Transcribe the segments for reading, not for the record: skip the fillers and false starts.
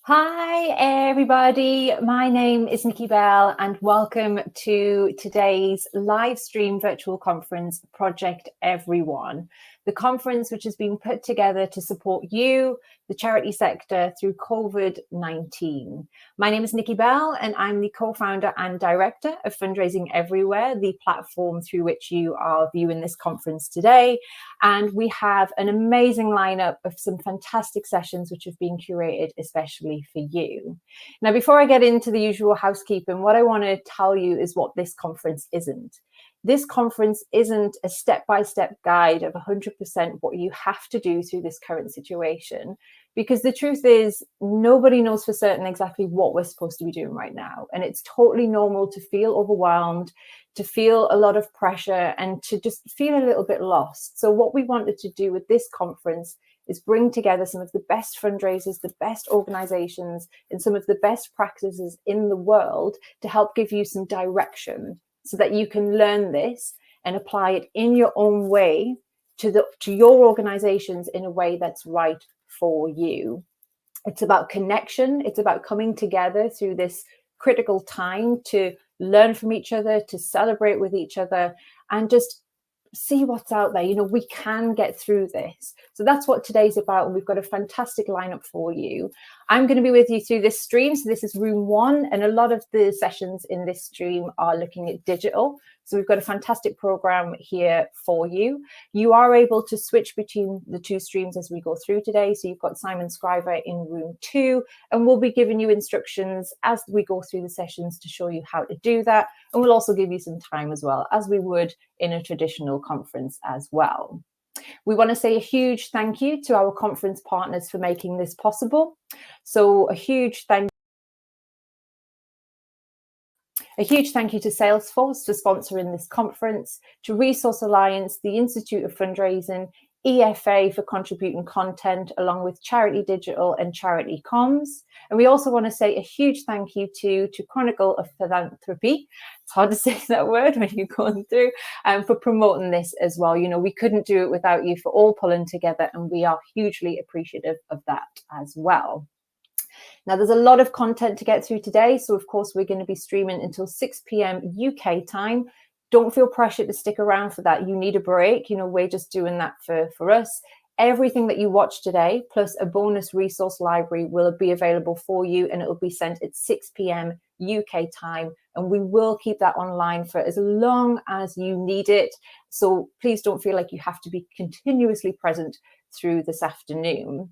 Hi, everybody. My name is Nikki Bell, and welcome to today's live stream virtual conference, Project Everyone, the conference which has been put together to support you, the charity sector, through COVID-19. My name is Nikki Bell, and I'm the co-founder and director of Fundraising Everywhere, the platform through which you are viewing this conference today. And we have an amazing lineup of some fantastic sessions which have been curated especially for you. Now, before I get into the usual housekeeping, what I want to tell you is what this conference isn't. This conference isn't a step-by-step guide of 100% what you have to do through this current situation, because the truth is nobody knows for certain exactly what we're supposed to be doing right now. And it's totally normal to feel overwhelmed, to feel a lot of pressure, and to just feel a little bit lost. So what we wanted to do with this conference is bring together some of the best fundraisers, the best organizations, and some of the best practices in the world to help give you some direction so that you can learn this and apply it in your own way to your organizations in a way that's right for you. It's about connection. It's about coming together through this critical time to learn from each other, to celebrate with each other, and just see what's out there. You know, we can get through this. So that's what today's about. And we've got a fantastic lineup for you. I'm going to be with you through this stream. So this is room one. And a lot of the sessions in this stream are looking at digital. So we've got a fantastic program here for you. You are able to switch between the two streams as we go through today. So you've got Simon Scriver in room two, and we'll be giving you instructions as we go through the sessions to show you how to do that. And we'll also give you some time as well, as we would in a traditional conference as well. We want to say a huge thank you to our conference partners for making this possible. So a huge thank you to Salesforce for sponsoring this conference, to Resource Alliance, the Institute of Fundraising, EFA for contributing content, along with Charity Digital and Charity Comms. And we also want to say a huge thank you to Chronicle of Philanthropy. It's hard to say that word when you're going through, for promoting this as well. You know, we couldn't do it without you for all pulling together, and we are hugely appreciative of that as well. Now, there's a lot of content to get through today. So, of course, we're going to be streaming until 6 p.m. UK time. Don't feel pressured to stick around for that. You need a break. You know, we're just doing that for us. Everything that you watch today, plus a bonus resource library, will be available for you, and it will be sent at 6 p.m. UK time. And we will keep that online for as long as you need it. So please don't feel like you have to be continuously present through this afternoon.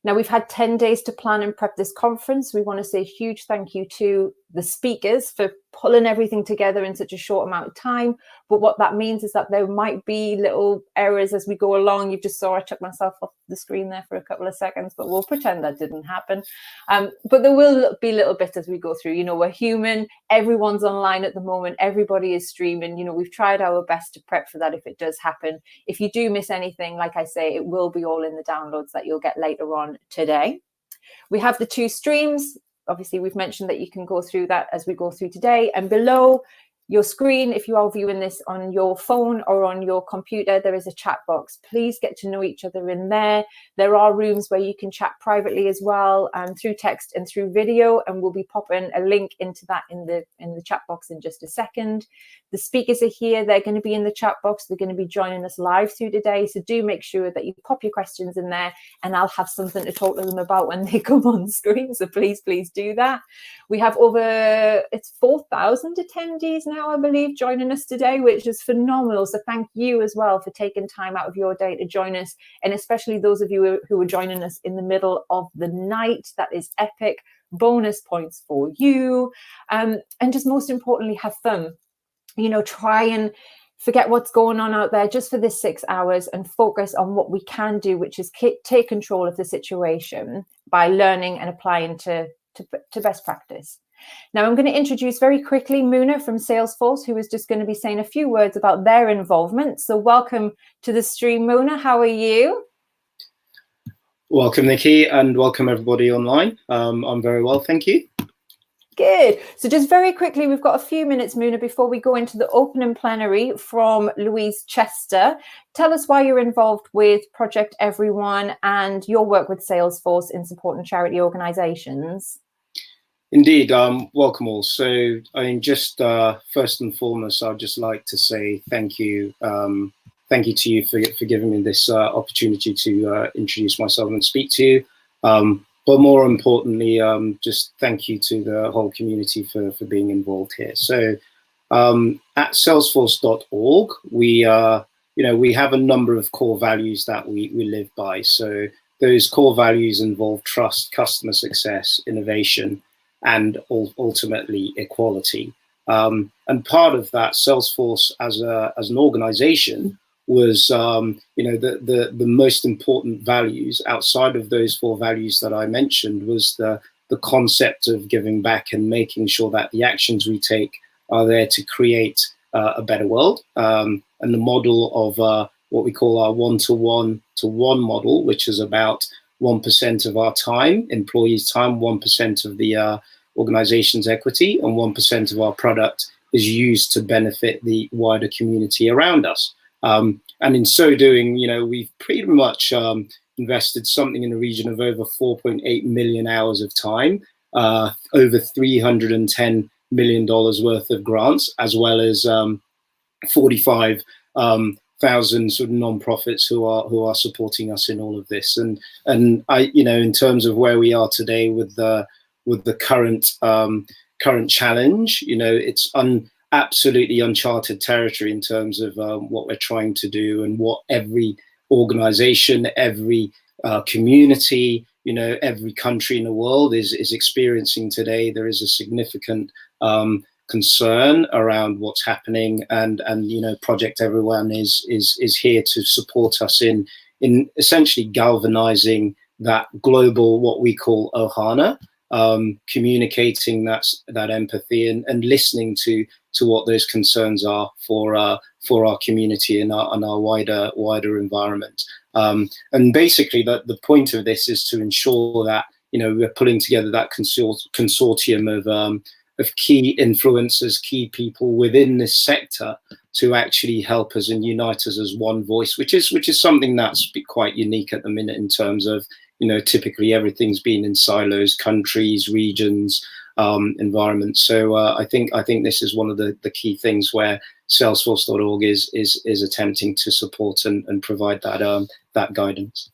Now, we've had 10 days to plan and prep this conference. We want to say a huge thank you to the speakers for pulling everything together in such a short amount of time. But what that means is that there might be little errors as we go along. You just saw I took myself off the screen there for a couple of seconds, but we'll pretend that didn't happen. But there will be little bits as we go through. You know, we're human. Everyone's online at the moment. Everybody is streaming. You know, we've tried our best to prep for that if it does happen. If you do miss anything, like I say, it will be all in the downloads that you'll get later on today. We have the two streams. Obviously, we've mentioned that you can go through that as we go through today. And below your screen, if you are viewing this on your phone or on your computer, there is a chat box. Please get to know each other in there. There are rooms where you can chat privately as well, through text and through video, and we'll be popping a link into that in the chat box in just a second. The speakers are here. They're going to be in the chat box. They're going to be joining us live through today. So do make sure that you pop your questions in there, and I'll have something to talk to them about when they come on screen. So please do that. We have it's 4,000 attendees now, I believe, joining us today, which is phenomenal. So thank you as well for taking time out of your day to join us, and especially those of you who are joining us in the middle of the night. That is epic. Bonus points for you. And just most importantly, have fun. You know, try and forget what's going on out there just for this 6 hours and focus on what we can do, which is take control of the situation by learning and applying to best practice. Now, I'm going to introduce very quickly Muna from Salesforce, who is just going to be saying a few words about their involvement. So welcome to the stream, Muna. How are you? Welcome, Nikki, and welcome everybody online. I'm very well, thank you. Good. So just very quickly, we've got a few minutes, Muna, before we go into the opening plenary from Louise Chester. Tell us why you're involved with Project Everyone and your work with Salesforce in supporting charity organisations. Indeed, welcome all. So, I mean, just first and foremost, I'd just like to say thank you. Thank you to you for giving me this opportunity to introduce myself and speak to you. But more importantly, just thank you to the whole community for being involved here. So, at Salesforce.org, we have a number of core values that we live by. So those core values involve trust, customer success, innovation, and ultimately equality. And part of that, Salesforce as an organization was the most important values outside of those four values that I mentioned was the concept of giving back and making sure that the actions we take are there to create a better world. And the model of what we call our one-to-one model, which is about 1% of our time, employees' time, 1% of the organization's equity, and 1% of our product is used to benefit the wider community around us. And in so doing, we've pretty much invested something in the region of over 4.8 million hours of time, over $310 million worth of grants, as well as 45,000 sort of non-profits who are supporting us in all of this. And I, in terms of where we are today with the current challenge, it's absolutely uncharted territory in terms of what we're trying to do and what every organization, every community, every country in the world is experiencing today. There is a significant concern around what's happening, and Project Everyone is here to support us in essentially galvanizing that global, what we call Ohana, communicating that empathy and listening to what those concerns are for our community and our wider environment. And basically, the point of this is to ensure that we're pulling together that consortium of key influencers, key people within this sector to actually help us and unite us as one voice, which is something that's quite unique at the minute in terms of typically everything's been in silos, countries, regions, environments. So I think this is one of the key things where Salesforce.org is attempting to support and provide that guidance.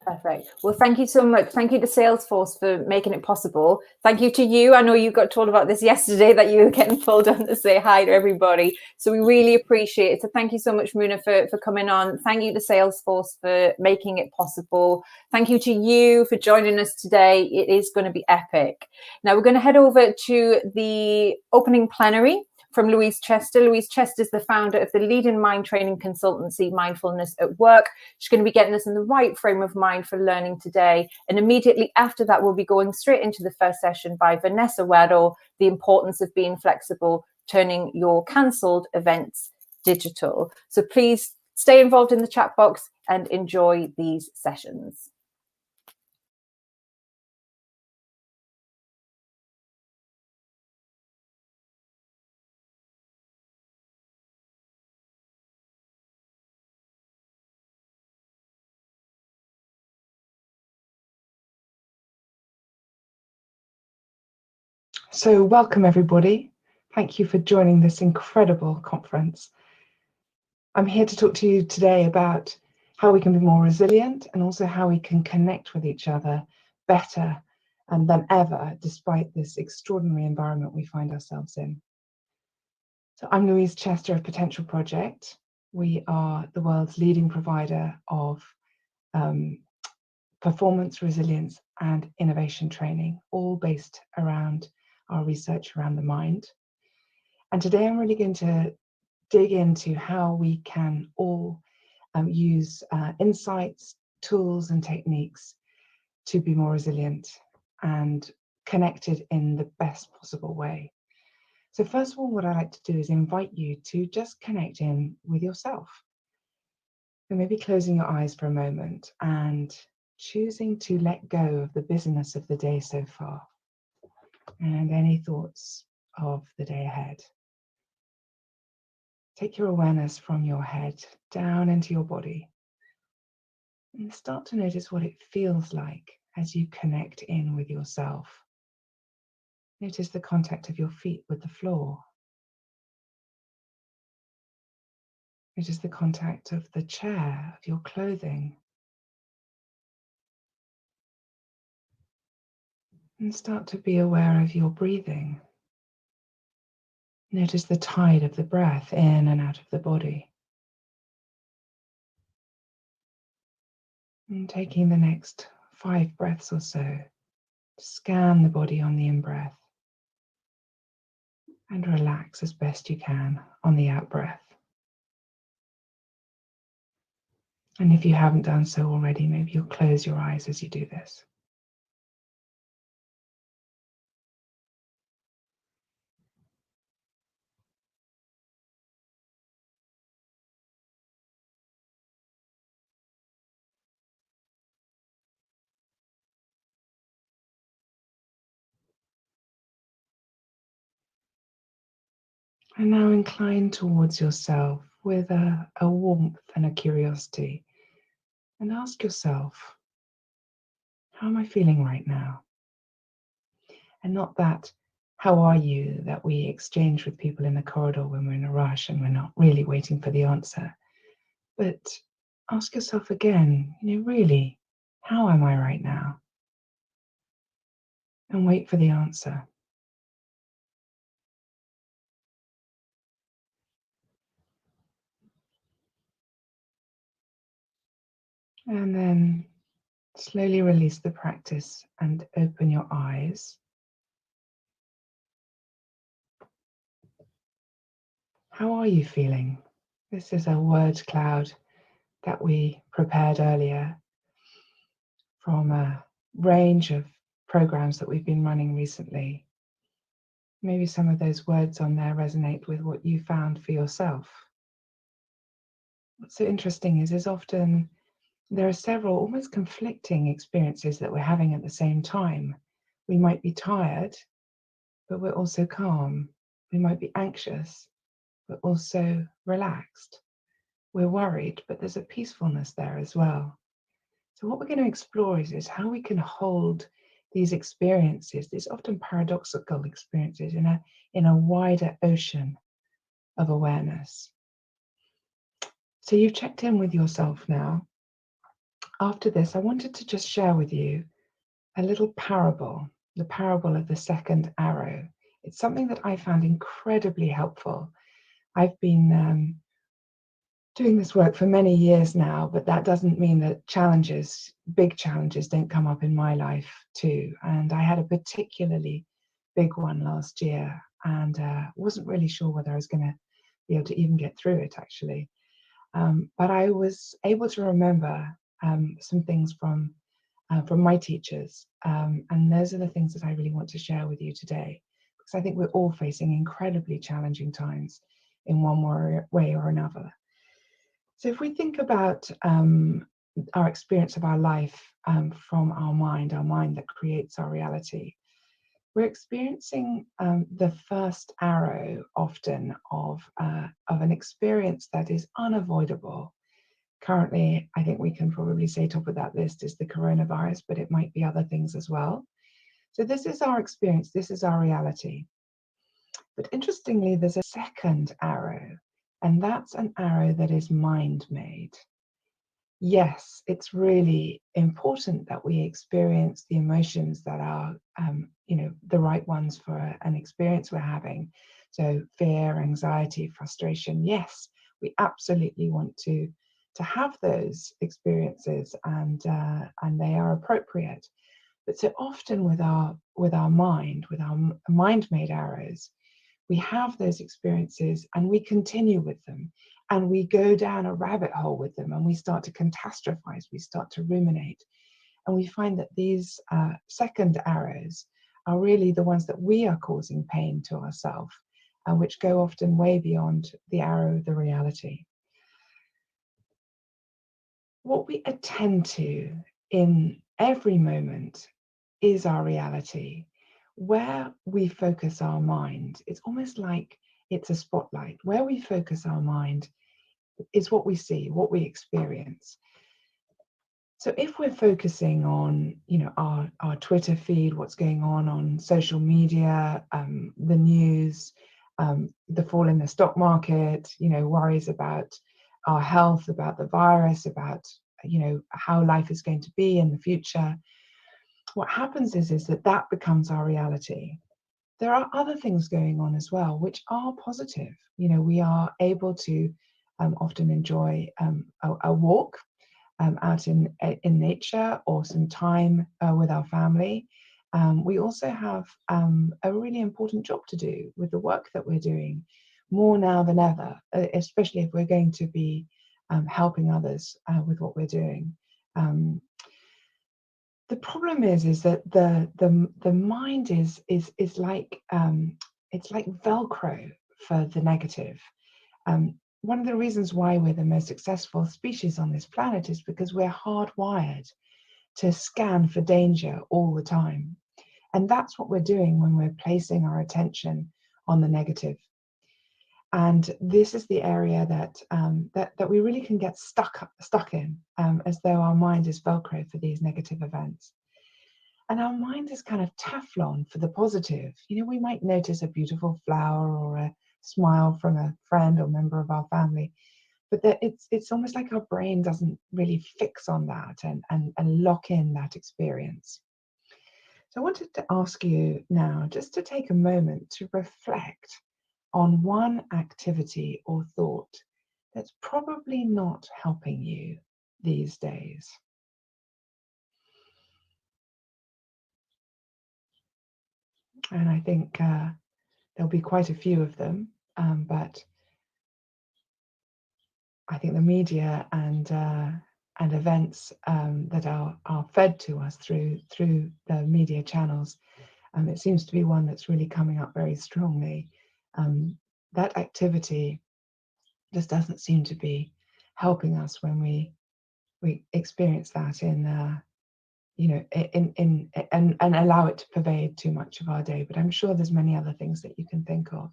Perfect. Well, thank you so much. Thank you to Salesforce for making it possible. Thank you to you. I know you got told about this yesterday, that you were getting pulled on to say hi to everybody. So we really appreciate it. So thank you so much, Muna, for coming on. Thank you to Salesforce for making it possible. Thank you to you for joining us today. It is going to be epic. Now we're going to head over to the opening plenary from Louise Chester. Louise Chester is the founder of the leading mind training consultancy, Mindfulness at Work. She's going to be getting us in the right frame of mind for learning today. And immediately after that, we'll be going straight into the first session by Vanessa Weddle, The Importance of Being Flexible, Turning Your Cancelled Events Digital. So please stay involved in the chat box and enjoy these sessions. So welcome everybody. Thank you for joining this incredible conference. I'm here to talk to you today about how we can be more resilient and also how we can connect with each other better than ever, despite this extraordinary environment we find ourselves in. So I'm Louise Chester of Potential Project. We are the world's leading provider of performance, resilience, and innovation training, all based around our research around the mind. And today I'm really going to dig into how we can all use insights, tools, and techniques to be more resilient and connected in the best possible way. So first of all, what I like to do is invite you to just connect in with yourself. So maybe closing your eyes for a moment and choosing to let go of the busyness of the day so far. and any thoughts of the day ahead. Take your awareness from your head down into your body and start to notice what it feels like as you connect in with yourself. Notice the contact of your feet with the floor. Notice the contact of the chair, of your clothing. And start to be aware of your breathing. Notice the tide of the breath in and out of the body. And taking the next 5 breaths or so, scan the body on the in-breath and relax as best you can on the out-breath. And if you haven't done so already, maybe you'll close your eyes as you do this. And now incline towards yourself with a warmth and a curiosity. And ask yourself, how am I feeling right now? And not that, how are you, that we exchange with people in the corridor when we're in a rush and we're not really waiting for the answer. But ask yourself again, really, how am I right now? And wait for the answer. And then slowly release the practice and open your eyes. How are you feeling? This is a word cloud that we prepared earlier from a range of programs that we've been running recently. Maybe some of those words on there resonate with what you found for yourself. What's so interesting is often there are several almost conflicting experiences that we're having at the same time. We might be tired, but we're also calm. We might be anxious, but also relaxed. We're worried, but there's a peacefulness there as well. So what we're going to explore is how we can hold these experiences, these often paradoxical experiences, in a wider ocean of awareness. So you've checked in with yourself now. After this, I wanted to just share with you a little parable, the parable of the second arrow. It's something that I found incredibly helpful. I've been doing this work for many years now, but that doesn't mean that challenges, big challenges, don't come up in my life too. And I had a particularly big one last year, and wasn't really sure whether I was going to be able to even get through it, actually. But I was able to remember some things from my teachers, and those are the things that I really want to share with you today, because I think we're all facing incredibly challenging times in one way or another. So if we think about our experience of our life from our mind that creates our reality, we're experiencing the first arrow often of an experience that is unavoidable. Currently, I think we can probably say top of that list is the coronavirus, but it might be other things as well. So this is our experience, this is our reality. But interestingly, there's a second arrow, and that's an arrow that is mind-made. Yes, it's really important that we experience the emotions that are, the right ones for an experience we're having. So fear, anxiety, frustration. Yes, we absolutely want to have those experiences, and they are appropriate. But so often with our mind-made arrows, we have those experiences and we continue with them, and we go down a rabbit hole with them, and we start to catastrophize, we start to ruminate, and we find that these second arrows are really the ones that we are causing pain to ourselves, and which go often way beyond the arrow of the reality. What we attend to in every moment is our reality. where we focus our mind, it's almost like it's a spotlight. Where we focus our mind is what we see, what we experience. So if we're focusing on, our Twitter feed, what's going on social media, the news, the fall in the stock market, worries about our health, about the virus, about, how life is going to be in the future, what happens is that becomes our reality. There are other things going on as well, which are positive. We are able to often enjoy a walk out in nature, or some time with our family. We also have a really important job to do with the work that we're doing, more now than ever, especially if we're going to be helping others with what we're doing. The problem is that the mind is like it's like Velcro for the negative. One of the reasons why we're the most successful species on this planet is because we're hardwired to scan for danger all the time. And that's what we're doing when we're placing our attention on the negative. And this is the area that we really can get stuck in, as though our mind is Velcro for these negative events. And our mind is kind of Teflon for the positive. We might notice a beautiful flower or a smile from a friend or member of our family, but it's almost like our brain doesn't really fix on that and lock in that experience. So I wanted to ask you now just to take a moment to reflect on one activity or thought that's probably not helping you these days. And I think there'll be quite a few of them, but I think the media and events that are fed to us through the media channels, it seems to be one that's really coming up very strongly. That activity just doesn't seem to be helping us when we experience that and allow it to pervade too much of our day. But I'm sure there's many other things that you can think of.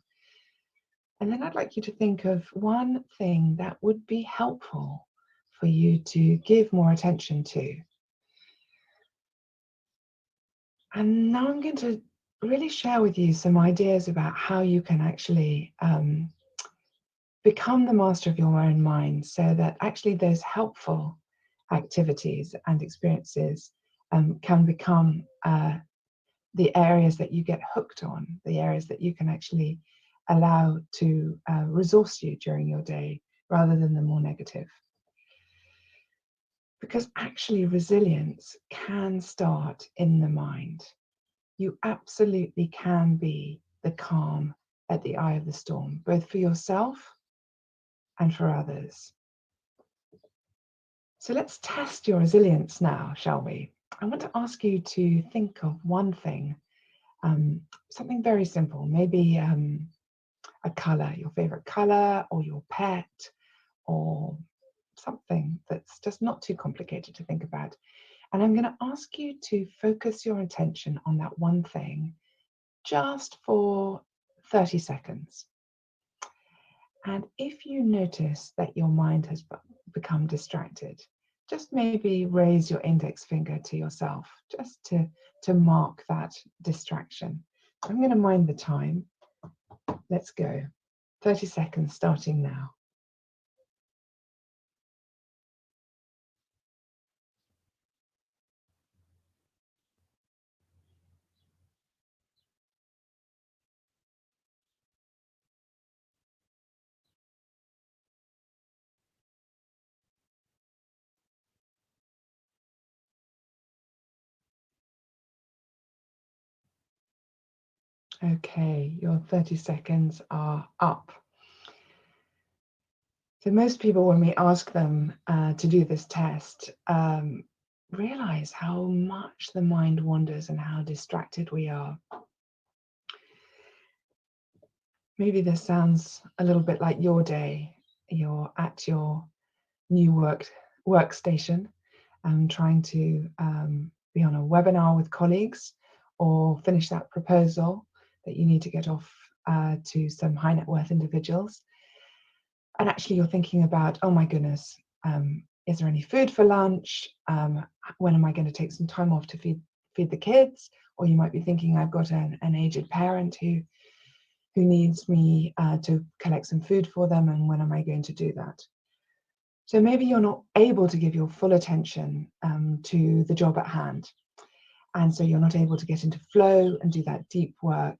And then I'd like you to think of one thing that would be helpful for you to give more attention to. And now I'm going to really share with you some ideas about how you can actually become the master of your own mind, so that actually those helpful activities and experiences can become the areas that you get hooked on, the areas that you can actually allow to resource you during your day, rather than the more negative. Because actually resilience can start in the mind. You absolutely can be the calm at the eye of the storm, both for yourself and for others. So let's test your resilience now, shall we? I want to ask you to think of one thing, something very simple, maybe a color, your favorite color, or your pet, or something that's just not too complicated to think about. And I'm going to ask you to focus your attention on that one thing just for 30 seconds. And if you notice that your mind has become distracted, just maybe raise your index finger to yourself, just to mark that distraction. I'm going to mind the time. Let's go. 30 seconds starting now. Okay, your 30 seconds are up. So most people, when we ask them to do this test, realize how much the mind wanders and how distracted we are. Maybe this sounds a little bit like your day. You're at your new workstation, trying to be on a webinar with colleagues, or finish that proposal that you need to get off to some high net worth individuals. And actually you're thinking about, oh my goodness, is there any food for lunch? When am I going to take some time off to feed the kids? Or you might be thinking, I've got an aged parent who needs me to collect some food for them, and when am I going to do that? So maybe you're not able to give your full attention to the job at hand. And so you're not able to get into flow and do that deep work,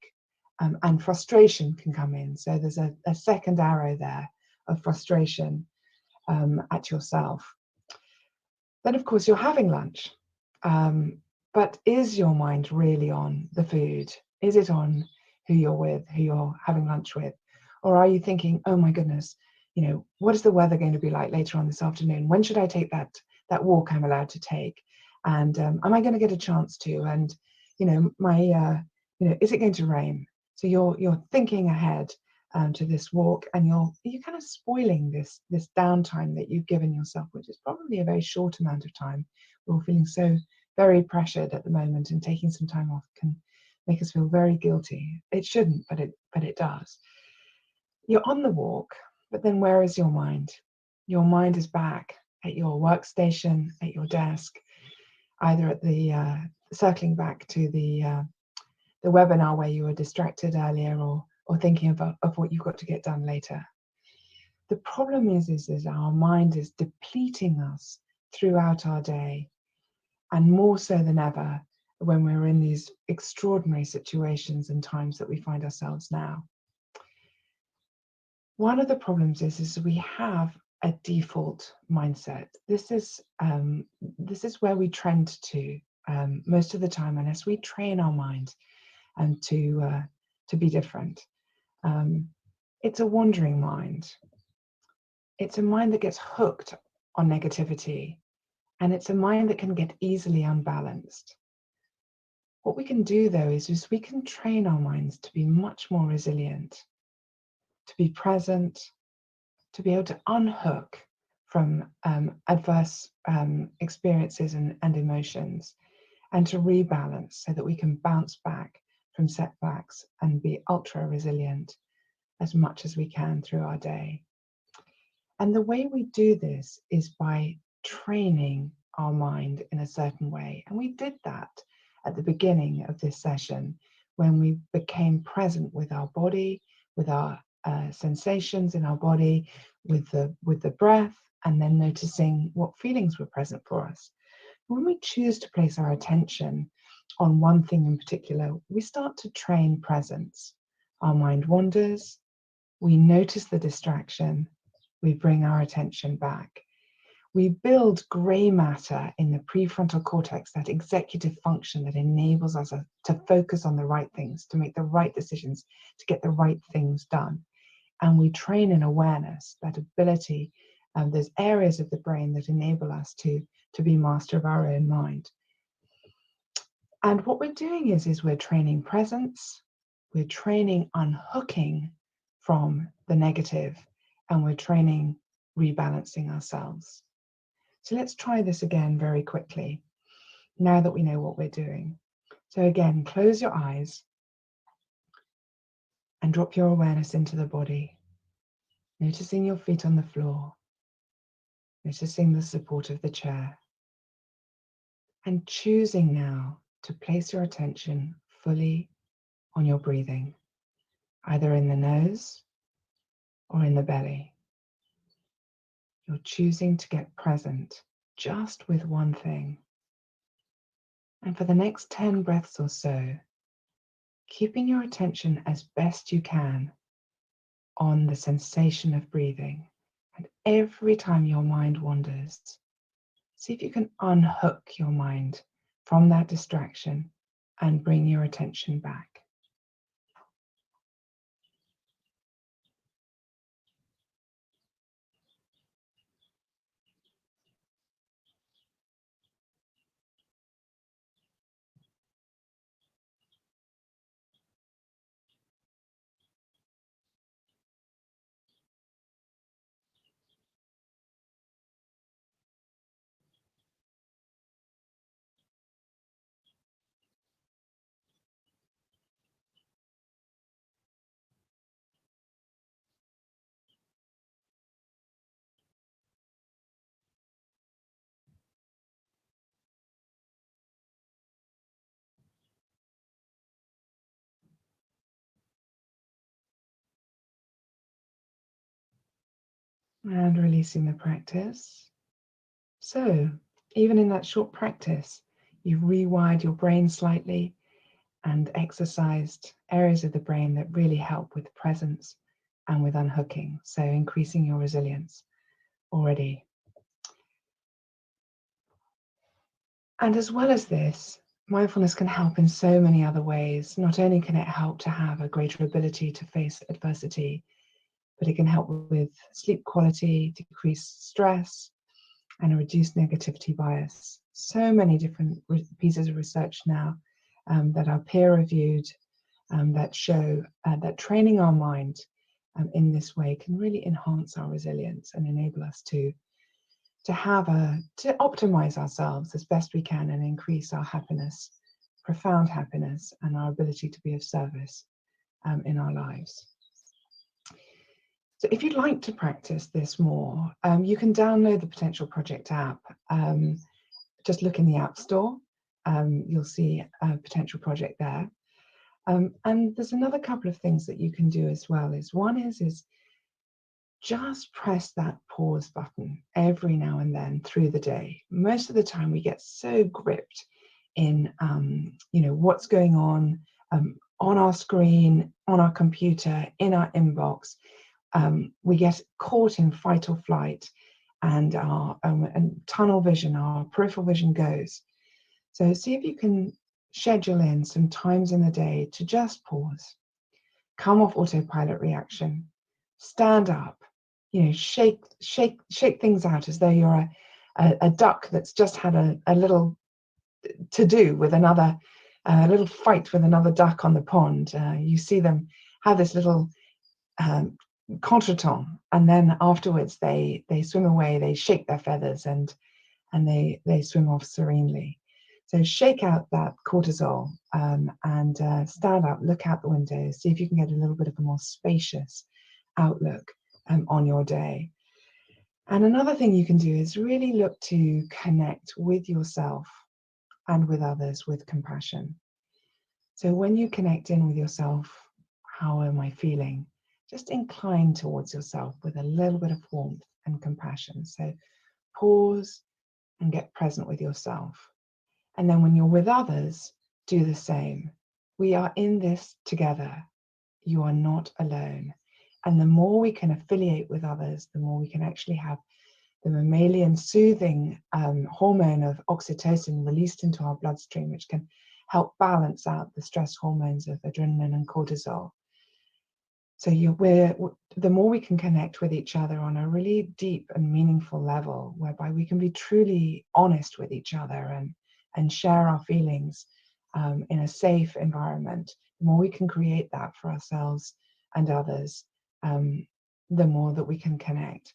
and frustration can come in. So there's a second arrow there of frustration at yourself. Then of course you're having lunch, but is your mind really on the food? Is it on who you're with, who you're having lunch with? Or are you thinking, oh my goodness, what is the weather going to be like later on this afternoon? When should I take that walk I'm allowed to take? And am I going to get a chance to? And is it going to rain? So you're thinking ahead to this walk, and you're kind of spoiling this downtime that you've given yourself, which is probably a very short amount of time. We're all feeling so very pressured at the moment, and taking some time off can make us feel very guilty. It shouldn't, but it does. You're on the walk, but then where is your mind? Your mind is back at your workstation, at your desk, either at the circling back to the webinar where you were distracted earlier, or thinking of what you've got to get done later. The problem is that our mind is depleting us throughout our day, and more so than ever when we're in these extraordinary situations and times that we find ourselves now. One of the problems is we have a default mindset. This is where we trend to most of the time, unless we train our mind and to be different. It's a wandering mind. It's a mind that gets hooked on negativity, and it's a mind that can get easily unbalanced. What we can do though is we can train our minds to be much more resilient, to be present, to be able to unhook from adverse experiences and emotions, and to rebalance so that we can bounce back from setbacks and be ultra resilient as much as we can through our day. And the way we do this is by training our mind in a certain way. And we did that at the beginning of this session when we became present with our body, with our sensations in our body, with the breath, and then noticing what feelings were present for us. When we choose to place our attention on one thing in particular, we start to train presence. Our mind wanders, we notice the distraction, we bring our attention back. We build grey matter in the prefrontal cortex, that executive function that enables us to focus on the right things, to make the right decisions, to get the right things done. And we train in awareness, that ability, there's areas of the brain that enable us to be master of our own mind. And what we're doing is we're training presence, we're training unhooking from the negative, and we're training rebalancing ourselves. So let's try this again very quickly, now that we know what we're doing. So again, close your eyes and drop your awareness into the body, noticing your feet on the floor, noticing the support of the chair, and choosing now to place your attention fully on your breathing, either in the nose or in the belly. You're choosing to get present just with one thing. And for the next 10 breaths or so, keeping your attention as best you can on the sensation of breathing. And every time your mind wanders, see if you can unhook your mind from that distraction and bring your attention back. And releasing the practice. So, even in that short practice, you've rewired your brain slightly and exercised areas of the brain that really help with presence and with unhooking. So, increasing your resilience already. And as well as this, mindfulness can help in so many other ways. Not only can it help to have a greater ability to face adversity, but it can help with sleep quality, decrease stress, and a reduced negativity bias. So many different pieces of research now that are peer-reviewed that show that training our mind in this way can really enhance our resilience and enable us to optimize ourselves as best we can and increase our happiness, profound happiness, and our ability to be of service in our lives. So if you'd like to practice this more, you can download the Potential Project app. Just look in the App Store. You'll see a Potential Project there. And there's another couple of things that you can do as well. One is just press that pause button every now and then through the day. Most of the time we get so gripped in what's going on our screen, on our computer, in our inbox. We get caught in fight or flight, and our tunnel vision, our peripheral vision goes. So see if you can schedule in some times in the day to just pause, come off autopilot reaction, stand up, shake things out as though you're a duck that's just had a little to do with another, a little fight with another duck on the pond. You see them have this little contretemps, and then afterwards they swim away, they shake their feathers, and they swim off serenely. So shake out that cortisol and stand up, look out the window, see if you can get a little bit of a more spacious outlook on your day. And another thing you can do is really look to connect with yourself and with others with compassion. So when you connect in with yourself, how am I feeling? Just incline towards yourself with a little bit of warmth and compassion. So pause and get present with yourself. And then when you're with others, do the same. We are in this together. You are not alone. And the more we can affiliate with others, the more we can actually have the mammalian soothing hormone of oxytocin released into our bloodstream, which can help balance out the stress hormones of adrenaline and cortisol. So the more we can connect with each other on a really deep and meaningful level, whereby we can be truly honest with each other and share our feelings in a safe environment, the more we can create that for ourselves and others, the more that we can connect.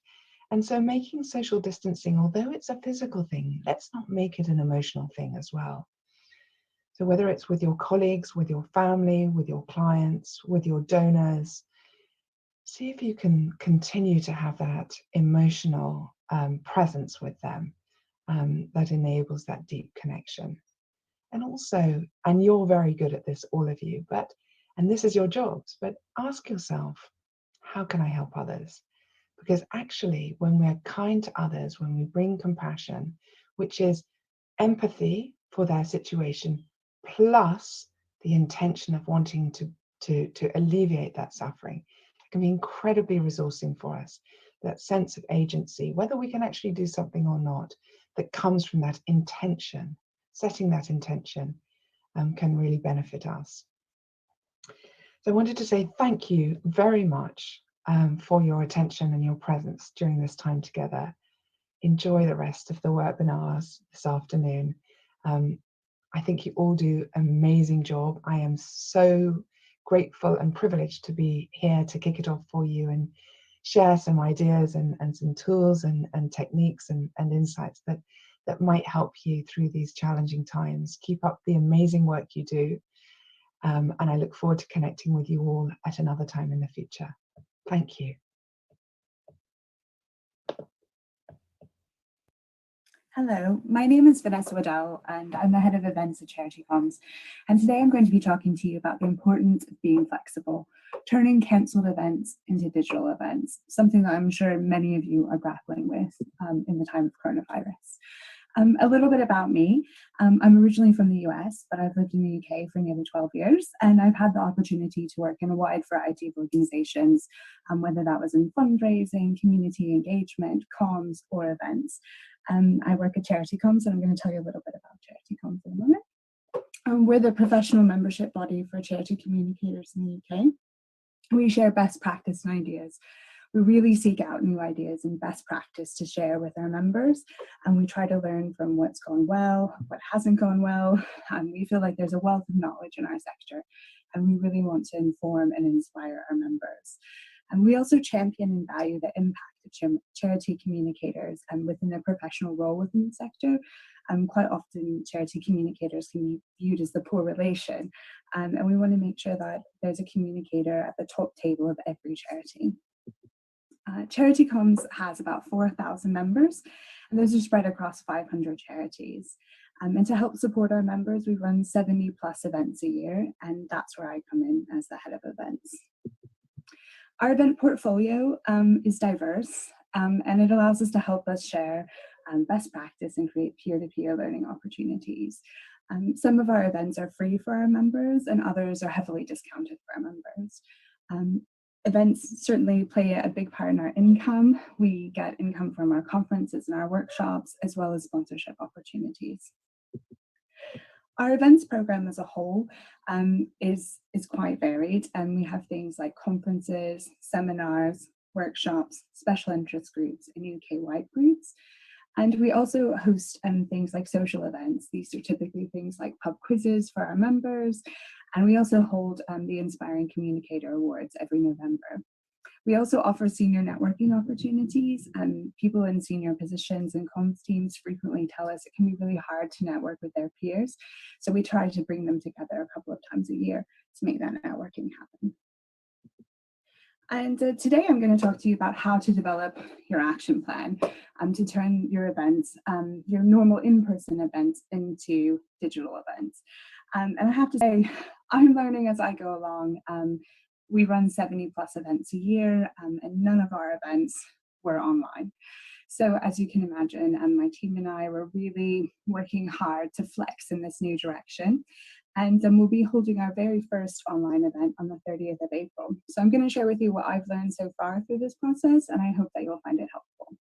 And so making social distancing, although it's a physical thing, let's not make it an emotional thing as well. So whether it's with your colleagues, with your family, with your clients, with your donors, see if you can continue to have that emotional presence with them that enables that deep connection. And also, and you're very good at this, all of you, and this is your jobs, but ask yourself, how can I help others? Because actually, when we're kind to others, when we bring compassion, which is empathy for their situation, plus the intention of wanting to alleviate that suffering, it can be incredibly resourcing for us. That sense of agency, whether we can actually do something or not, that comes from that intention, setting that intention, can really benefit us. So I wanted to say thank you very much for your attention and your presence during this time together. Enjoy the rest of the webinars this afternoon. I think you all do an amazing job. I am so grateful and privileged to be here to kick it off for you and share some ideas and some tools and techniques and insights that might help you through these challenging times. Keep up the amazing work you do. And I look forward to connecting with you all at another time in the future. Thank you. Hello, my name is Vanessa Waddell and I'm the head of events at Charity Comms. And today I'm going to be talking to you about the importance of being flexible, turning cancelled events into digital events, something that I'm sure many of you are grappling with in the time of coronavirus. A little bit about me. I'm originally from the US, but I've lived in the UK for nearly 12 years, and I've had the opportunity to work in a wide variety of organisations, whether that was in fundraising, community engagement, comms, or events. I work at Charity Comms, and I'm going to tell you a little bit about Charity Comms in a moment. We're the professional membership body for charity communicators in the UK. We share best practice and ideas. We really seek out new ideas and best practice to share with our members, and we try to learn from what's gone well, what hasn't gone well. We feel like there's a wealth of knowledge in our sector, and we really want to inform and inspire our members. And we also champion and value the impact of charity communicators and within their professional role within the sector. Quite often charity communicators can be viewed as the poor relation, and we want to make sure that there's a communicator at the top table of every charity. Charity Comms has about 4,000 members, and those are spread across 500 charities. And to help support our members, we run 70 plus events a year, and that's where I come in as the head of events. Our event portfolio is diverse, and it allows us to help us share best practice and create peer-to-peer learning opportunities. Some of our events are free for our members, and others are heavily discounted for our members. Events certainly play a big part in our income. We get income from our conferences and our workshops, as well as sponsorship opportunities. Our events program as a whole is quite varied, and we have things like conferences, seminars, workshops, special interest groups, and UK-wide groups. And we also host things like social events. These are typically things like pub quizzes for our members. And we also hold the Inspiring Communicator Awards every November. We also offer senior networking opportunities, and people in senior positions and comms teams frequently tell us it can be really hard to network with their peers. So we try to bring them together a couple of times a year to make that networking happen. And today I'm going to talk to you about how to develop your action plan to turn your events, your normal in-person events, into digital events. And I have to say, I'm learning as I go along. We run 70 plus events a year, and none of our events were online. So as you can imagine, my team and I were really working hard to flex in this new direction. And we'll be holding our very first online event on the 30th of April. So I'm going to share with you what I've learned so far through this process, and I hope that you'll find it helpful.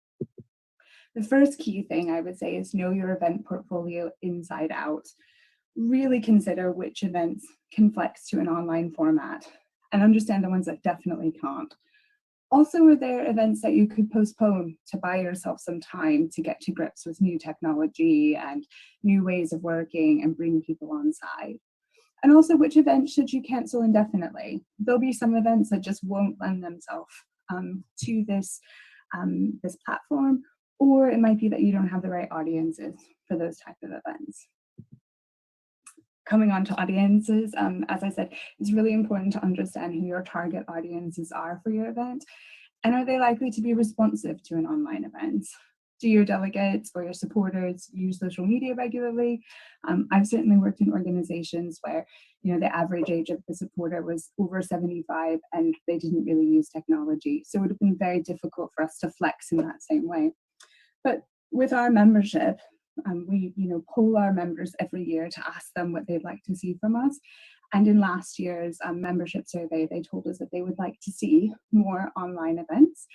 The first key thing I would say is know your event portfolio inside out. Really consider which events can flex to an online format and understand the ones that definitely can't. Also, are there events that you could postpone to buy yourself some time to get to grips with new technology and new ways of working and bring people on side? And also, which events should you cancel indefinitely? There'll be some events that just won't lend themselves to this platform, or it might be that you don't have the right audiences for those type of events. Coming on to audiences, as I said, it's really important to understand who your target audiences are for your event, and are they likely to be responsive to an online event? Do your delegates or your supporters use social media regularly? I've certainly worked in organizations where the average age of the supporter was over 75 and they didn't really use technology. So it would have been very difficult for us to flex in that same way. But with our membership, we poll our members every year to ask them what they'd like to see from us. And in last year's membership survey, they told us that they would like to see more online events.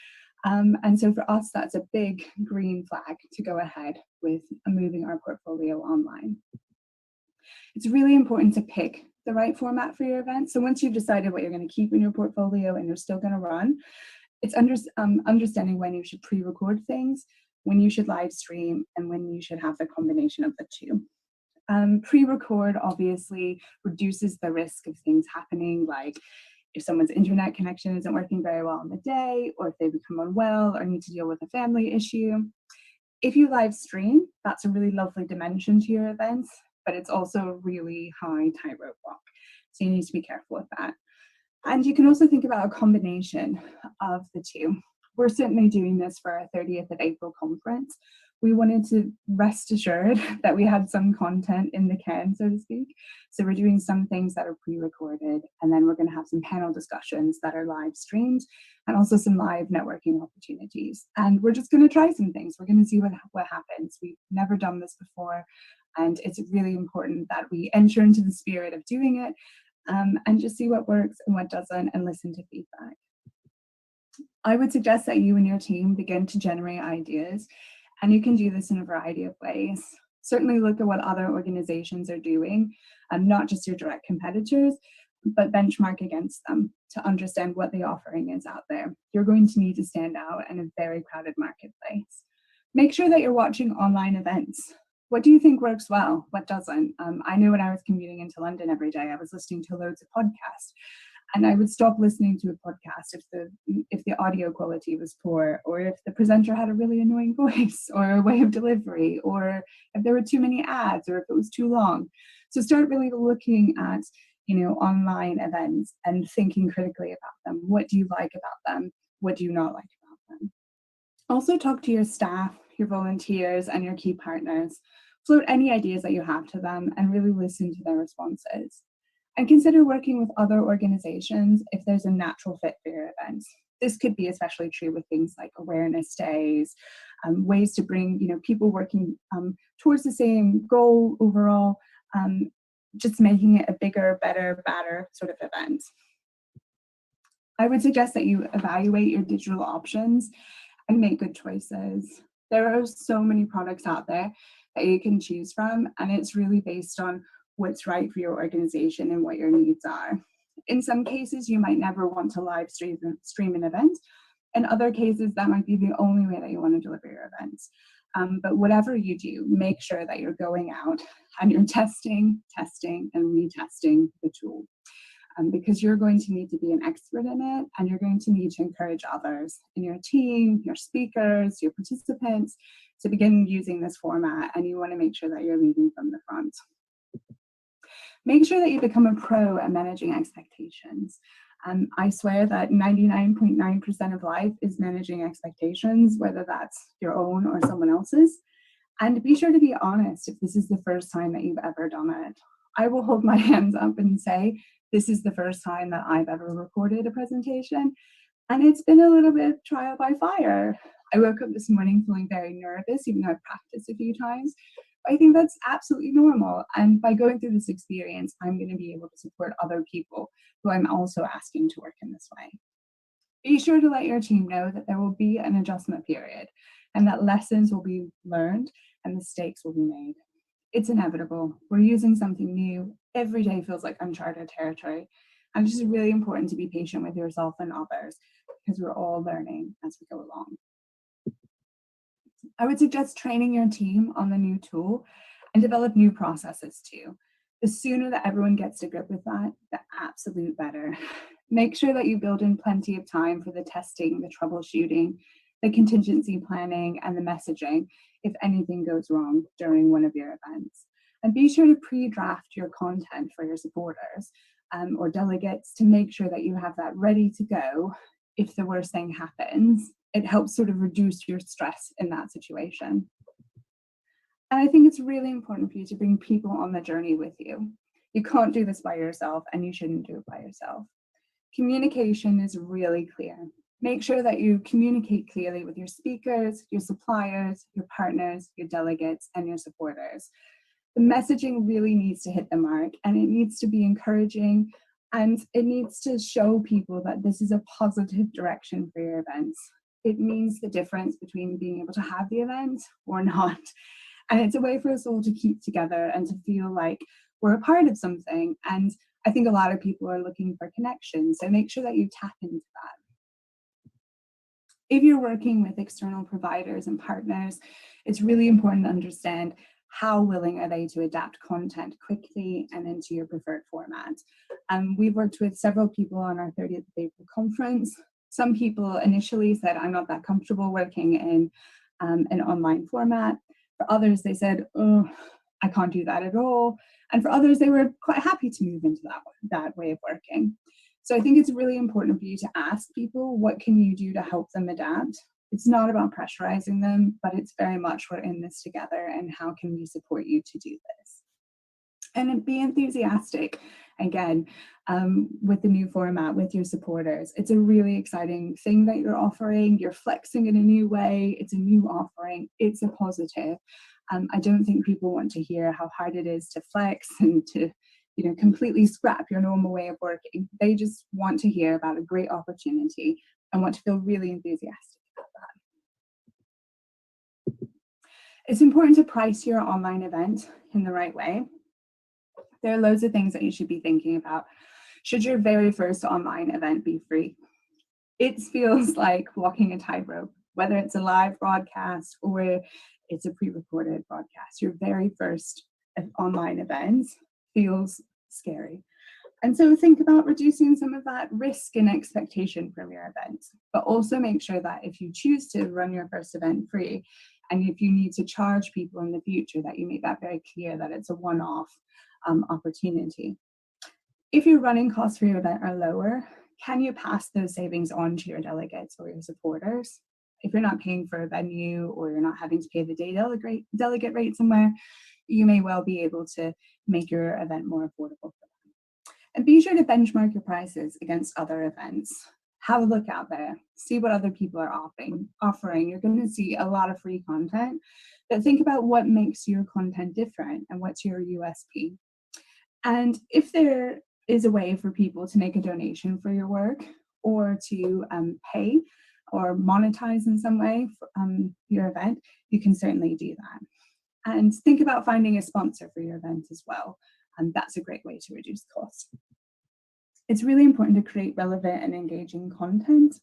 And so for us, that's a big green flag to go ahead with moving our portfolio online. It's really important to pick the right format for your event. So once you've decided what you're going to keep in your portfolio and you're still going to run, it's understanding when you should pre-record things, when you should live stream, and when you should have the combination of the two. Pre-record obviously reduces the risk of things happening, like if someone's internet connection isn't working very well on the day, or if they become unwell or need to deal with a family issue. If you live stream, that's a really lovely dimension to your events, but it's also a really high tightrope walk. So you need to be careful with that. And you can also think about a combination of the two. We're certainly doing this for our 30th of April conference, we wanted to rest assured that we had some content in the can, so to speak. So we're doing some things that are pre-recorded, and then we're going to have some panel discussions that are live streamed, and also some live networking opportunities. And we're just going to try some things. We're going to see what happens. We've never done this before, and it's really important that we enter into the spirit of doing it, and just see what works and what doesn't, and listen to feedback. I would suggest that you and your team begin to generate ideas, and you can do this in a variety of ways. Certainly look at what other organizations are doing, not just your direct competitors, but benchmark against them to understand what the offering is out there. You're going to need to stand out in a very crowded marketplace. Make sure that you're watching online events. What do you think works well? What doesn't? I know when I was commuting into London every day, I was listening to loads of podcasts. And I would stop listening to a podcast if the audio quality was poor, or if the presenter had a really annoying voice or a way of delivery, or if there were too many ads, or if it was too long. So start really looking at, online events and thinking critically about them. What do you like about them? What do you not like about them? Also talk to your staff, your volunteers, and your key partners. Float any ideas that you have to them and really listen to their responses. And consider working with other organizations if there's a natural fit for your events. This could be especially true with things like awareness days, ways to bring people working towards the same goal overall, just making it a bigger, better, badder sort of event. I would suggest that you evaluate your digital options and make good choices. There are so many products out there that you can choose from, and it's really based on what's right for your organization and what your needs are. In some cases, you might never want to live stream an event. In other cases, that might be the only way that you want to deliver your events. But whatever you do, make sure that you're going out and you're testing, and retesting the tool. Because you're going to need to be an expert in it, and you're going to need to encourage others in your team, your speakers, your participants to begin using this format, and you want to make sure that you're leading from the front. Make sure that you become a pro at managing expectations. I swear that 99.9% of life is managing expectations, whether that's your own or someone else's. And be sure to be honest if this is the first time that you've ever done it. I will hold my hands up and say, this is the first time that I've ever recorded a presentation. And it's been a little bit trial by fire. I woke up this morning feeling very nervous, even though I've practiced a few times. I think that's absolutely normal. And by going through this experience, I'm going to be able to support other people who I'm also asking to work in this way. Be sure to let your team know that there will be an adjustment period, and that lessons will be learned and mistakes will be made. It's inevitable. We're using something new. Every day feels like uncharted territory. And it's just really important to be patient with yourself and others, because we're all learning as we go along. I would suggest training your team on the new tool and develop new processes too. The sooner that everyone gets to grip with that, the absolute better. Make sure that you build in plenty of time for the testing, the troubleshooting, the contingency planning, and the messaging if anything goes wrong during one of your events. And be sure to pre-draft your content for your supporters or delegates to make sure that you have that ready to go if the worst thing happens. It helps sort of reduce your stress in that situation. And I think it's really important for you to bring people on the journey with you. You can't do this by yourself, and you shouldn't do it by yourself. Communication is really clear. Make sure that you communicate clearly with your speakers, your suppliers, your partners, your delegates, and your supporters. The messaging really needs to hit the mark, and it needs to be encouraging, and it needs to show people that this is a positive direction for your events. It means the difference between being able to have the event or not. And it's a way for us all to keep together and to feel like we're a part of something. And I think a lot of people are looking for connection. So make sure that you tap into that. If you're working with external providers and partners, it's really important to understand how willing are they to adapt content quickly and into your preferred format. We've worked with several people on our 30th of April conference. Some people initially said, I'm not that comfortable working in an online format. For others, they said, oh, I can't do that at all. And for others, they were quite happy to move into that way of working. So I think it's really important for you to ask people, what can you do to help them adapt? It's not about pressurizing them, but it's very much we're in this together and how can we support you to do this. And be enthusiastic, again, with the new format, with your supporters. It's a really exciting thing that you're offering. You're flexing in a new way. It's a new offering. It's a positive. I don't think people want to hear how hard it is to flex and to, completely scrap your normal way of working. They just want to hear about a great opportunity and want to feel really enthusiastic about that. It's important to price your online event in the right way. There are loads of things that you should be thinking about. Should your very first online event be free? It feels like walking a tightrope, whether it's a live broadcast or it's a pre-recorded broadcast. Your very first online event feels scary. And so think about reducing some of that risk and expectation from your event, but also make sure that if you choose to run your first event free, and if you need to charge people in the future, that you make that very clear that it's a one-off opportunity. If your running costs for your event are lower, can you pass those savings on to your delegates or your supporters? If you're not paying for a venue or you're not having to pay the day delegate rate somewhere, you may well be able to make your event more affordable for them. And be sure to benchmark your prices against other events. Have a look out there, see what other people are offering. You're going to see a lot of free content, but think about what makes your content different and what's your USP. And if there is a way for people to make a donation for your work or to pay or monetize in some way for your event, you can certainly do that. And think about finding a sponsor for your event as well. And that's a great way to reduce costs. It's really important to create relevant and engaging content.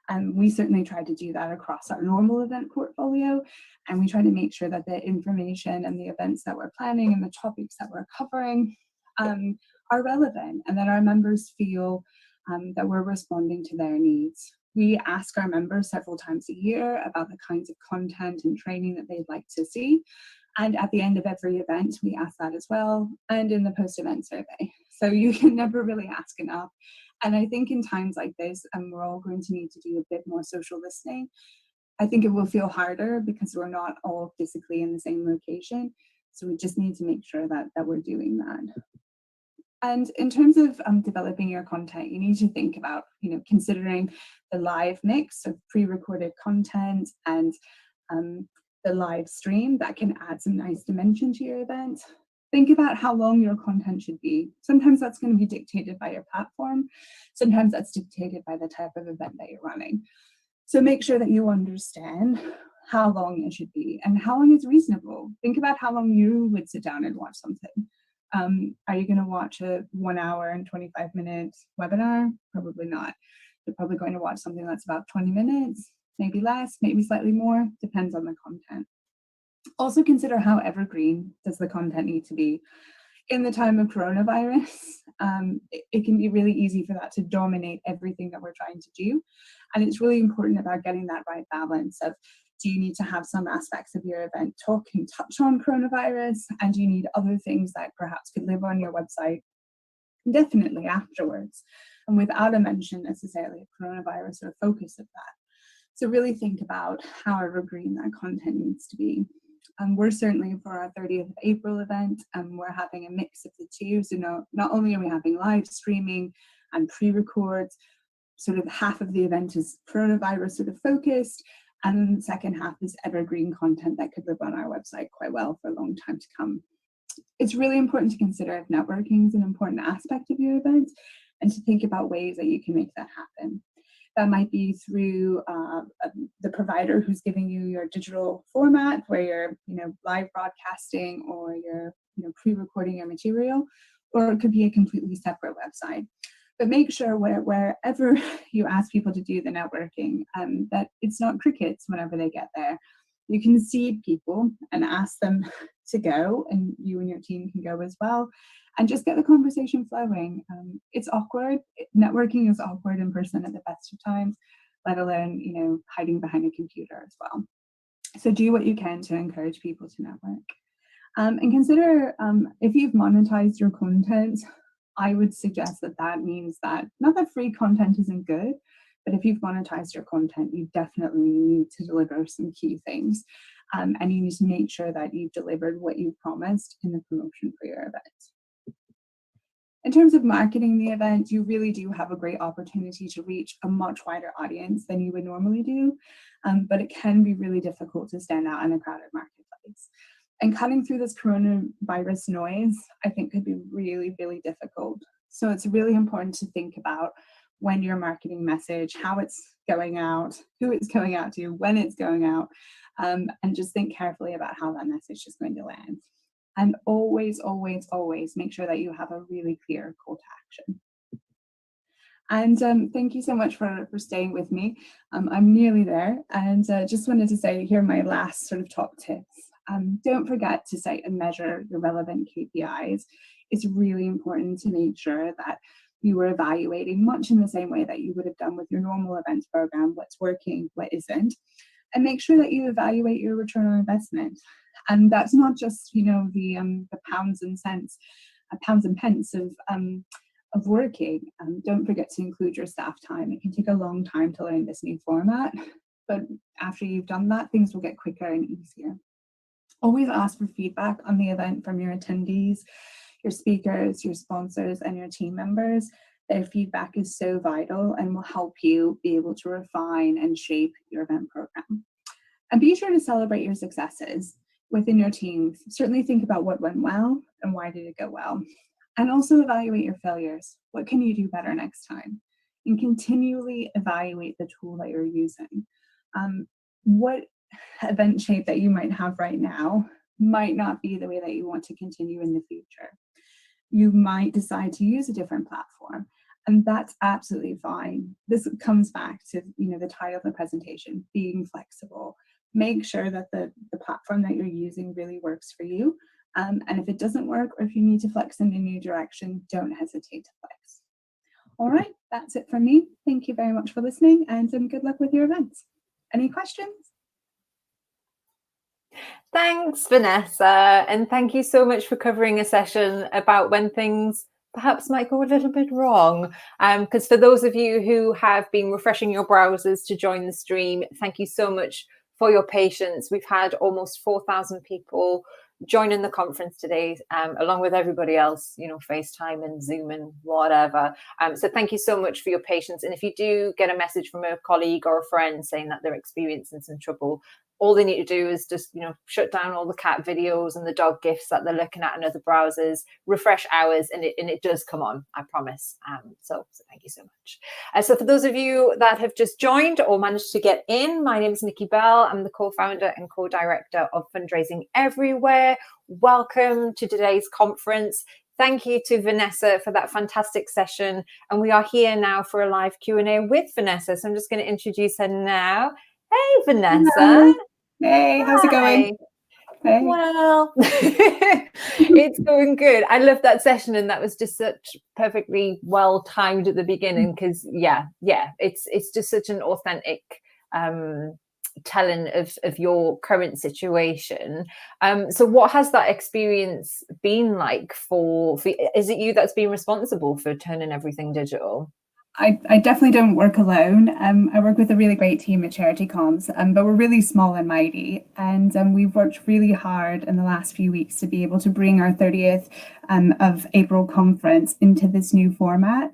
And we certainly try to do that across our normal event portfolio. And we try to make sure that the information and the events that we're planning and the topics that we're covering are relevant and that our members feel that we're responding to their needs. We ask our members several times a year about the kinds of content and training that they'd like to see. And at the end of every event, we ask that as well, and in the post-event survey. So you can never really ask enough. And I think in times like this, we're all going to need to do a bit more social listening. I think it will feel harder because we're not all physically in the same location. So we just need to make sure that we're doing that. And in terms of developing your content, you need to think about, considering the live mix of pre-recorded content and the live stream that can add some nice dimension to your event. Think about how long your content should be. Sometimes that's going to be dictated by your platform. Sometimes that's dictated by the type of event that you're running. So make sure that you understand how long it should be and how long is reasonable. Think about how long you would sit down and watch something. Are you going to watch a 1 hour and 25-minute webinar? Probably not. You're probably going to watch something that's about 20 minutes, maybe less, maybe slightly more, depends on the content. Also consider how evergreen does the content need to be. In the time of coronavirus, it can be really easy for that to dominate everything that we're trying to do. And it's really important about getting that right balance of, do you need to have some aspects of your event talk and touch on coronavirus? And do you need other things that perhaps could live on your website indefinitely afterwards and without a mention necessarily of coronavirus or a focus of that? So really think about how evergreen that content needs to be. We're certainly, for our 30th of April event, we're having a mix of the two. So not only are we having live streaming and pre-records, sort of half of the event is coronavirus sort of focused, and the second half is evergreen content that could live on our website quite well for a long time to come. It's really important to consider if networking is an important aspect of your event and to think about ways that you can make that happen. That might be through the provider who's giving you your digital format, where you're live broadcasting or you're pre-recording your material, or it could be a completely separate website. But make sure wherever you ask people to do the networking, that it's not crickets whenever they get there. You can seed people and ask them to go, and you and your team can go as well, and just get the conversation flowing. It's awkward. Networking is awkward in person at the best of times, let alone, hiding behind a computer as well. So do what you can to encourage people to network. And consider if you've monetized your content, I would suggest that means that, not that free content isn't good, But if you've monetized your content, you definitely need to deliver some key things. And you need to make sure that you've delivered what you promised in the promotion for your event. In terms of marketing the event, you really do have a great opportunity to reach a much wider audience than you would normally do, but it can be really difficult to stand out in a crowded marketplace. And cutting through this coronavirus noise, I think, could be really, really difficult. So it's really important to think about when your marketing message, how it's going out, who it's going out to, when it's going out, and just think carefully about how that message is going to land. And always, always, always make sure that you have a really clear call to action. And thank you so much for staying with me. I'm nearly there, and just wanted to say, here are my last sort of top tips. Don't forget to set and measure your relevant KPIs. It's really important to make sure that you are evaluating much in the same way that you would have done with your normal events program, what's working, what isn't, and make sure that you evaluate your return on investment. And that's not just, you know, the pounds and cents, pounds and pence of working. Don't forget to include your staff time. It can take a long time to learn this new format, but after you've done that, things will get quicker and easier. Always ask for feedback on the event from your attendees, your speakers, your sponsors, and your team members. Their feedback is so vital and will help you be able to refine and shape your event program. And be sure to celebrate your successes within your team. Certainly think about what went well and why did it go well. And also evaluate your failures. What can you do better next time? And continually evaluate the tool that you're using. What event shape that you might have right now might not be the way that you want to continue in the future. You might decide to use a different platform, and that's absolutely fine. This comes back to, you know, the title of the presentation, being flexible. Make sure that the platform that you're using really works for you. And if it doesn't work, or if you need to flex in a new direction, don't hesitate to flex. All right, that's it from me. Thank you very much for listening, and good luck with your events. Any questions? Thanks, Vanessa, and thank you so much for covering a session about when things perhaps might go a little bit wrong. Because for those of you who have been refreshing your browsers to join the stream, thank you so much for your patience. We've had almost 4,000 people joining the conference today, along with everybody else, you know, FaceTime and Zoom and whatever. So thank you so much for your patience. And if you do get a message from a colleague or a friend saying that they're experiencing some trouble, all they need to do is just, you know, shut down all the cat videos and the dog gifs that they're looking at in other browsers, refresh ours, and it does come on, I promise. So thank you so much. So for those of you that have just joined or managed to get in, my name is Nikki Bell. I'm the co-founder and co-director of Fundraising Everywhere. Welcome to today's conference. Thank you to Vanessa for that fantastic session. And we are here now for a live Q&A with Vanessa. So I'm just going to introduce her now. Hey, Vanessa. Hello. Hey, how's it going? Hey. Well, it's going good. I love that session, and that was just such perfectly well timed at the beginning, because it's just such an authentic telling of your current situation. So what has that experience been like for is it you that's been responsible for turning everything digital? I definitely don't work alone. I work with a really great team at Charity Comms, but we're really small and mighty. And we've worked really hard in the last few weeks to be able to bring our 30th of April conference into this new format.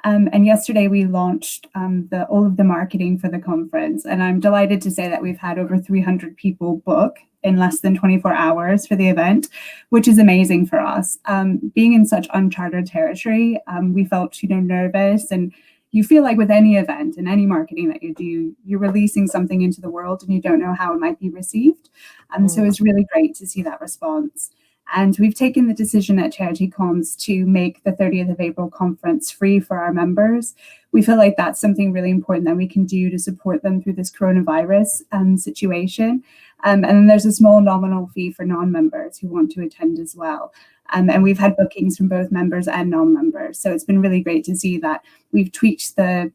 And yesterday we launched all of the marketing for the conference. And I'm delighted to say that we've had over 300 people book in less than 24 hours for the event, which is amazing for us. Being in such uncharted territory, we felt, nervous, and you feel like with any event and any marketing that you do, you're releasing something into the world and you don't know how it might be received. So it's really great to see that response. And we've taken the decision at Charity Comms to make the 30th of April conference free for our members. We feel like that's something really important that we can do to support them through this coronavirus situation. And then there's a small nominal fee for non-members who want to attend as well. And we've had bookings from both members and non-members. So it's been really great to see that we've tweaked the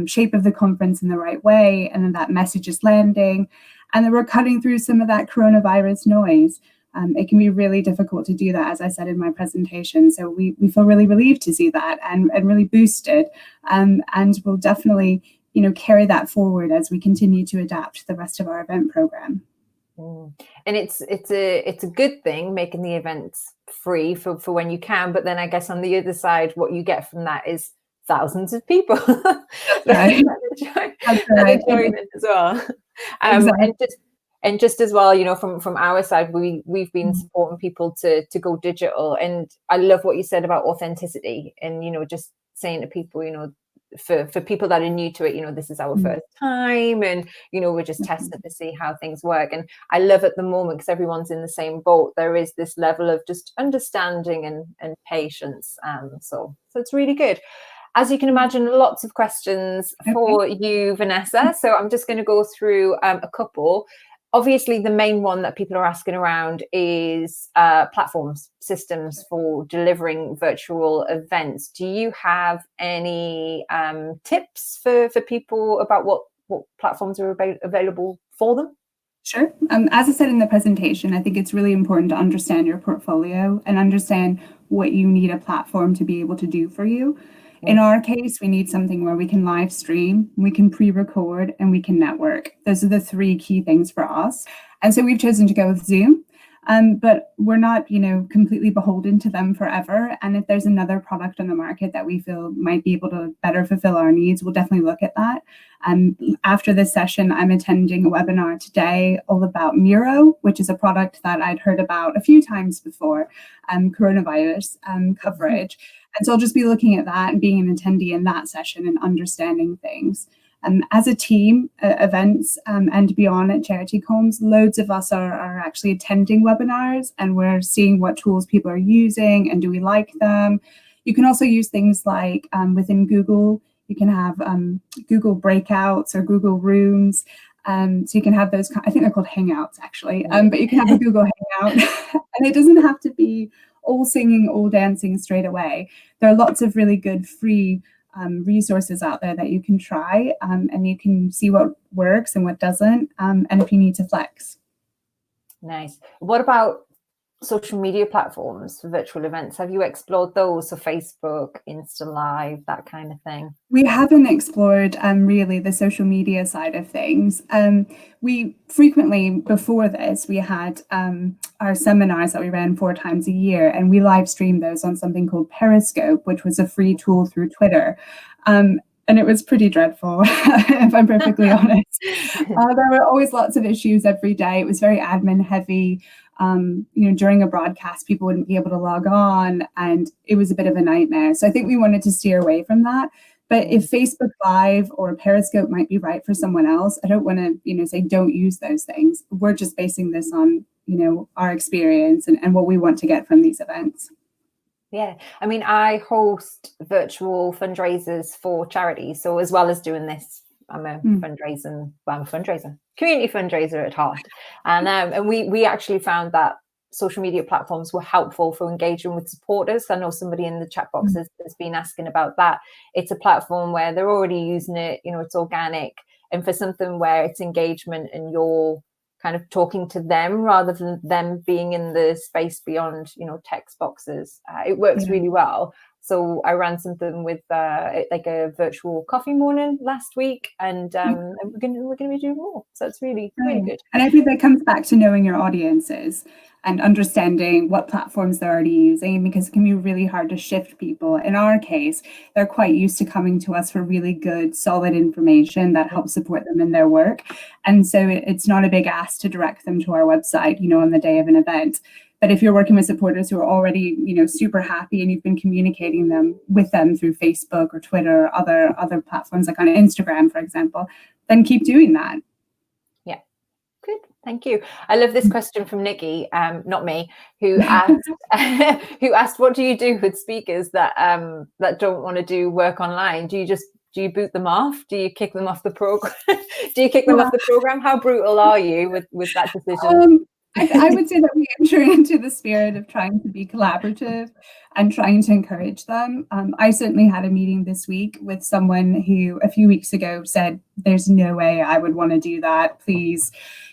shape of the conference in the right way, and then that message is landing, and then we're cutting through some of that coronavirus noise. It can be really difficult to do that, as I said in my presentation. So we feel really relieved to see that and really boosted. And we'll definitely, carry that forward as we continue to adapt the rest of our event program. And it's a good thing making the events free for when you can, but then I guess on the other side, what you get from that is thousands of people that join it as well. Exactly. And just as well, from our side, we've been supporting people to go digital, and I love what you said about authenticity, and just saying to people, for people that are new to it, this is our first time, and we're just testing to see how things work. And I love at the moment, because everyone's in the same boat, there is this level of just understanding and patience. So it's really good. As you can imagine, lots of questions for you, Vanessa. So I'm just going to go through a couple. Obviously, the main one that people are asking around is platforms, systems for delivering virtual events. Do you have any tips for people about what platforms are available for them? Sure. As I said in the presentation, I think it's really important to understand your portfolio and understand what you need a platform to be able to do for you. In our case, we need something where we can live stream, we can pre-record, and we can network. Those are the three key things for us. And so we've chosen to go with Zoom, but we're not, completely beholden to them forever. And if there's another product on the market that we feel might be able to better fulfill our needs, we'll definitely look at that. After this session, I'm attending a webinar today all about Miro, which is a product that I'd heard about a few times before, coronavirus coverage. And so I'll just be looking at that and being an attendee in that session and understanding things. As a team, events and beyond at CharityComms, loads of us are actually attending webinars, and we're seeing what tools people are using and do we like them. You can also use things like within Google, you can have Google breakouts or Google rooms. So you can have those, I think they're called Hangouts actually, but you can have a Google Hangout and it doesn't have to be all singing, all dancing straight away. There are lots of really good free resources out there that you can try, and you can see what works and what doesn't, and if you need to flex. Nice. What about social media platforms for virtual events? Have you explored those? So Facebook, Insta Live, that kind of thing? We haven't explored really the social media side of things. We frequently, before this, we had our seminars that we ran 4 times a year, and we live streamed those on something called Periscope, which was a free tool through Twitter. And it was pretty dreadful, if I'm perfectly honest. There were always lots of issues every day. It was very admin heavy. During a broadcast, people wouldn't be able to log on, and it was a bit of a nightmare. So I think we wanted to steer away from that. But if Facebook Live or Periscope might be right for someone else, I don't want to, say don't use those things. We're just basing this on, our experience and what we want to get from these events. Yeah, I mean, I host virtual fundraisers for charities. So as well as doing this, I'm a fundraiser, community fundraiser at heart. And we actually found that social media platforms were helpful for engaging with supporters. I know somebody in the chat box has been asking about that. It's a platform where they're already using it, it's organic. And for something where it's engagement and you're kind of talking to them rather than them being in the space beyond, text boxes, it works really well. So I ran something with like a virtual coffee morning last week, and we're going to be doing more. So it's really good. And I think that comes back to knowing your audiences and understanding what platforms they're already using, because it can be really hard to shift people. In our case, they're quite used to coming to us for really good, solid information that helps support them in their work. And so it's not a big ask to direct them to our website, on the day of an event. But if you're working with supporters who are already, super happy and you've been communicating with them through Facebook or Twitter or other platforms like on Instagram, for example, then keep doing that. Yeah, good. Thank you. I love this question from Nikki, not me, who asked, what do you do with speakers that don't want to do work online? Do you boot them off? Do you kick them off the program? Off the program? How brutal are you with that decision? I would say that we enter into the spirit of trying to be collaborative and trying to encourage them. I certainly had a meeting this week with someone who a few weeks ago said, there's no way I would want to do that. Please,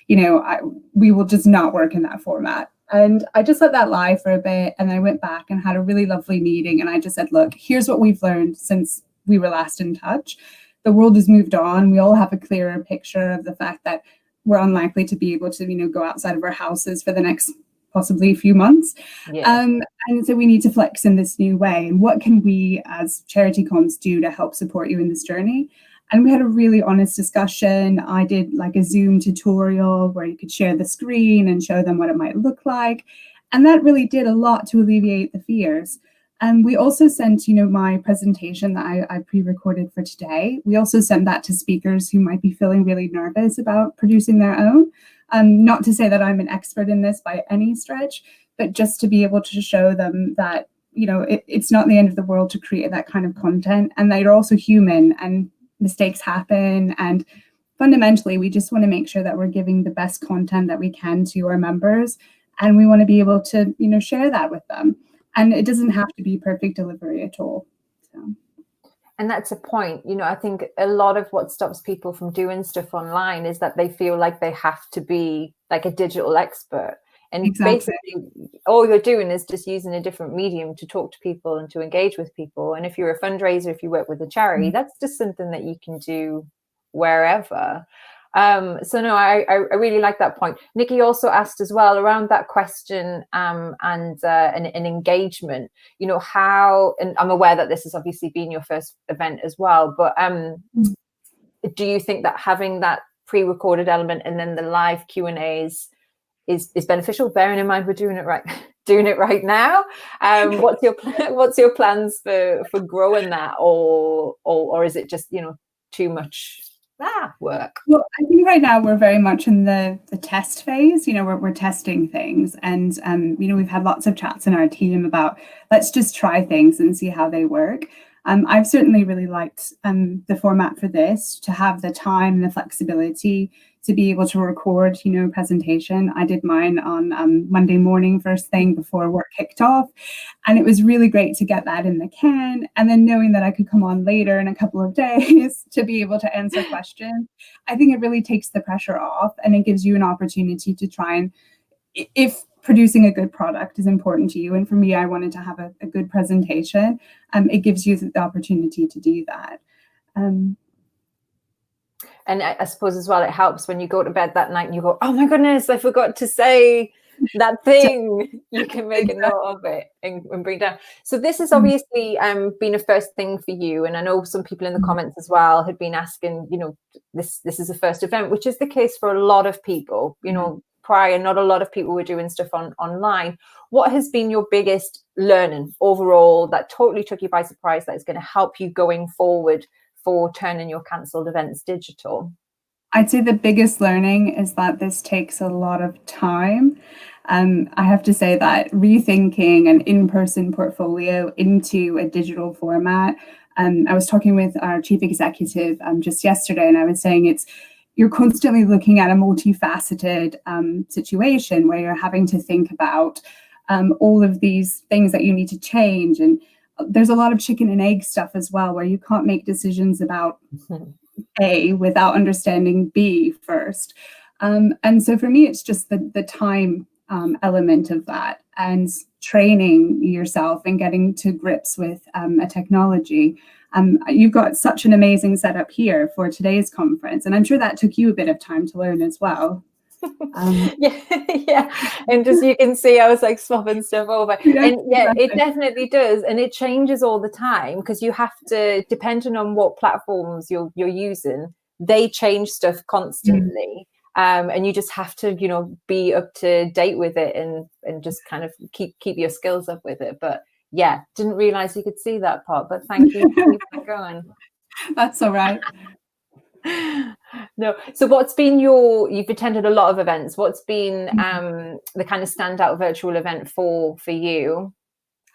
we will just not work in that format. And I just let that lie for a bit. And I went back and had a really lovely meeting. And I just said, look, here's what we've learned since we were last in touch. The world has moved on. We all have a clearer picture of the fact that we're unlikely to be able to, go outside of our houses for the next possibly a few months. Yeah. And so we need to flex in this new way. And what can we as Charity Cons do to help support you in this journey? And we had a really honest discussion. I did like a Zoom tutorial where you could share the screen and show them what it might look like. And that really did a lot to alleviate the fears. And we also sent, my presentation that I pre-recorded for today. We also sent that to speakers who might be feeling really nervous about producing their own. Not to say that I'm an expert in this by any stretch, but just to be able to show them that, it's not the end of the world to create that kind of content, and that you're also human and mistakes happen. And fundamentally, we just want to make sure that we're giving the best content that we can to our members. And we want to be able to, share that with them. And it doesn't have to be perfect delivery at all. So. And that's a point. I think a lot of what stops people from doing stuff online is that they feel like they have to be like a digital expert. And basically, all you're doing is just using a different medium to talk to people and to engage with people. And if you're a fundraiser, if you work with a charity, that's just something that you can do wherever. So no, I really like that point. Nikki also asked as well around that question and engagement, how, and I'm aware that this has obviously been your first event as well, but do you think that having that pre-recorded element and then the live Q&As is beneficial, bearing in mind we're doing it right now? What's your plans for growing that, or is it just too much work? Well, I think right now we're very much in the test phase. We're testing things, and we've had lots of chats in our team about let's just try things and see how they work. I've certainly really liked the format for this, to have the time and the flexibility to be able to record, a presentation. I did mine on Monday morning, first thing before work kicked off. And it was really great to get that in the can. And then knowing that I could come on later in a couple of days to be able to answer questions, I think it really takes the pressure off, and it gives you an opportunity to try and, if producing a good product is important to you, and for me, I wanted to have a good presentation, it gives you the opportunity to do that. And I suppose as well, it helps when you go to bed that night and you go, oh my goodness, I forgot to say that thing. You can make a note of it and bring it down. So this has obviously been a first thing for you. And I know some people in the comments as well had been asking, this is a first event, which is the case for a lot of people. Prior, not a lot of people were doing stuff online. What has been your biggest learning overall that totally took you by surprise that is going to help you going forward for turning your cancelled events digital? I'd say the biggest learning is that this takes a lot of time. I have to say that rethinking an in-person portfolio into a digital format, I was talking with our chief executive just yesterday, and I was saying you're constantly looking at a multifaceted situation where you're having to think about all of these things that you need to change. And there's a lot of chicken and egg stuff as well, where you can't make decisions about A without understanding B first. And so for me, it's just the time element of that, and training yourself and getting to grips with a technology. You've got such an amazing setup here for today's conference, and I'm sure that took you a bit of time to learn as well. Yeah, and as you can see, I was like swapping stuff over, and it definitely does, and it changes all the time, because you have to, depending on what platforms you're using, they change stuff constantly. And you just have to, be up to date with it and just kind of keep your skills up with it. But yeah, didn't realize you could see that part, but thank you for going. That's all right. No. So what's been you've attended a lot of events. What's been the kind of standout virtual event for you?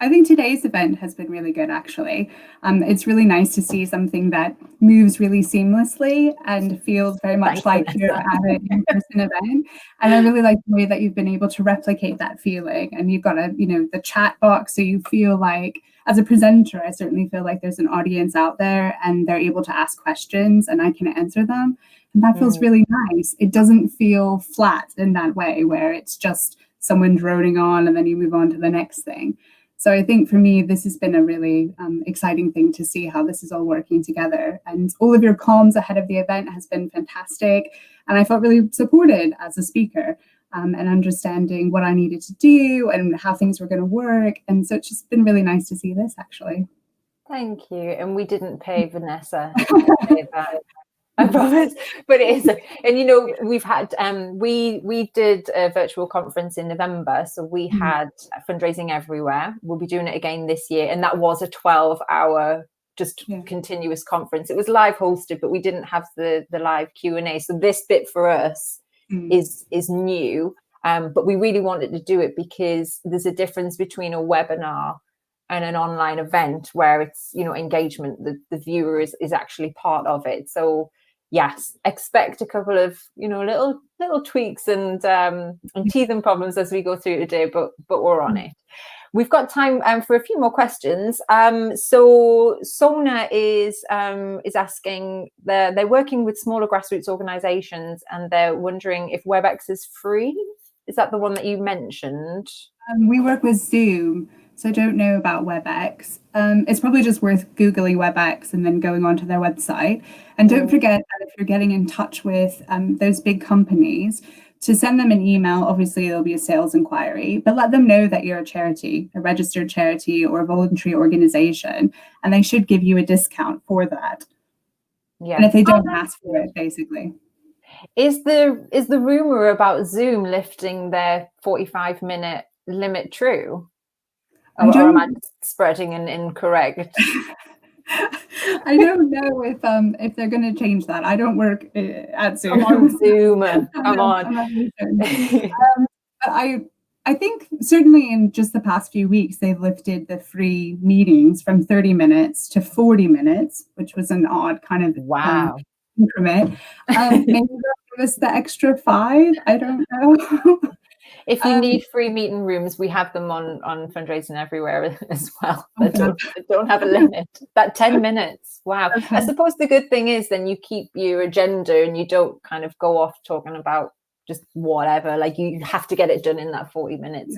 I think today's event has been really good, actually. It's really nice to see something that moves really seamlessly and feels very much like you're at an in-person event. And I really like the way that you've been able to replicate that feeling. And you've got the chat box, so you feel like, as a presenter, I certainly feel like there's an audience out there and they're able to ask questions and I can answer them. And that feels really nice. It doesn't feel flat in that way, where it's just someone droning on and then you move on to the next thing. So I think for me, this has been a really exciting thing to see how this is all working together. And all of your comms ahead of the event has been fantastic. And I felt really supported as a speaker and understanding what I needed to do and how things were going to work. And so it's just been really nice to see this, actually. Thank you. And we didn't pay Vanessa to say that. I promise, but it is, and you know, we've had we did a virtual conference in November, so we had fundraising everywhere. We'll be doing it again this year, and that was a 12-hour just continuous conference. It was live hosted, but we didn't have the live Q&A. So this bit for us is new, but we really wanted to do it because there's a difference between a webinar and an online event where it's, you know, engagement, the viewer is actually part of it. So yes, expect a couple of, you know, little tweaks and teething problems as we go through today, but we're on it. We've got time for a few more questions. So Sona is asking, they're working with smaller grassroots organizations and they're wondering if WebEx is free. Is that the one that you mentioned? We work with Zoom. So I don't know about WebEx. It's probably just worth Googling WebEx and then going onto their website. And don't forget that if you're getting in touch with those big companies, to send them an email. Obviously, there'll be a sales inquiry, but let them know that you're a charity, a registered charity or a voluntary organization, and they should give you a discount for that. Yeah. And if they don't ask for it, basically. Is the rumor about Zoom lifting their 45-minute limit true? Or am I spreading an incorrect? I don't know if they're going to change that. I don't work at Zoom. Come on, Zoom. Come on. But I think certainly in just the past few weeks, they've lifted the free meetings from 30 minutes to 40 minutes, which was an odd kind of increment. Maybe they'll give us the extra 5. I don't know. If you need free meeting rooms, we have them on fundraising everywhere as well. They don't have a limit. That 10 minutes. Wow. Okay. I suppose the good thing is then you keep your agenda and you don't kind of go off talking about just whatever. Like you have to get it done in that 40 minutes,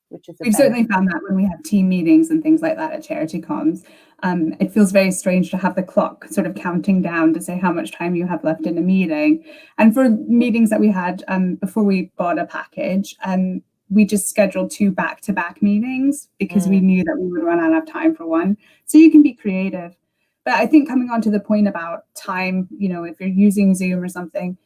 which is we've certainly found that when we have team meetings and things like that at charity comms, it feels very strange to have the clock sort of counting down to say how much time you have left in a meeting. And for meetings that we had before we bought a package, we just scheduled 2 back-to-back meetings because we knew that we would run out of time for one. So you can be creative. But I think coming on to the point about time, you know, if you're using Zoom or something,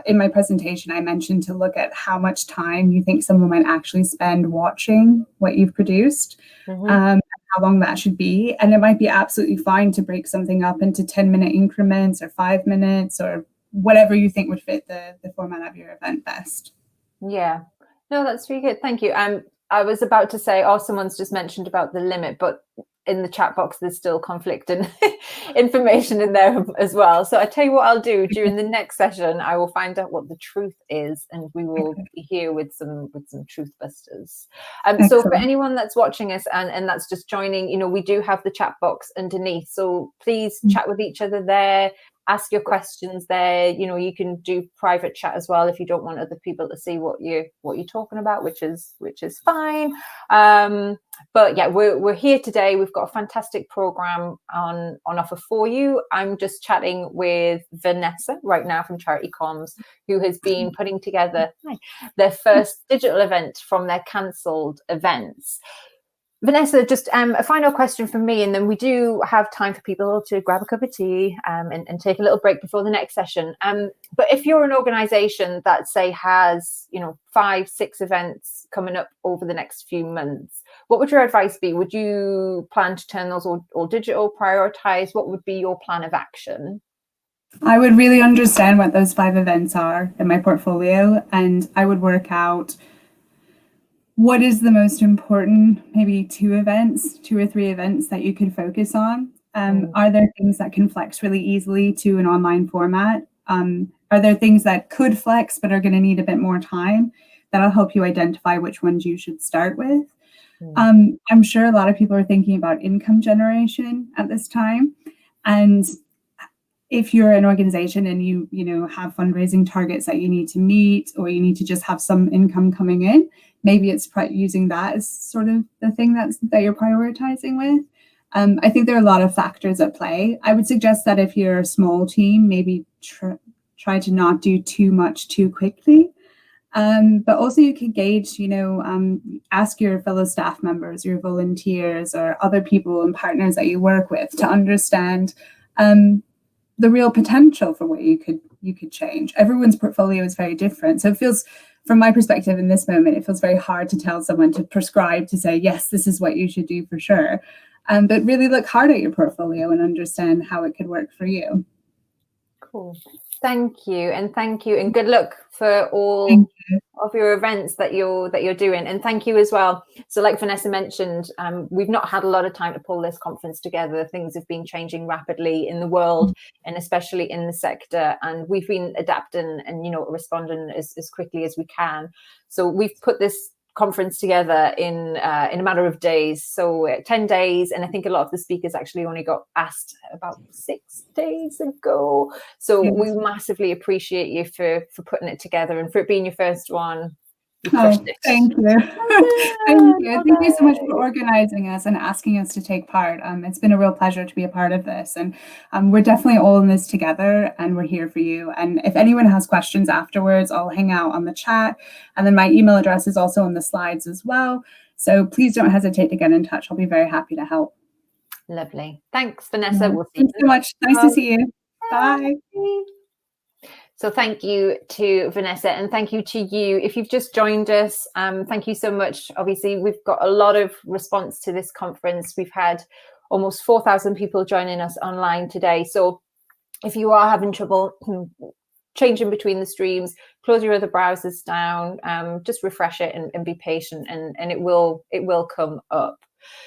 in my presentation, I mentioned to look at how much time you think someone might actually spend watching what you've produced, and how long that should be. And it might be absolutely fine to break something up into 10-minute increments or 5 minutes or whatever you think would fit the format of your event best. Yeah, no, that's really good. Thank you. I was about to say, someone's just mentioned about the limit, but in the chat box, there's still conflicting information in there as well. So I tell you what I'll do during the next session, I will find out what the truth is, and we will be here with some truth busters. So for anyone that's watching us and that's just joining, you know, we do have the chat box underneath. So please chat with each other there. Ask your questions there. You know, you can do private chat as well if you don't want other people to see what you're talking about, which is fine. But yeah, we're here today. We've got a fantastic program on offer for you. I'm just chatting with Vanessa right now from Charity Comms, who has been putting together their first digital event from their cancelled events. Vanessa, just a final question from me, and then we do have time for people to grab a cup of tea and take a little break before the next session. But if you're an organisation that, say, has 5-6 events coming up over the next few months, what would your advice be? Would you plan to turn those all digital, prioritise? What would be your plan of action? I would really understand what those 5 events are in my portfolio, and I would work out what is the most important, maybe 2 or 3 events that you could focus on. Are there things that can flex really easily to an online format? Are there things that could flex but are going to need a bit more time? That'll help you identify which ones you should start with. I'm sure a lot of people are thinking about income generation at this time. And if you're an organization and you have fundraising targets that you need to meet, or you need to just have some income coming in, maybe it's using that as sort of the thing that you're prioritizing with. I think there are a lot of factors at play. I would suggest that if you're a small team, maybe try to not do too much too quickly. But also you can gauge, ask your fellow staff members, your volunteers, or other people and partners that you work with to understand the real potential for what you could change. Everyone's portfolio is very different. So it feels, from my perspective in this moment, it feels very hard to tell someone to prescribe to say, yes, this is what you should do for sure. But really look hard at your portfolio and understand how it could work for you. Cool. Thank you, and good luck for all of your events that you're doing, and thank you as well. So like Vanessa mentioned, we've not had a lot of time to pull this conference together. Things have been changing rapidly in the world, and especially in the sector, and we've been adapting and responding as quickly as we can. So we've put this conference together in a matter of days, so 10 days, and I think a lot of the speakers actually only got asked about 6 days ago. So we massively appreciate you for putting it together and for it being your first one. Thank you. Thank you. Thank you so much for organizing us and asking us to take part. It's been a real pleasure to be a part of this, and we're definitely all in this together, and we're here for you. And if anyone has questions afterwards, I'll hang out on the chat, and then my email address is also on the slides as well. So please don't hesitate to get in touch. I'll be very happy to help. Lovely. Thanks, Vanessa. We'll see Thanks so much. Nice to see you. Bye. So thank you to Vanessa, and thank you to you. If you've just joined us, thank you so much. Obviously, we've got a lot of response to this conference. We've had almost 4,000 people joining us online today. So if you are having trouble changing between the streams, close your other browsers down, just refresh it and be patient, and it will come up.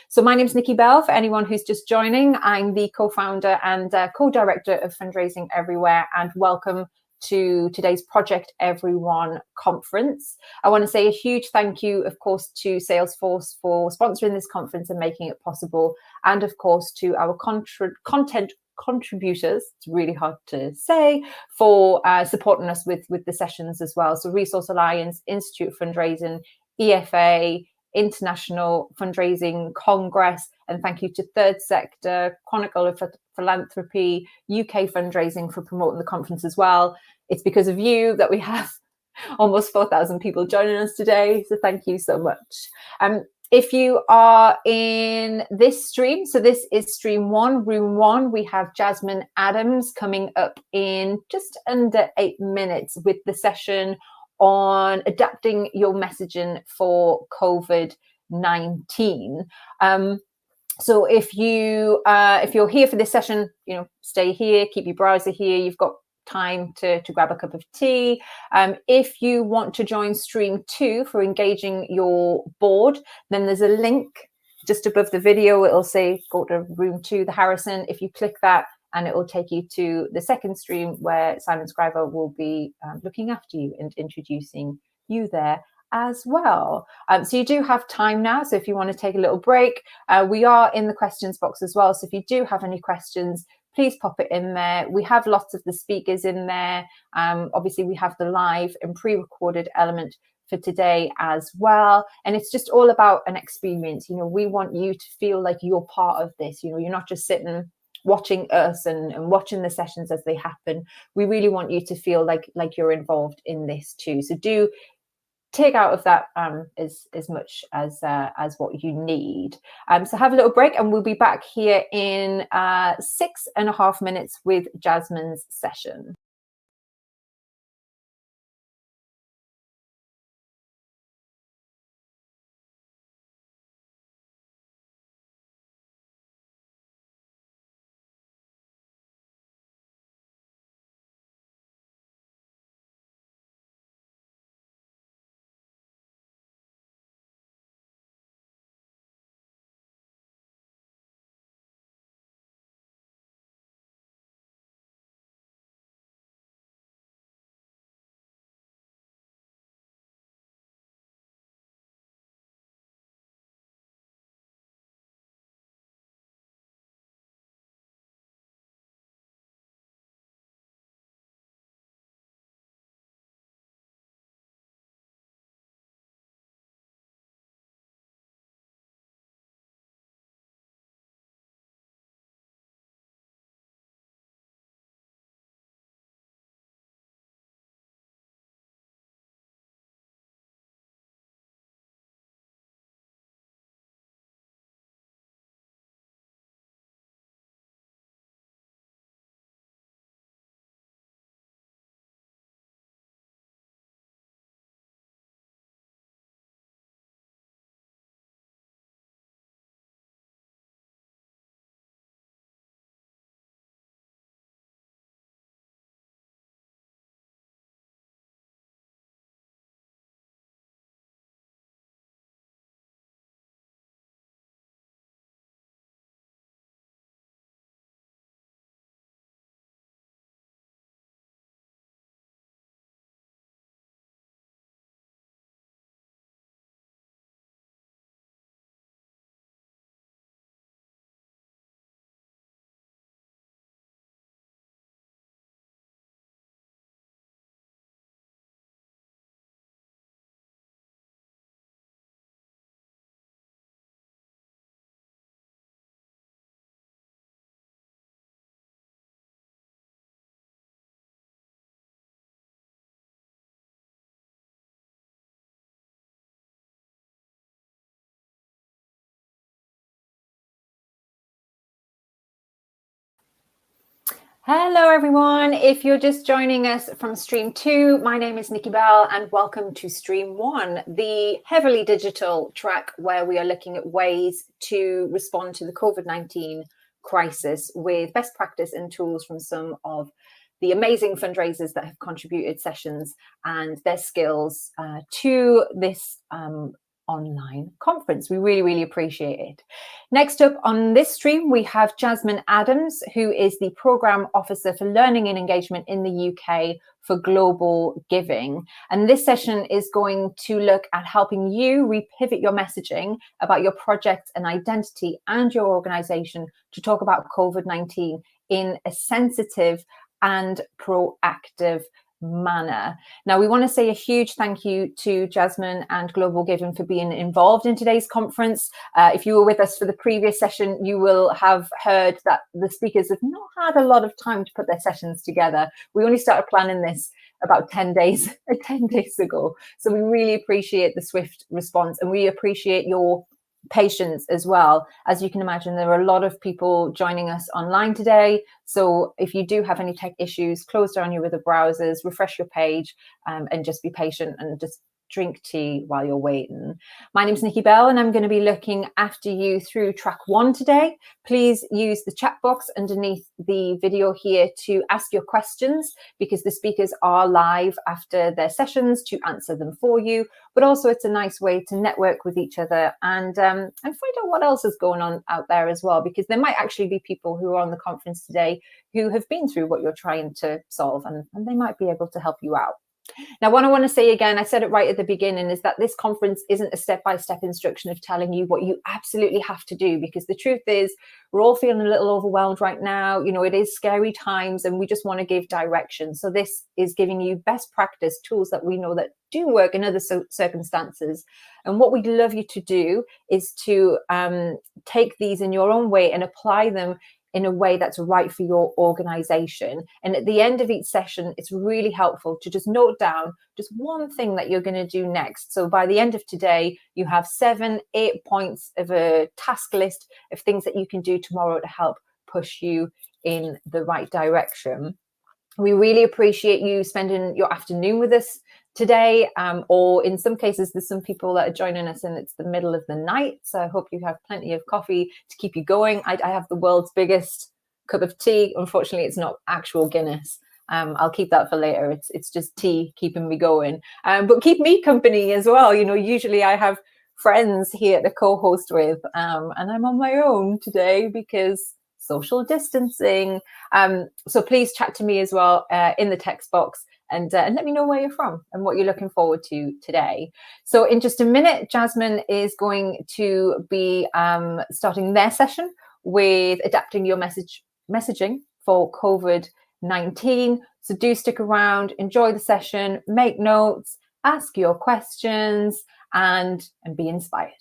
So my name is Nikki Bell. For anyone who's just joining, I'm the co-founder and co-director of Fundraising Everywhere, and welcome to today's Project Everyone conference. I want to say a huge thank you, of course, to Salesforce for sponsoring this conference and making it possible, and of course to our content contributors, it's really hard to say, for supporting us with the sessions as well. So Resource Alliance, Institute of Fundraising, EFA, International Fundraising Congress, and thank you to Third Sector, Chronicle of Philanthropy, UK Fundraising for promoting the conference as well. It's because of you that we have almost 4,000 people joining us today, so thank you so much. If you are in this stream, so this is stream 1, room 1, we have Jasmine Adams coming up in just under 8 minutes with the session on adapting your messaging for COVID-19. So if you're here for this session, stay here, keep your browser here. You've got time to grab a cup of tea. If you want to join stream 2 for engaging your board, then there's a link just above the video. It'll say go to room 2, the Harrison. If you click that, and it will take you to the second stream where Simon Scriver will be looking after you and introducing you there as well. So you do have time now. So if you want to take a little break, we are in the questions box as well. So if you do have any questions, please pop it in there. We have lots of the speakers in there. Obviously, we have the live and pre-recorded element for today as well. And it's just all about an experience. We want you to feel like you're part of this. You're not just sitting watching us and watching the sessions as they happen. We really want you to feel like you're involved in this too. So do take out of that as much as what you need. So have a little break, and we'll be back here in 6.5 minutes with Jasmine's session. Hello everyone, if you're just joining us from stream 2, my name is Nikki Bell and welcome to stream 1, the heavily digital track where we are looking at ways to respond to the COVID-19 crisis with best practice and tools from some of the amazing fundraisers that have contributed sessions and their skills to this online conference. We really appreciate it. Next up on this stream, we have Jasmine Adams, who is the Programme Officer for Learning and Engagement in the UK for Global Giving. And this session is going to look at helping you repivot your messaging about your project and identity and your organisation to talk about COVID-19 in a sensitive and proactive manner. Now, we want to say a huge thank you to Jasmine and Global Giving for being involved in today's conference. If you were with us for the previous session, you will have heard that the speakers have not had a lot of time to put their sessions together. We only started planning this about 10 days ago. So we really appreciate the swift response and we appreciate your patience as well. As you can imagine, there are a lot of people joining us online today. So if you do have any tech issues, close down your other browsers, refresh your page, and just be patient and just drink tea while you're waiting. My name's Nikki Bell and I'm going to be looking after you through track 1 today. Please use the chat box underneath the video here to ask your questions because the speakers are live after their sessions to answer them for you. But also it's a nice way to network with each other and find out what else is going on out there as well, because there might actually be people who are on the conference today who have been through what you're trying to solve and they might be able to help you out. Now, what I want to say again, I said it right at the beginning, is that this conference isn't a step-by-step instruction of telling you what you absolutely have to do, because the truth is we're all feeling a little overwhelmed right now. You know, it is scary times and we just want to give direction. So this is giving you best practice tools that we know that do work in other circumstances. And what we'd love you to do is to take these in your own way and apply them in a way that's right for your organization. And at the end of each session, it's really helpful to just note down just one thing that you're going to do next. So by the end of today, you have 7-8 points of a task list of things that you can do tomorrow to help push you in the right direction. We really appreciate you spending your afternoon with us today, or in some cases there's some people that are joining us and it's the middle of the night, so I hope you have plenty of coffee to keep you going. I have the world's biggest cup of tea. Unfortunately, it's not actual Guinness. I'll keep that for later. It's just tea keeping me going, but keep me company as well. You know, usually I have friends here to co-host with, and I'm on my own today because social distancing. So please chat to me as well in the text box and let me know where you're from and what you're looking forward to today. So in just a minute, Jasmine is going to be starting their session with adapting your messaging for COVID-19. So do stick around, enjoy the session, make notes, ask your questions, and be inspired.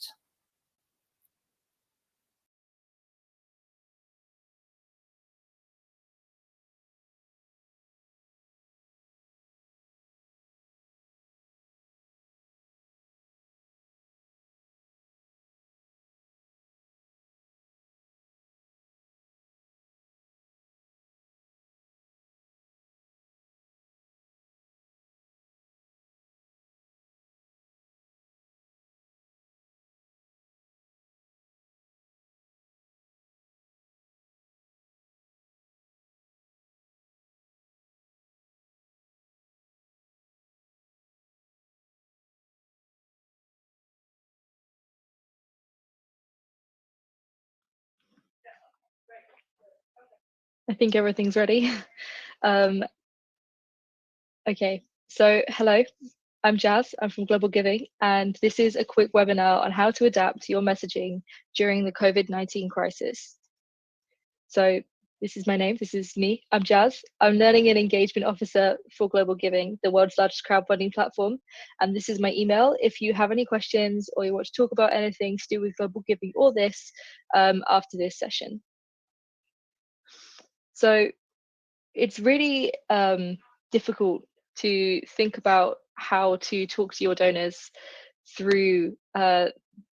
I think everything's ready. Okay, so hello, I'm Jazz, I'm from Global Giving, and this is a quick webinar on how to adapt your messaging during the COVID-19 crisis. So this is my name, this is me, I'm Jazz. I'm Learning and Engagement Officer for Global Giving, the world's largest crowdfunding platform. And this is my email. If you have any questions or you want to talk about anything to do with Global Giving or this after this session. So it's really difficult to think about how to talk to your donors through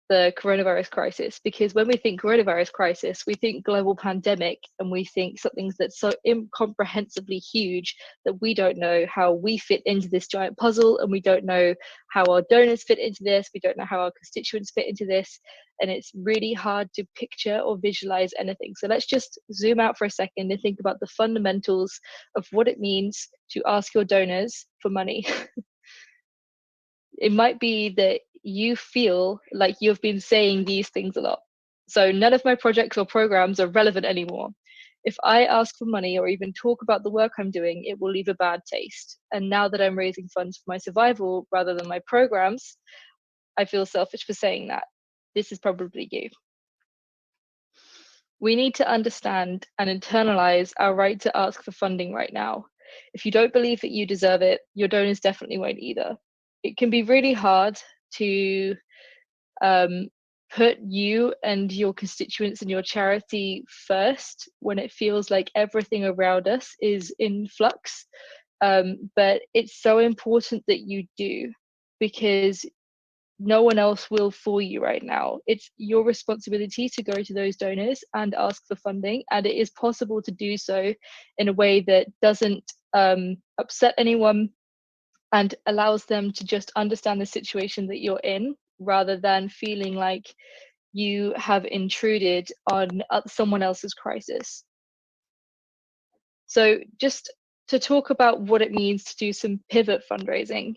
the coronavirus crisis, because when we think coronavirus crisis, we think global pandemic, and we think something that's so incomprehensibly huge that we don't know how we fit into this giant puzzle, and we don't know how our donors fit into this, we don't know how our constituents fit into this, and it's really hard to picture or visualize anything. So let's just zoom out for a second and think about the fundamentals of what it means to ask your donors for money. It might be that you feel like you've been saying these things a lot. So none of my projects or programs are relevant anymore. If I ask for money or even talk about the work I'm doing, it will leave a bad taste. And now that I'm raising funds for my survival rather than my programs, I feel selfish for saying that. This is probably you. We need to understand and internalize our right to ask for funding right now. If you don't believe that you deserve it, your donors definitely won't either. It can be really hard to put you and your constituents and your charity first when it feels like everything around us is in flux. But it's so important that you do, because no one else will for you right now. It's your responsibility to go to those donors and ask for funding, and it is possible to do so in a way that doesn't upset anyone and allows them to just understand the situation that you're in, rather than feeling like you have intruded on someone else's crisis. So just to talk about what it means to do some pivot fundraising,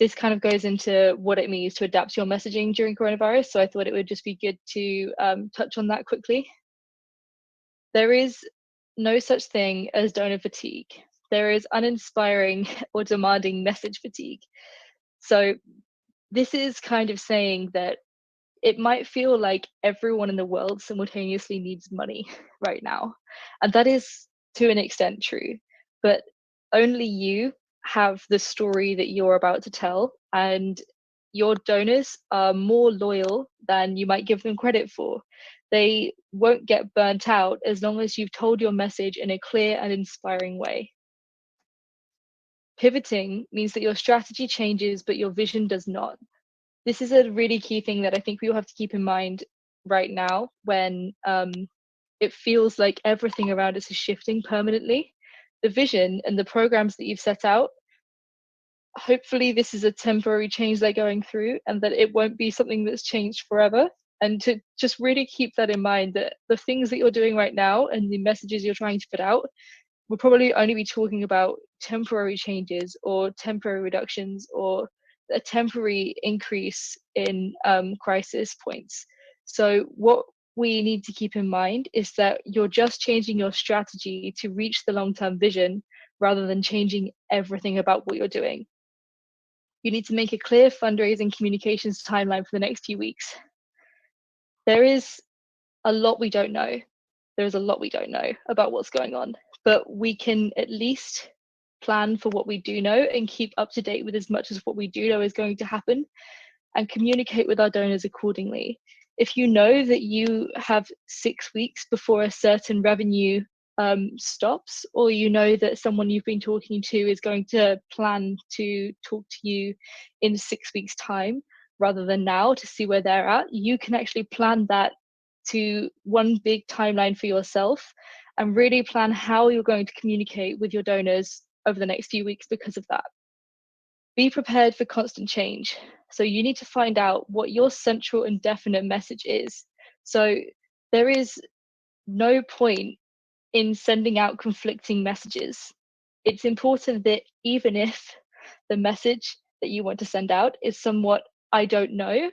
this kind of goes into what it means to adapt your messaging during coronavirus. So I thought it would just be good to touch on that quickly. There is no such thing as donor fatigue. There is uninspiring or demanding message fatigue. So this is kind of saying that it might feel like everyone in the world simultaneously needs money right now. And that is to an extent true, but only you have the story that you're about to tell, and your donors are more loyal than you might give them credit for. They won't get burnt out as long as you've told your message in a clear and inspiring way. Pivoting means that your strategy changes, but your vision does not. This is a really key thing that I think we all have to keep in mind right now when it feels like everything around us is shifting permanently. The vision and the programs that you've set out, hopefully this is a temporary change they're going through, and that it won't be something that's changed forever. And to just really keep that in mind, that the things that you're doing right now and the messages you're trying to put out, we'll probably only be talking about temporary changes or temporary reductions or a temporary increase in crisis points. So what we need to keep in mind is that you're just changing your strategy to reach the long-term vision rather than changing everything about what you're doing. You need to make a clear fundraising communications timeline for the next few weeks. There is a lot we don't know. There's a lot we don't know about what's going on, but we can at least plan for what we do know and keep up to date with as much as what we do know is going to happen, and communicate with our donors accordingly. If you know that you have 6 weeks before a certain revenue stops, or you know that someone you've been talking to is going to plan to talk to you in 6 weeks' time rather than now to see where they're at, you can actually plan that to one big timeline for yourself and really plan how you're going to communicate with your donors over the next few weeks because of that. Be prepared for constant change. So you need to find out what your central and definite message is. So there is no point in sending out conflicting messages. It's important that even if the message that you want to send out is somewhat, I don't know,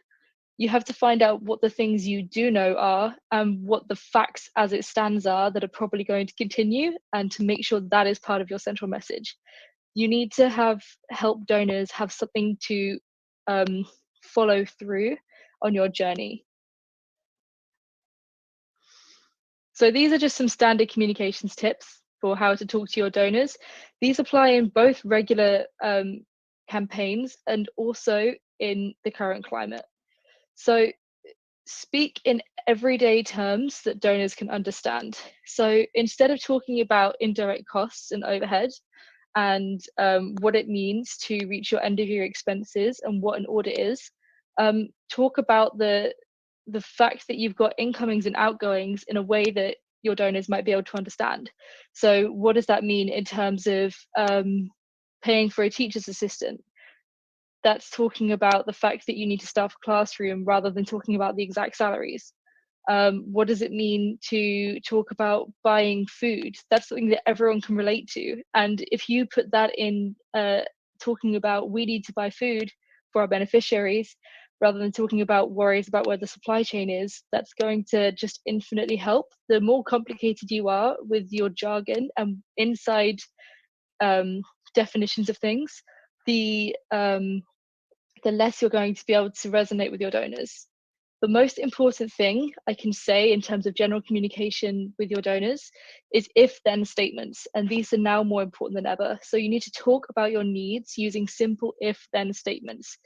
you have to find out what the things you do know are and what the facts as it stands are that are probably going to continue, and to make sure that is part of your central message. You need to help donors have something to follow through on your journey. So these are just some standard communications tips for how to talk to your donors. These apply in both regular campaigns and also in the current climate. So speak in everyday terms that donors can understand. So instead of talking about indirect costs and overhead and what it means to reach your end of year expenses and what an audit is, talk about the fact that you've got incomings and outgoings in a way that your donors might be able to understand. So what does that mean in terms of paying for a teacher's assistant? That's talking about the fact that you need to staff a classroom rather than talking about the exact salaries. What does it mean to talk about buying food? That's something that everyone can relate to. And if you put that in talking about we need to buy food for our beneficiaries, rather than talking about worries about where the supply chain is, that's going to just infinitely help. The more complicated you are with your jargon and inside definitions of things, the less you're going to be able to resonate with your donors. The most important thing I can say in terms of general communication with your donors is if-then statements, and these are now more important than ever. So you need to talk about your needs using simple if-then statements.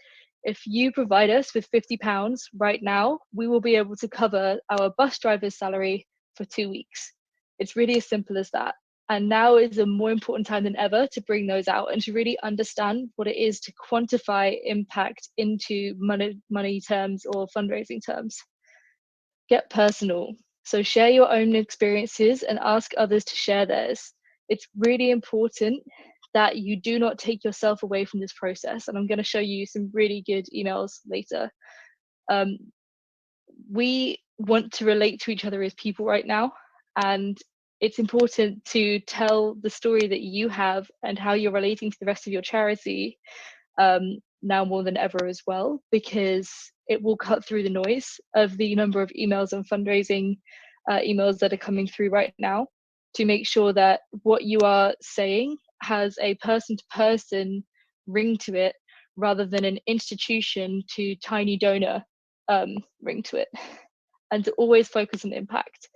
If you provide us with £50 right now, we will be able to cover our bus driver's salary for 2 weeks. It's really as simple as that. And now is a more important time than ever to bring those out and to really understand what it is to quantify impact into money terms or fundraising terms. Get personal. So share your own experiences and ask others to share theirs. It's really important that you do not take yourself away from this process. And I'm going to show you some really good emails later. We want to relate to each other as people right now. And it's important to tell the story that you have and how you're relating to the rest of your charity now more than ever as well, because it will cut through the noise of the number of emails and fundraising emails that are coming through right now, to make sure that what you are saying has a person-to-person ring to it rather than an institution to tiny donor ring to it, and to always focus on impact.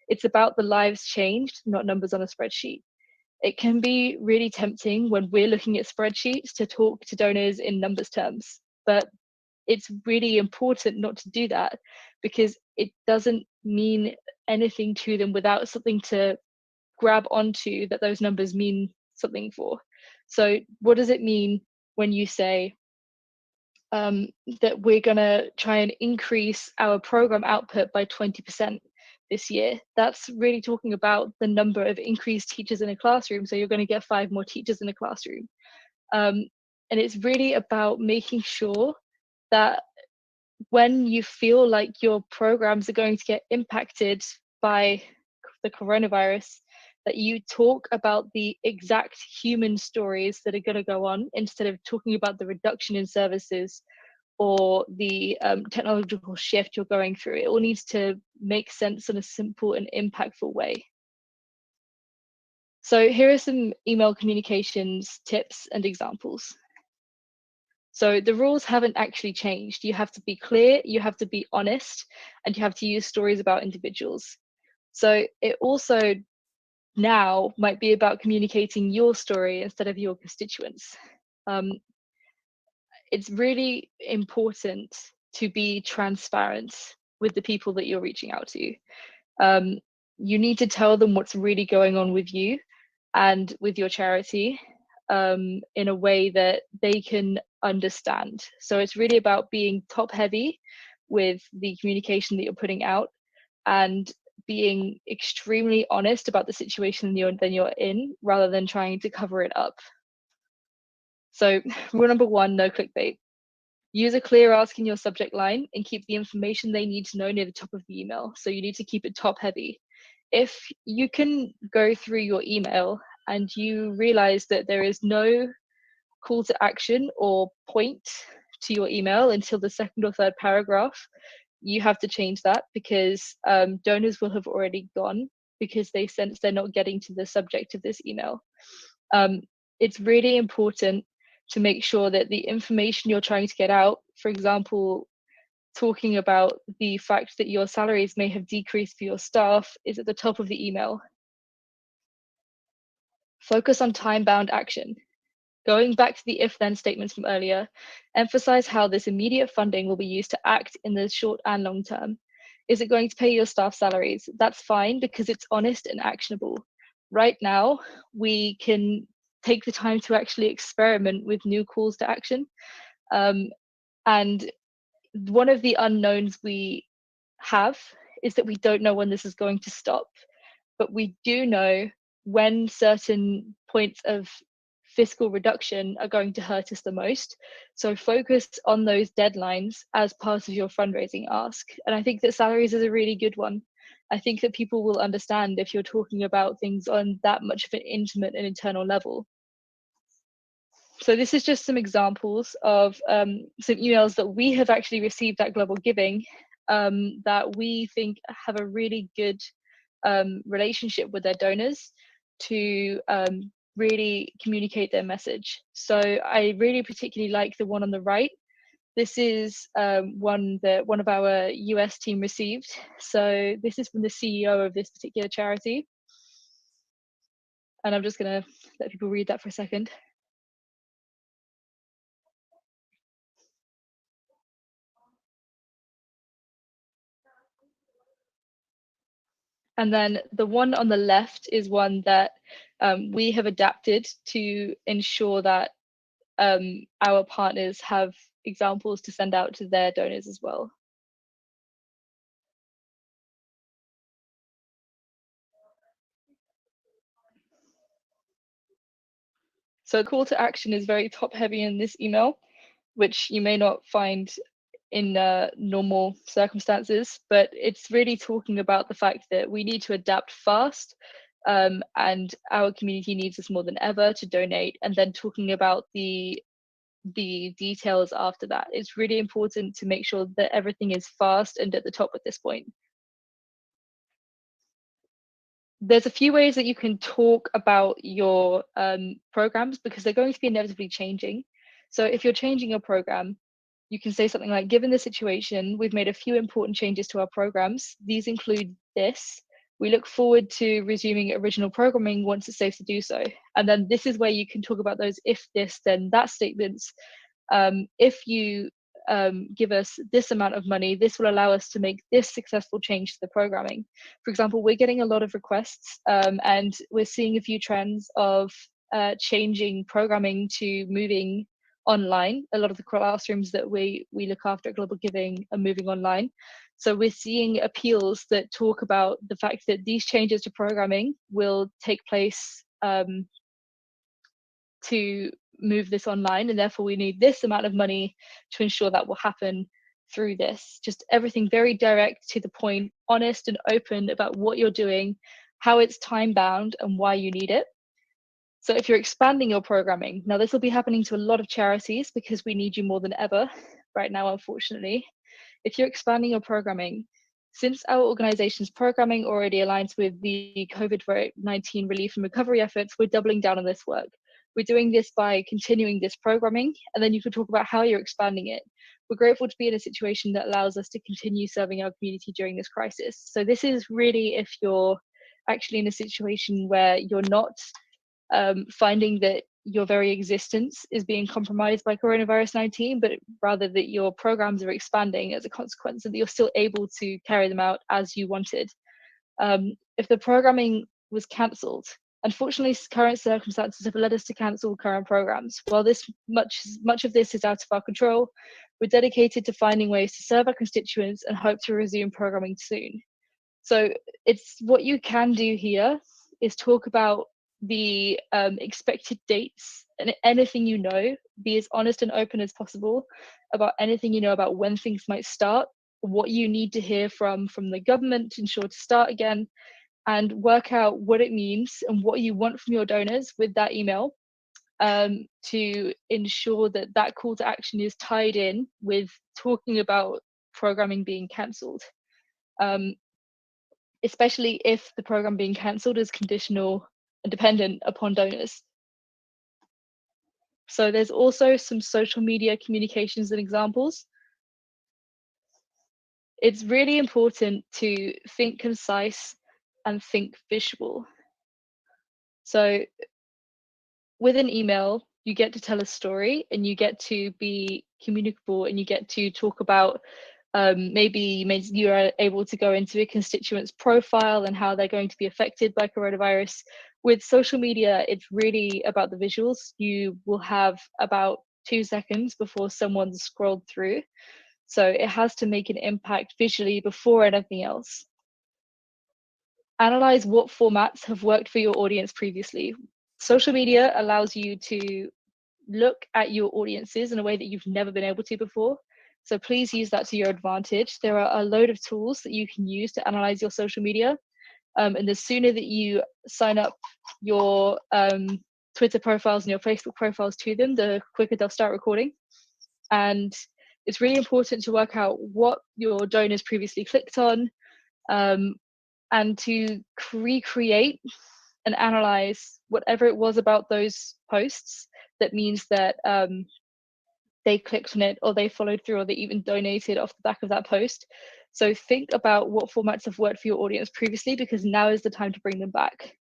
It's about the lives changed, not numbers on a spreadsheet. It can be really tempting when we're looking at spreadsheets to talk to donors in numbers terms, but it's really important not to do that, because it doesn't mean anything to them without something to grab onto that those numbers mean something for. So what does it mean when you say that we're going to try and increase our program output by 20% this year? That's really talking about the number of increased teachers in a classroom. So you're going to get 5 more teachers in a classroom. And it's really about making sure that when you feel like your programs are going to get impacted by the coronavirus, that you talk about the exact human stories that are going to go on, instead of talking about the reduction in services or the technological shift you're going through. It all needs to make sense in a simple and impactful way. So here are some email communications tips and examples. So the rules haven't actually changed. You have to be clear, you have to be honest, and you have to use stories about individuals. So it also now might be about communicating your story instead of your constituents. It's really important to be transparent with the people that you're reaching out to. You need to tell them what's really going on with you and with your charity in a way that they can understand. So it's really about being top heavy with the communication that you're putting out, and being extremely honest about the situation that you're in, rather than trying to cover it up. So rule number 1, no clickbait. Use a clear ask in your subject line and keep the information they need to know near the top of the email. So you need to keep it top heavy. If you can go through your email and you realize that there is no call to action or point to your email until the 2nd or 3rd paragraph, you have to change that, because donors will have already gone because they sense they're not getting to the subject of this email. It's really important to make sure that the information you're trying to get out, for example, talking about the fact that your salaries may have decreased for your staff, is at the top of the email. Focus on time-bound action. Going back to the if-then statements from earlier, emphasize how this immediate funding will be used to act in the short and long term. Is it going to pay your staff salaries? That's fine, because it's honest and actionable. Right now, we can take the time to actually experiment with new calls to action. And one of the unknowns we have is that we don't know when this is going to stop, but we do know when certain points of fiscal reduction are going to hurt us the most. So focus on those deadlines as part of your fundraising ask. And I think that salaries is a really good one. I think that people will understand if you're talking about things on that much of an intimate and internal level. So this is just some examples of some emails that we have actually received at Global Giving that we think have a really good relationship with their donors to really communicate their message. So I really particularly like the one on the right. This is one that one of our US team received. So this is from the CEO of this particular charity. And I'm just going to let people read that for a second. And then the one on the left is one that we have adapted to ensure that our partners have examples to send out to their donors as well. So the call to action is very top heavy in this email, which you may not find in normal circumstances, but it's really talking about the fact that we need to adapt fast and our community needs us more than ever to donate, and then talking about the details after that. It's really important to make sure that everything is fast and at the top at this point. There's a few ways that you can talk about your programs because they're going to be inevitably changing. So if you're changing your program, you can say something like, given the situation, we've made a few important changes to our programs. These include this. We look forward to resuming original programming once it's safe to do so. And then this is where you can talk about those if this, then that statements. If you give us this amount of money, this will allow us to make this successful change to the programming. For example, we're getting a lot of requests and we're seeing a few trends of changing programming to moving online. A lot of the classrooms that we look after at Global Giving are moving online. So we're seeing appeals that talk about the fact that these changes to programming will take place to move this online, and therefore we need this amount of money to ensure that will happen through this. Just everything very direct, to the point, honest and open about what you're doing, how it's time bound and why you need it. So if you're expanding your programming, now this will be happening to a lot of charities because we need you more than ever right now, unfortunately. If you're expanding your programming, since our organization's programming already aligns with the COVID-19 relief and recovery efforts, we're doubling down on this work. We're doing this by continuing this programming, and then you can talk about how you're expanding it. We're grateful to be in a situation that allows us to continue serving our community during this crisis. So this is really if you're actually in a situation where you're not finding that your very existence is being compromised by coronavirus 19, but rather that your programs are expanding as a consequence and that you're still able to carry them out as you wanted. If the programming was cancelled, unfortunately, current circumstances have led us to cancel current programs. While this much of this is out of our control, we're dedicated to finding ways to serve our constituents and hope to resume programming soon. So it's what you can do here is talk about the expected dates and anything you know, be as honest and open as possible about anything you know about when things might start, what you need to hear from the government to ensure to start again, and work out what it means and what you want from your donors with that email to ensure that that call to action is tied in with talking about programming being cancelled. Especially if the program being cancelled is conditional and dependent upon donors. So there's also some social media communications and examples. It's really important to think concise and think visual. So with an email, you get to tell a story and you get to be communicable and you get to talk about maybe you are able to go into a constituent's profile and how they're going to be affected by coronavirus. With social media, it's really about the visuals. You will have about 2 seconds before someone's scrolled through. So it has to make an impact visually before anything else. Analyze what formats have worked for your audience previously. Social media allows you to look at your audiences in a way that you've never been able to before. So please use that to your advantage. There are a load of tools that you can use to analyze your social media. And the sooner that you sign up your Twitter profiles and your Facebook profiles to them, the quicker they'll start recording. And it's really important to work out what your donors previously clicked on, and to recreate and analyze whatever it was about those posts that means that they clicked on it, or they followed through, or they even donated off the back of that post. So think about what formats have worked for your audience previously, because now is the time to bring them back.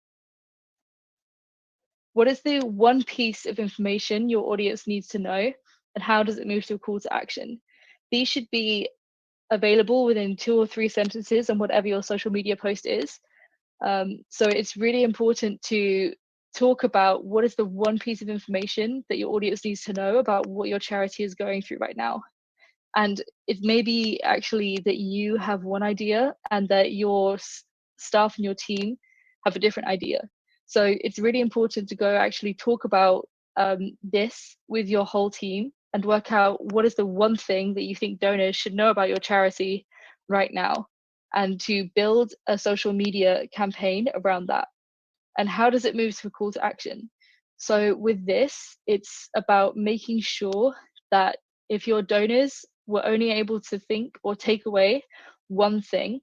What is the one piece of information your audience needs to know, and how does it move to a call to action? These should be available within 2 or 3 sentences on whatever your social media post is. So it's really important to talk about what is the one piece of information that your audience needs to know about what your charity is going through right now. And it may be actually that you have one idea and that your staff and your team have a different idea. So it's really important to go actually talk about this with your whole team and work out what is the one thing that you think donors should know about your charity right now, and to build a social media campaign around that. And how does it move to a call to action? So with this, it's about making sure that if your donors were only able to think or take away one thing,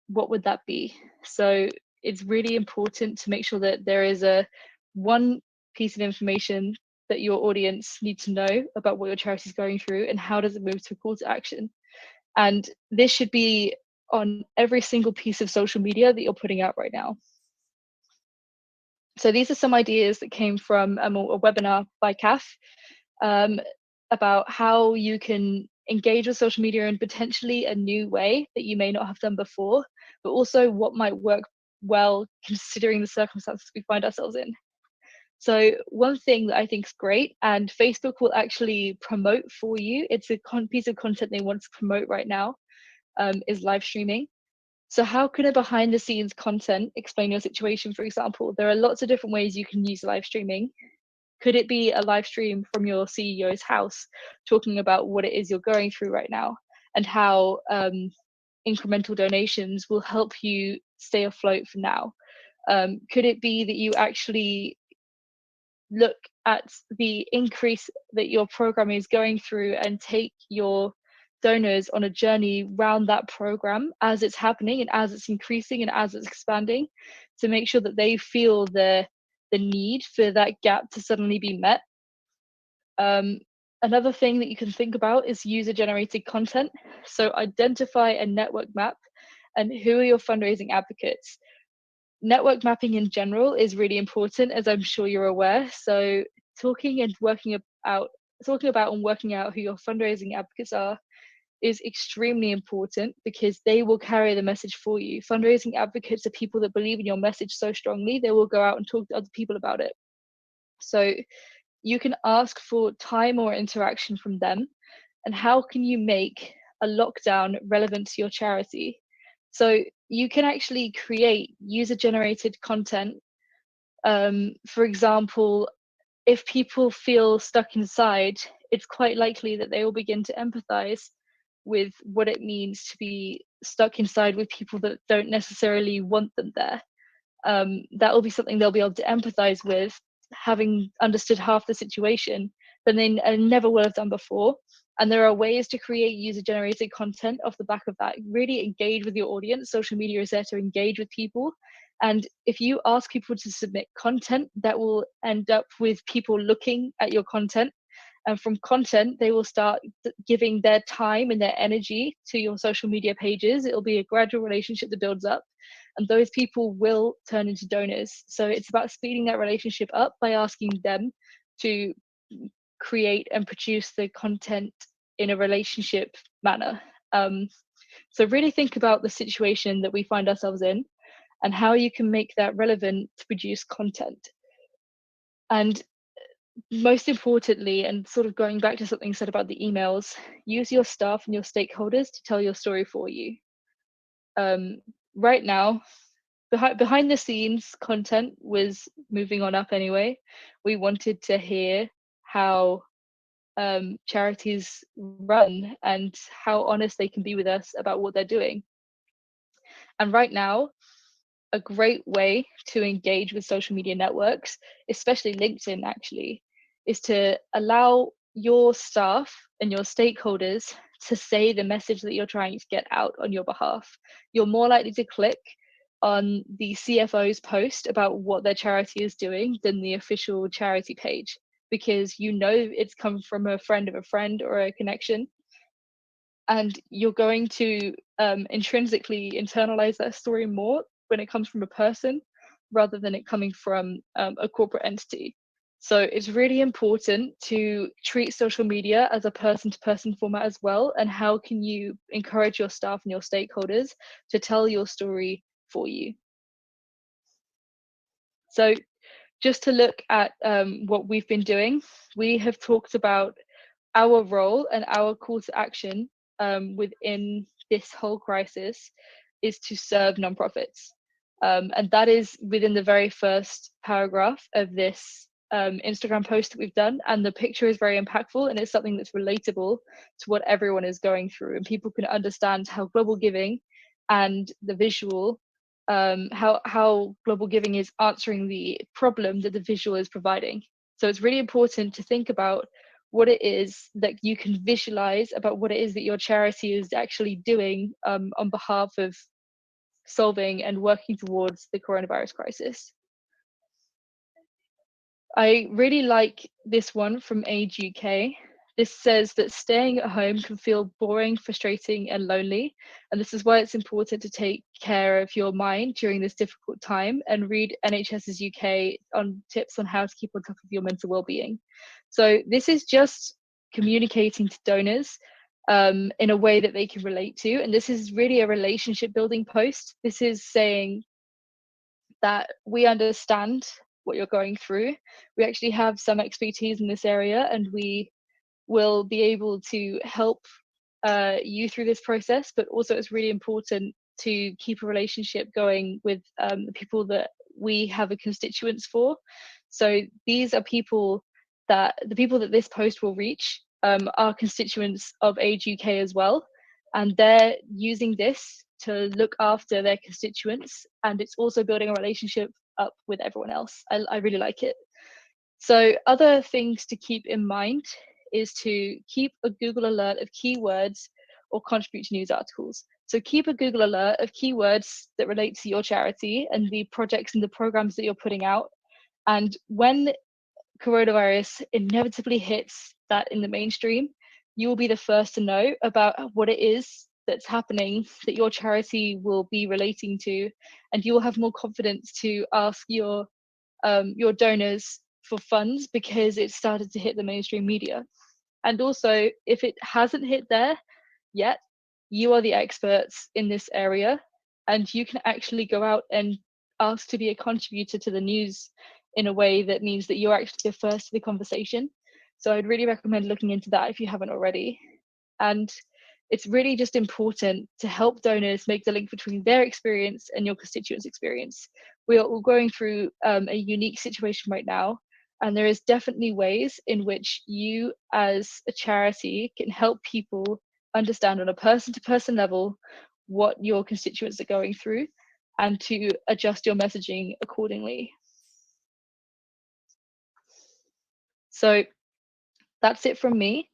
what would that be? So it's really important to make sure that there is a one piece of information that your audience need to know about what your charity is going through, and how does it move to a call to action. And this should be on every single piece of social media that you're putting out right now. So these are some ideas that came from a webinar by CAF about how you can engage with social media in potentially a new way that you may not have done before, but also what might work well considering the circumstances we find ourselves in. So one thing that I think is great, and Facebook will actually promote for you, it's a piece of content they want to promote right now, is live streaming. So how can a behind the scenes content explain your situation, for example? There are lots of different ways you can use live streaming. Could it be a live stream from your CEO's house talking about what it is you're going through right now, and how incremental donations will help you stay afloat for now? Could it be that you actually look at the increase that your program is going through and take your donors on a journey around that program as it's happening and as it's increasing and as it's expanding, to make sure that they feel the need for that gap to suddenly be met? Another thing that you can think about is user generated content. So identify a network map, and who are your fundraising advocates. Network mapping in general is really important, as I'm sure you're aware. So talking about and working out who your fundraising advocates are is extremely important, because they will carry the message for you. Fundraising advocates are people that believe in your message so strongly, they will go out and talk to other people about it. So you can ask for time or interaction from them, and how can you make a lockdown relevant to your charity? So you can actually create user generated content. For example, if people feel stuck inside, it's quite likely that they will begin to empathize with what it means to be stuck inside with people that don't necessarily want them there. That will be something they'll be able to empathize with, having understood half the situation than they never would have done before. And there are ways to create user generated content off the back of that. Really engage with your audience. Social media is there to engage with people. And if you ask people to submit content, that will end up with people looking at your content. And from content, they will start giving their time and their energy to your social media pages. It'll be a gradual relationship that builds up, and those people will turn into donors. So it's about speeding that relationship up by asking them to create and produce the content in a relationship manner. So really think about the situation that we find ourselves in and how you can make that relevant to produce content. And most importantly, and sort of going back to something said about the emails, use your staff and your stakeholders to tell your story for you. Right now, behind the scenes content was moving on up anyway. We wanted to hear how charities run and how honest they can be with us about what they're doing. And right now, a great way to engage with social media networks, especially LinkedIn actually, is to allow your staff and your stakeholders to say the message that you're trying to get out on your behalf. You're more likely to click on the CFO's post about what their charity is doing than the official charity page, because you know it's come from a friend of a friend or a connection. And you're going to intrinsically internalize that story more when it comes from a person rather than it coming from a corporate entity. So it's really important to treat social media as a person-to-person format as well. And how can you encourage your staff and your stakeholders to tell your story for you? So just to look at what we've been doing, we have talked about our role and our call to action within this whole crisis is to serve nonprofits. And that is within the very first paragraph of this Instagram post that we've done. And the picture is very impactful and it's something that's relatable to what everyone is going through. And people can understand how global giving and the visual, how global giving is answering the problem that the visual is providing. So it's really important to think about what it is that you can visualize about what it is that your charity is actually doing on behalf of solving and working towards the coronavirus crisis. I really like this one from Age UK. This says that staying at home can feel boring, frustrating, and lonely. And this is why it's important to take care of your mind during this difficult time and read NHS's UK on tips on how to keep on top of your mental well-being. So this is just communicating to donors in a way that they can relate to. And this is really a relationship building post. This is saying that we understand what you're going through. We actually have some expertise in this area and we will be able to help you through this process, but also it's really important to keep a relationship going with the people that we have a constituents for. So these are people that this post will reach are constituents of Age UK as well, and they're using this to look after their constituents, and it's also building a relationship up with everyone else. I really like it. So other things to keep in mind is to keep a Google alert of keywords or contribute to news articles. So keep a Google alert of keywords that relate to your charity and the projects and the programs that you're putting out. And when coronavirus inevitably hits that in the mainstream, you will be the first to know about what it is that's happening that your charity will be relating to, and you will have more confidence to ask your donors for funds because it started to hit the mainstream media. And also, if it hasn't hit there yet, you are the experts in this area and you can actually go out and ask to be a contributor to the news in a way that means that you're actually the first to the conversation. So I'd really recommend looking into that if you haven't already. And it's really just important to help donors make the link between their experience and your constituents' experience. We are all going through a unique situation right now, and there is definitely ways in which you as a charity can help people understand on a person-to-person level what your constituents are going through and to adjust your messaging accordingly. So that's it from me.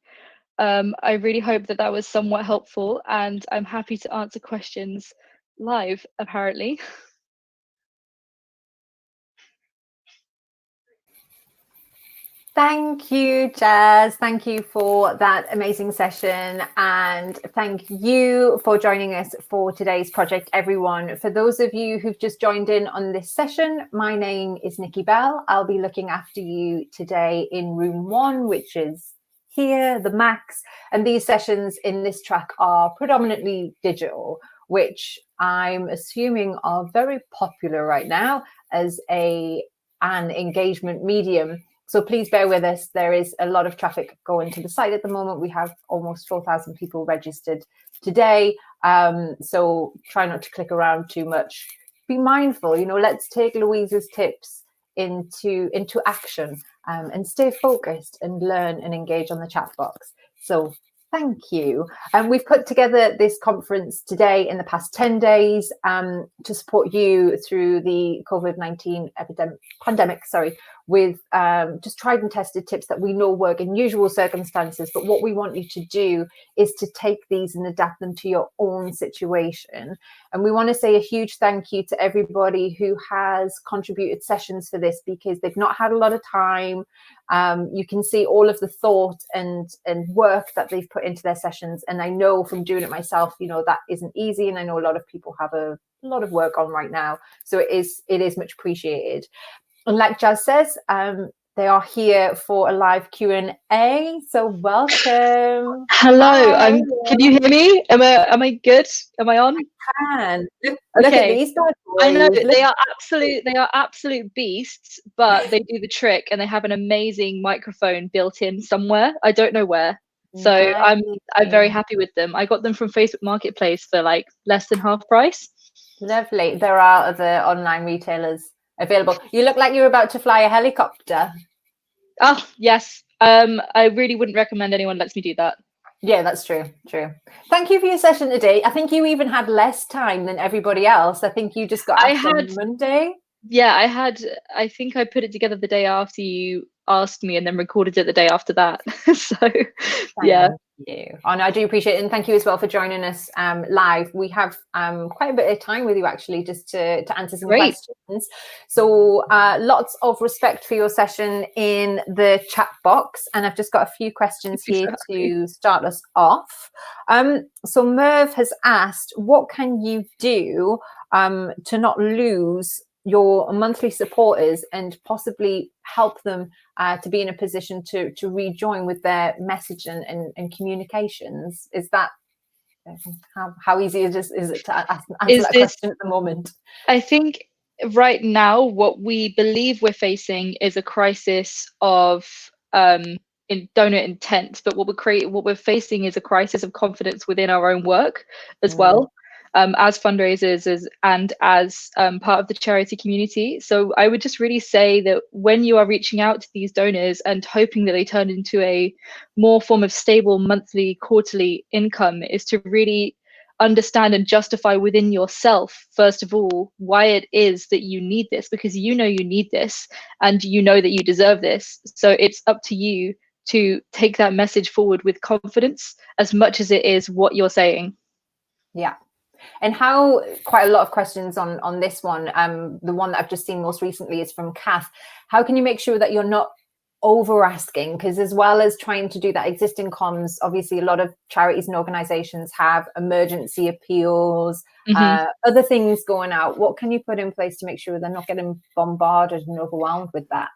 I really hope that that was somewhat helpful, and I'm happy to answer questions live, apparently. Thank you, Jazz. Thank you for that amazing session. And thank you for joining us for today's project, everyone. For those of you who've just joined in on this session, my name is Nikki Bell. I'll be looking after you today in room 1, which is here, the Max. And these sessions in this track are predominantly digital, which I'm assuming are very popular right now as an engagement medium. So please bear with us. There is a lot of traffic going to the site at the moment. We have almost 4,000 people registered today. So try not to click around too much. Be mindful, let's take Louise's tips into action, and stay focused and learn and engage on the chat box. So thank you. And we've put together this conference today in the past 10 days to support you through the COVID-19 pandemic, with just tried and tested tips that we know work in usual circumstances. But what we want you to do is to take these and adapt them to your own situation. And we want to say a huge thank you to everybody who has contributed sessions for this, because they've not had a lot of time. You can see all of the thought and work that they've put into their sessions. And I know from doing it myself, that isn't easy. And I know a lot of people have a lot of work on right now. So it is much appreciated. And like Jazz says, they are here for a live Q&A. So welcome. Hello. Hi. Can you hear me? Am I good? Am I on? And look at Okay. these guys. I know they are absolute beasts, but they do the trick, and they have an amazing microphone built in somewhere. I don't know where. So I'm very happy with them. I got them from Facebook Marketplace for like less than half price. Lovely. There are other online retailers available. You look like you're about to fly a helicopter. Oh yes. I really wouldn't recommend anyone lets me do that. Yeah, that's true. Thank you for your session today. I think you even had less time than everybody else. I think you just got on Monday. Yeah, I think I put it together the day after you asked me, and then recorded it the day after that. So yeah. Thank you. Oh, no, I do appreciate it. And thank you as well for joining us live. We have quite a bit of time with you, actually, just to answer some questions. So lots of respect for your session in the chat box. And I've just got a few questions here to start us off. So Merv has asked, what can you do to not lose your monthly supporters and possibly help them to be in a position to rejoin with their message and communications? Is that how easy is it to answer that question at the moment? I think right now what we believe we're facing is a crisis of in donor intent, but what we're facing is a crisis of confidence within our own work as well. As fundraisers and as part of the charity community. So I would just really say that when you are reaching out to these donors and hoping that they turn into a more form of stable monthly, quarterly income, is to really understand and justify within yourself, first of all, why it is that you need this, because you know you need this and you know that you deserve this. So it's up to you to take that message forward with confidence as much as it is what you're saying. Yeah. And how, quite a lot of questions on this one. The one that I've just seen most recently is from Kath. How can you make sure that you're not over asking? Because as well as trying to do that existing comms, obviously a lot of charities and organizations have emergency appeals, other things going out. What can you put in place to make sure they're not getting bombarded and overwhelmed with that?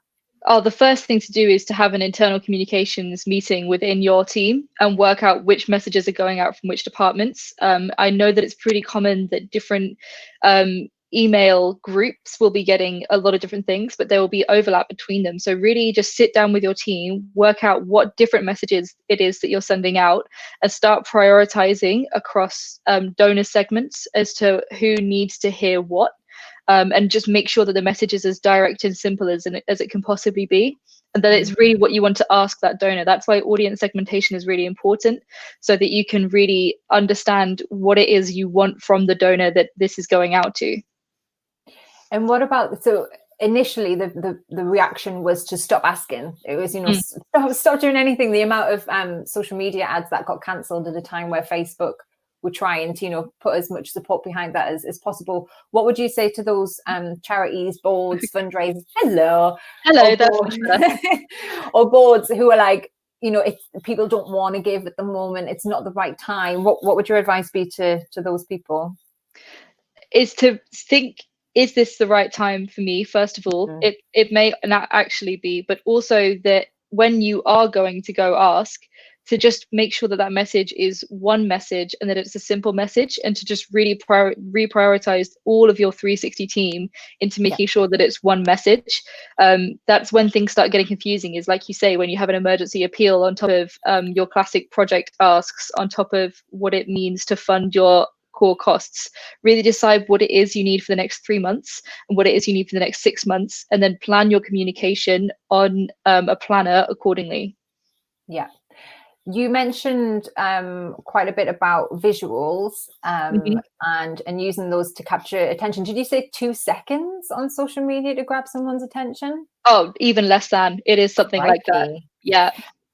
Oh, the first thing to do is to have an internal communications meeting within your team and work out which messages are going out from which departments. I know that it's pretty common that different email groups will be getting a lot of different things, but there will be overlap between them. So really just sit down with your team, work out what different messages it is that you're sending out, and start prioritizing across donor segments as to who needs to hear what. And just make sure that the message is as direct and simple as it can possibly be, and that it's really what you want to ask that donor. That's why audience segmentation is really important, so that you can really understand what it is you want from the donor that this is going out to. And what about, so initially the reaction was to stop asking. It was, stop doing anything. The amount of social media ads that got cancelled at a time where Facebook we're trying to, put as much support behind that as possible. What would you say to those charities, boards, fundraisers? Hello, or boards who are like, if people don't want to give at the moment, it's not the right time. What would your advice be to those people? Is to think, is this the right time for me? First of all, it may not actually be, but also that when you are going to go ask, to just make sure that that message is one message and that it's a simple message, and to just really reprioritize all of your 360 team into making sure that it's one message. That's when things start getting confusing, is like you say, when you have an emergency appeal on top of your classic project asks, on top of what it means to fund your core costs. Really decide what it is you need for the next 3 months and what it is you need for the next 6 months, and then plan your communication on a planner accordingly. Yeah. You mentioned quite a bit about visuals and using those to capture attention. Did you say 2 seconds on social media to grab someone's attention? Oh, even less than. It is something like that. Yeah.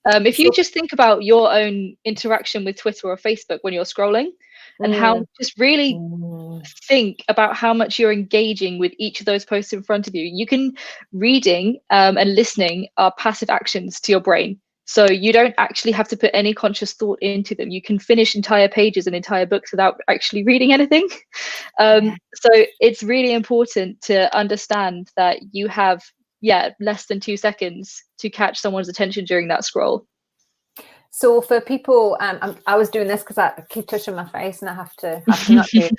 If you just think about your own interaction with Twitter or Facebook when you're scrolling, and how just really think about how much you're engaging with each of those posts in front of you. You can reading and listening are passive actions to your brain. So you don't actually have to put any conscious thought into them. You can finish entire pages and entire books without actually reading anything. So it's really important to understand that you have, less than 2 seconds to catch someone's attention during that scroll. So for people, I was doing this because I keep touching my face and I have to not do.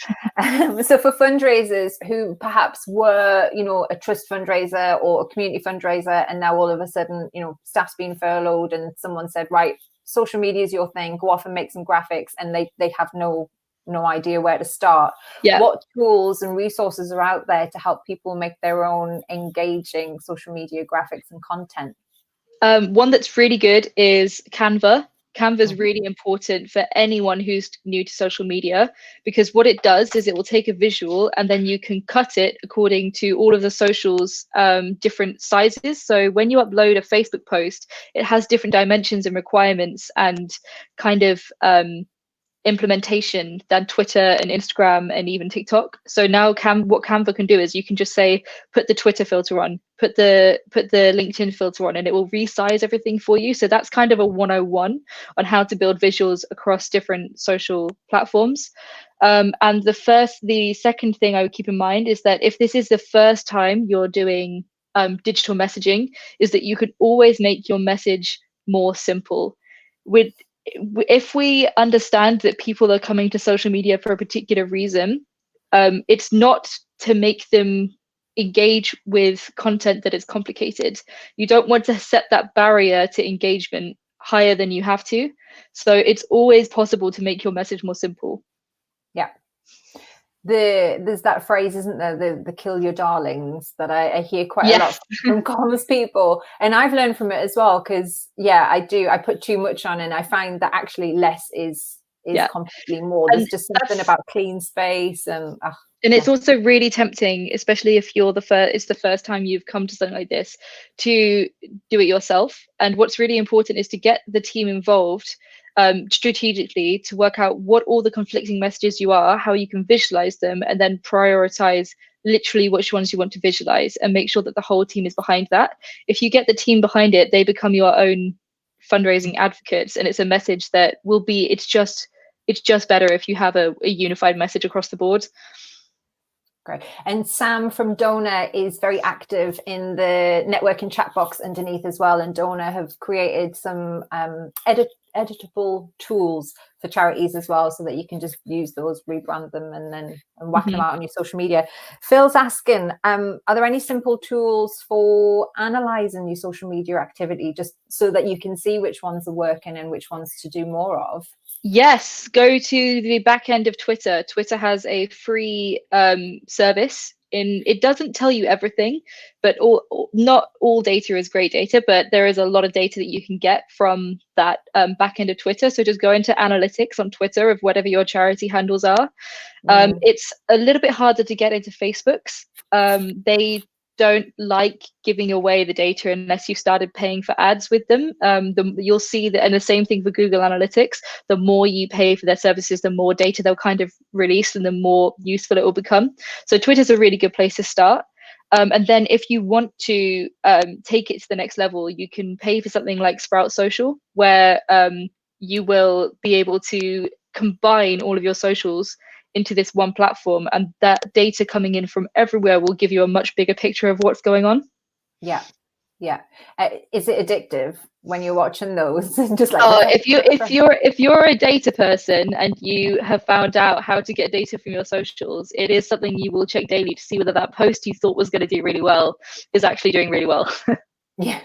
So for fundraisers who perhaps were, a trust fundraiser or a community fundraiser, and now all of a sudden, staff's been furloughed and someone said, right, social media is your thing, go off and make some graphics, and they have no idea where to start. What tools and resources are out there to help people make their own engaging social media graphics and content? One that's really good is Canva. Canva is really important for anyone who's new to social media, because what it does is it will take a visual and then you can cut it according to all of the socials, different sizes. So when you upload a Facebook post, it has different dimensions and requirements and kind of implementation than Twitter and Instagram and even TikTok. So now what Canva can do is you can just say, put the Twitter filter on, put the LinkedIn filter on, and it will resize everything for you. So that's kind of a 101 on how to build visuals across different social platforms. And the second thing I would keep in mind is that if this is the first time you're doing digital messaging, is that you could always make your message more simple. If we understand that people are coming to social media for a particular reason, it's not to make them engage with content that is complicated. You don't want to set that barrier to engagement higher than you have to. So it's always possible to make your message more simple. Yeah. There's that phrase, isn't there, the kill your darlings, that I hear quite a lot from comms people, and I've learned from it as well, because I put too much on and I find that actually less is completely more. There's just something about clean space and it's also really tempting, especially if it's the first time you've come to something like this, to do it yourself. And what's really important is to get the team involved strategically, to work out what all the conflicting messages how you can visualize them, and then prioritize literally which ones you want to visualize, and make sure that the whole team is behind that. If you get the team behind it, they become your own fundraising advocates, and it's a message that will be, it's just better if you have a unified message across the board. Great. And Sam from Donor is very active in the networking chat box underneath as well, and Donor have created some editable tools for charities as well, so that you can just use those, rebrand them, and whack them out on your social media. Phil's asking, are there any simple tools for analyzing your social media activity, just so that you can see which ones are working and which ones to do more of? Yes, go to the back end of Twitter. Twitter has a free service. It doesn't tell you everything, but not all data is great data, but there is a lot of data that you can get from that back end of Twitter. So just go into analytics on Twitter of whatever your charity handles are. It's a little bit harder to get into Facebook's. They don't like giving away the data unless you started paying for ads with them. You'll see that, and the same thing for Google Analytics, the more you pay for their services, the more data they'll kind of release and the more useful it will become. So Twitter's a really good place to start. And then if you want to take it to the next level, you can pay for something like Sprout Social, where you will be able to combine all of your socials into this one platform, and that data coming in from everywhere will give you a much bigger picture of what's going on. Yeah, Yeah. Is it addictive when you're watching those? Just like if you're a data person and you have found out how to get data from your socials, it is something you will check daily to see whether that post you thought was going to do really well is actually doing really well. Yeah.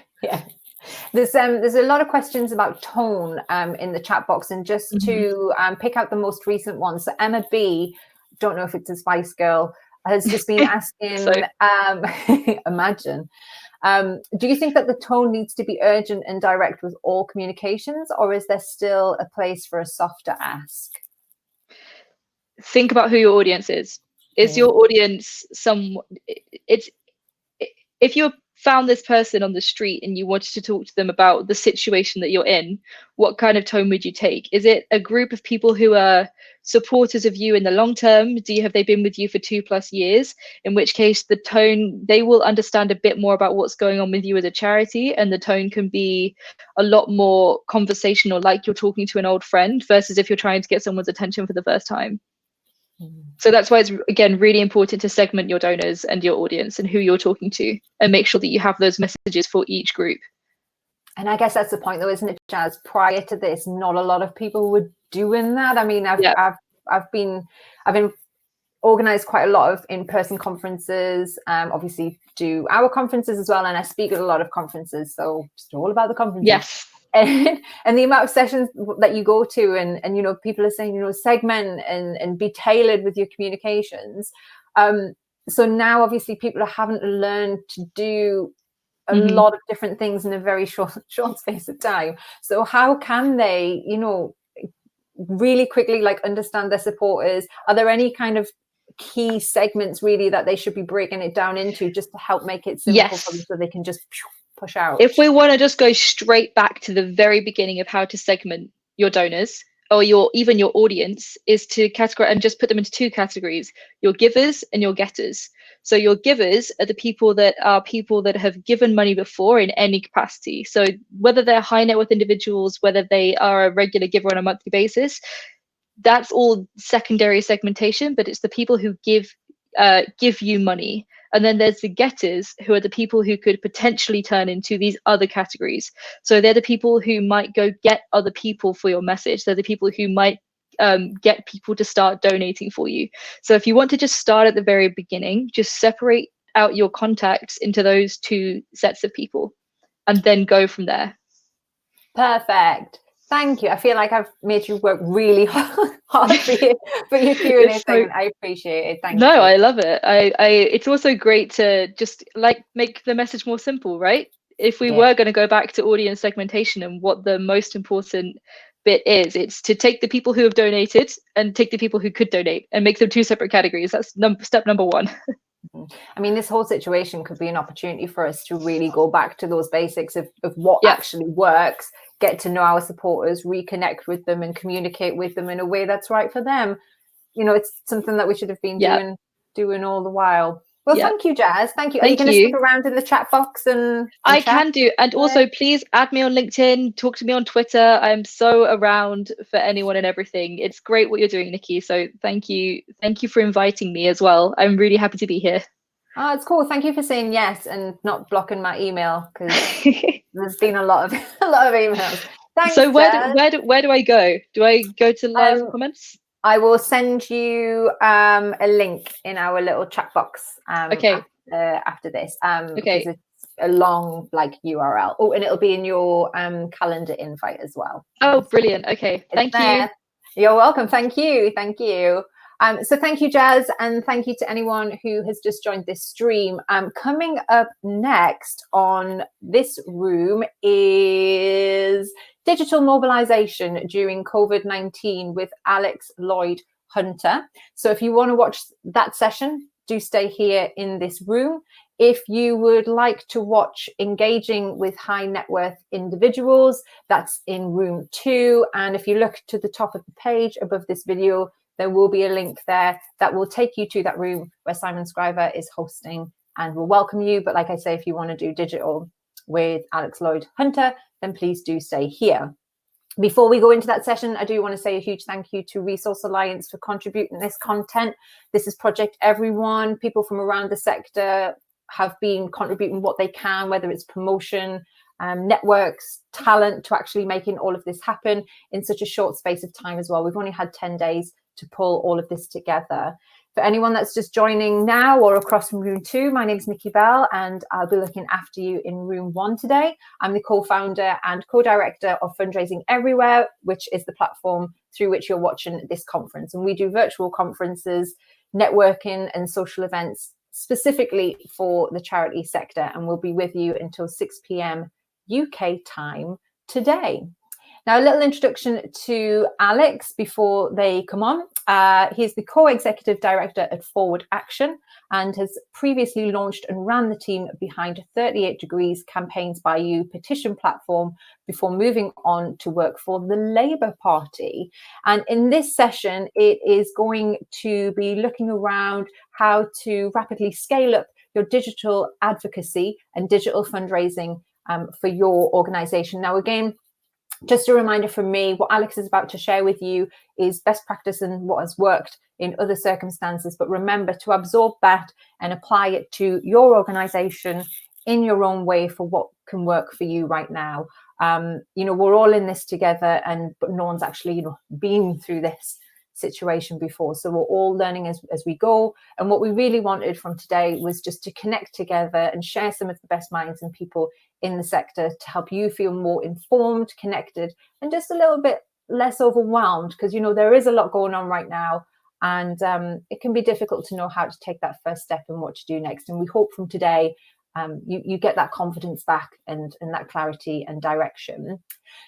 There's a lot of questions about tone in the chat box, and just to pick out the most recent ones. So Emma B, don't know if it's a Spice Girl, has just been asking, imagine. Do you think that the tone needs to be urgent and direct with all communications, or is there still a place for a softer ask? Think about who your audience is. Is your audience if you found this person on the street and you wanted to talk to them about the situation that you're in, what kind of tone would you take? Is it a group of people who are supporters of you in the long term? Have they been with you for 2+ years? In which case the tone, they will understand a bit more about what's going on with you as a charity, and the tone can be a lot more conversational, like you're talking to an old friend, versus if you're trying to get someone's attention for the first time. So that's why it's, again, really important to segment your donors and your audience and who you're talking to, and make sure that you have those messages for each group. And I guess that's the point, though, isn't it, Jazz? Prior to this, not a lot of people were doing that. I mean, I've been organized quite a lot of in-person conferences, obviously do our conferences as well, and I speak at a lot of conferences, so it's all about the conferences. Yes. And the amount of sessions that you go to, and you know, people are saying, you know, segment and be tailored with your communications. So now obviously people haven't learned to do a lot of different things in a very short space of time. So how can they, you know, really quickly like understand their supporters? Are there any kind of key segments really that they should be breaking it down into, just to help make it simple for them, so they can just push out? If we want to just go straight back to the very beginning of how to segment your donors, or even your audience, is to categorize and just put them into 2 categories: your givers and your getters. So your givers are the people that have given money before in any capacity. So whether they're high net worth individuals, whether they are a regular giver on a monthly basis, that's all secondary segmentation, but it's the people who give you money. And then there's the getters, who are the people who could potentially turn into these other categories. So they're the people who might go get other people for your message. They're the people who might get people to start donating for you. So if you want to just start at the very beginning, just separate out your contacts into those 2 sets of people and then go from there. Perfect. Thank you. I feel like I've made you work really hard for your Q&A segment. I appreciate it. Thank you. No, I love it. It's also great to just like make the message more simple, right? If we were going to go back to audience segmentation and what the most important bit is, it's to take the people who have donated and take the people who could donate and make them 2 separate categories. That's step number 1. I mean, this whole situation could be an opportunity for us to really go back to those basics of what actually works, get to know our supporters, reconnect with them, and communicate with them in a way that's right for them. You know, it's something that we should have been doing all the while. Well, thank you, Jazz. Thank you. Are you going to stick around in the chat box and I can do. And also, please add me on LinkedIn, talk to me on Twitter. I'm so around for anyone and everything. It's great what you're doing, Nikki. So thank you. Thank you for inviting me as well. I'm really happy to be here. Oh, it's cool. Thank you for saying yes and not blocking my email, because there's been a lot of emails. Thanks. So where do I go? Do I go to live comments? I will send you a link in our little chat box after this. Because it's a long URL. Oh, and it'll be in your calendar invite as well. Oh, brilliant. Okay. Thank you. You're welcome. Thank you. So thank you, Jazz, and thank you to anyone who has just joined this stream. Coming up next on this room is digital mobilization during COVID-19 with Alex Lloyd Hunter. So if you want to watch that session, do stay here in this room. If you would like to watch engaging with high net worth individuals, that's in room 2. And if you look to the top of the page above this video, there will be a link there that will take you to that room where Simon Scriver is hosting and will welcome you. But like I say, if you want to do digital with Alex Lloyd Hunter, then please do stay here. Before we go into that session, I do want to say a huge thank you to Resource Alliance for contributing this content. This is Project Everyone, people from around the sector have been contributing what they can, whether it's promotion, networks, talent, to actually making all of this happen in such a short space of time as well. We've only had 10 days to pull all of this together. For anyone that's just joining now or across from room 2, my name is Nikki Bell, and I'll be looking after you in room 1 today. I'm the co-founder and co-director of Fundraising Everywhere, which is the platform through which you're watching this conference. And we do virtual conferences, networking and social events specifically for the charity sector, and we'll be with you until 6 p.m. UK time today. Now, a little introduction to Alex before they come on. He's the co-executive director at Forward Action and has previously launched and ran the team behind 38 Degrees Campaigns by You petition platform before moving on to work for the Labour Party. And in this session, it is going to be looking around how to rapidly scale up your digital advocacy and digital fundraising for your organisation. Now, again, just a reminder from me, what Alex is about to share with you is best practice and what has worked in other circumstances. But remember to absorb that and apply it to your organisation in your own way for what can work for you right now. We're all in this together, but no one's actually, been through this situation before. So we're all learning as we go. And what we really wanted from today was just to connect together and share some of the best minds and people in the sector to help you feel more informed, connected, and just a little bit less overwhelmed, because there is a lot going on right now, and it can be difficult to know how to take that first step and what to do next. And we hope from today you get that confidence back and that clarity and direction.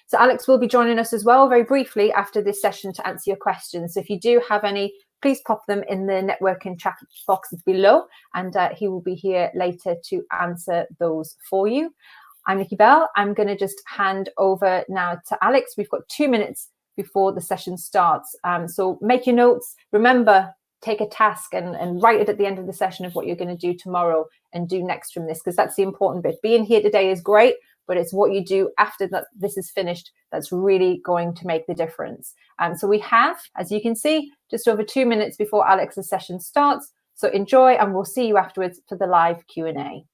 So Alex will be joining us as well very briefly after this session to answer your questions. So if you do have any, please pop them in the networking chat box below, and he will be here later to answer those for you. I'm Nikki Bell. I'm going to just hand over now to Alex. We've got 2 minutes before the session starts. So make your notes. Remember, take a task and write it at the end of the session of what you're going to do tomorrow and do next from this, because that's the important bit. Being here today is great, but it's what you do after that this is finished that's really going to make the difference. So we have, as you can see, just over 2 minutes before Alex's session starts. So enjoy, and we'll see you afterwards for the live Q&A.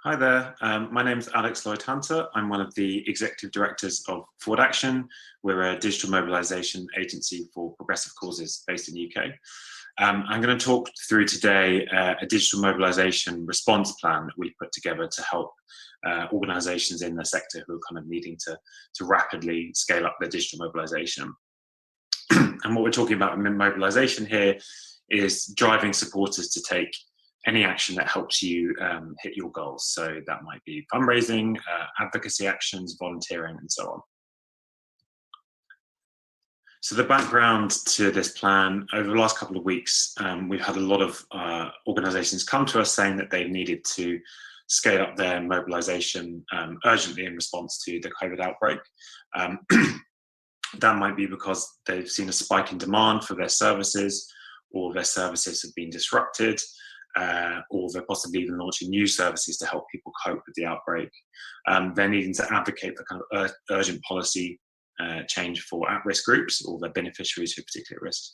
Hi there, my name is Alex Lloyd Hunter. I'm one of the executive directors of Forward Action. We're a digital mobilisation agency for progressive causes based in the UK. I'm going to talk through today a digital mobilisation response plan that we put together to help organisations in the sector who are kind of needing to rapidly scale up their digital mobilisation. And what we're talking about in mobilisation here is driving supporters to take any action that helps you hit your goals. So that might be fundraising, advocacy actions, volunteering, and so on. So the background to this plan, over the last couple of weeks, we've had a lot of organisations come to us saying that they needed to scale up their mobilisation urgently in response to the COVID outbreak. That might be because they've seen a spike in demand for their services, or their services have been disrupted, or they're possibly even launching new services to help people cope with the outbreak. They're needing to advocate for kind of urgent policy change for at-risk groups or their beneficiaries who are particularly at risk,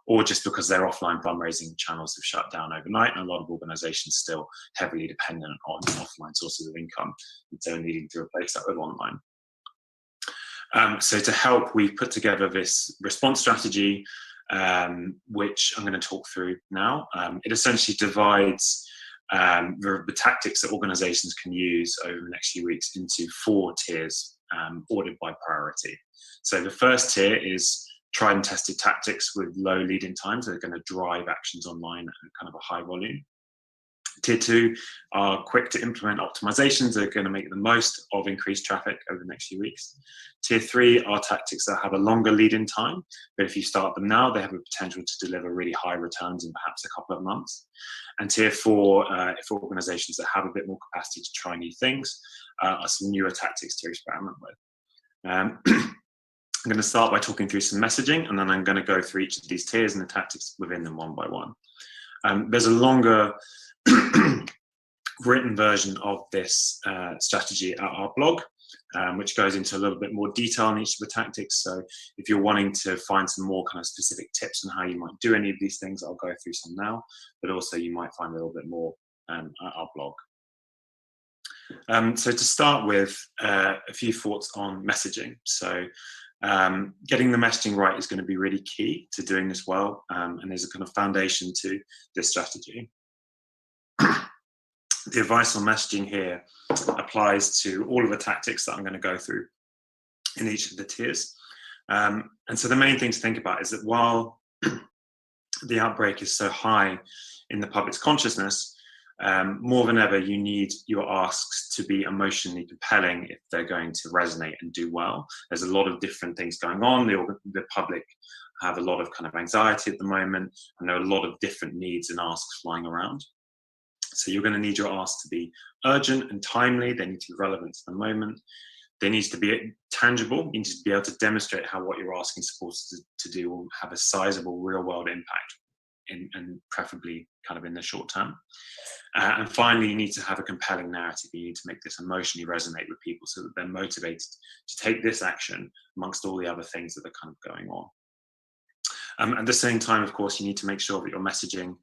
or just because their offline fundraising channels have shut down overnight and a lot of organisations still heavily dependent on offline sources of income, and so needing to replace that with online. So to help, we've put together this response strategy, which I'm going to talk through now. It essentially divides the tactics that organisations can use over the next few weeks into 4 tiers, ordered by priority. So the first tier is tried and tested tactics with low lead-in times that are going to drive actions online at kind of a high volume. Tier 2 are quick to implement optimizations that are going to make the most of increased traffic over the next few weeks. Tier 3 are tactics that have a longer lead-in time, but if you start them now, they have a potential to deliver really high returns in perhaps a couple of months. And Tier 4, for organizations that have a bit more capacity to try new things, are some newer tactics to experiment with. I'm going to start by talking through some messaging, and then I'm going to go through each of these tiers and the tactics within them one by one. There's a longer written version of this strategy at our blog, which goes into a little bit more detail on each of the tactics. So if you're wanting to find some more kind of specific tips on how you might do any of these things, I'll go through some now, but also you might find a little bit more at our blog. So to start with, a few thoughts on messaging. So getting the messaging right is going to be really key to doing this well, and there's a kind of foundation to this strategy. The advice on messaging here applies to all of the tactics that I'm going to go through in each of the tiers. And so the main thing to think about is that while the outbreak is so high in the public's consciousness, more than ever, you need your asks to be emotionally compelling if they're going to resonate and do well. There's a lot of different things going on. The public have a lot of kind of anxiety at the moment, and there are a lot of different needs and asks flying around. So you're going to need your asks to be urgent and timely. They need to be relevant to the moment. They need to be tangible. You need to be able to demonstrate how what you're asking supporters to do will have a sizable real-world impact, and preferably kind of in the short term. And finally, you need to have a compelling narrative. You need to make this emotionally resonate with people so that they're motivated to take this action amongst all the other things that are kind of going on. At the same time, of course, you need to make sure that your messaging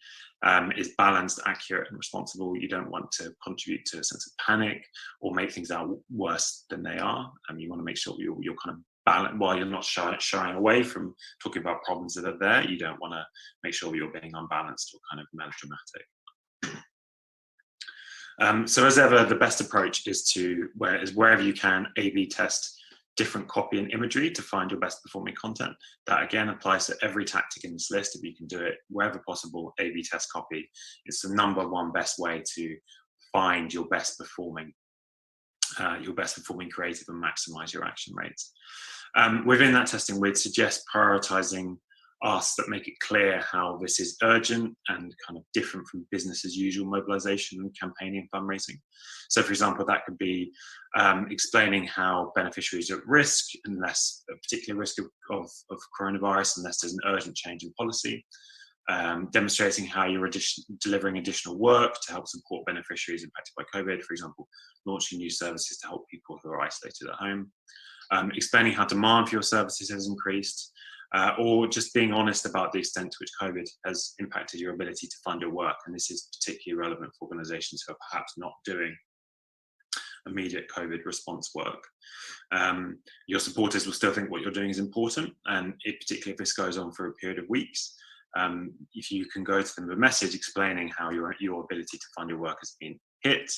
is balanced, accurate, and responsible. You don't want to contribute to a sense of panic or make things out worse than they are. You want to make sure you're kind of balanced. While you're not shying away from talking about problems that are there, you don't want to make sure you're being unbalanced or kind of melodramatic. So as ever, the best approach is to, wherever you can, A/B test different copy and imagery to find your best performing content. That again applies to every tactic in this list. If you can do it wherever possible, A/B test copy. It's the #1 best way to find your best performing creative and maximize your action rates. Within that testing, we'd suggest prioritizing asks that make it clear how this is urgent and kind of different from business as usual mobilization and campaigning and fundraising. So for example, that could be explaining how beneficiaries are at risk, unless a particular risk of coronavirus, unless there's an urgent change in policy. Demonstrating how you're delivering additional work to help support beneficiaries impacted by COVID, for example, launching new services to help people who are isolated at home. Explaining how demand for your services has increased, or just being honest about the extent to which COVID has impacted your ability to fund your work. And this is particularly relevant for organizations who are perhaps not doing immediate COVID response work. Your supporters will still think what you're doing is important, and particularly if this goes on for a period of weeks, if you can go to them with a message explaining how your ability to fund your work has been hit,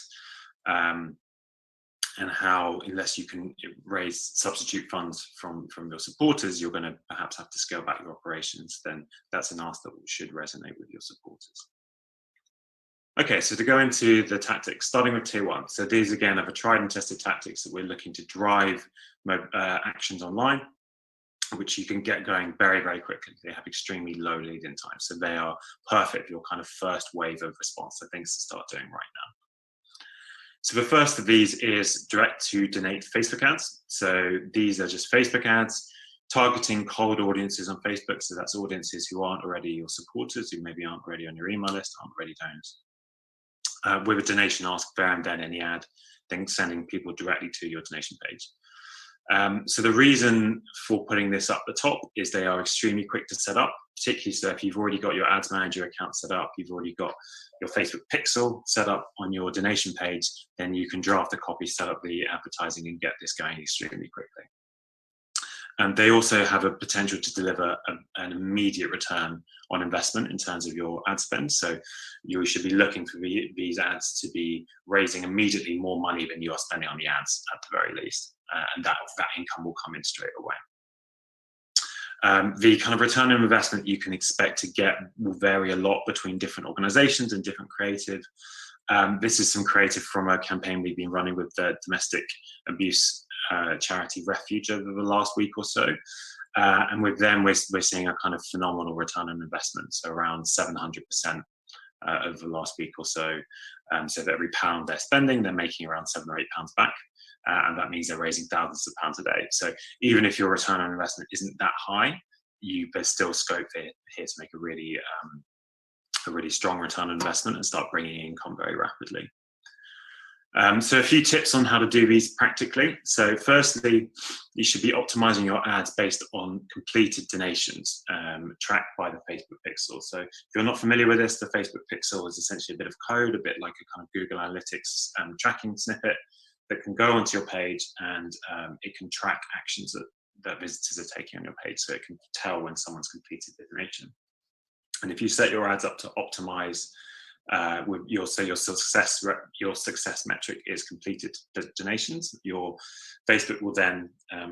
and how, unless you can raise substitute funds from your supporters, you're going to perhaps have to scale back your operations, then that's an ask that should resonate with your supporters. Okay, so to go into the tactics, starting with tier 1. So these again are the tried and tested tactics that we're looking to drive actions online, which you can get going very, very quickly. They have extremely low lead-in time, so they are perfect for your kind of first wave of response, so things to start doing right now. So the first of these is direct to donate Facebook ads. So these are just Facebook ads targeting cold audiences on Facebook. So that's audiences who aren't already your supporters, who maybe aren't already on your email list, aren't already donors. With a donation ask there and then in the ad, then sending people directly to your donation page. So the reason for putting this up the top is they are extremely quick to set up, particularly so if you've already got your ads manager account set up, you've already got your Facebook pixel set up on your donation page, then you can draft the copy, set up the advertising and get this going extremely quickly. And they also have a potential to deliver an immediate return on investment in terms of your ad spend. So you should be looking for these ads to be raising immediately more money than you are spending on the ads at the very least. And that income will come in straight away. The kind of return on investment you can expect to get will vary a lot between different organizations and different creative. This is some creative from a campaign we've been running with the domestic abuse charity Refuge over the last week or so. And with them, we're seeing a kind of phenomenal return on investment, so around 700% over the last week or so. So for every £1 they're spending, they're making around £7 or £8 back. And that means they're raising thousands of pounds a day. So even if your return on investment isn't that high, there's still scope here to make a really strong return on investment and start bringing in income very rapidly. So a few tips on how to do these practically. So firstly, you should be optimizing your ads based on completed donations tracked by the Facebook pixel. So if you're not familiar with this, the Facebook pixel is essentially a bit of code, a bit like a kind of Google Analytics tracking snippet that can go onto your page, and it can track actions that visitors are taking on your page. So it can tell when someone's completed the donation. And if you set your ads up to optimize with your success metric is completed donations, your Facebook will then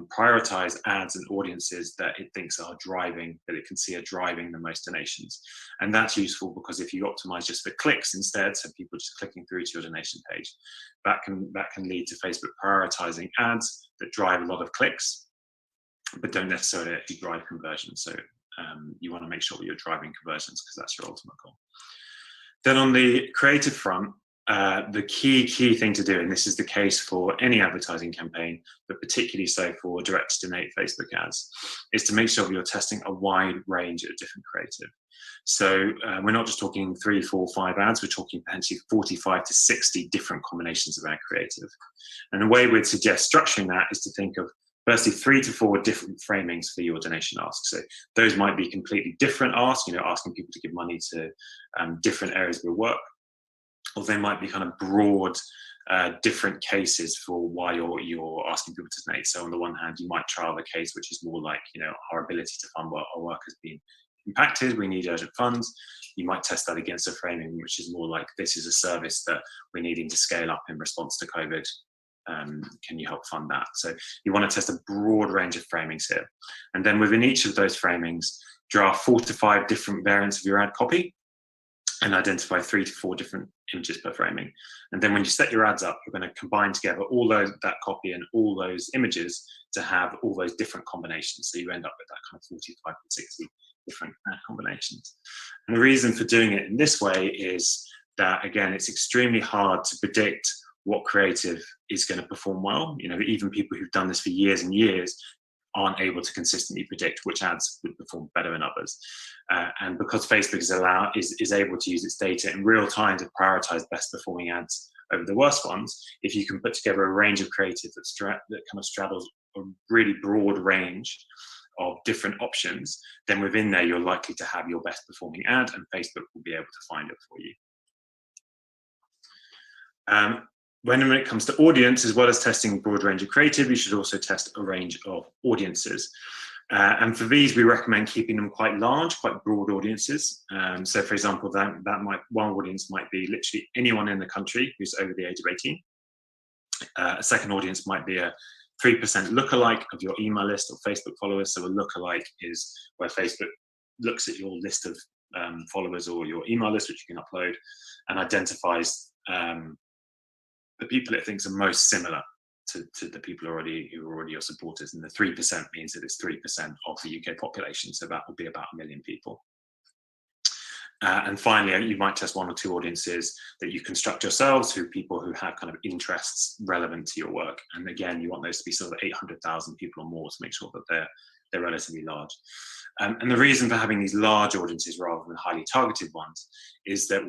prioritize ads and audiences that it thinks are driving, that it can see are driving the most donations. And that's useful because if you optimize just for clicks instead, so people just clicking through to your donation page, that can lead to Facebook prioritizing ads that drive a lot of clicks but don't necessarily actually drive conversions. So you want to make sure that you're driving conversions because that's your ultimate goal. Then on the creative front, the key thing to do, and this is the case for any advertising campaign, but particularly so for direct to donate Facebook ads, is to make sure that you're testing a wide range of different creative. So we're not just talking 3, 4, 5 ads, we're talking potentially 45 to 60 different combinations of ad creative. And the way we'd suggest structuring that is to think of firstly 3 to 4 different framings for your donation asks. So those might be completely different asks, asking people to give money to different areas of your work, or they might be kind of broad, different cases for why you're asking people to donate. So on the one hand, you might trial the case, which is more like, our ability to fund our work has been impacted, we need urgent funds. You might test that against a framing, which is more like, this is a service that we're needing to scale up in response to COVID. Can you help fund that? So you want to test a broad range of framings here. And then within each of those framings, draft 4 to 5 different variants of your ad copy and identify 3 to 4 different images per framing. And then when you set your ads up, you're going to combine together all that copy and all those images to have all those different combinations. So you end up with that kind of 45 to 60 different ad combinations. And the reason for doing it in this way is that, again, it's extremely hard to predict what creative is going to perform well. Even people who've done this for years and years aren't able to consistently predict which ads would perform better than others. And because Facebook is able to use its data in real time to prioritize best performing ads over the worst ones, if you can put together a range of creative that kind of straddles a really broad range of different options, then within there you're likely to have your best performing ad, and Facebook will be able to find it for you. when it comes to audience, as well as testing a broad range of creative, you should also test a range of audiences. And for these, we recommend keeping them quite large, quite broad audiences. So for example, one audience might be literally anyone in the country who's over the age of 18. A second audience might be a 3% lookalike of your email list or Facebook followers. So a lookalike is where Facebook looks at your list of followers or your email list, which you can upload, and identifies the people it thinks are most similar to the people who are already your supporters. And the 3% means that it's 3% of the UK population. So that would be about 1 million people. And finally, you might test one or two audiences that you construct yourselves, people who have kind of interests relevant to your work. And again, you want those to be sort of 800,000 people or more to make sure that they're relatively large. And the reason for having these large audiences rather than highly targeted ones is that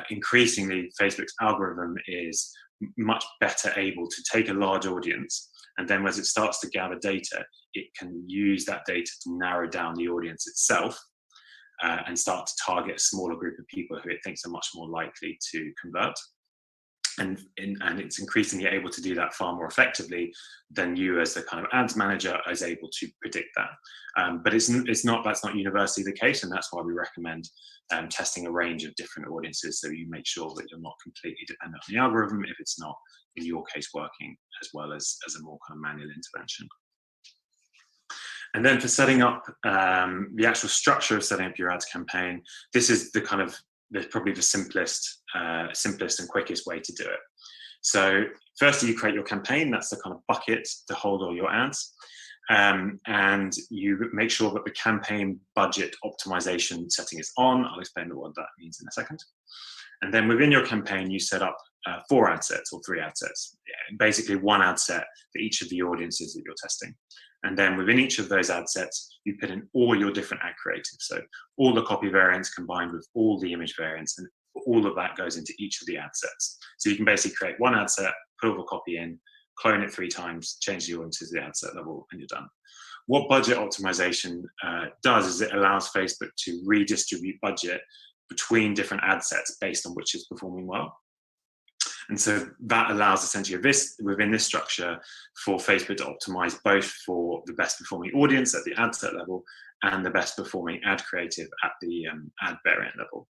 increasingly Facebook's algorithm is much better able to take a large audience, and then as it starts to gather data, it can use that data to narrow down the audience itself and start to target a smaller group of people who it thinks are much more likely to convert. And it's increasingly able to do that far more effectively than you as the kind of ads manager is able to predict that. But that's not universally the case, and that's why we recommend testing a range of different audiences, so you make sure that you're not completely dependent on the algorithm if it's not, in your case, working, as well as a more kind of manual intervention. And then for setting up the actual structure of setting up your ads campaign, this is probably the simplest and quickest way to do it. So firstly, you create your campaign. That's the kind of bucket to hold all your ads. And you make sure that the campaign budget optimization setting is on. I'll explain what that means in a second. And then within your campaign, you set up 4 ad sets or 3 ad sets. Basically 1 ad set for each of the audiences that you're testing. And then within each of those ad sets, you put in all your different ad creatives. So all the copy variants combined with all the image variants, and all of that goes into each of the ad sets. So you can basically create 1 ad set, put all the copy in, clone it 3 times, change the audience to the ad set level, and you're done. What budget optimization does is it allows Facebook to redistribute budget between different ad sets based on which is performing well. And so that allows essentially within this structure for Facebook to optimize both for the best performing audience at the ad set level and the best performing ad creative at the ad variant level.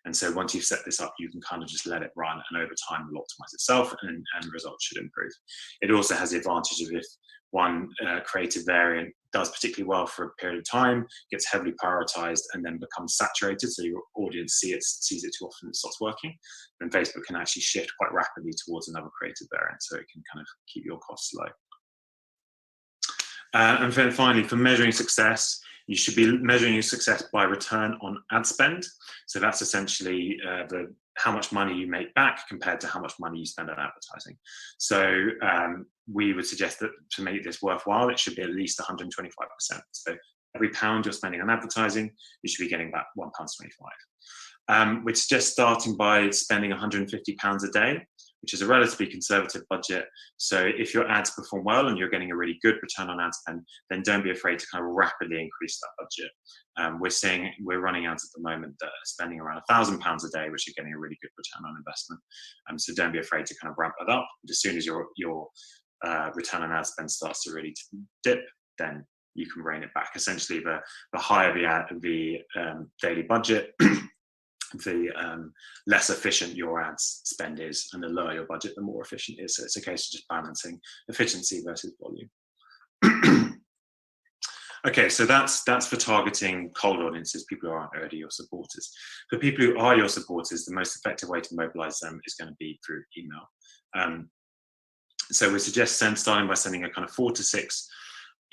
And so once you've set this up, you can kind of just let it run, and over time it will optimize itself and results should improve. It also has the advantage of if one creative variant does particularly well for a period of time, gets heavily prioritized, and then becomes saturated, so your audience sees it too often, it stops working, then Facebook can actually shift quite rapidly towards another creative variant, so it can kind of keep your costs low. And then finally, for measuring success, you should be measuring your success by return on ad spend. So that's essentially how much money you make back compared to how much money you spend on advertising. So we would suggest that to make this worthwhile, it should be at least 125%. So every pound you're spending on advertising, you should be getting back £1.25. We're just starting by spending £150 a day, which is a relatively conservative budget. So if your ads perform well and you're getting a really good return on ad spend, then don't be afraid to kind of rapidly increase that budget. We're running ads at the moment that are spending around £1,000 a day, which are getting a really good return on investment. So don't be afraid to kind of ramp that up. As soon as your return on ad spend starts to really dip, then you can rein it back. Essentially, the higher the daily budget, the less efficient your ads spend is, and the lower your budget, the more efficient it is. So it's a case of just balancing efficiency versus volume. Okay, so that's for targeting cold audiences, people who aren't already your supporters. For people who are your supporters, the most effective way to mobilize them is going to be through email. So we suggest starting by sending a kind of 4 to 6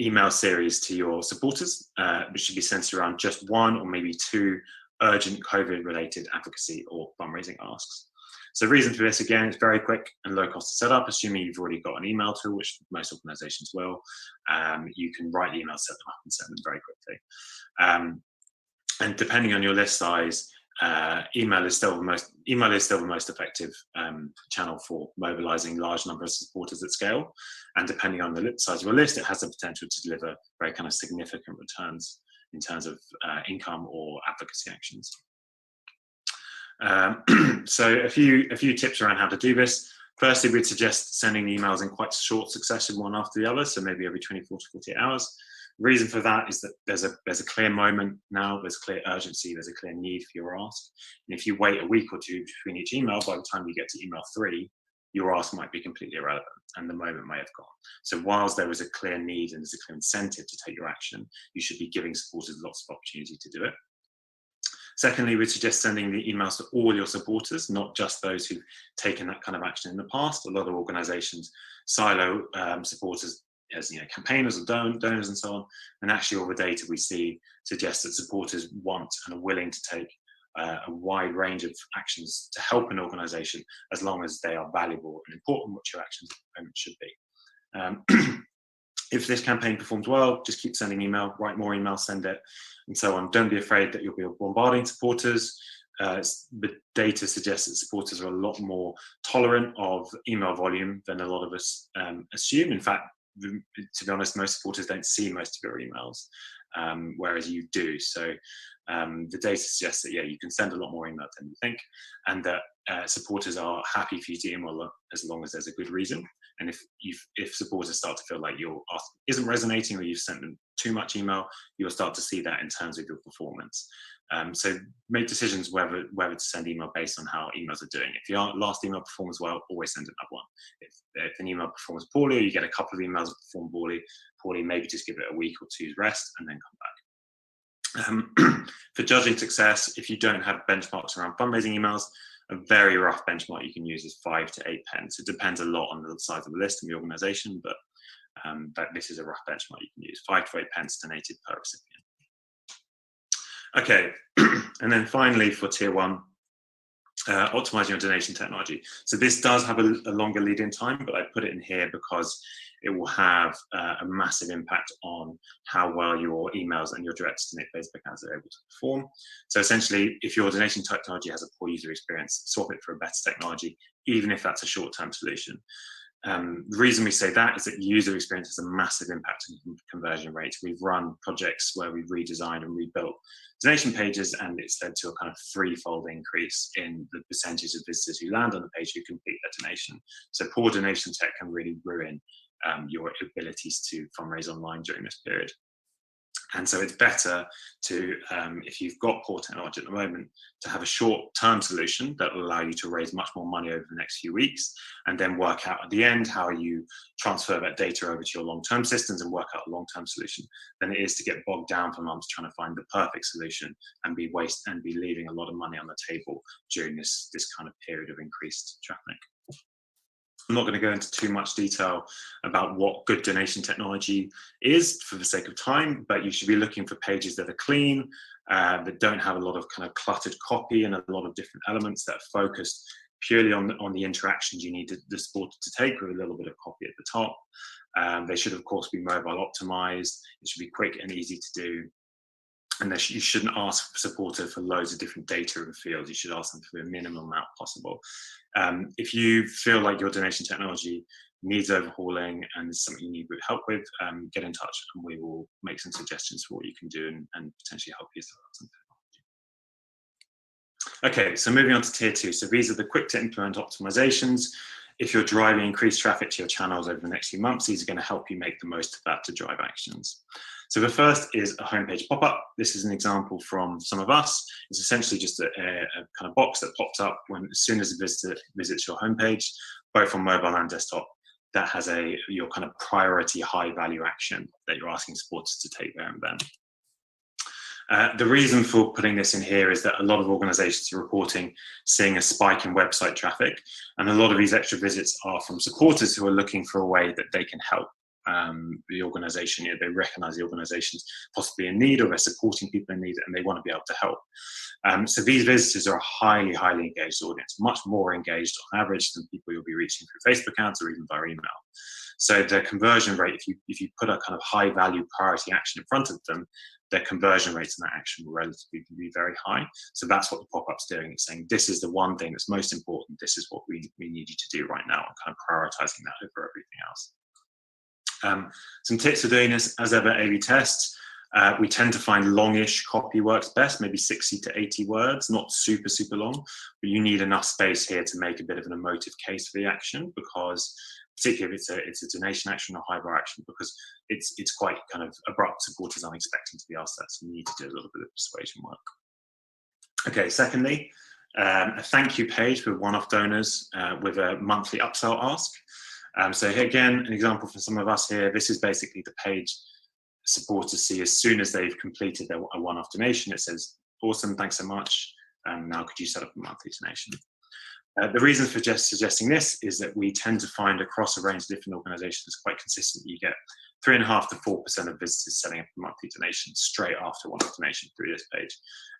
email series to your supporters, which should be centered around just 1 or maybe 2 urgent COVID-related advocacy or fundraising asks. So the reason for this, again, it's very quick and low cost to set up, assuming you've already got an email tool, which most organizations will. You can write the emails, set them up, and send them very quickly. And depending on your list size, email is still the most effective channel for mobilizing large numbers of supporters at scale. And depending on the size of your list, it has the potential to deliver very kind of significant returns in terms of income or advocacy actions. So a few tips around how to do this. Firstly, we'd suggest sending emails in quite short succession, one after the other, so maybe every 24 to 48 hours. The reason for that is that there's a clear moment now, there's clear urgency, there's a clear need for your ask. And if you wait a week or two between each email, by the time you get to email 3, your ask might be completely irrelevant and the moment may have gone. So whilst there is a clear need and there's a clear incentive to take your action, you should be giving supporters lots of opportunity to do it. Secondly, we suggest sending the emails to all your supporters, not just those who've taken that kind of action in the past. A lot of organizations silo supporters as campaigners or donors and so on. And actually all the data we see suggests that supporters want and are willing to take a wide range of actions to help an organization, as long as they are valuable and important, what your actions at the moment should be. If this campaign performs well, just keep sending email, write more emails, send it, and so on. Don't be afraid that you'll be bombarding supporters. The data suggests that supporters are a lot more tolerant of email volume than a lot of us assume. In fact, to be honest, most supporters don't see most of your emails, whereas you do. So the data suggests that, yeah, you can send a lot more email than you think, and that supporters are happy for you to email as long as there's a good reason. And if supporters start to feel like your ask isn't resonating, or you've sent them too much email, you'll start to see that in terms of your performance. So make decisions whether to send email based on how emails are doing. If your last email performs well, always send another one. If an email performs poorly, or you get a couple of emails that perform poorly, maybe just give it a week or two's rest and then come back. For judging success, if you don't have benchmarks around fundraising emails, a very rough benchmark you can use is 5 to 8 pence. It depends a lot on the size of the list and the organization, but this is a rough benchmark you can use. 5 to 8 pence donated per recipient. Okay, and then finally for tier 1, optimizing your donation technology. So this does have a longer lead-in time, but I put it in here because it will have a massive impact on how well your emails and your direct-to-donate Facebook ads are able to perform. So essentially, if your donation technology has a poor user experience, swap it for a better technology, even if that's a short-term solution. The reason we say that is that user experience has a massive impact on conversion rates. We've run projects where we've redesigned and rebuilt donation pages, and it's led to a kind of 3-fold increase in the percentage of visitors who land on the page who complete their donation. So poor donation tech can really ruin your abilities to fundraise online during this period. And so it's better to, if you've got poor technology at the moment, to have a short-term solution that will allow you to raise much more money over the next few weeks, and then work out at the end how you transfer that data over to your long-term systems and work out a long-term solution, than it is to get bogged down for months trying to find the perfect solution and be leaving a lot of money on the table during this kind of period of increased traffic. I'm not going to go into too much detail about what good donation technology is for the sake of time, but you should be looking for pages that are clean, that don't have a lot of kind of cluttered copy and a lot of different elements, that are focused purely on the interactions you need the supporter to take, with a little bit of copy at the top. They should, of course, be mobile optimized. It should be quick and easy to do. And you shouldn't ask the supporter for loads of different data and fields. You should ask them for the minimum amount possible. If you feel like your donation technology needs overhauling and is something you need help with, get in touch and we will make some suggestions for what you can do and potentially help you set up some technology. Okay, so moving on to tier 2. So these are the quick to implement optimizations. If you're driving increased traffic to your channels over the next few months, these are going to help you make the most of that to drive actions. So the first is a homepage pop-up. This is an example from some of us. It's essentially just a kind of box that pops up as soon as a visitor visits your homepage, both on mobile and desktop. That has your kind of priority high value action that you're asking supporters to take there and then. The reason for putting this in here is that a lot of organizations are reporting seeing a spike in website traffic, and a lot of these extra visits are from supporters who are looking for a way that they can help the organization. They recognize the organization's possibly in need, or they're supporting people in need, and they want to be able to help. So these visitors are a highly, highly engaged audience, much more engaged on average than people you'll be reaching through Facebook ads or even via email. So their conversion rate, if you put a kind of high value priority action in front of them, their conversion rates in that action will relatively be very high. So that's what the pop-up's doing. It's saying, this is the one thing that's most important. This is what we need you to do right now, and kind of prioritizing that over everything else. Some tips for doing this: as ever, A/B tests. We tend to find longish copy works best, maybe 60 to 80 words, not super, super long, but you need enough space here to make a bit of an emotive case for the action, because particularly if it's a donation action or highbar action, because it's quite kind of abrupt. Supporters aren't expecting to be asked that, so you need to do a little bit of persuasion work. Okay, secondly, a thank you page for one-off donors with a monthly upsell ask. So here again, an example for some of us here, this is basically the page supporters see as soon as they've completed a one-off donation. It says, awesome, thanks so much. Now could you set up a monthly donation? The reason for suggesting this is that we tend to find across a range of different organizations quite consistently, you get 3.5% to 4% of visitors setting up a monthly donation straight after one-off donation through this page.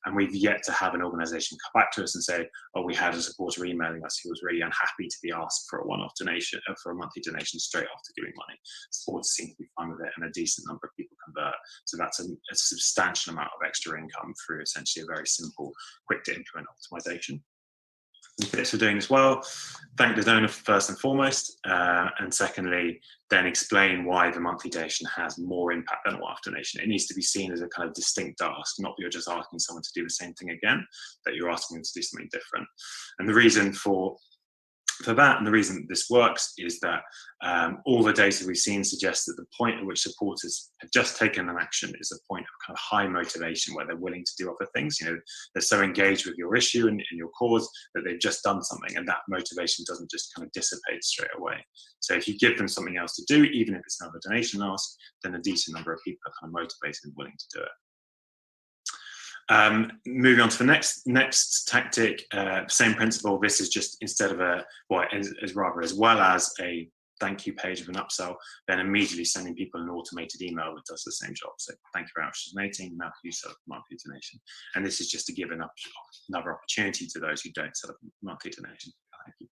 And we've yet to have an organization come back to us and say, oh, we had a supporter emailing us who was really unhappy to be asked for a one-off donation, for a monthly donation straight after giving money. Supporters seem to be fine with it, and a decent number of people convert. So that's a substantial amount of extra income through essentially a very simple, quick to implement optimization. Tips for doing this well: thank the donor first and foremost, and secondly, then explain why the monthly donation has more impact than a one-off donation. It needs to be seen as a kind of distinct ask, not that you're just asking someone to do the same thing again, that you're asking them to do something different. And the reason for that, and the reason this works, is that all the data we've seen suggests that the point at which supporters have just taken an action is a point of kind of high motivation, where they're willing to do other things. You know, they're so engaged with your issue and your cause that they've just done something, and that motivation doesn't just kind of dissipate straight away. So if you give them something else to do, even if it's another donation ask, then a decent number of people are kind of motivated and willing to do it. Moving on to the next tactic, same principle. This is just, instead of as well as a thank you page of an upsell, then immediately sending people an automated email that does the same job. So thank you very much for donating. Now can you set up a monthly donation? And this is just to give another opportunity to those who don't set up a monthly donation. Thank you.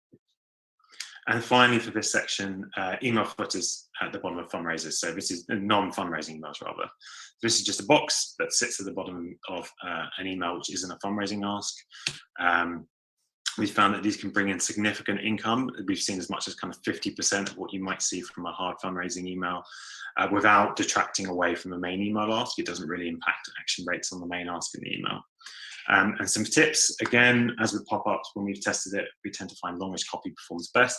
And finally, for this section, email footers at the bottom of fundraisers. So this is non-fundraising emails, rather. This is just a box that sits at the bottom of an email which isn't a fundraising ask. We found that these can bring in significant income. We've seen as much as kind of 50% of what you might see from a hard fundraising email, without detracting away from the main email ask. It doesn't really impact action rates on the main ask in the email. And some tips, again, as with pop-ups, when we've tested it, we tend to find longish copy performs best.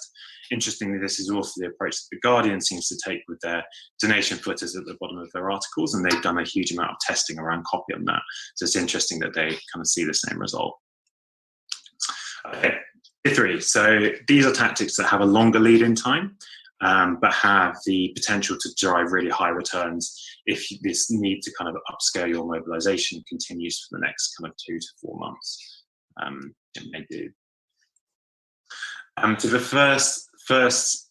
Interestingly, this is also the approach that The Guardian seems to take with their donation footers at the bottom of their articles, and they've done a huge amount of testing around copy on that. So it's interesting that they kind of see the same result. Okay, tier 3. So these are tactics that have a longer lead-in time, but have the potential to drive really high returns if this need to kind of upscale your mobilization continues for the next kind of 2 to 4 months. It may do. So the first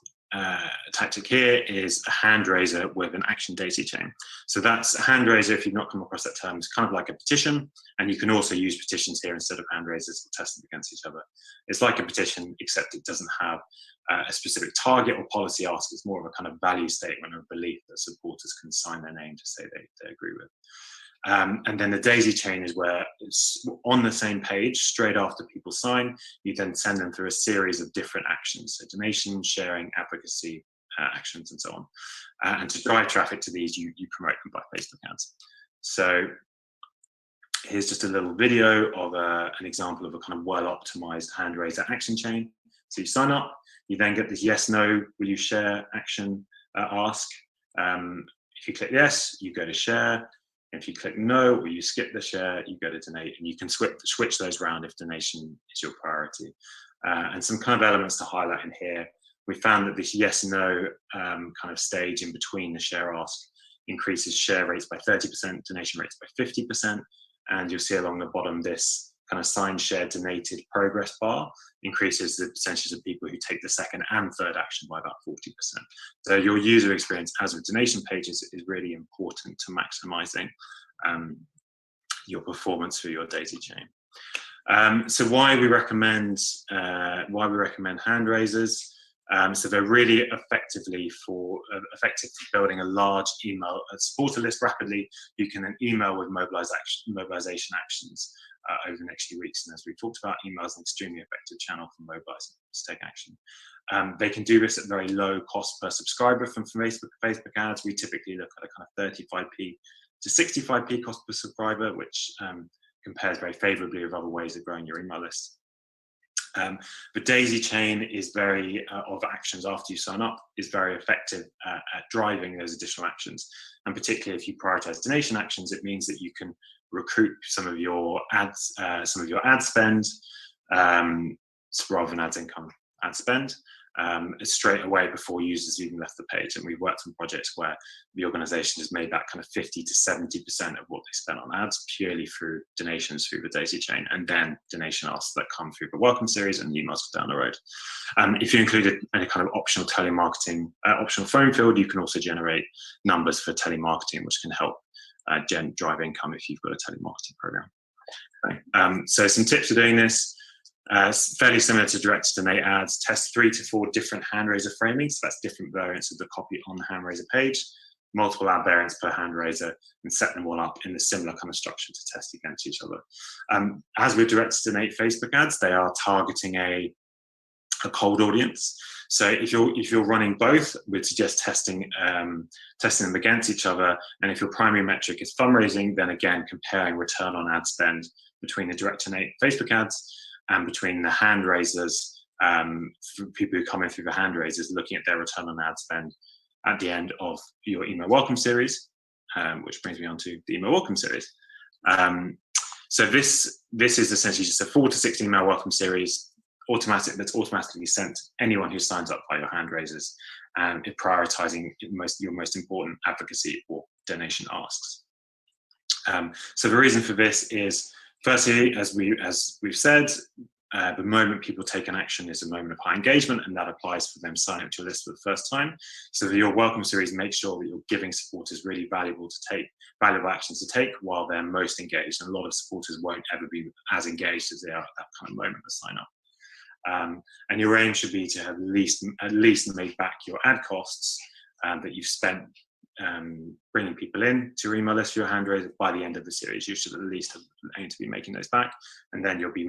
tactic here is a hand raiser with an action daisy chain. So that's a hand raiser, if you've not come across that term, it's kind of like a petition, and you can also use petitions here instead of hand raisers to test them against each other. It's like a petition, except it doesn't have a specific target or policy ask. It's more of a kind of value statement or belief that supporters can sign their name to say they agree with. And then the daisy chain is where it's on the same page, straight after people sign, you then send them through a series of different actions, so donation, sharing, advocacy actions, and so on. And to drive traffic to these, you promote them by Facebook ads. So here's just a little video of an example of a kind of well-optimized hand raiser action chain. So you sign up, you then get this yes, no, will you share action ask. If you click yes, you go to share. If you click no, or you skip the share, you go to donate, and you can switch those around if donation is your priority. And some kind of elements to highlight in here. We found that this yes, no kind of stage in between the share ask increases share rates by 30%, donation rates by 50%. And you'll see along the bottom, this kind of signed, shared, donated progress bar increases the percentage of people who take the second and third action by about 40%. So your user experience, as with donation pages, is really important to maximizing your performance for your daisy chain. So why we recommend hand raisers. So they're really effective for building a large email supporter list rapidly. You can then email with mobilization actions over the next few weeks. And as we talked about, email is an extremely effective channel for mobilizing to take action. They can do this at very low cost per subscriber from Facebook ads. We typically look at a kind of 35p to 65p cost per subscriber, which compares very favorably with other ways of growing your email list. The daisy chain is very, of actions after you sign up, is very effective at driving those additional actions. And particularly if you prioritize donation actions, it means that you can recruit some of your ads, ad spend, rather than ads income, ad spend, straight away before users even left the page. And we've worked on projects where the organization has made that kind of 50 to 70% of what they spent on ads purely through donations through the daisy chain, and then donation asks that come through the welcome series and emails down the road. If you included any kind of optional telemarketing, optional phone field, you can also generate numbers for telemarketing, which can help drive income if you've got a telemarketing program. Okay. So some tips for doing this. Fairly similar to direct to donate ads. Test 3 to 4 different hand raiser framings. So that's different variants of the copy on the hand raiser page, multiple ad variants per hand raiser, and set them all up in a similar kind of structure to test against each other. As with direct to donate Facebook ads, they are targeting a cold audience. So if you're running both, we'd suggest testing them against each other. And if your primary metric is fundraising, then again comparing return on ad spend between the direct to donate Facebook ads and between the hand raisers, for people who come in through the hand raisers, looking at their return on ad spend at the end of your email welcome series, which brings me on to the email welcome series. So this is essentially just a 4 to 6 email welcome series, that's automatically sent to anyone who signs up by your hand raisers, and prioritizing your most important advocacy or donation asks. So the reason for this is, firstly, as we've said, the moment people take an action is a moment of high engagement, and that applies for them signing up to your list for the first time. So for your welcome series, make sure that you're giving supporters really valuable actions to take while they're most engaged. And a lot of supporters won't ever be as engaged as they are at that kind of moment of sign up. And your aim should be to have at least made back your ad costs that you've spent bringing people in to your email list for your hand raiser by the end of the series. You should at least have aimed to be making those back, and then you'll be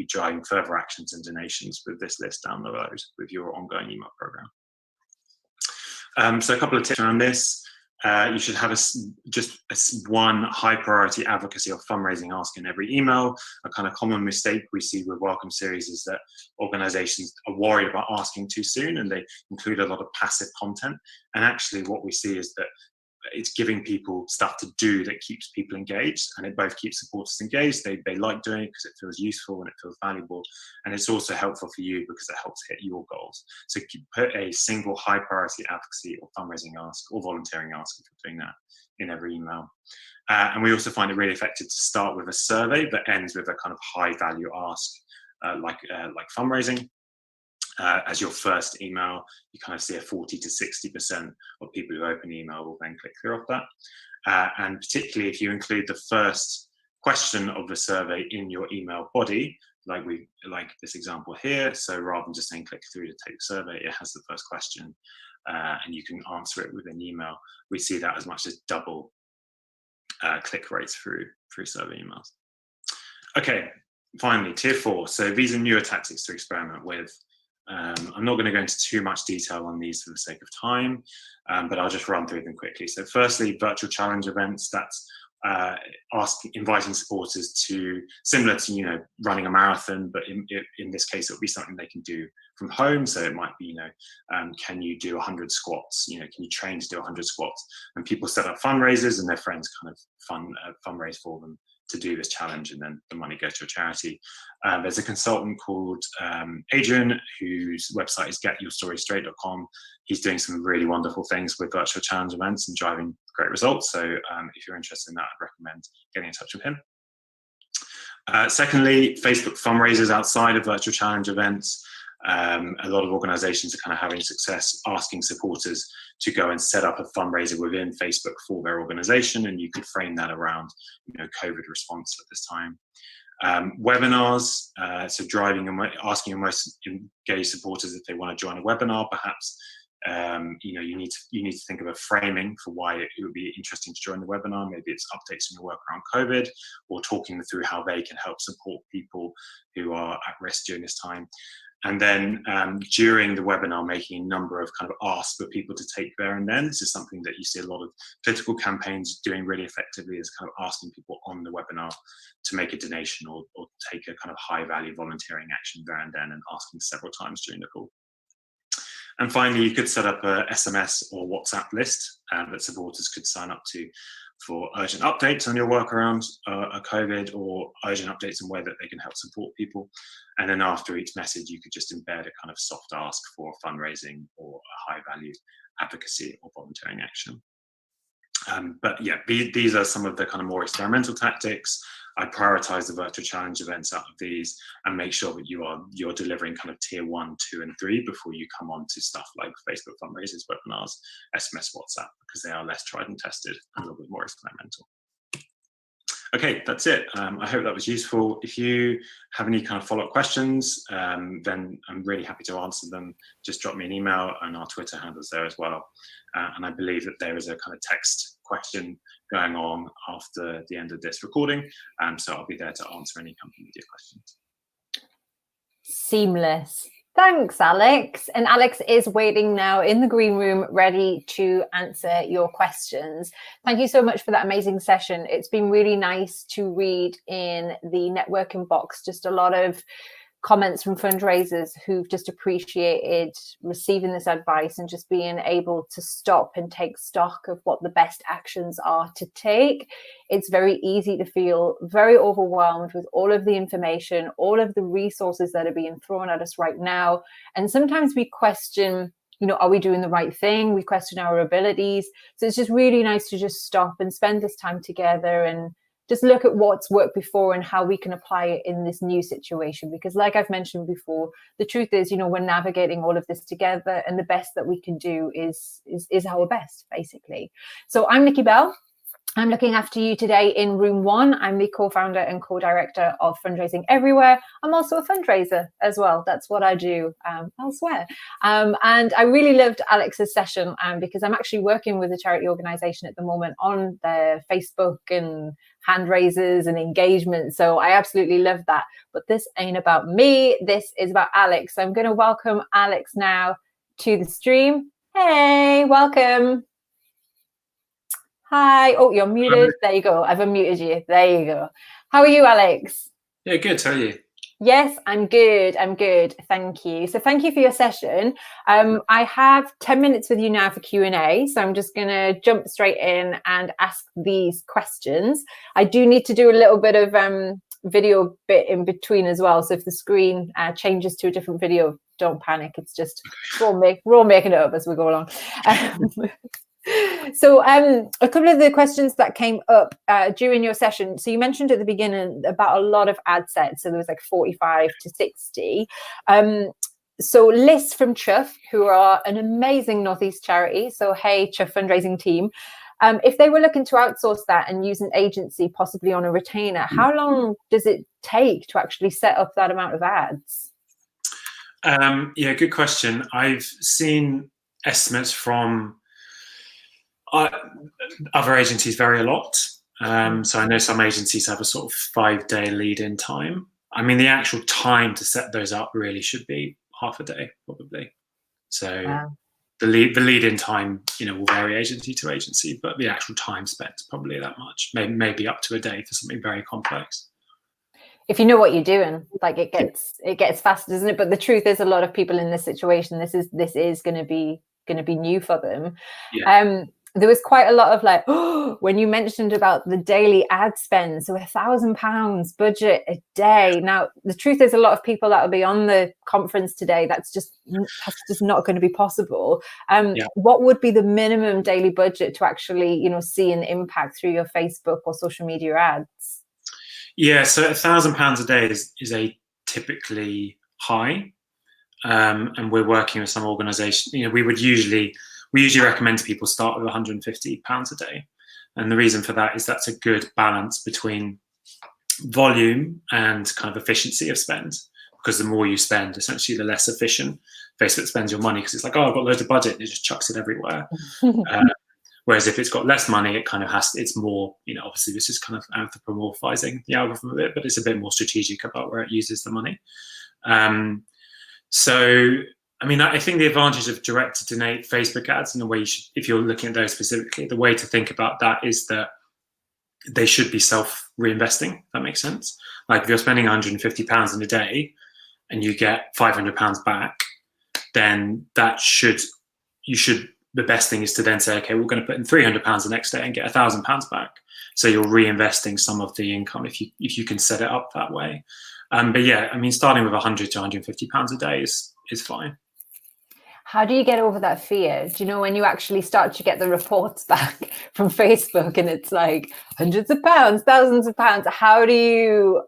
driving further actions and donations with this list down the road with your ongoing email program. So a couple of tips around this. You should have one high priority advocacy or fundraising ask in every email. A kind of common mistake we see with welcome series is that organizations are worried about asking too soon, and they include a lot of passive content. And actually what we see is that it's giving people stuff to do that keeps people engaged, and it both keeps supporters engaged. They like doing it because it feels useful and it feels valuable, and it's also helpful for you because it helps hit your goals. So put a single high priority advocacy or fundraising ask or volunteering ask if you're doing that in every email. And we also find it really effective to start with a survey that ends with a kind of high value ask, like fundraising. As your first email, you kind of see a 40 to 60% of people who open the email will then click through off that. And particularly if you include the first question of the survey in your email body, like this example here. So rather than just saying click through to take the survey, it has the first question, and you can answer it with an email. We see that as much as double click rates through survey emails. Okay, finally, tier 4. So these are newer tactics to experiment with. I'm not going to go into too much detail on these for the sake of time, but I'll just run through them quickly. So firstly, virtual challenge events. That's inviting supporters to, similar to running a marathon, but in this case it would be something they can do from home. So it might be can you do 100 squats? Can you train to do 100 squats? And people set up fundraisers, and their friends kind of fundraise for them to do this challenge, and then the money goes to a charity. There's a consultant called Adrian, whose website is getyourstorystraight.com. He's doing some really wonderful things with virtual challenge events and driving great results. So if you're interested in that, I'd recommend getting in touch with him. Secondly, Facebook fundraisers outside of virtual challenge events. A lot of organizations are kind of having success asking supporters to go and set up a fundraiser within Facebook for their organization, and you could frame that around COVID response at this time. Webinars, so asking your most engaged supporters if they want to join a webinar, perhaps. You need to think of a framing for why it would be interesting to join the webinar. Maybe it's updates on your work around COVID, or talking through how they can help support people who are at risk during this time. And then during the webinar, making a number of kind of asks for people to take there and then. This is something that you see a lot of political campaigns doing really effectively, is kind of asking people on the webinar to make a donation or take a kind of high value volunteering action there and then, and asking several times during the call. And finally, you could set up a SMS or WhatsApp list that supporters could sign up to for urgent updates on your work around COVID, or urgent updates on where that they can help support people. And then after each message, you could just embed a kind of soft ask for fundraising or a high value advocacy or volunteering action. But yeah, these are some of the kind of more experimental tactics. I prioritize the virtual challenge events out of these and make sure that you're delivering kind of tier 1, 2, and 3 before you come on to stuff like Facebook fundraisers, webinars, SMS, WhatsApp, because they are less tried and tested and a little bit more experimental. Okay, that's it. I hope that was useful. If you have any kind of follow-up questions, then I'm really happy to answer them. Just drop me an email, and our Twitter handle's there as well. And I believe that there is a kind of text question going on after the end of this recording. So I'll be there to answer any company media questions. Seamless. Thanks, Alex. And Alex is waiting now in the green room, ready to answer your questions. Thank you so much for that amazing session. It's been really nice to read in the networking box just a lot of comments from fundraisers who've just appreciated receiving this advice and just being able to stop and take stock of what the best actions are to take. It's very easy to feel very overwhelmed with all of the information, all of the resources that are being thrown at us right now. And sometimes we question, you know, are we doing the right thing? We question our abilities. So it's just really nice to just stop and spend this time together and just look at what's worked before and how we can apply it in this new situation. Because like I've mentioned before, the truth is, you know, we're navigating all of this together, and the best that we can do is our best, basically. So I'm Nikki Bell. I'm looking after you today in room 1. I'm the co-founder and co-director of Fundraising Everywhere. I'm also a fundraiser as well. That's what I do elsewhere. And I really loved Alex's session because I'm actually working with a charity organization at the moment on their Facebook and hand raises and engagement. So I absolutely love that. But this ain't about me. This is about Alex. So I'm going to welcome Alex now to the stream. Hey, welcome. Hi. Oh, you're muted. There you go. I've unmuted you. There you go. How are you, Alex? Yeah, good. How are you? Yes, I'm good. I'm good. Thank you. So thank you for your session. I have 10 minutes with you now for Q&A. So I'm just going to jump straight in and ask these questions. I do need to do a little bit of video bit in between as well. So if the screen changes to a different video, don't panic. It's just we're all making it up as we go along. So a couple of the questions that came up during your session. So you mentioned at the beginning about a lot of ad sets. So there was like 45 to 60. So Liz from Chuff, who are an amazing Northeast charity. So hey, Chuff fundraising team. If they were looking to outsource that and use an agency, possibly on a retainer, how long does it take to actually set up that amount of ads? Yeah, good question. I've seen estimates from other agencies vary a lot. So I know some agencies have a sort of 5-day lead-in time. I mean, the actual time to set those up really should be half a day, probably. So wow. The lead-in time, you know, will vary agency to agency, but the actual time spent is probably that much, maybe up to a day for something very complex. If you know what you're doing, like it gets faster, doesn't it? But the truth is, a lot of people in this situation, this is going to be new for them. Yeah. There was quite a lot of like, oh, when you mentioned about the daily ad spend, so £1,000 budget a day. Now, the truth is, a lot of people that will be on the conference today, that's just not going to be possible. What would be the minimum daily budget to actually, you know, see an impact through your Facebook or social media ads? Yeah, so £1,000 a day is a typically high, and we're working with some organisations. You know, we usually recommend to people start with £150 a day. And the reason for that is that's a good balance between volume and kind of efficiency of spend. Because the more you spend, essentially, the less efficient Facebook spends your money, because it's like, oh, I've got loads of budget, and it just chucks it everywhere. Whereas if it's got less money, it kind of it's more, you know, obviously this is kind of anthropomorphizing the algorithm a bit, but it's a bit more strategic about where it uses the money. So, I mean, I think the advantage of direct-to-donate Facebook ads, and the way you should, if you're looking at those specifically, the way to think about that is that they should be self-reinvesting. That makes sense. Like if you're spending £150 in a day and you get £500 back, then the best thing is to then say, okay, we're going to put in £300 the next day and get £1,000 back. So you're reinvesting some of the income if you can set it up that way. But yeah, I mean, starting with £100 to £150 a day is fine. How do you get over that fear? Do you know when you actually start to get the reports back from Facebook and it's like hundreds of pounds, thousands of pounds? How do you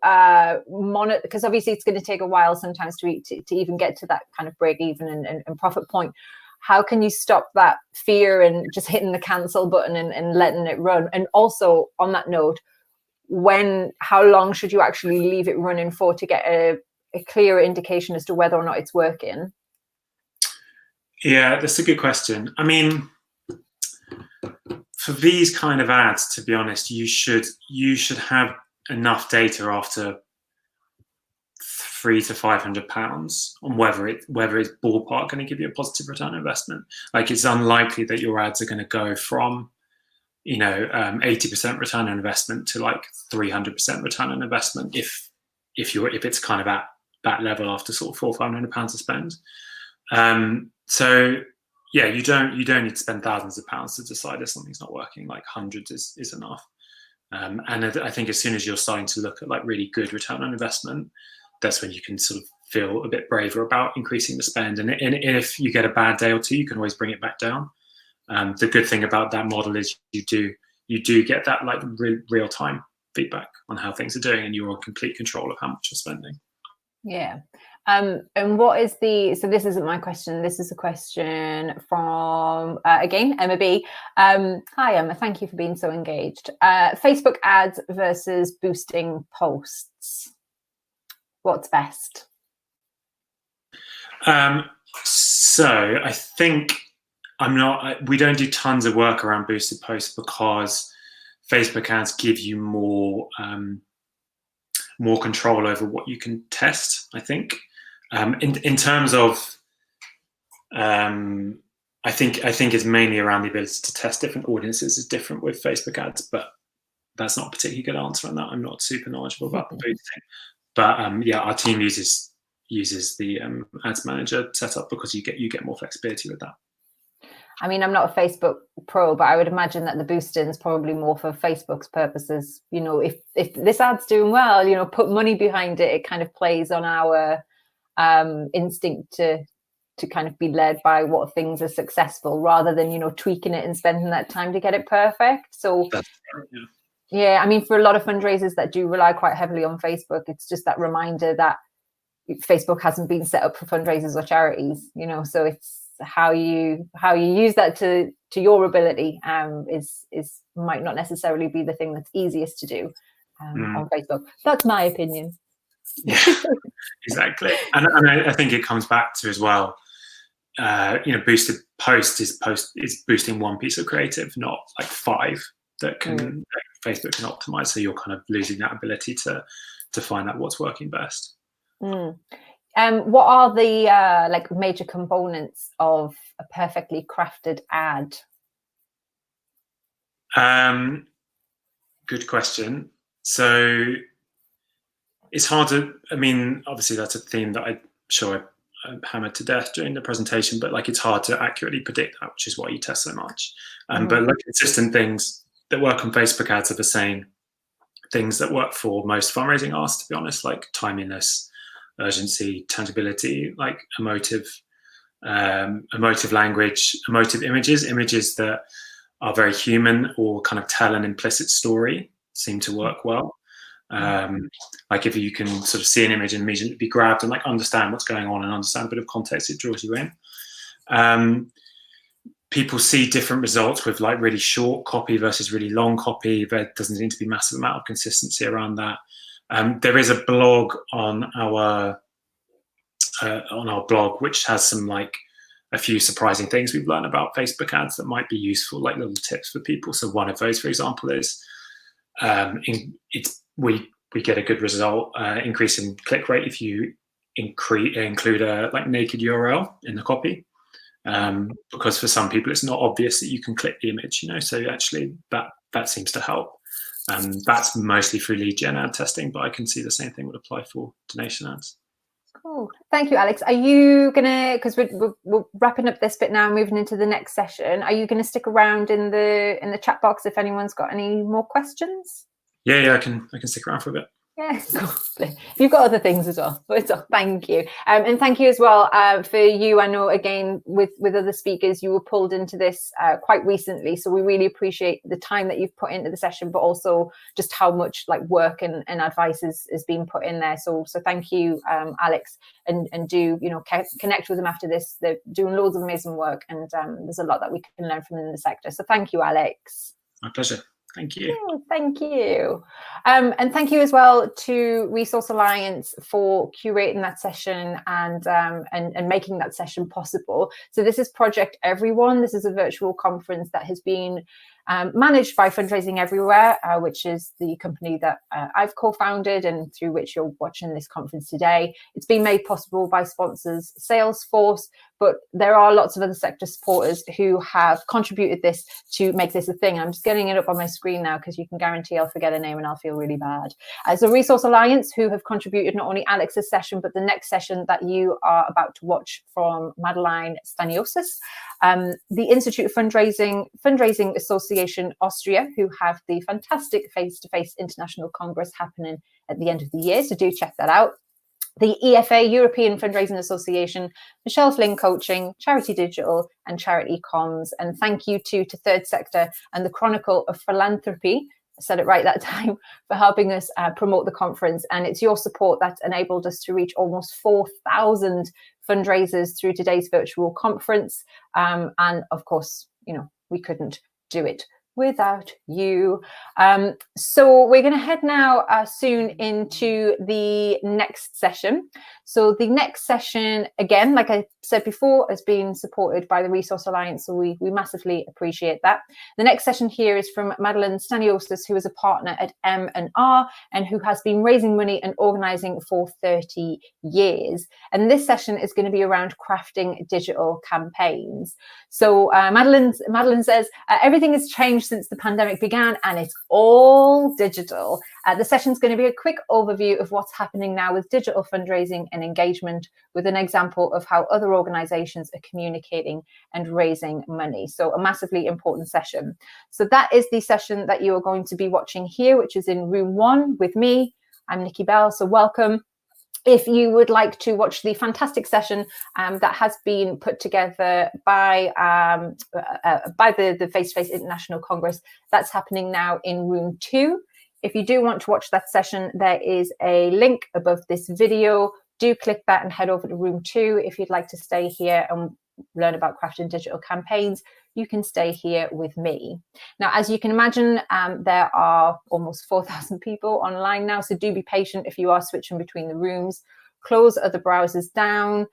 monitor? Because obviously it's going to take a while sometimes to even get to that kind of break even and profit point. How can you stop that fear and just hitting the cancel button and letting it run? And also on that note, how long should you actually leave it running for to get a clearer indication as to whether or not it's working? Yeah, that's a good question. I mean, for these kind of ads, to be honest, you should have enough data after £300 to £500 on whether it's ballpark going to give you a positive return on investment. Like it's unlikely that your ads are going to go from 80% return on investment to like 300% return on investment if it's kind of at that level after sort of £400 or £500 to spend. So yeah, you don't need to spend thousands of pounds to decide if something's not working. Like hundreds is enough. And I think as soon as you're starting to look at like really good return on investment, that's when you can sort of feel a bit braver about increasing the spend. And if you get a bad day or two, you can always bring it back down. The good thing about that model is you do get that like real time feedback on how things are doing, and you're in complete control of how much you're spending. Yeah. And what is so this isn't my question, this is a question from, again, Emma B. Hi, Emma, thank you for being so engaged. Facebook ads versus boosting posts. What's best? So I think we don't do tons of work around boosted posts because Facebook ads give you more control over what you can test, I think. In terms of, I think it's mainly around the ability to test different audiences is different with Facebook ads, but that's not a particularly good answer on that. I'm not super knowledgeable about the boosting, but yeah, our team uses the ads manager setup because you get more flexibility with that. I mean, I'm not a Facebook pro, but I would imagine that the boosting is probably more for Facebook's purposes. If this ad's doing well, put money behind it. It kind of plays on our instinct to kind of be led by what things are successful rather than, tweaking it and spending that time to get it perfect. So that's right, yeah. Yeah, I mean, for a lot of fundraisers that do rely quite heavily on Facebook, it's just that reminder that Facebook hasn't been set up for fundraisers or charities, so it's how you use that to your ability is might not necessarily be the thing that's easiest to do on Facebook. That's my opinion. Yeah, exactly. And I think it comes back to as well, boosted post is boosting one piece of creative, not like 5 that can that Facebook can optimize. So you're kind of losing that ability to find out what's working best. What are the major components of a perfectly crafted ad? Good question. So it's hard to, I mean, obviously that's a theme that I'm sure I hammered to death during the presentation, but like it's hard to accurately predict that, which is why you test so much. But like consistent things that work on Facebook ads are the same things that work for most fundraising asks, to be honest, like timeliness, urgency, tangibility, like emotive language, emotive images that are very human or kind of tell an implicit story seem to work well. Like if you can sort of see an image and immediately be grabbed and like understand what's going on and understand a bit of context, it draws you in. People see different results with like really short copy versus really long copy. There doesn't need to be a massive amount of consistency around that. There is a blog on our blog which has some like a few surprising things we've learned about Facebook ads that might be useful, like little tips for people. So one of those, for example, is we get a good result, increase in click rate if you include a like naked URL in the copy, because for some people it's not obvious that you can click the image, so actually that seems to help. That's mostly through lead gen ad testing, but I can see the same thing would apply for donation ads. Cool. Thank you, Alex. Are you gonna, because we're wrapping up this bit now, moving into the next session, are you gonna stick around in the chat box if anyone's got any more questions? Yeah, I can stick around for a bit. Yeah, cool. You've got other things as well, but thank you. And thank you as well for you. I know, again, with other speakers, you were pulled into this quite recently. So we really appreciate the time that you've put into the session, but also just how much like work and advice is being put in there. So thank you, Alex, and do, connect with them after this. They're doing loads of amazing work, and there's a lot that we can learn from them in the sector. So thank you, Alex. My pleasure. Thank you. Oh, thank you. And thank you as well to Resource Alliance for curating that session and making that session possible. So this is Project Everyone. This is a virtual conference that has been managed by Fundraising Everywhere, which is the company that I've co-founded and through which you're watching this conference today. It's been made possible by sponsors Salesforce, but there are lots of other sector supporters who have contributed this to make this a thing. I'm just getting it up on my screen now because you can guarantee I'll forget a name and I'll feel really bad. So Resource Alliance, who have contributed not only Alex's session, but the next session that you are about to watch from Madeline Staniotis. The Institute of Fundraising Association Austria, who have the fantastic face-to-face international congress happening at the end of the year, so do check that out. The EFA, European Fundraising Association, Michelle Flynn Coaching, Charity Digital and Charity Comms. And thank you to Third Sector and the Chronicle of Philanthropy, I said it right that time, for helping us promote the conference. And it's your support that enabled us to reach almost 4,000 fundraisers through today's virtual conference. And of course, we couldn't do it without you. So we're going to head now soon into the next session. So the next session, again, like I said before, has been supported by the Resource Alliance, so we massively appreciate that. The next session here is from Madeline Staniotis, who is a partner at M&R and who has been raising money and organising for 30 years. And this session is going to be around crafting digital campaigns. So Madeline says, everything has changed since the pandemic began and it's all digital. The session's going to be a quick overview of what's happening now with digital fundraising and engagement, with an example of how other organisations are communicating and raising money. So a massively important session. So that is the session that you are going to be watching here, which is in room 1 with me. I'm Nikki Bell, so welcome. If you would like to watch the fantastic session that has been put together by the Face-to-Face International Congress, that's happening now in room 2. If you do want to watch that session, there is a link above this video. Do click that and head over to room 2. If you'd like to stay here and learn about crafting digital campaigns, you can stay here with me. Now, as you can imagine, there are almost 4,000 people online now, so do be patient if you are switching between the rooms. Close other browsers down.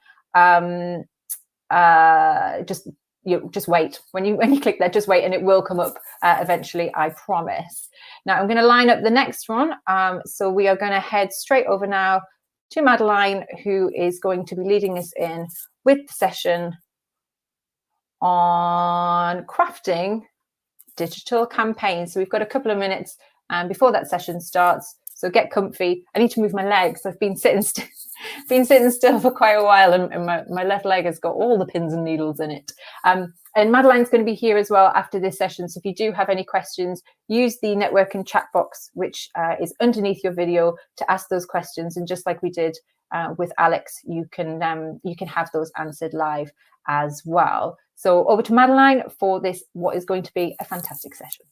Just wait. When you click there, just wait and it will come up eventually, I promise. Now, I'm going to line up the next one. So we are going to head straight over now to Madeline, who is going to be leading us in with the session on crafting digital campaigns. So we've got a couple of minutes before that session starts. So get comfy. I need to move my legs. I've been sitting still for quite a while, and my left leg has got all the pins and needles in it. And Madeline's going to be here as well after this session. So if you do have any questions, use the network and chat box, which is underneath your video, to ask those questions. And just like we did with Alex, you can have those answered live as well. So over to Madeline for this, what is going to be a fantastic session.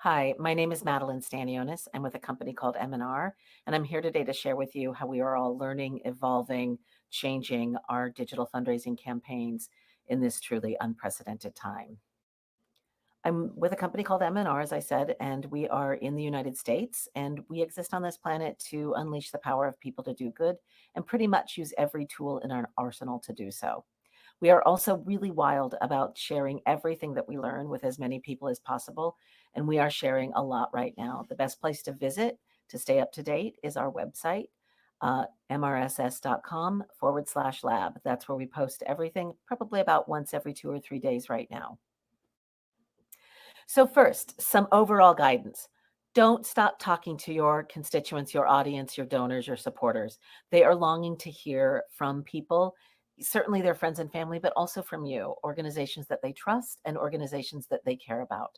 Hi, my name is Madeline Stanionis. I'm with a company called M&R, and I'm here today to share with you how we are all learning, evolving, changing our digital fundraising campaigns in this truly unprecedented time. I'm with a company called M&R, as I said, and we are in the United States, and we exist on this planet to unleash the power of people to do good and pretty much use every tool in our arsenal to do so. We are also really wild about sharing everything that we learn with as many people as possible, and we are sharing a lot right now. The best place to visit to stay up to date is our website, mrss.com/lab. That's where we post everything, probably about once every 2 or 3 days right now. So first, some overall guidance. Don't stop talking to your constituents, your audience, your donors, your supporters. They are longing to hear from people, certainly their friends and family, but also from you, organizations that they trust and organizations that they care about.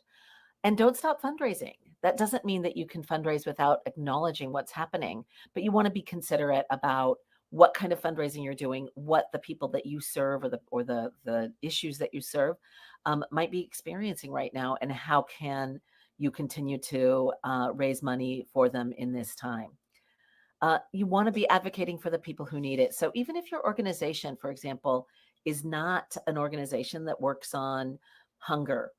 And don't stop fundraising. That doesn't mean that you can fundraise without acknowledging what's happening, but you want to be considerate about what kind of fundraising you're doing, what the people that you serve or the issues that you serve might be experiencing right now, and how can you continue to raise money for them in this time. You want to be advocating for the people who need it. So even if your organization, for example, is not an organization that works on hunger,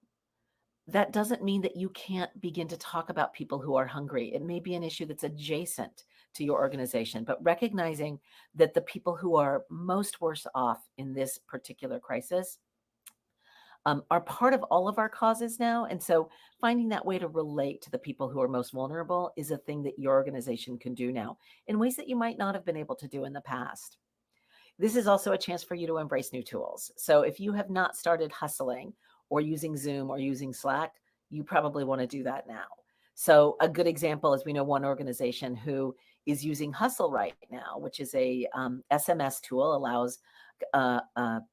that doesn't mean that you can't begin to talk about people who are hungry. It may be an issue that's adjacent to your organization, but recognizing that the people who are most worse off in this particular crisis are part of all of our causes now. And so finding that way to relate to the people who are most vulnerable is a thing that your organization can do now in ways that you might not have been able to do in the past. This is also a chance for you to embrace new tools. So if you have not started hustling or using Zoom or using Slack, you probably want to do that now. So a good example is we know one organization who is using Hustle right now, which is a SMS tool, allows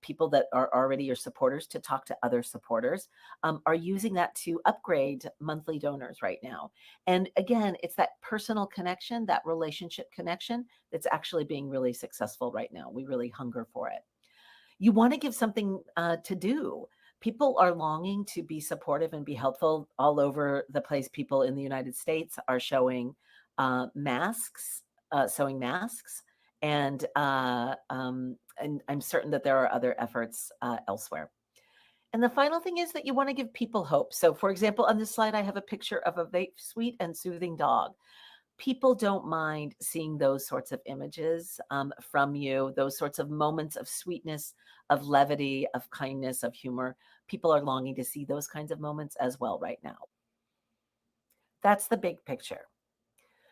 people that are already your supporters to talk to other supporters, are using that to upgrade monthly donors right now. And again, it's that personal connection, that relationship connection that's actually being really successful right now. We really hunger for it. You want to give something to do. People are longing to be supportive and be helpful all over the place. People in the United States are showing masks, sewing masks, and I'm certain that there are other efforts elsewhere. And the final thing is that you want to give people hope. So, for example, on this slide, I have a picture of a very sweet and soothing dog. People don't mind seeing those sorts of images from you, those sorts of moments of sweetness, of levity, of kindness, of humor. People are longing to see those kinds of moments as well right now. That's the big picture.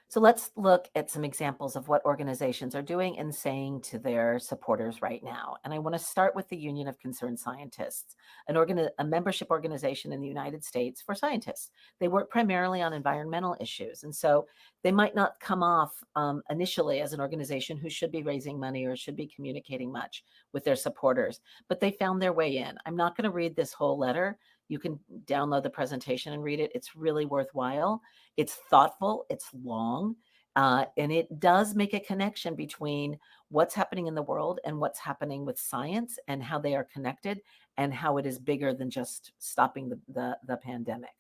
So let's look at some examples of what organizations are doing and saying to their supporters right now. And I want to start with the Union of Concerned Scientists, a membership organization in the United States for scientists. They work primarily on environmental issues. And so they might not come off initially as an organization who should be raising money or should be communicating much with their supporters, but they found their way in. I'm not going to read this whole letter. You can download the presentation and read it. It's really worthwhile. It's thoughtful, it's long, and it does make a connection between what's happening in the world and what's happening with science and how they are connected and how it is bigger than just stopping the pandemic.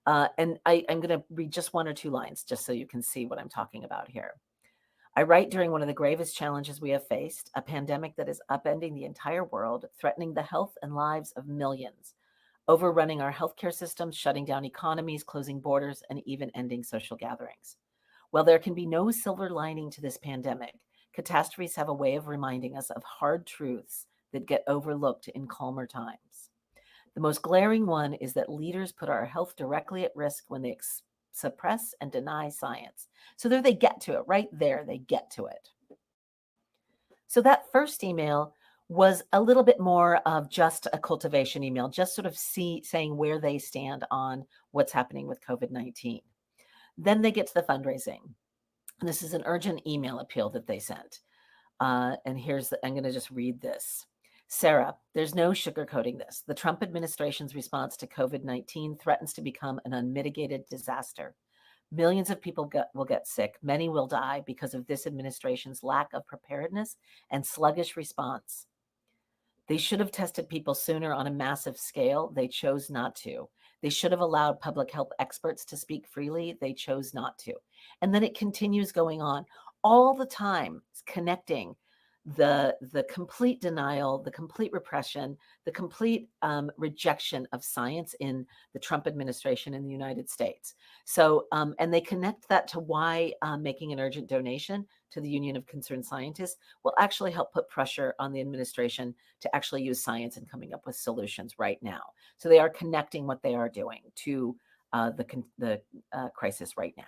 And I'm going to read just one or two lines just so you can see what I'm talking about here. I write during one of the gravest challenges we have faced, a pandemic that is upending the entire world, threatening the health and lives of millions, overrunning our healthcare systems, shutting down economies, closing borders, and even ending social gatherings. While there can be no silver lining to this pandemic, catastrophes have a way of reminding us of hard truths that get overlooked in calmer times. The most glaring one is that leaders put our health directly at risk when they suppress and deny science. So there they get to it, right there, they get to it. So that first email was a little bit more of just a cultivation email, just sort of saying where they stand on what's happening with COVID-19. Then they get to the fundraising. And this is an urgent email appeal that they sent. And I'm going to just read this. Sarah, there's no sugarcoating this. The Trump administration's response to COVID-19 threatens to become an unmitigated disaster. Millions of people will get sick. Many will die because of this administration's lack of preparedness and sluggish response. They should have tested people sooner on a massive scale. They chose not to. They should have allowed public health experts to speak freely. They chose not to. And then it continues going on all the time, connecting the complete denial, the complete repression, the complete rejection of science in the Trump administration in the United States. So, and they connect that to why making an urgent donation to the Union of Concerned Scientists will actually help put pressure on the administration to actually use science and coming up with solutions right now. So they are connecting what they are doing to the crisis right now.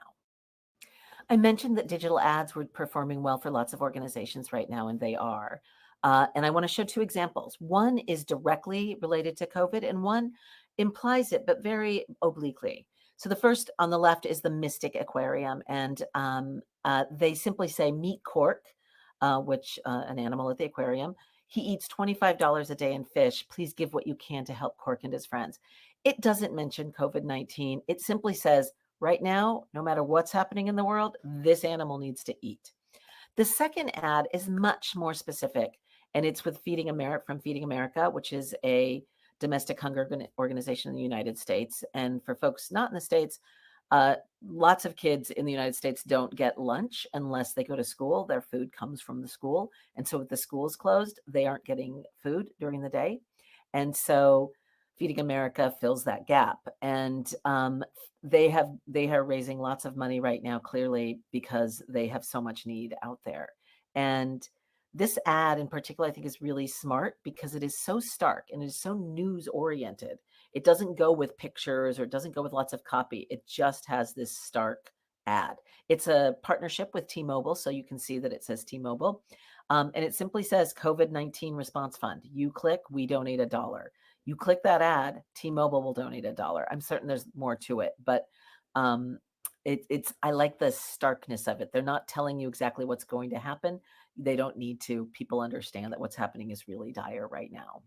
I mentioned that digital ads were performing well for lots of organizations right now, and they are. And I want to show two examples. One is directly related to COVID, and one implies it, but very obliquely. So the first on the left is the Mystic Aquarium, and they simply say, meet Cork, which an animal at the aquarium. He eats $25 a day in fish. Please give what you can to help Cork and his friends. It doesn't mention COVID-19. It simply says, right now, no matter what's happening in the world, this animal needs to eat. The second ad is much more specific, and it's with Feeding America from Feeding America, which is a domestic hunger organization in the United States. And for folks not in the States, lots of kids in the United States don't get lunch unless they go to school. Their food comes from the school. And so with the schools closed, they aren't getting food during the day. And so Feeding America fills that gap. And they are raising lots of money right now, clearly, because they have so much need out there. And this ad in particular, I think, is really smart because it is so stark and it is so news oriented. It doesn't go with pictures or it doesn't go with lots of copy. It just has this stark ad. It's a partnership with T-Mobile, so you can see that it says T-Mobile. And it simply says COVID-19 Response Fund. You click, we donate $1. You click that ad, T-Mobile will donate $1. I'm certain there's more to it, but I like the starkness of it. They're not telling you exactly what's going to happen. They don't need to. People understand that what's happening is really dire right now.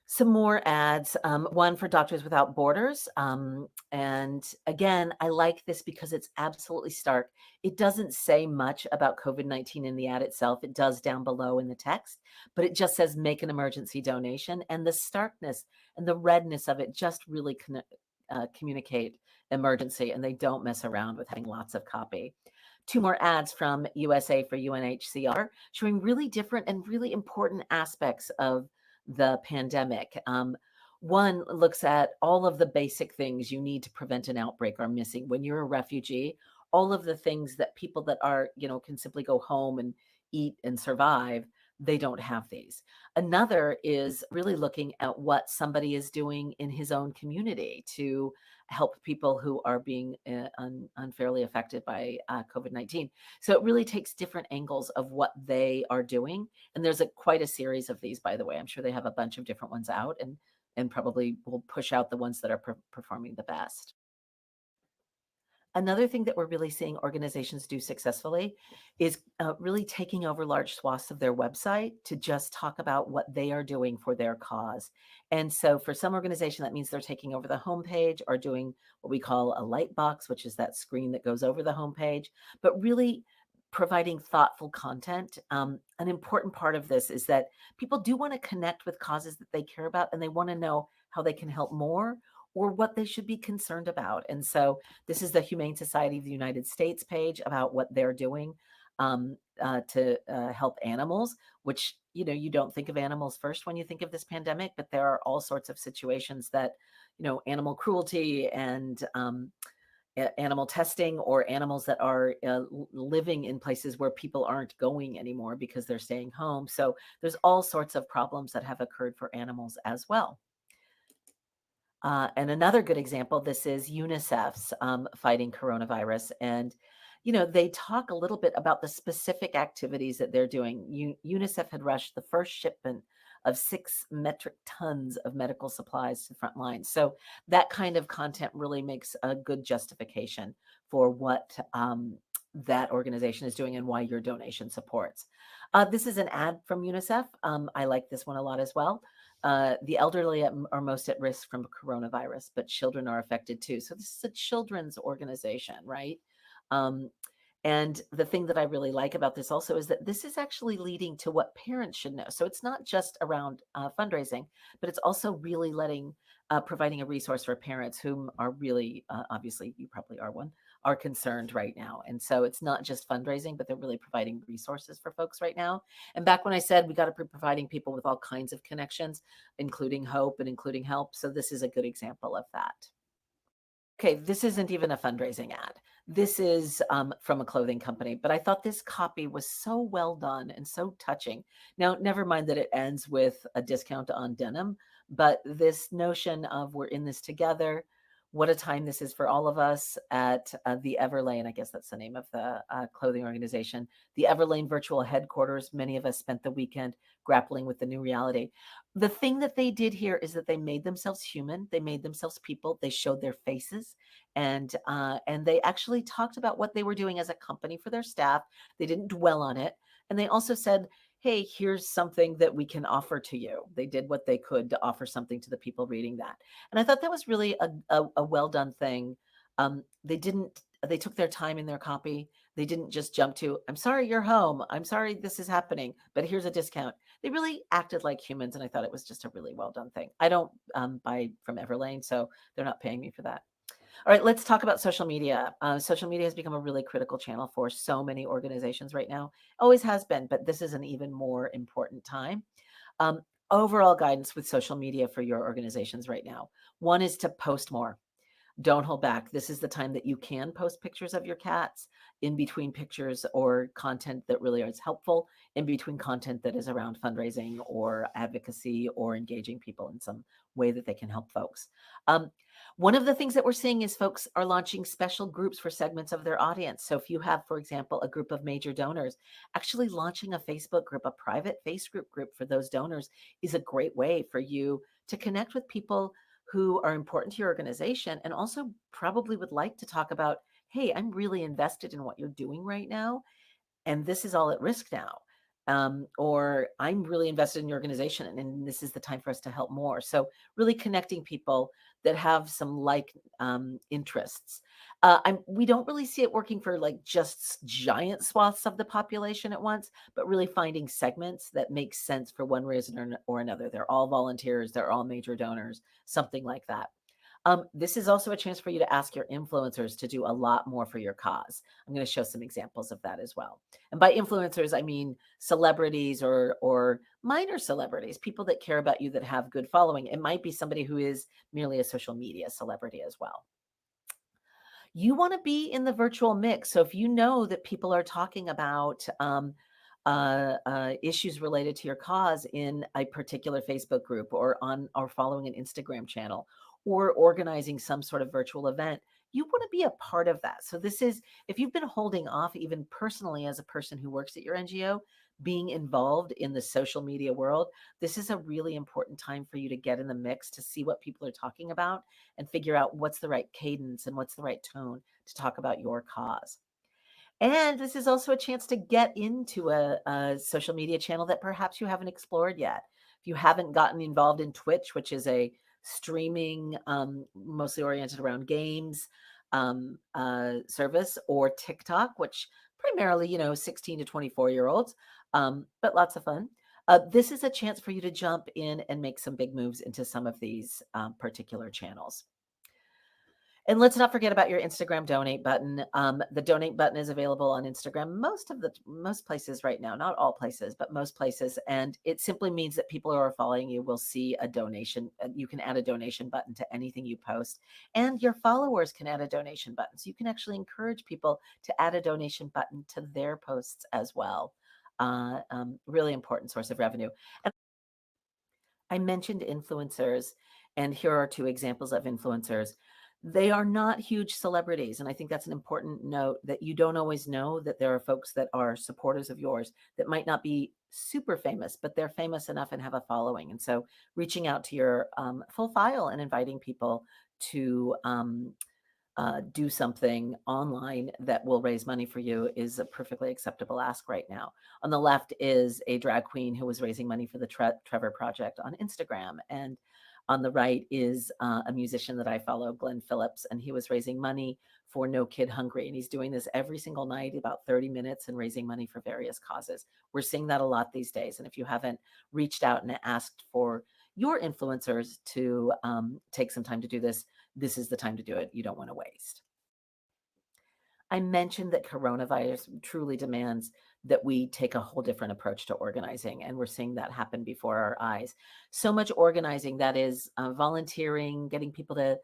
Some more ads, one for Doctors Without Borders. And again, I like this because it's absolutely stark. It doesn't say much about COVID-19 in the ad itself. It does down below in the text, but it just says make an emergency donation. And the starkness and the redness of it just really communicate emergency, and they don't mess around with having lots of copy. Two more ads from USA for UNHCR showing really different and really important aspects of the pandemic. One looks at all of the basic things you need to prevent an outbreak are missing. When you're a refugee, all of the things that people that are, can simply go home and eat and survive, they don't have these. Another is really looking at what somebody is doing in his own community to help people who are being unfairly affected by COVID-19. So it really takes different angles of what they are doing. And there's quite a series of these, by the way. I'm sure they have a bunch of different ones out and probably will push out the ones that are performing the best. Another thing that we're really seeing organizations do successfully is really taking over large swaths of their website to just talk about what they are doing for their cause. And so for some organization, that means they're taking over the homepage or doing what we call a light box, which is that screen that goes over the homepage, but really providing thoughtful content. An important part of this is that people do want to connect with causes that they care about, and they want to know how they can help more or what they should be concerned about. And so this is the Humane Society of the United States page about what they're doing to help animals, which, you don't think of animals first when you think of this pandemic, but there are all sorts of situations that, animal cruelty and animal testing, or animals that are living in places where people aren't going anymore because they're staying home. So there's all sorts of problems that have occurred for animals as well. And another good example, this is UNICEF's fighting coronavirus. And, they talk a little bit about the specific activities that they're doing. UNICEF had rushed the first shipment of 6 metric tons of medical supplies to the front lines. So that kind of content really makes a good justification for what that organization is doing and why your donation supports. This is an ad from UNICEF. I like this one a lot as well. The elderly are most at risk from coronavirus, but children are affected too. So this is a children's organization, right? And the thing that I really like about this also is that this is actually leading to what parents should know. So it's not just around fundraising, but it's also really providing a resource for parents whom are really, obviously you probably are one, are concerned right now. And so it's not just fundraising, but they're really providing resources for folks right now. And back when I said we got to be providing people with all kinds of connections, including hope and including help. So this is a good example of that. Okay, this isn't even a fundraising ad. This is from a clothing company, but I thought this copy was so well done and so touching. Now, never mind that it ends with a discount on denim, but this notion of we're in this together, what a time this is for all of us at the Everlane, I guess that's the name of the clothing organization, the Everlane virtual headquarters. Many of us spent the weekend grappling with the new reality. The thing that they did here is that they made themselves human. They made themselves people. They showed their faces, and they actually talked about what they were doing as a company for their staff. They didn't dwell on it, and they also said, hey, here's something that we can offer to you. They did what they could to offer something to the people reading that. And I thought that was really a well done thing. They took their time in their copy. They didn't just jump to, I'm sorry, you're home. I'm sorry, this is happening, but here's a discount. They really acted like humans. And I thought it was just a really well done thing. I don't buy from Everlane, so they're not paying me for that. All right, let's talk about social media. Social media has become a really critical channel for so many organizations right now. Always has been, but this is an even more important time. Overall guidance with social media for your organizations right now. One is to post more. Don't hold back. This is the time that you can post pictures of your cats in between pictures or content that really is helpful, in between content that is around fundraising or advocacy or engaging people in some way that they can help folks. One of the things that we're seeing is folks are launching special groups for segments of their audience. So if you have, for example, a group of major donors, actually launching a Facebook group, a private Facebook group for those donors is a great way for you to connect with people who are important to your organization and also probably would like to talk about, hey, I'm really invested in what you're doing right now, and this is all at risk now. Or I'm really invested in your organization and this is the time for us to help more. So really connecting people that have some like interests. We don't really see it working for like just giant swaths of the population at once, but really finding segments that make sense for one reason or another. They're all volunteers, they're all major donors, something like that. This is also a chance for you to ask your influencers to do a lot more for your cause. I'm going to show some examples of that as well. And by influencers, I mean celebrities or minor celebrities, people that care about you that have good following. It might be somebody who is merely a social media celebrity as well. You want to be in the virtual mix. So if you know that people are talking about issues related to your cause in a particular Facebook group or following an Instagram channel, or organizing some sort of virtual event, you want to be a part of that. So this is, if you've been holding off even personally as a person who works at your NGO, being involved in the social media world, this is a really important time for you to get in the mix to see what people are talking about and figure out what's the right cadence and what's the right tone to talk about your cause. And this is also a chance to get into a social media channel that perhaps you haven't explored yet. If you haven't gotten involved in Twitch, which is a streaming, mostly oriented around games service, or TikTok, which primarily, 16 to 24-year-olds, but lots of fun. This is a chance for you to jump in and make some big moves into some of these particular channels. And let's not forget about your Instagram donate button. The donate button is available on Instagram, most places right now, not all places, but most places. And it simply means that people who are following you will see a donation. You can add a donation button to anything you post, and your followers can add a donation button. So you can actually encourage people to add a donation button to their posts as well. Really important source of revenue. And I mentioned influencers, and here are two examples of influencers. They are not huge celebrities. And I think that's an important note, that you don't always know that there are folks that are supporters of yours that might not be super famous, but they're famous enough and have a following. And so reaching out to your full file and inviting people to do something online that will raise money for you is a perfectly acceptable ask right now. On the left is a drag queen who was raising money for the Trevor Project on Instagram. And On the right is a musician that I follow, Glenn Phillips, and he was raising money for No Kid Hungry. And he's doing this every single night, about 30 minutes, and raising money for various causes. We're seeing that a lot these days. And if you haven't reached out and asked for your influencers to take some time to do this, this is the time to do it. You don't want to waste. I mentioned that coronavirus truly demands that we take a whole different approach to organizing, and we're seeing that happen before our eyes. So much organizing, that is volunteering, getting people to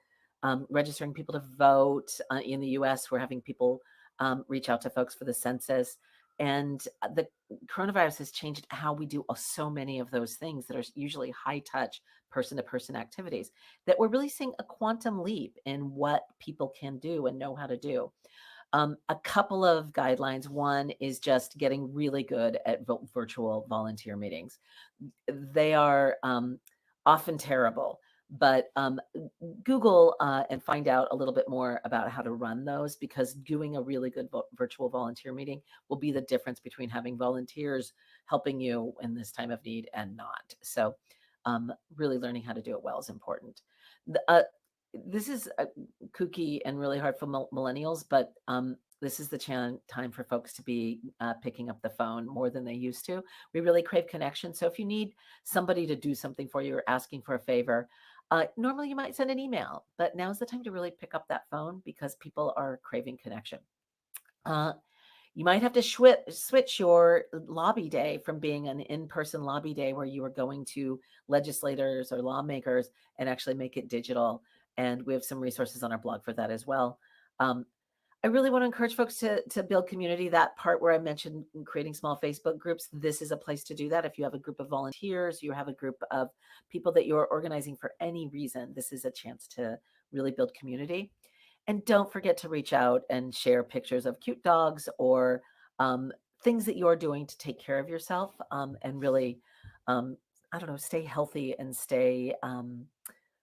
registering people to vote. In the US, we're having people reach out to folks for the census. And the coronavirus has changed how we do so many of those things that are usually high touch, person to person activities, that we're really seeing a quantum leap in what people can do and know how to do. A couple of guidelines. One is just getting really good at virtual volunteer meetings. They are often terrible, but Google and find out a little bit more about how to run those, because doing a really good virtual volunteer meeting will be the difference between having volunteers helping you in this time of need and not. So really learning how to do it well is important. This is kooky and really hard for millennials, but this is the time for folks to be picking up the phone more than they used to. We really crave connection. So if you need somebody to do something for you or asking for a favor, normally you might send an email, but now's the time to really pick up that phone, because people are craving connection. You might have to switch your lobby day from being an in-person lobby day where you are going to legislators or lawmakers, and actually make it digital. And we have some resources on our blog for that as well. I really want to encourage folks to build community. That part where I mentioned creating small Facebook groups, this is a place to do that. If you have a group of volunteers, you have a group of people that you're organizing for any reason, this is a chance to really build community. And don't forget to reach out and share pictures of cute dogs or things that you're doing to take care of yourself, and really, I don't know, stay healthy and stay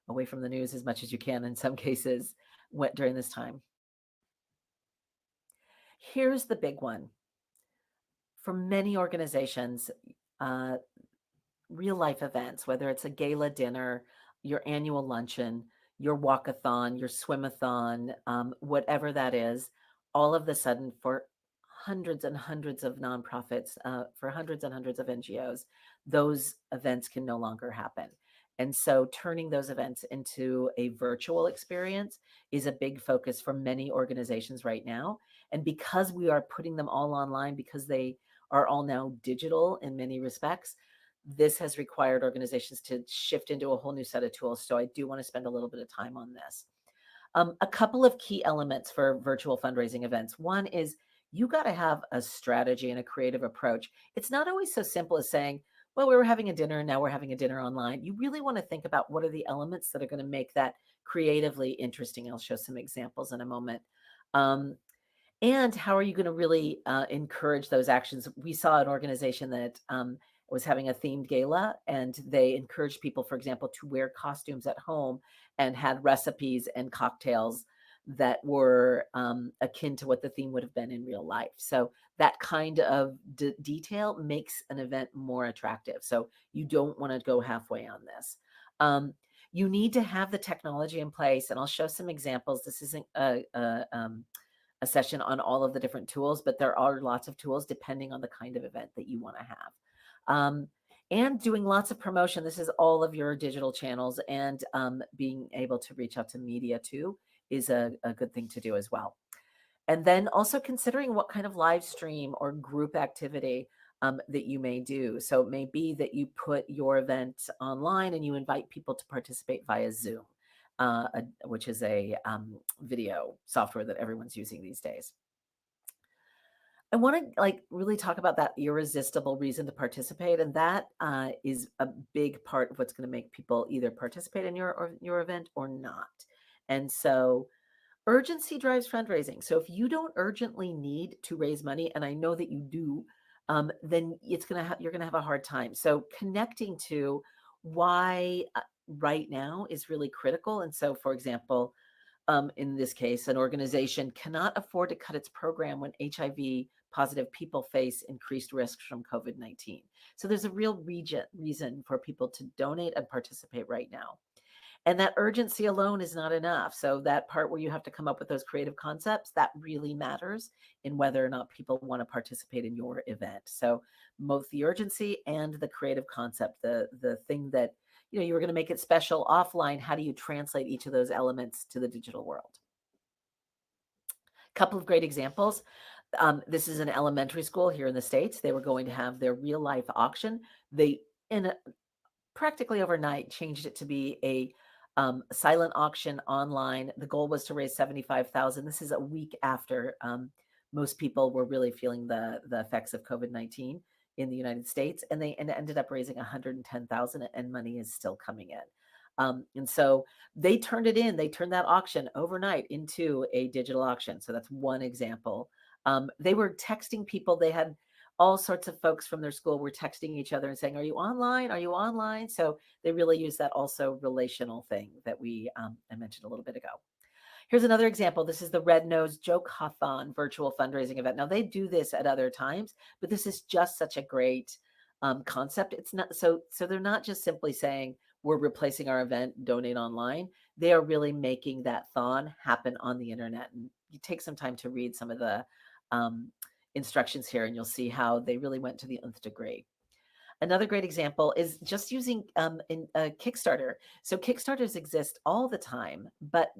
away from the news as much as you can in some cases during this time. Here's the big one. For many organizations, real life events, whether it's a gala dinner, your annual luncheon, your walkathon, your swimathon, whatever that is, all of the sudden for hundreds and hundreds of nonprofits, for hundreds and hundreds of NGOs, those events can no longer happen. And so turning those events into a virtual experience is a big focus for many organizations right now. And because we are putting them all online, because they are all now digital in many respects, this has required organizations to shift into a whole new set of tools. So I do want to spend a little bit of time on this. A couple of key elements for virtual fundraising events. One is you got to have a strategy and a creative approach. It's not always so simple as saying, well, we were having a dinner and now we're having a dinner online. You really want to think about what are the elements that are going to make that creatively interesting. I'll show some examples in a moment. And how are you going to really encourage those actions? We saw an organization that was having a themed gala, and they encouraged people, for example, to wear costumes at home and had recipes and cocktails that were akin to what the theme would have been in real life. So that kind of detail makes an event more attractive. So you don't want to go halfway on this. You need to have the technology in place, and I'll show some examples. This isn't a session on all of the different tools, but there are lots of tools depending on the kind of event that you want to have. And doing lots of promotion. This is all of your digital channels, and being able to reach out to media too is a good thing to do as well. And then also considering what kind of live stream or group activity that you may do. So it may be that you put your event online and you invite people to participate via Zoom, which is a video software that everyone's using these days. I want to really talk about that irresistible reason to participate, and that is a big part of what's going to make people either participate in your event or not. And so urgency drives fundraising. So if you don't urgently need to raise money, and I know that you do, then you're going to have a hard time. So connecting to why right now is really critical. And so, for example, in this case, an organization cannot afford to cut its program when HIV positive people face increased risks from COVID-19. So there's a real reason for people to donate and participate right now. And that urgency alone is not enough. So that part where you have to come up with those creative concepts, that really matters in whether or not people want to participate in your event. So both the urgency and the creative concept, the thing that, you were going to make it special offline, how do you translate each of those elements to the digital world? Couple of great examples. This is an elementary school here in the States. They were going to have their real life auction. They, practically overnight, changed it to be a silent auction online. The goal was to raise $75,000. This is a week after most people were really feeling the effects of COVID-19 in the United States, and they ended up raising $110,000, and money is still coming in. And so they turned it in. They turned that auction overnight into a digital auction. So that's one example. They were texting people. They had all sorts of folks from their school were texting each other and saying, "Are you online? Are you online?" So they really use that also relational thing that I mentioned a little bit ago. Here's another example. This is the Red Nose Joke-a-thon virtual fundraising event. Now they do this at other times, but this is just such a great concept. It's not so they're not just simply saying we're replacing our event, donate online. They are really making that thon happen on the internet. And you take some time to read some of the instructions here, and you'll see how they really went to the nth degree. Another great example is just using Kickstarter. So Kickstarters exist all the time, but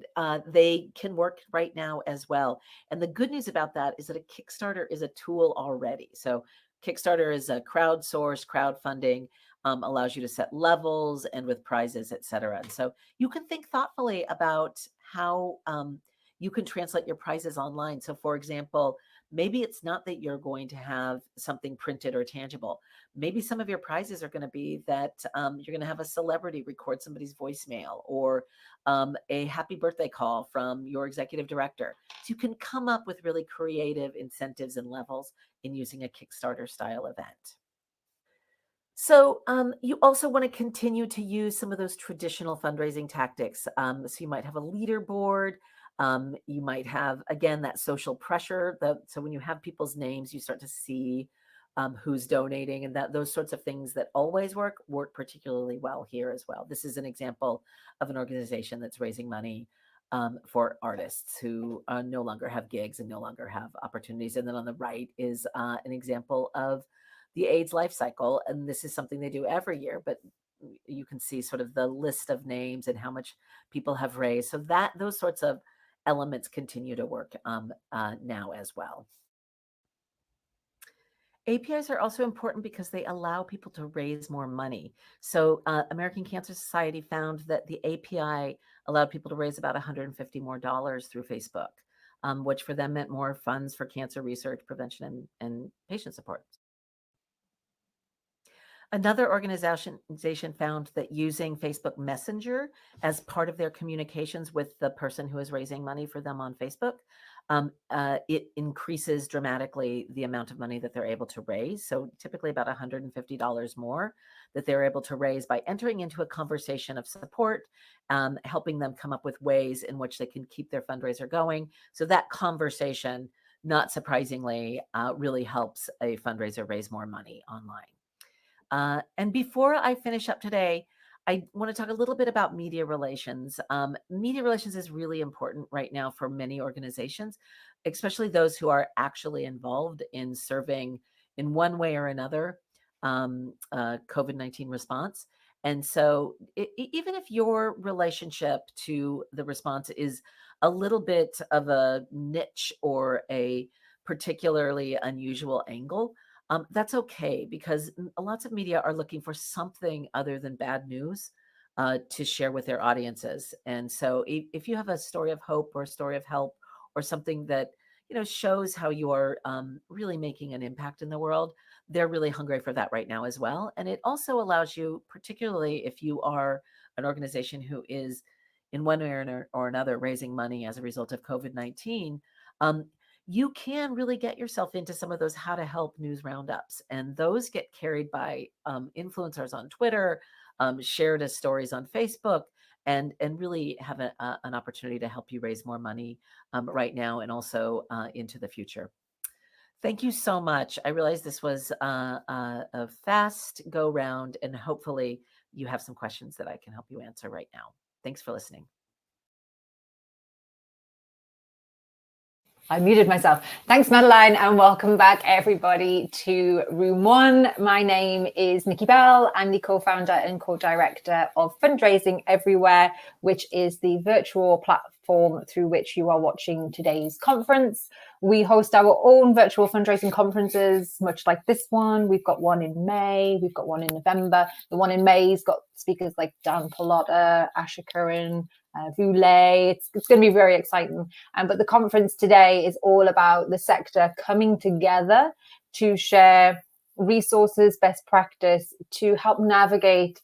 they can work right now as well. And the good news about that is that a Kickstarter is a tool already. So Kickstarter is a crowdsourced crowdfunding, allows you to set levels and with prizes, et cetera. And so you can think thoughtfully about how you can translate your prizes online. So for example, maybe it's not that you're going to have something printed or tangible. Maybe some of your prizes are going to be that you're going to have a celebrity record somebody's voicemail, or a happy birthday call from your executive director. So you can come up with really creative incentives and levels in using a Kickstarter style event. So you also want to continue to use some of those traditional fundraising tactics. So you might have a leaderboard. You might have, again, that social pressure. So when you have people's names, you start to see who's donating, and those sorts of things that always work particularly well here as well. This is an example of an organization that's raising money for artists who no longer have gigs and no longer have opportunities. And then on the right is an example of the AIDS life cycle. And this is something they do every year, but you can see sort of the list of names and how much people have raised. So those sorts of elements continue to work now as well. APIs are also important because they allow people to raise more money. So American Cancer Society found that the API allowed people to raise about $150 more through Facebook, which for them meant more funds for cancer research, prevention, and patient support. Another organization found that using Facebook Messenger as part of their communications with the person who is raising money for them on Facebook, it increases dramatically the amount of money that they're able to raise. So typically about $150 more that they're able to raise by entering into a conversation of support, helping them come up with ways in which they can keep their fundraiser going. So that conversation, not surprisingly, really helps a fundraiser raise more money online. And before I finish up today, I want to talk a little bit about media relations. Media relations is really important right now for many organizations, especially those who are actually involved in serving in one way or another COVID-19 response. And so even if your relationship to the response is a little bit of a niche or a particularly unusual angle, that's okay, because lots of media are looking for something other than bad news to share with their audiences. And so if you have a story of hope or a story of help or something that shows how you are really making an impact in the world, they're really hungry for that right now as well. And it also allows you, particularly if you are an organization who is in one way or another raising money as a result of COVID-19, you can really get yourself into some of those how to help news roundups. And those get carried by influencers on Twitter, shared as stories on Facebook, and really have an opportunity to help you raise more money right now and also into the future. Thank you so much. I realize this was a fast go round, and hopefully you have some questions that I can help you answer right now. Thanks for listening. I muted myself. Thanks, Madeline, and welcome back, everybody, to Room One. My name is Nikki Bell. I'm the co-founder and co-director of Fundraising Everywhere, which is the virtual platform through which you are watching today's conference. We host our own virtual fundraising conferences, much like this one. We've got one in May, we've got one in November. The one in May's got speakers like Dan Pallotta, Asha Curran, Voulet. It's going to be very exciting. But the conference today is all about the sector coming together to share resources, best practice, to help navigate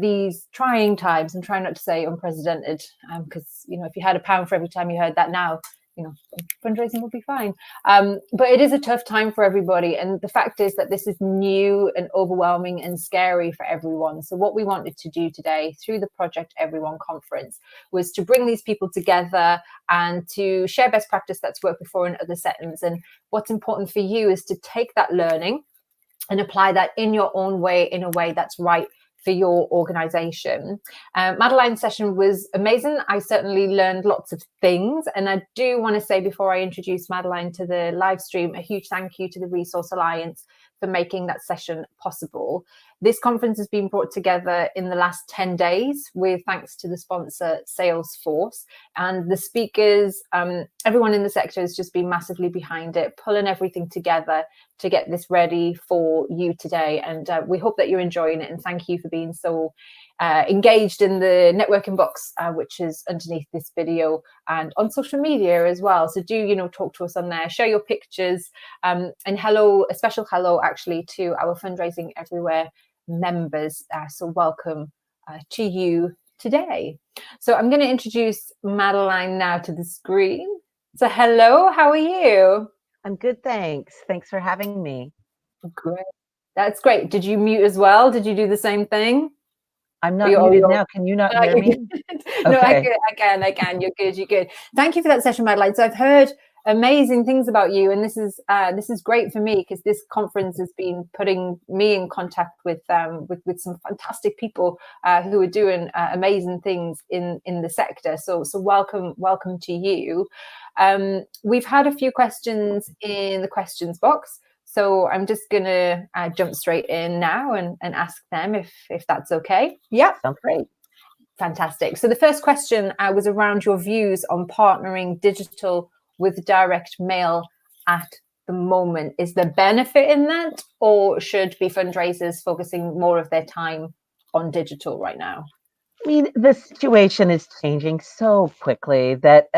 these trying times, and try not to say unprecedented, because, you know, if you had £1 for every time you heard that now, you know, fundraising will be fine. But it is a tough time for everybody. And the fact is that this is new and overwhelming and scary for everyone. So what we wanted to do today through the Project Everyone conference was to bring these people together and to share best practice that's worked before in other settings. And what's important for you is to take that learning and apply that in your own way, in a way that's right for your organization. Madeline's session was amazing. I certainly learned lots of things. And I do want to say, before I introduce Madeline to the live stream, a huge thank you to the Resource Alliance for making that session possible. This conference has been brought together in the last 10 days with thanks to the sponsor Salesforce, and the speakers, everyone in the sector has just been massively behind it, pulling everything together to get this ready for you today. And we hope that you're enjoying it, and thank you for being so engaged in the networking box, which is underneath this video, and on social media as well. So do, you know, talk to us on there, share your pictures, and hello, a special hello actually to our Fundraising Everywhere members. So welcome to you today. So I'm going to introduce Madeline now to the screen. So hello, how are you? I'm good, thanks. Thanks for having me. Great. That's great. Did you mute as well? Did you do the same thing? I'm not muted now. Can you not hear me? No, Okay. I can. You're good. Thank you for that session, Madeline. So I've heard amazing things about you, and this is great for me, because this conference has been putting me in contact with some fantastic people who are doing amazing things in the sector. So welcome to you. We've had a few questions in the questions box, so I'm just gonna jump straight in now and ask them if that's okay. Yeah, Sounds great. Fantastic. So the first question was around your views on partnering digital with direct mail at the moment. Is there benefit in that, or should be fundraisers focusing more of their time on digital right now? I mean, the situation is changing so quickly that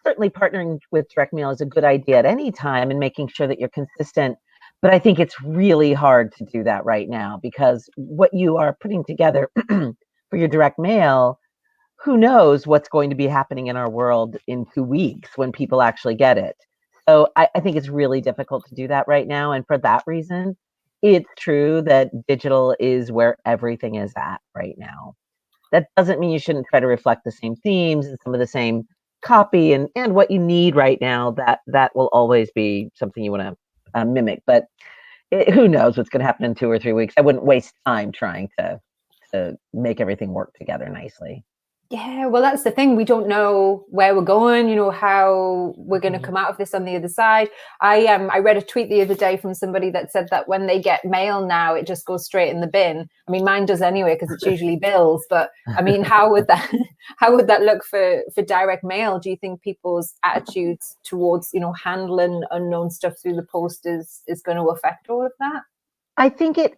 certainly partnering with direct mail is a good idea at any time, and making sure that you're consistent. But I think it's really hard to do that right now, because what you are putting together for your direct mail, who knows what's going to be happening in our world in 2 weeks when people actually get it. So I think it's really difficult to do that right now. And for that reason, it's true that digital is where everything is at right now. That doesn't mean you shouldn't try to reflect the same themes and some of the same copy and what you need right now. That will always be something you want to mimic. But who knows what's going to happen in 2 or 3 weeks. I wouldn't waste time trying to make everything work together nicely. Yeah, well, that's the thing. We don't know where we're going, you know, how we're going to come out of this on the other side. I read a tweet the other day from somebody that said that when they get mail now, it just goes straight in the bin. I mean, mine does anyway, because it's usually bills. But I mean, how would that look for direct mail? Do you think people's attitudes towards, you know, handling unknown stuff through the post is going to affect all of that? I think it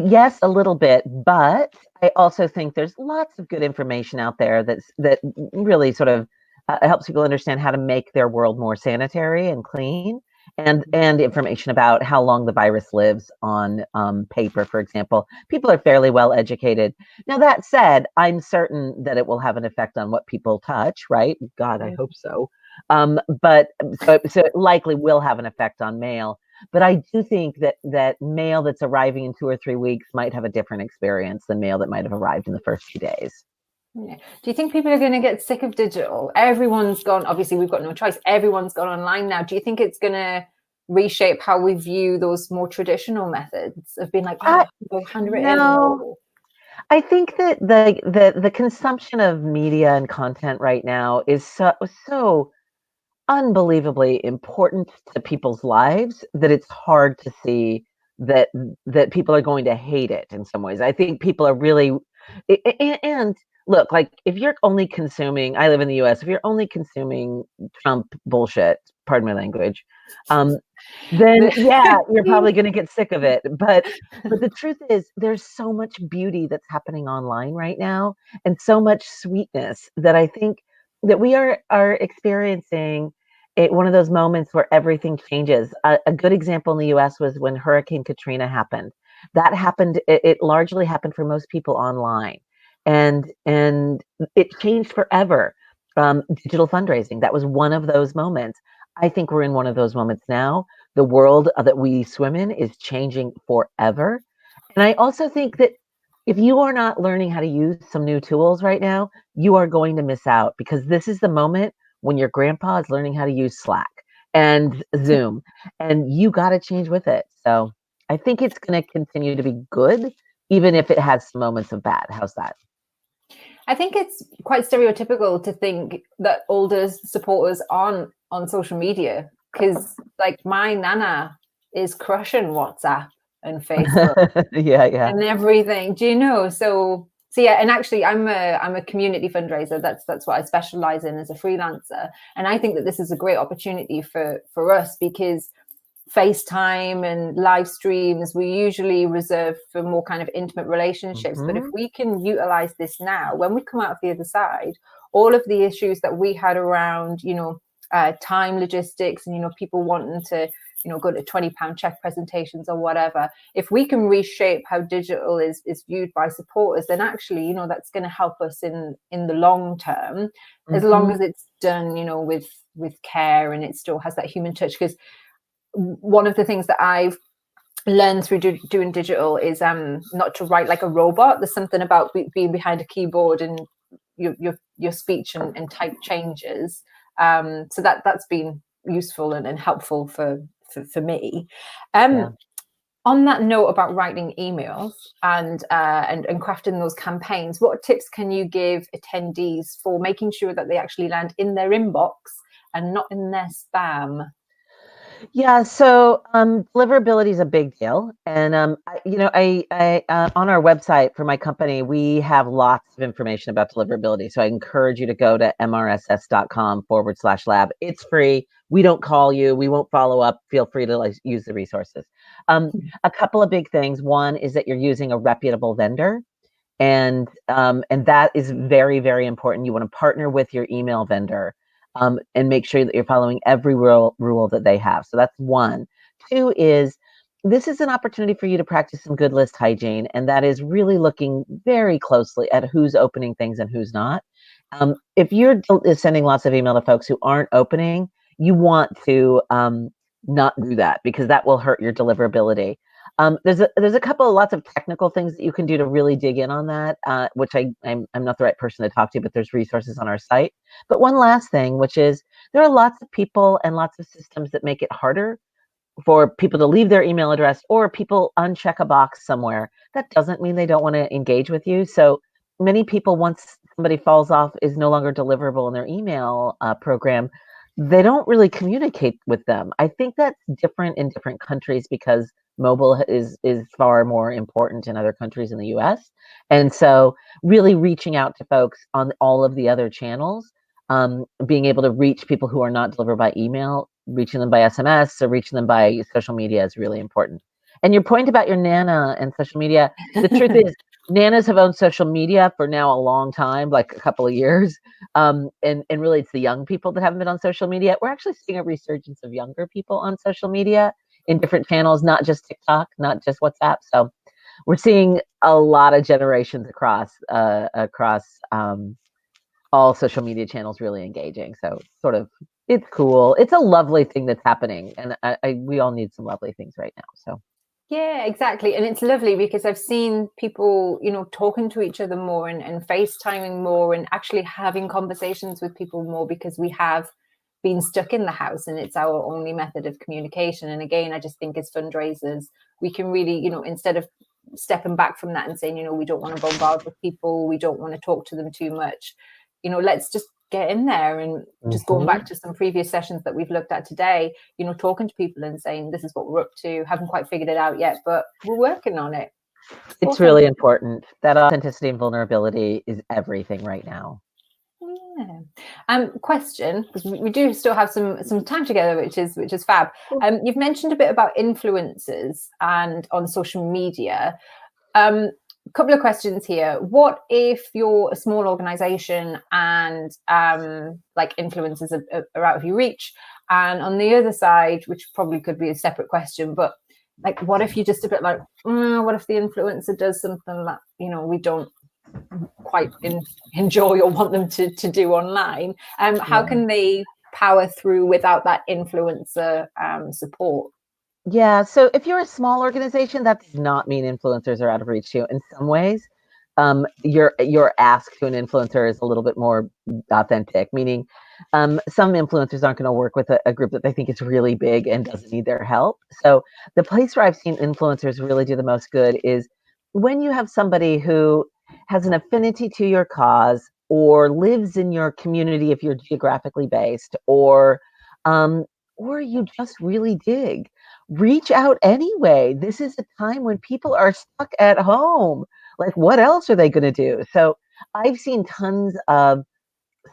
yes, a little bit, but I also think there's lots of good information out there that really sort of helps people understand how to make their world more sanitary and clean, and information about how long the virus lives on paper, for example. People are fairly well educated. Now, that said, I'm certain that it will have an effect on what people touch, right? God, I hope so. But so it likely will have an effect on mail. But I do think that mail that's arriving in 2 or 3 weeks might have a different experience than mail that might have arrived in the first few days. Yeah. Do you think people are going to get sick of digital? Everyone's gone, obviously we've got no choice. Everyone's gone online now. Do you think it's going to reshape how we view those more traditional methods of being like, oh, handwritten? No. I think that the consumption of media and content right now is so unbelievably important to people's lives that it's hard to see that people are going to hate it in some ways. I think people are really and look, like if you're only consuming, I live in the US, if you're only consuming Trump bullshit, pardon my language, then yeah, you're probably going to get sick of it. But the truth is there's so much beauty that's happening online right now and so much sweetness that I think that we are experiencing one of those moments where everything changes. A good example in the US was when Hurricane Katrina happened. That happened, it largely happened for most people online. And it changed forever. Digital fundraising, that was one of those moments. I think we're in one of those moments now. The world that we swim in is changing forever. And I also think that if you are not learning how to use some new tools right now, you are going to miss out, because this is the moment when your grandpa is learning how to use Slack and Zoom, and you got to change with it. So I think it's going to continue to be good, even if it has some moments of bad. How's that? I think it's quite stereotypical to think that older supporters aren't on social media, because like my nana is crushing WhatsApp and Facebook Yeah. and everything. Do you know? So yeah, and actually I'm a community fundraiser. That's what I specialize in as a freelancer. And I think that this is a great opportunity for us, because FaceTime and live streams we usually reserve for more kind of intimate relationships. But if we can utilize this now, when we come out of the other side, all of the issues that we had around, time logistics and, people wanting to, go to £20 check presentations or whatever, if we can reshape how digital is viewed by supporters, then actually, that's going to help us in the long term, as long as it's done, with care and it still has that human touch. Because one of the things that I've learned through doing digital is not to write like a robot. There's something about being behind a keyboard and your speech and type changes. So that's been useful and helpful for me. On that note about writing emails and crafting those campaigns, what tips can you give attendees for making sure that they actually land in their inbox and not in their spam? Yeah, so deliverability is a big deal, and I on our website for my company, we have lots of information about deliverability. So I encourage you to go to mrss.com/lab. It's free. We don't call you. We won't follow up. Feel free to use the resources. A couple of big things. One is that you're using a reputable vendor, and that is very, very important. You want to partner with your email vendor. And make sure that you're following every rule that they have. So that's one. Two is, this is an opportunity for you to practice some good list hygiene, and that is really looking very closely at who's opening things and who's not. If you're sending lots of email to folks who aren't opening, you want to not do that, because that will hurt your deliverability. There's a couple of lots of technical things that you can do to really dig in on that, which I'm not the right person to talk to, but there's resources on our site. But one last thing, which is there are lots of people and lots of systems that make it harder for people to leave their email address, or people uncheck a box somewhere. That doesn't mean they don't want to engage with you. So many people, once somebody falls off, is no longer deliverable in their email program, they don't really communicate with them. I think that's different in different countries, because mobile is far more important in other countries in the US. And so really reaching out to folks on all of the other channels, being able to reach people who are not delivered by email, reaching them by SMS or reaching them by social media is really important. And your point about your Nana and social media, the truth is, Nanas have owned social media for now a long time, like a couple of years. And really it's the young people that haven't been on social media. We're actually seeing a resurgence of younger people on social media in different channels, not just TikTok, not just WhatsApp. So we're seeing a lot of generations across all social media channels really engaging. So it's cool. It's a lovely thing that's happening. And we all need some lovely things right now. So. Yeah, exactly. And it's lovely because I've seen people, talking to each other more and FaceTiming more and actually having conversations with people more, because we have been stuck in the house and it's our only method of communication. And again, I just think as fundraisers, we can really, instead of stepping back from that and saying, we don't want to bombard with people, we don't want to talk to them too much, let's just get in there. And just going back to some previous sessions that we've looked at today, talking to people and saying, this is what we're up to, haven't quite figured it out yet, but we're working on it. It's really important. That authenticity and vulnerability is everything right now. Yeah. Question, because we do still have some time together, which is fab. You've mentioned a bit about influencers and on social media. Couple of questions here. What if you're a small organization and like influencers are out of your reach? And on the other side, which probably could be a separate question, but like, what if you're just a bit like, what if the influencer does something that, we don't quite enjoy or want them to do online? How can they power through without that influencer support? Yeah, so if you're a small organization, that does not mean influencers are out of reach to you. In some ways, your ask to an influencer is a little bit more authentic, meaning some influencers aren't going to work with a group that they think is really big and doesn't need their help. So the place where I've seen influencers really do the most good is when you have somebody who has an affinity to your cause or lives in your community if you're geographically based, or you just really dig. Reach out anyway. This is a time when people are stuck at home. Like, what else are they going to do? So I've seen tons of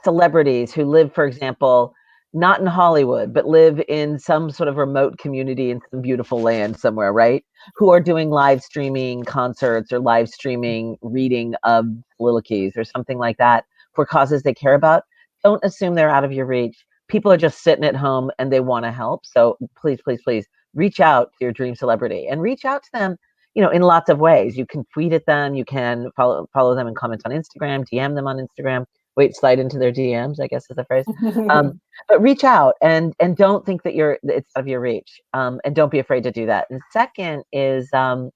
celebrities who live, for example, not in Hollywood, but live in some sort of remote community in some beautiful land somewhere, right? Who are doing live streaming concerts or live streaming reading of soliloquies or something like that for causes they care about. Don't assume they're out of your reach. People are just sitting at home and they want to help. So please, please, please reach out to your dream celebrity and reach out to them, in lots of ways. You can tweet at them. You can follow them and comment on Instagram, DM them on Instagram. Slide into their DMs, I guess is the phrase. But reach out and don't think that it's out of your reach. And don't be afraid to do that. And second is the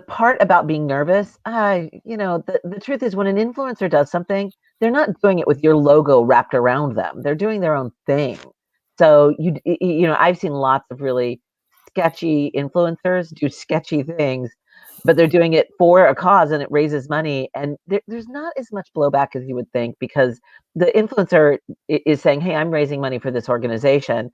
part about being nervous. The truth is, when an influencer does something, they're not doing it with your logo wrapped around them. They're doing their own thing. So I've seen lots of really sketchy influencers do sketchy things, but they're doing it for a cause and it raises money. And there's not as much blowback as you would think, because the influencer is saying, hey, I'm raising money for this organization.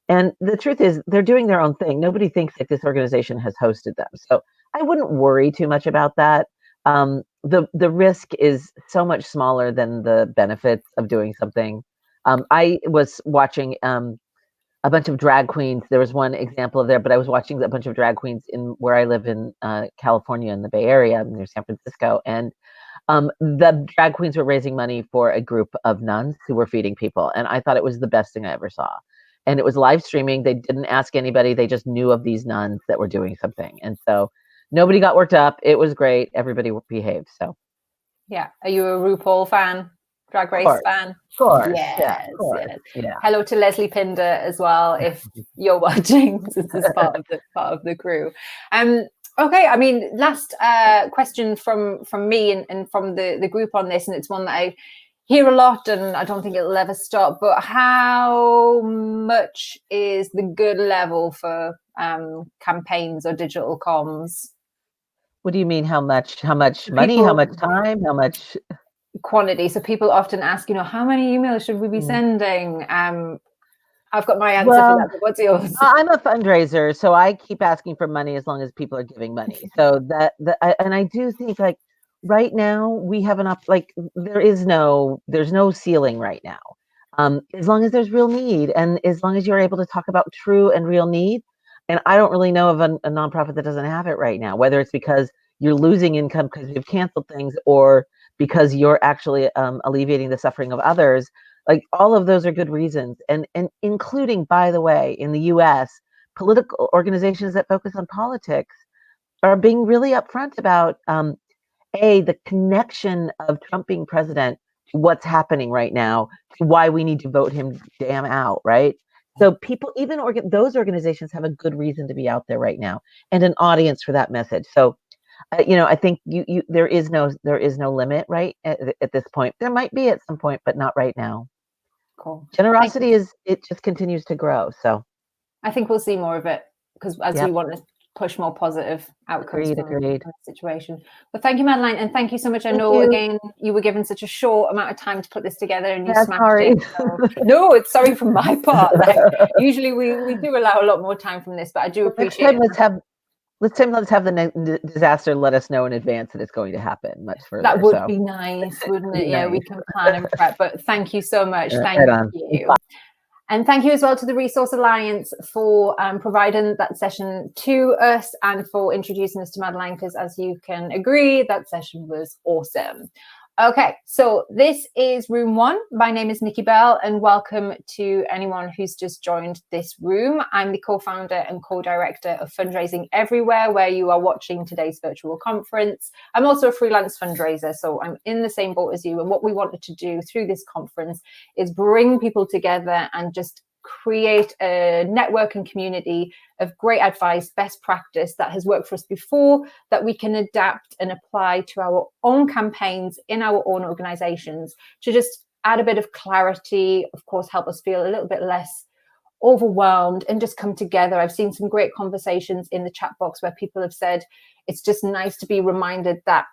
And the truth is, they're doing their own thing. Nobody thinks that this organization has hosted them. So I wouldn't worry too much about that. The risk is so much smaller than the benefits of doing something. I was watching a bunch of drag queens. There was one example of there, but I was watching a bunch of drag queens in where I live in California, in the Bay Area near San Francisco. And the drag queens were raising money for a group of nuns who were feeding people. And I thought it was the best thing I ever saw. And it was live streaming. They didn't ask anybody. They just knew of these nuns that were doing something. And so nobody got worked up. It was great. Everybody behaved. So, yeah. Are you a RuPaul fan? Drag Race fan? Of course. Yes, Yeah, of course. yes. Yeah. Hello to Leslie Pinder as well, if you're watching. This is part of the crew. Okay, I mean, last question from me and from the group on this, and it's one that I hear a lot and I don't think it'll ever stop, but how much is the good level for campaigns or digital comms? What do you mean? How much money? How much time? How much quantity? So people often ask, how many emails should we be sending? I've got my answer for that, but what's yours? I'm a fundraiser, so I keep asking for money as long as people are giving money. So and I do think, like, right now we have there's no ceiling right now. As long as there's real need, and as long as you're able to talk about true and real need. And I don't really know of a nonprofit that doesn't have it right now, whether it's because you're losing income because you've canceled things, or because you're actually alleviating the suffering of others. Like, all of those are good reasons. And including, by the way, in the US, political organizations that focus on politics are being really upfront about the connection of Trump being president to what's happening right now, to why we need to vote him damn out, right? So people, even those organizations, have a good reason to be out there right now, and an audience for that message. So, I think there is no limit, right? At this point, there might be at some point, but not right now. Cool. Generosity it just continues to grow. So I think we'll see more of it, because as we want to push more positive outcomes from Agreed. the situation. But thank you, Madeline, and thank you so much. I Thank know you. again you were given such a short amount of time to put this together, and you Yeah, smashed sorry. it. So, no, it's sorry from my part. Like usually we do allow a lot more time from this, but I do appreciate it. Let's have the disaster let us know in advance that it's going to happen much further. That would be nice, wouldn't it? Yeah, we can plan and prep. But thank you so much. Thank you. And thank you as well to the Resource Alliance for providing that session to us and for introducing us to Madeline, because as you can agree, that session was awesome. Okay, so this is room 1. My name is Nikki Bell, and welcome to anyone who's just joined this room. I'm the co-founder and co-director of Fundraising Everywhere, where you are watching today's virtual conference. I'm also a freelance fundraiser, so I'm in the same boat as you. And what we wanted to do through this conference is bring people together and just create a network and community of great advice, best practice that has worked for us before, that we can adapt and apply to our own campaigns in our own organizations to just add a bit of clarity, of course, help us feel a little bit less overwhelmed and just come together. I've seen some great conversations in the chat box where people have said it's just nice to be reminded that,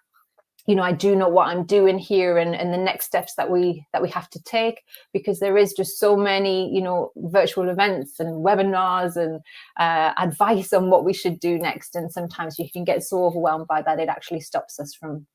you know, I do know what I'm doing here and the next steps that we have to take, because there is just so many, you know, virtual events and webinars and advice on what we should do next. And sometimes you can get so overwhelmed by that, it actually stops us from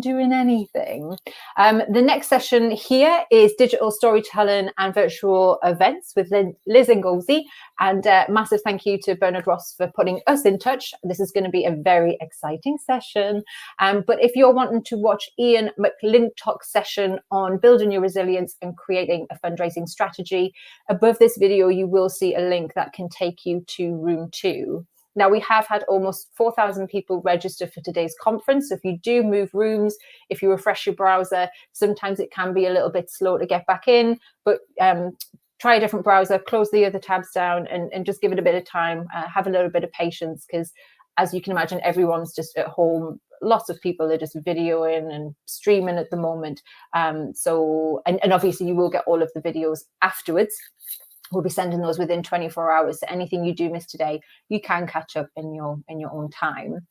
doing anything. The next session here is digital storytelling and virtual events with Liz Ngozi, and massive thank you to Bernard Ross for putting us in touch. This is going to be a very exciting session. But if you're wanting to watch Ian McClintock's session on building your resilience and creating a fundraising strategy, above this video you will see a link that can take you to room 2. Now, we have had almost 4,000 people register for today's conference. So if you do move rooms, if you refresh your browser, sometimes it can be a little bit slow to get back in, but try a different browser, close the other tabs down and just give it a bit of time, have a little bit of patience, because as you can imagine, everyone's just at home. Lots of people are just videoing and streaming at the moment. And obviously you will get all of the videos afterwards. We'll be sending those within 24 hours. So anything you do miss today, you can catch up in your own time.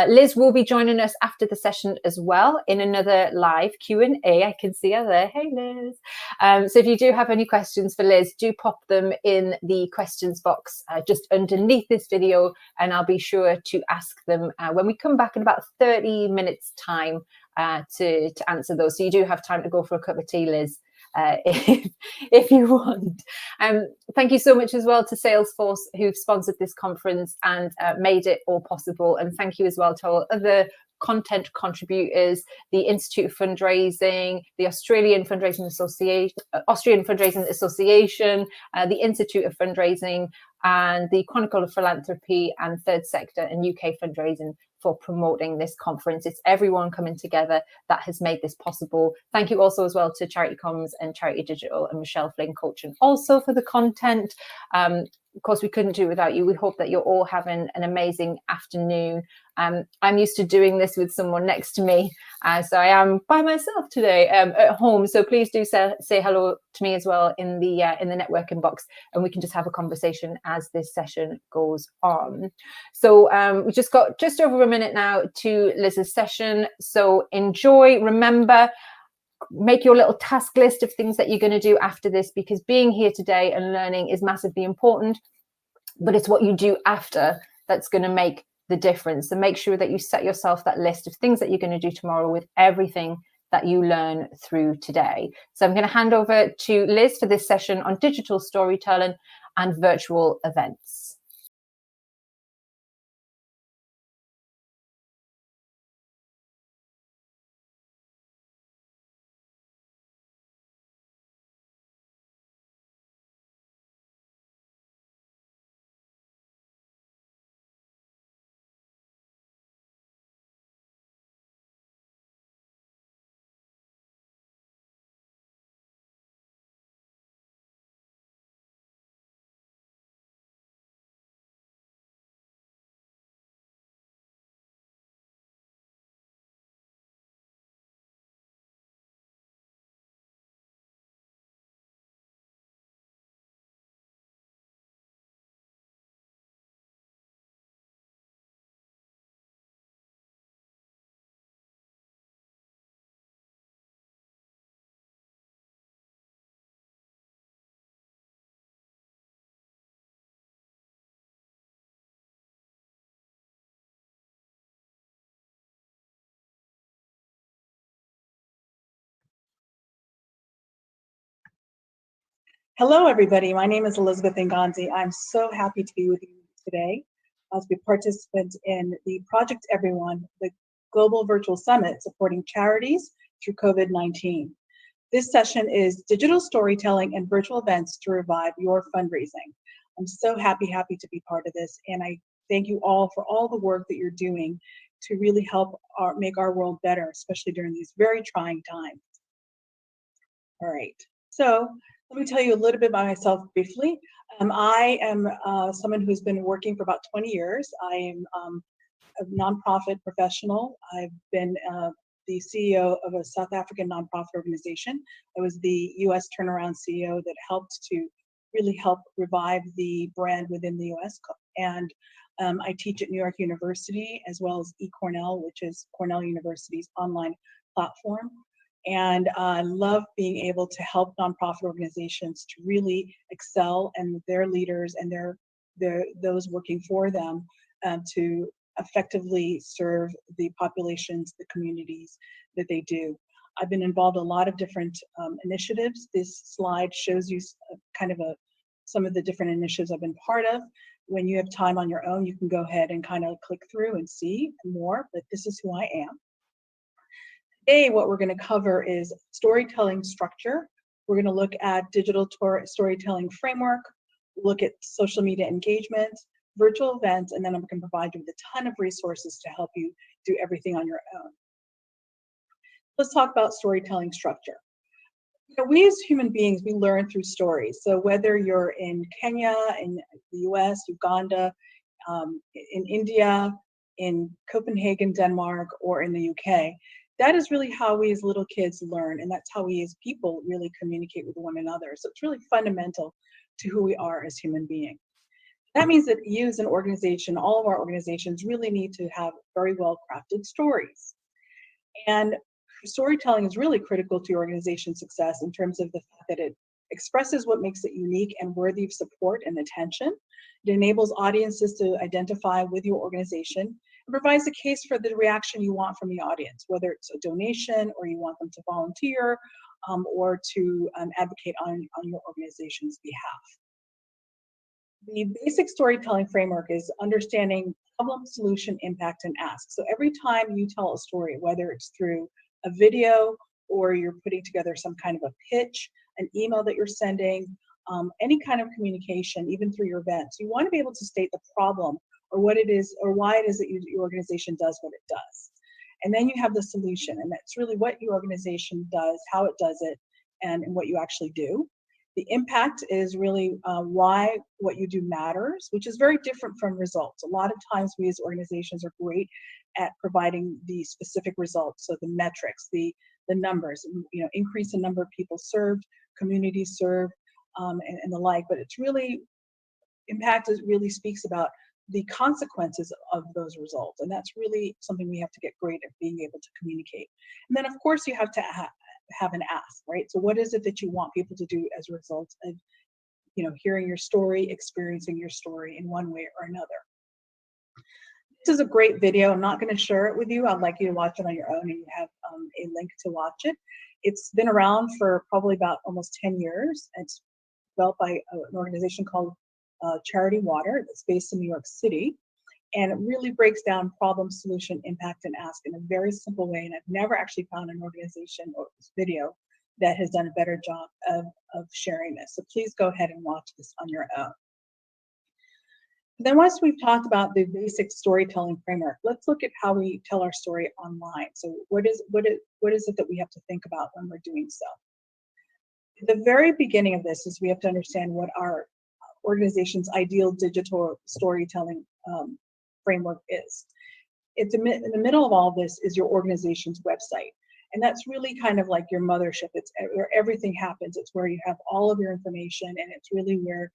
Liz will be joining us after the session as well in another live Q&A. I can see her there. Hey, Liz. So if you do have any questions for Liz, do pop them in the questions box just underneath this video, and I'll be sure to ask them when we come back in about 30 minutes time to answer those. So you do have time to go for a cup of tea, Liz. If you want. Thank you so much as well to Salesforce, who've sponsored this conference and made it all possible. And thank you as well to all other content contributors, the Institute of Fundraising, the Australian Fundraising Association, the Institute of Fundraising, and the Chronicle of Philanthropy and Third Sector and UK Fundraising for promoting this conference. It's everyone coming together that has made this possible. Thank you also as well to Charity Comms and Charity Digital and Michelle Flynn Coaching also for the content. Of course, we couldn't do it without you. We hope that you're all having an amazing afternoon. I'm used to doing this with someone next to me, so I am by myself today at home. So please do say hello to me as well in the networking box, and we can just have a conversation as this session goes on. So we just got just over a minute now to Liz's session. So enjoy. Remember, make your little task list of things that you're going to do after this, because being here today and learning is massively important, but it's what you do after that's going to make the difference. So make sure that you set yourself that list of things that you're going to do tomorrow with everything that you learn through today. So I'm going to hand over to Liz for this session on digital storytelling and virtual events. Hello, everybody. My name is Elizabeth Nganzi. I'm so happy to be with you today as we participant in the Project Everyone, the Global Virtual Summit supporting charities through COVID-19. This session is digital storytelling and virtual events to revive your fundraising. I'm so happy to be part of this, and I thank you all for all the work that you're doing to really help make our world better, especially during these very trying times. All right, so let me tell you a little bit about myself briefly. I am someone who's been working for about 20 years. I am a nonprofit professional. I've been the CEO of a South African nonprofit organization. I was the US turnaround CEO that helped to really help revive the brand within the US. And I teach at New York University as well as eCornell, which is Cornell University's online platform. And I love being able to help nonprofit organizations to really excel, and their leaders and those working for them to effectively serve the populations, the communities that they do. I've been involved in a lot of different initiatives. This slide shows you kind of some of the different initiatives I've been part of. When you have time on your own, you can go ahead and kind of click through and see more, but this is who I am. Today, what we're going to cover is storytelling structure. We're going to look at digital storytelling framework, look at social media engagement, virtual events, and then I'm going to provide you with a ton of resources to help you do everything on your own. Let's talk about storytelling structure. You know, we as human beings, we learn through stories. So whether you're in Kenya, in the US, Uganda, in India, in Copenhagen, Denmark, or in the UK, that is really how we as little kids learn, and that's how we as people really communicate with one another. So it's really fundamental to who we are as human beings. That means that you as an organization, all of our organizations really need to have very well crafted stories. And storytelling is really critical to your organization's success in terms of the fact that it expresses what makes it unique and worthy of support and attention. It enables audiences to identify with your organization and provides a case for the reaction you want from the audience, whether it's a donation or you want them to volunteer or to advocate on your organization's behalf. The basic storytelling framework is understanding problem, solution, impact, and ask. So every time you tell a story, whether it's through a video or you're putting together some kind of a pitch, an email that you're sending, any kind of communication, even through your events, you want to be able to state the problem or what it is or why it is that your organization does what it does. And then you have the solution, and that's really what your organization does, how it does it, and what you actually do. The impact is really why what you do matters, which is very different from results. A lot of times we as organizations are great at providing the specific results, so the metrics, the numbers, you know, increase in number of people served, communities served, and the like. But it's really, impact really speaks about the consequences of those results, and that's really something we have to get great at being able to communicate. And then, of course, you have to have an ask, right? So what is it that you want people to do as a result of, you know, hearing your story, experiencing your story in one way or another? This is a great video. I'm not going to share it with you. I'd like you to watch it on your own, and you have a link to watch it. It's been around for probably about almost 10 years. It's developed by an organization called Charity Water that's based in New York City. And it really breaks down problem, solution, impact, and ask in a very simple way. And I've never actually found an organization or this video that has done a better job of sharing this. So please go ahead and watch this on your own. Then once we've talked about the basic storytelling framework, let's look at how we tell our story online. So what is it that we have to think about when we're doing so? The very beginning of this is we have to understand what our organization's ideal digital storytelling framework is. It's in the middle of all of this is your organization's website. And that's really kind of like your mothership. It's where everything happens. It's where you have all of your information, and it's really where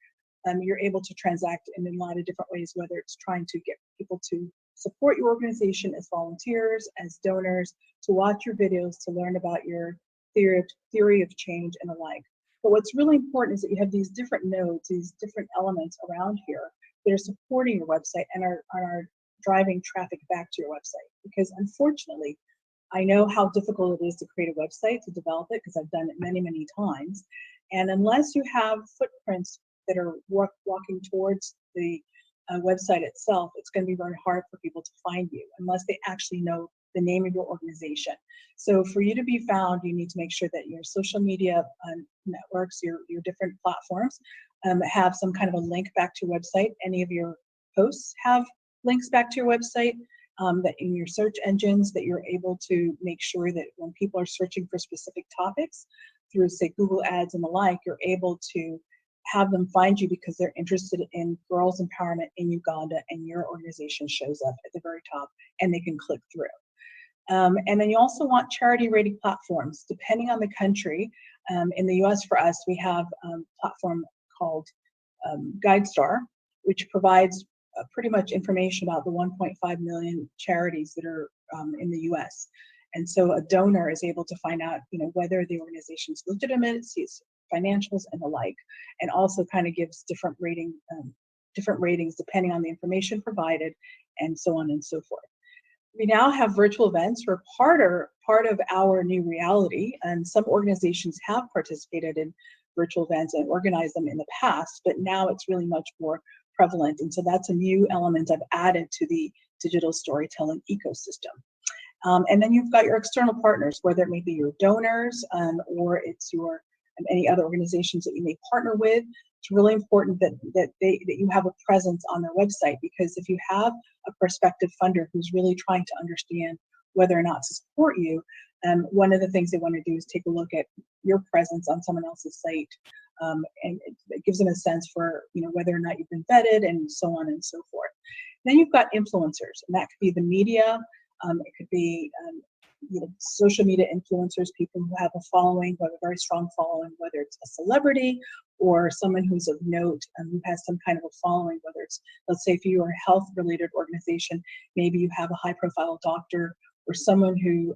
you're able to transact in a lot of different ways, whether it's trying to get people to support your organization as volunteers, as donors, to watch your videos, to learn about your theory of change and the like. But what's really important is that you have these different nodes, these different elements around here that are supporting your website and are driving traffic back to your website. Because unfortunately, I know how difficult it is to create a website, to develop it, because I've done it many, many times. And unless you have footprints that are walking towards the website itself, it's going to be very hard for people to find you unless they actually know the name of your organization. So for you to be found, you need to make sure that your social media networks, your different platforms, have some kind of a link back to your website. Any of your posts have links back to your website, that in your search engines, that you're able to make sure that when people are searching for specific topics through, say, Google Ads and the like, you're able to have them find you because they're interested in girls empowerment in Uganda, and your organization shows up at the very top and they can click through. And then you also want charity rating platforms, depending on the country. In the US for us, we have a platform called GuideStar, which provides pretty much information about the 1.5 million charities that are in the US. And so a donor is able to find out, whether the organization's legitimate, sees financials and the like, and also kind of gives different ratings depending on the information provided, and so on and so forth. We now have virtual events. We're part of our new reality, and some organizations have participated in virtual events and organized them in the past, but now it's really much more prevalent. And so that's a new element I've added to the digital storytelling ecosystem. And then you've got your external partners, whether it may be your donors or it's your any other organizations that you may partner with. It's really important that you have a presence on their website, because if you have a prospective funder who's really trying to understand whether or not to support you, one of the things they want to do is take a look at your presence on someone else's site, and it gives them a sense for whether or not you've been vetted, and so on and so forth. Then you've got influencers, and that could be the media, it could be social media influencers, people who have a following, who have a very strong following, whether it's a celebrity or someone who's of note and who has some kind of a following, whether it's, let's say, if you are a health-related organization, maybe you have a high-profile doctor or someone who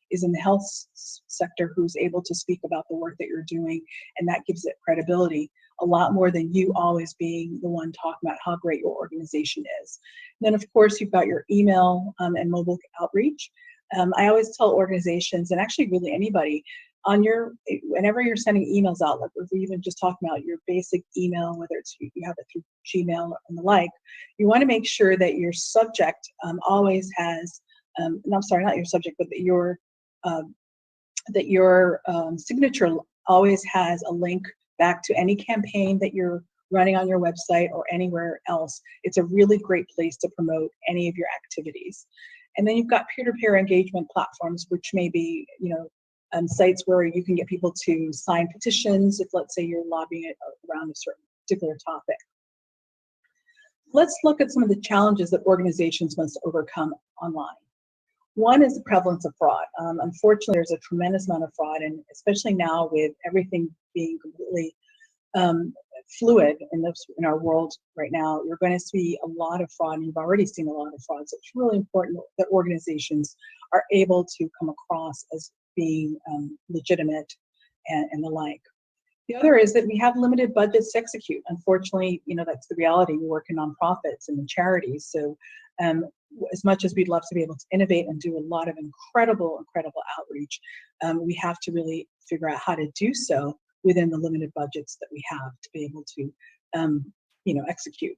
is in the health sector who's able to speak about the work that you're doing, and that gives it credibility a lot more than you always being the one talking about how great your organization is. And then, of course, you've got your email and mobile outreach. I always tell organizations, and actually really anybody, whenever you're sending emails out, like if we're even just talking about your basic email, whether it's you have it through Gmail and the like, you want to make sure that your subject always has, I'm sorry, not your subject, but that your signature always has a link back to any campaign that you're running on your website or anywhere else. It's a really great place to promote any of your activities. And then you've got peer-to-peer engagement platforms, which may be, sites where you can get people to sign petitions if, let's say, you're lobbying it around a certain particular topic. Let's look at some of the challenges that organizations must overcome online. One is the prevalence of fraud. Unfortunately, there's a tremendous amount of fraud, and especially now with everything being completely fluid in our world right now, you're going to see a lot of fraud, and you've already seen a lot of fraud. So it's really important that organizations are able to come across as being legitimate and the like. The other is that we have limited budgets to execute. Unfortunately, that's the reality. We work in nonprofits and in charities. So as much as we'd love to be able to innovate and do a lot of incredible outreach, we have to really figure out how to do so within the limited budgets that we have to be able to, execute.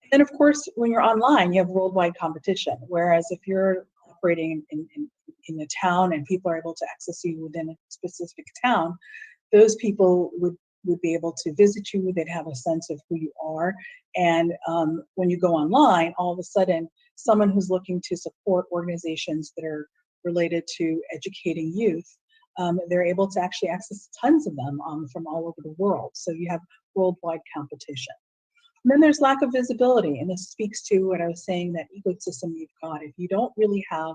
And then, of course, when you're online, you have worldwide competition. Whereas if you're operating in a town and people are able to access you within a specific town, those people would be able to visit you. They'd have a sense of who you are. And when you go online, all of a sudden, someone who's looking to support organizations that are related to educating youth, they're able to actually access tons of them from all over the world. So you have worldwide competition. And then there's lack of visibility, and this speaks to what I was saying, that ecosystem you've got. If you don't really have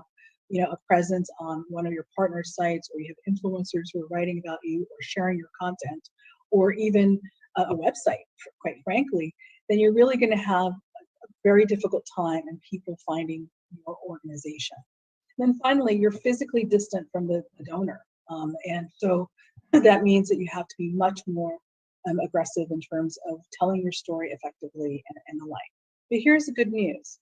a presence on one of your partner sites, or you have influencers who are writing about you or sharing your content, or even a website, quite frankly, then you're really going to have a very difficult time in people finding your organization. And then finally, you're physically distant from the donor. And so that means that you have to be much more aggressive in terms of telling your story effectively and the like. But here's the good news.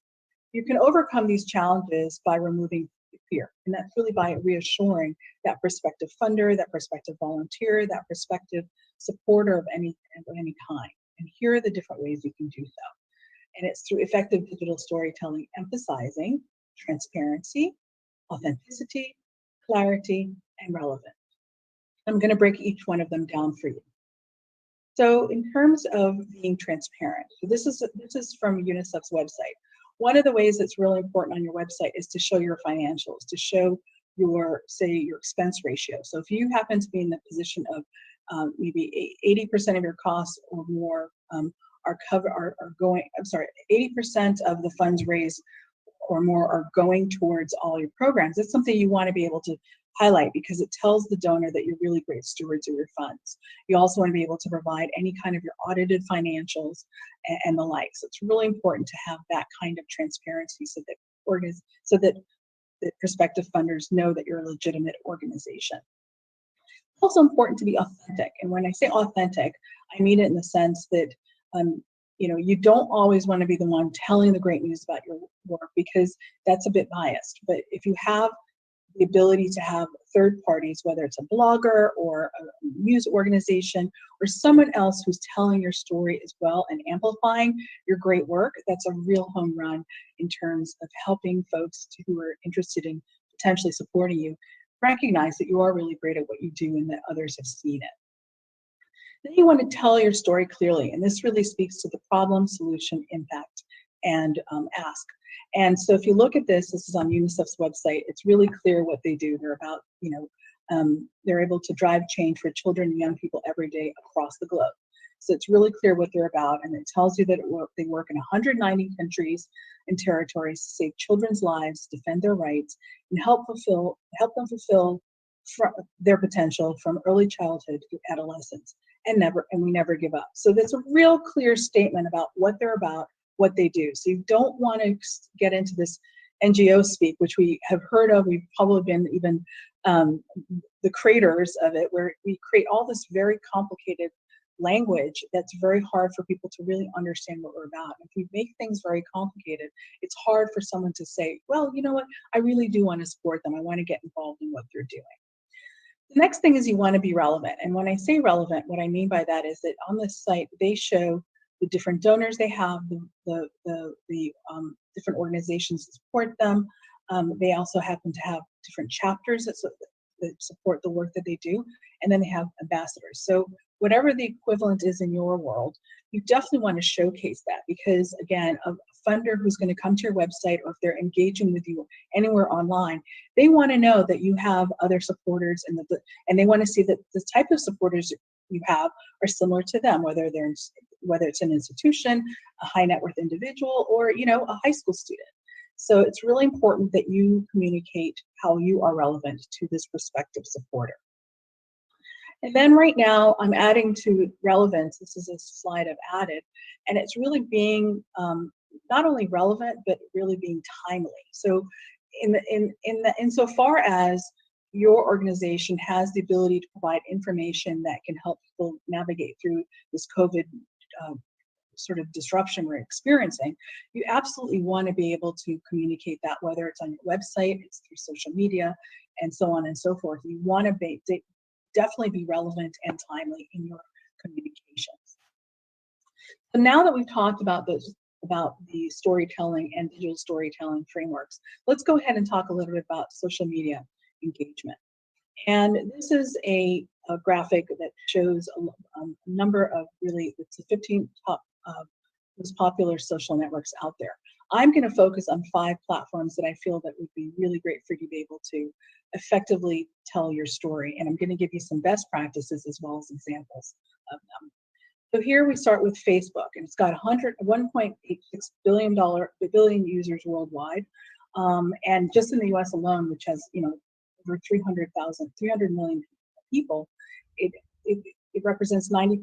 You can overcome these challenges by removing fear. And that's really by reassuring that prospective funder, that prospective volunteer, that prospective supporter of any kind. And here are the different ways you can do so. And it's through effective digital storytelling, emphasizing transparency, authenticity, clarity, and relevance. I'm going to break each one of them down for you. So in terms of being transparent, so this is from UNICEF's website. One of the ways that's really important on your website is to show your financials, to show your, say, your expense ratio. So if you happen to be in the position of maybe 80% of your costs or more are 80% of the funds raised or more are going towards all your programs. It's something you want to be able to highlight because it tells the donor that you're really great stewards of your funds. You also want to be able to provide any kind of your audited financials and the like. So it's really important to have that kind of transparency so that the prospective funders know that you're a legitimate organization. It's also important to be authentic. And when I say authentic, I mean it in the sense that you don't always want to be the one telling the great news about your work because that's a bit biased. But if you have the ability to have third parties, whether it's a blogger or a news organization or someone else who's telling your story as well and amplifying your great work, that's a real home run in terms of helping folks who are interested in potentially supporting you recognize that you are really great at what you do and that others have seen it. Then you want to tell your story clearly, and this really speaks to the problem, solution, impact, and ask. And so if you look at this is on UNICEF's website, it's really clear what they do. They're about, they're able to drive change for children and young people every day across the globe. So it's really clear what they're about, and it tells you that they work in 190 countries and territories to save children's lives, defend their rights, and help them fulfill their potential from early childhood through adolescence. And we never give up. So that's a real clear statement about what they're about, what they do. So you don't want to get into this NGO speak, which we have heard of. We've probably been even the creators of it, where we create all this very complicated language that's very hard for people to really understand what we're about. If we make things very complicated, it's hard for someone to say, well, you know what, I really do want to support them. I want to get involved in what they're doing. The next thing is you want to be relevant. And when I say relevant, what I mean by that is that on this site, they show the different donors they have, the different organizations that support them. They also happen to have different chapters that support the work that they do. And then they have ambassadors. So whatever the equivalent is in your world, you definitely want to showcase that because, again, a funder who's going to come to your website or if they're engaging with you anywhere online, they want to know that you have other supporters and they want to see that the type of supporters you have are similar to them, whether it's an institution, a high net worth individual, or a high school student. So it's really important that you communicate how you are relevant to this prospective supporter. And then right now I'm adding to relevance. This is a slide I've added, and it's really being not only relevant but really being timely. So insofar as your organization has the ability to provide information that can help people navigate through this COVID sort of disruption we're experiencing, you absolutely want to be able to communicate that, whether it's on your website, it's through social media, and so on and so forth. You want to definitely be relevant and timely in your communications. So now that we've talked about the storytelling and digital storytelling frameworks, let's go ahead and talk a little bit about social media engagement. And this is a graphic that shows a number of it's the 15 top most popular social networks out there. I'm going to focus on 5 platforms that I feel that would be really great for you to be able to effectively tell your story. And I'm going to give you some best practices as well as examples of them. So here we start with Facebook, and it's got 1.86 billion users worldwide. And just in the US alone, which has over 300 million people, it represents 90%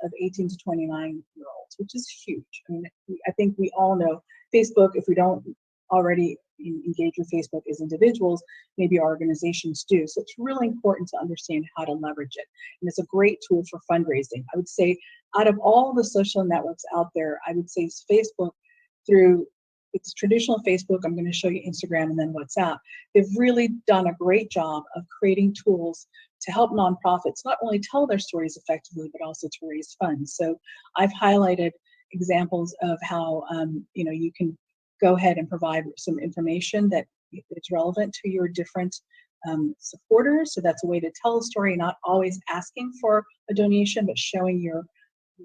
of 18 to 29-year-olds, which is huge. I mean, I think we all know Facebook, if we don't already engage with Facebook as individuals, maybe our organizations do. So it's really important to understand how to leverage it. And it's a great tool for fundraising. I would say out of all the social networks out there, I would say Facebook through it's traditional Facebook. I'm going to show you Instagram and then WhatsApp. They've really done a great job of creating tools to help nonprofits not only tell their stories effectively, but also to raise funds. So I've highlighted examples of how you can go ahead and provide some information that is relevant to your different supporters. So that's a way to tell a story, not always asking for a donation, but showing your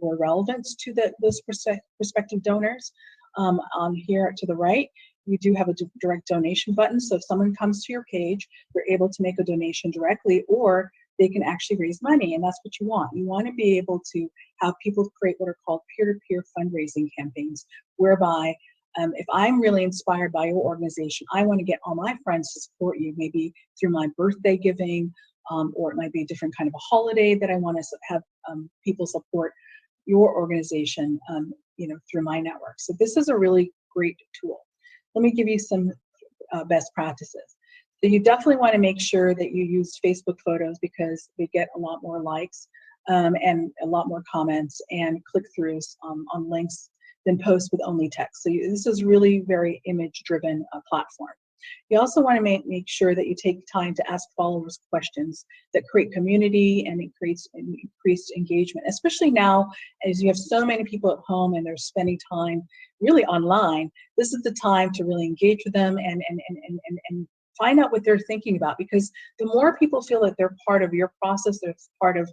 relevance to those prospective donors. On here to the right, you do have a direct donation button. So if someone comes to your page, they're able to make a donation directly, or they can actually raise money, and that's what you want. You want to be able to have people create what are called peer-to-peer fundraising campaigns, whereby if I'm really inspired by your organization, I want to get all my friends to support you, maybe through my birthday giving, or it might be a different kind of a holiday that I want to have people support your organization, through my network. So this is a really great tool. Let me give you some best practices. So you definitely want to make sure that you use Facebook photos, because they get a lot more likes and a lot more comments and click-throughs on links than posts with only text. So this is really very image-driven platform. You also want to make sure that you take time to ask followers questions that create community and it creates increased engagement, especially now as you have so many people at home and they're spending time really online. This is the time to really engage with them and find out what they're thinking about, because the more people feel that they're part of your process, they're part of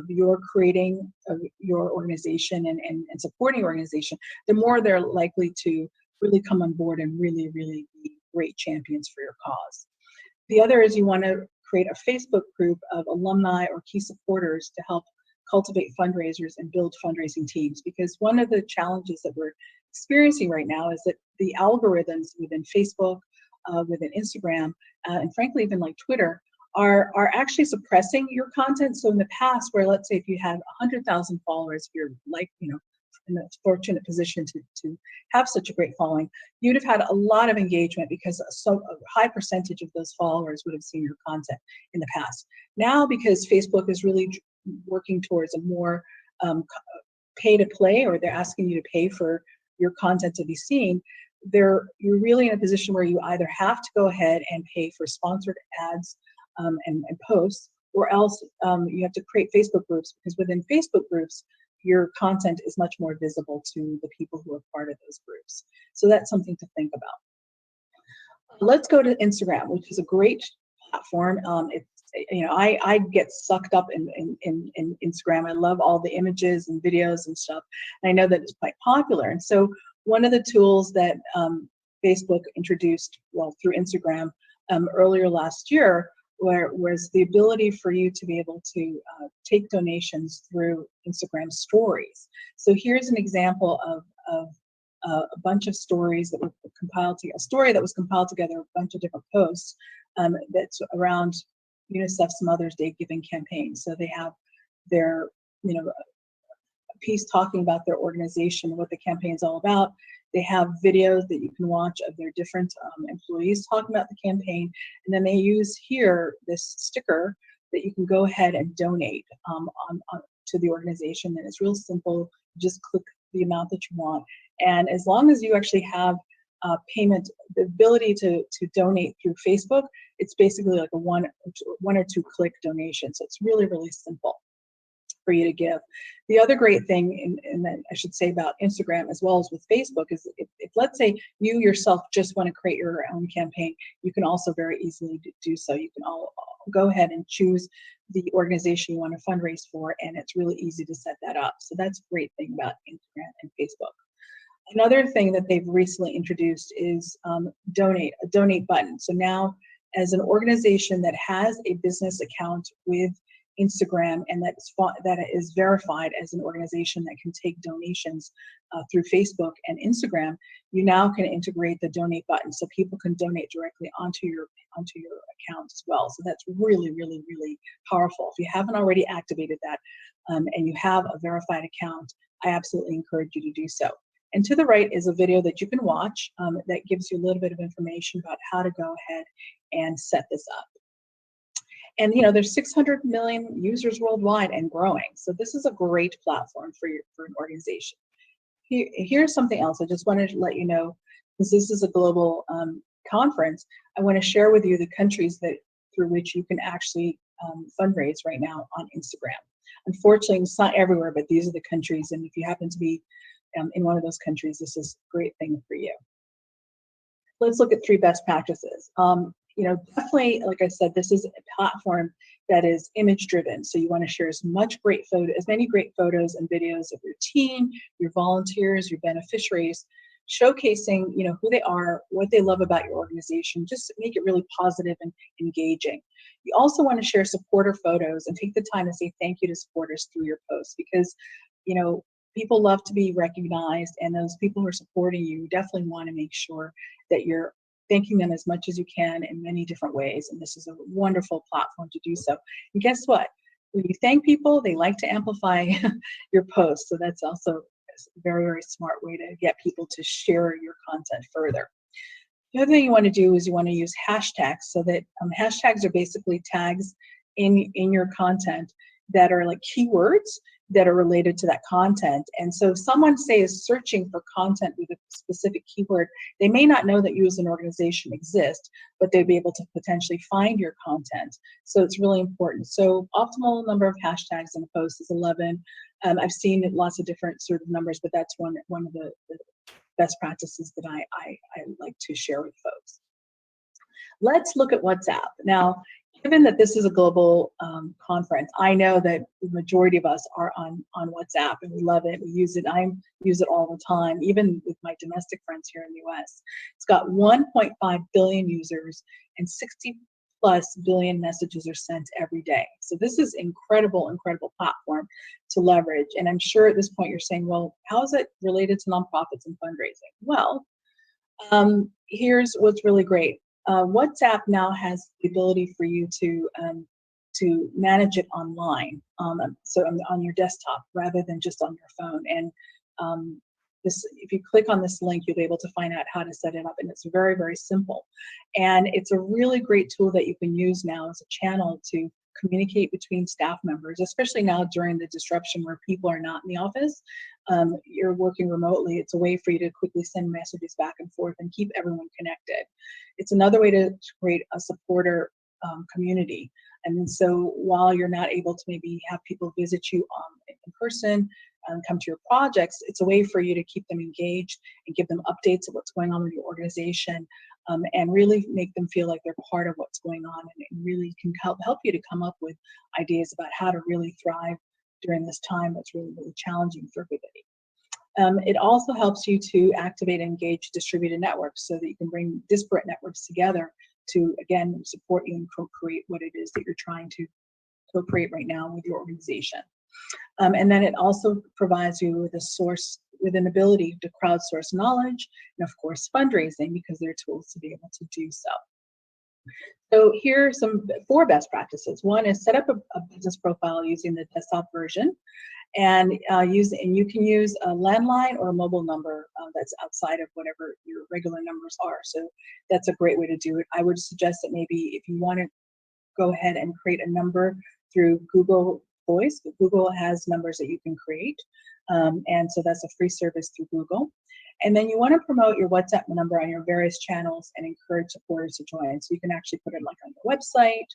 your creating of your organization and supporting your organization, the more they're likely to really come on board and really be great champions for your cause. The other is you want to create a Facebook group of alumni or key supporters to help cultivate fundraisers and build fundraising teams, because one of the challenges that we're experiencing right now is that the algorithms within Facebook, within Instagram, and frankly even like Twitter, are actually suppressing your content. So in the past, where let's say if you had 100,000 followers, if you're in a fortunate position to have such a great following, you'd have had a lot of engagement because a high percentage of those followers would have seen your content in the past. Now, because Facebook is really working towards a more pay to play, or they're asking you to pay for your content to be seen, you're really in a position where you either have to go ahead and pay for sponsored ads and posts, or else you have to create Facebook groups, because within Facebook groups, your content is much more visible to the people who are part of those groups. So that's something to think about. Let's go to Instagram, which is a great platform. I get sucked up in Instagram. I love all the images and videos and stuff, and I know that it's quite popular. And so one of the tools that Facebook introduced, through Instagram earlier last year, was the ability for you to be able to take donations through Instagram stories. So here's an example of a bunch of stories that were compiled together, a story that was compiled together, a bunch of different posts that's around UNICEF's Mother's Day giving campaign. So they have their, a piece talking about their organization, what the campaign's all about. They have videos that you can watch of their different employees talking about the campaign. And then they use here this sticker that you can go ahead and donate to the organization. And it's real simple. You just click the amount that you want. And as long as you actually have payment, the ability to donate through Facebook, it's basically like a one or two click donation. So it's really simple for you to give. The other great thing, and that I should say about Instagram as well as with Facebook, is if let's say you yourself just want to create your own campaign, you can also very easily do so. You can all go ahead and choose the organization you want to fundraise for, and it's really easy to set that up. So that's a great thing about Instagram and Facebook. Another thing that they've recently introduced is a donate button. So now, as an organization that has a business account with Instagram and that is verified as an organization that can take donations through Facebook and Instagram, you now can integrate the donate button so people can donate directly onto your account as well. So that's really powerful. If you haven't already activated that and you have a verified account, I absolutely encourage you to do so. And to the right is a video that you can watch that gives you a little bit of information about how to go ahead and set this up. And there's 600 million users worldwide and growing. So this is a great platform for an organization. Here's something else I just wanted to let you know, since this is a global conference, I want to share with you the countries through which you can actually fundraise right now on Instagram. Unfortunately, it's not everywhere, but these are the countries. And if you happen to be in one of those countries, this is a great thing for you. Let's look at 3 best practices. Definitely, like I said, this is a platform that is image driven. So you want to share as many great photos and videos of your team, your volunteers, your beneficiaries, showcasing, who they are, what they love about your organization. Just make it really positive and engaging. You also want to share supporter photos and take the time to say thank you to supporters through your posts, because, people love to be recognized, and those people who are supporting you definitely want to make sure that you're thanking them as much as you can in many different ways. And this is a wonderful platform to do so. And guess what? When you thank people, they like to amplify your posts. So that's also a very, very smart way to get people to share your content further. The other thing you want to do is you want to use hashtags, so that hashtags are basically tags in your content that are like keywords that are related to that content. And so if someone, say, is searching for content with a specific keyword, they may not know that you as an organization exist, but they'd be able to potentially find your content. So it's really important. So optimal number of hashtags in a post is 11. I've seen lots of different sort of numbers, but that's one of the best practices that I like to share with folks. Let's look at WhatsApp. Now, given that this is a global conference, I know that the majority of us are on WhatsApp, and we love it. We use it. I use it all the time, even with my domestic friends here in the US. It's got 1.5 billion users, and 60+ billion messages are sent every day. So this is incredible platform to leverage. And I'm sure at this point you're saying, well, how is it related to nonprofits and fundraising? Well, here's what's really great. WhatsApp now has the ability for you to manage it online, so on your desktop rather than just on your phone. And if you click on this link, you'll be able to find out how to set it up, and it's very, very simple. And it's a really great tool that you can use now as a channel to communicate between staff members, especially now during the disruption where people are not in the office. You're working remotely. It's a way for you to quickly send messages back and forth and keep everyone connected. It's another way to create a supporter community. And so while you're not able to maybe have people visit you in person and come to your projects, it's a way for you to keep them engaged and give them updates of what's going on with your organization, and really make them feel like they're part of what's going on, and really can help you to come up with ideas about how to really thrive during this time that's really, really challenging for everybody. It also helps you to activate and engage distributed networks so that you can bring disparate networks together to, again, support you and co-create what it is that you're trying to co-create right now with your organization. And then it also provides you with an ability to crowdsource knowledge, and of course fundraising, because there are tools to be able to do so. So here are 4 best practices. One is set up a business profile using the desktop version, and you can use a landline or a mobile number that's outside of whatever your regular numbers are. So that's a great way to do it. I would suggest that maybe if you want to go ahead and create a number through Google Voice, but Google has numbers that you can create, and so that's a free service through Google. And then you want to promote your WhatsApp number on your various channels and encourage supporters to join. So you can actually put it like on your website,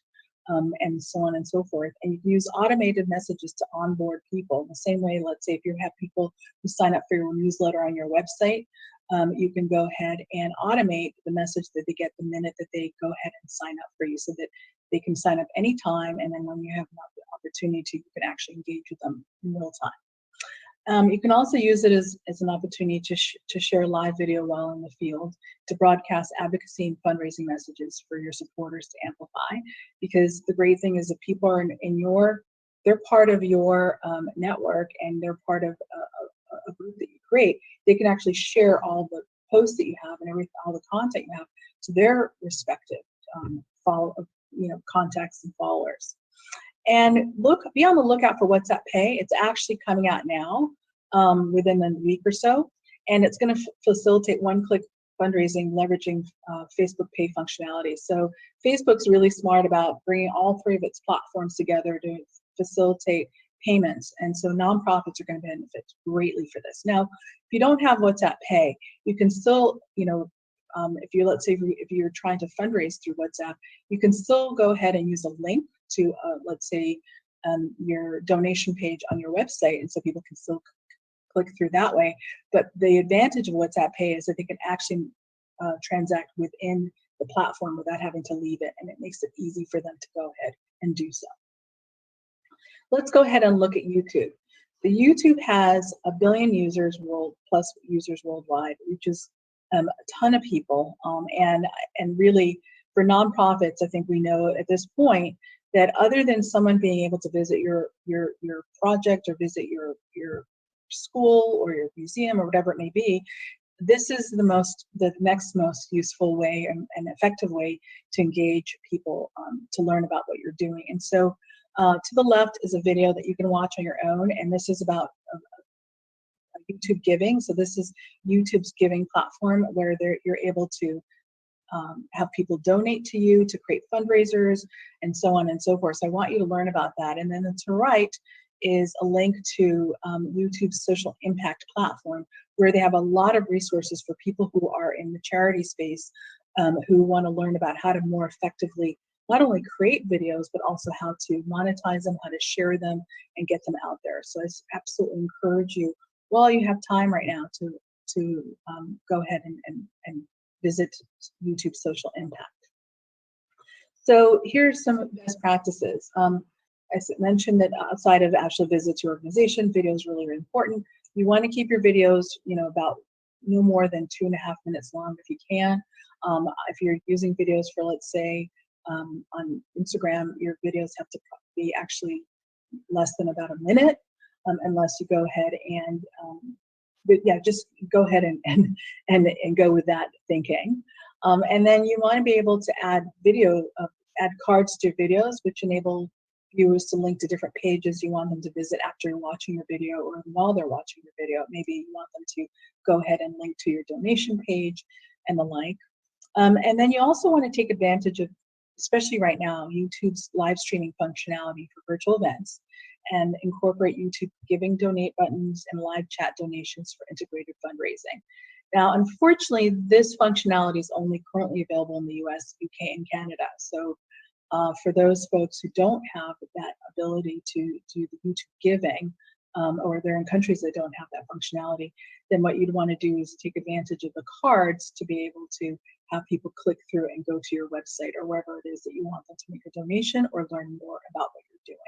and so on and so forth. And you can use automated messages to onboard people. The same way, let's say if you have people who sign up for your newsletter on your website, you can go ahead and automate the message that they get the minute that they go ahead and sign up for you, so that they can sign up anytime, and then when you have an opportunity to, you can actually engage with them in real time. You can also use it as an opportunity to share live video while in the field, to broadcast advocacy and fundraising messages for your supporters to amplify. Because the great thing is that people are they're part of your network, and they're part of a group that you create. They can actually share all the posts that you have and all the content you have to their respective contacts and followers. And be on the lookout for WhatsApp Pay. It's actually coming out now, within a week or so, and it's going to facilitate one-click fundraising, leveraging Facebook Pay functionality. So Facebook's really smart about bringing all 3 of its platforms together to facilitate payments, and so nonprofits are going to benefit greatly for this. Now, if you don't have WhatsApp Pay, you can still, if you, let's say if you're trying to fundraise through WhatsApp, you can still go ahead and use a link to, let's say, your donation page on your website, and so people can still click through that way. But the advantage of WhatsApp Pay is that they can actually transact within the platform without having to leave it, and it makes it easy for them to go ahead and do so. Let's go ahead and look at YouTube. The YouTube has 1 billion users plus users worldwide, which is a ton of people, and really for nonprofits, I think we know at this point that other than someone being able to visit your project or visit your school or your museum or whatever it may be, this is the next most useful way and effective way to engage people, to learn about what you're doing. And so to the left is a video that you can watch on your own, and this is about YouTube Giving. So this is YouTube's giving platform where you're able to have people donate to you to create fundraisers and so on and so forth. So I want you to learn about that. And then to the right is a link to YouTube's social impact platform, where they have a lot of resources for people who are in the charity space, who want to learn about how to more effectively not only create videos, but also how to monetize them, how to share them, and get them out there. So I absolutely encourage you, while you have time right now, to go ahead and visit YouTube Social Impact. So here's some best practices. I mentioned that outside of actual visits to your organization, video is really, really important. You want to keep your videos, about no more than 2.5 minutes long if you can. If you're using videos for, let's say, on Instagram, your videos have to be actually less than about a minute, unless you go ahead and, but yeah, just go ahead and go with that thinking. And then you want to be able to add cards to your videos, which enable viewers to link to different pages you want them to visit after you're watching your video or while they're watching your video. Maybe you want them to go ahead and link to your donation page and the like. And then you also want to take advantage of, especially right now, YouTube's live streaming functionality for virtual events, and incorporate YouTube Giving donate buttons and live chat donations for integrated fundraising. Now, unfortunately, this functionality is only currently available in the US, UK, and Canada. So for those folks who don't have that ability to do the YouTube Giving, or they're in countries that don't have that functionality, then what you'd want to do is take advantage of the cards to be able to have people click through and go to your website or wherever it is that you want them to make a donation or learn more about what you're doing.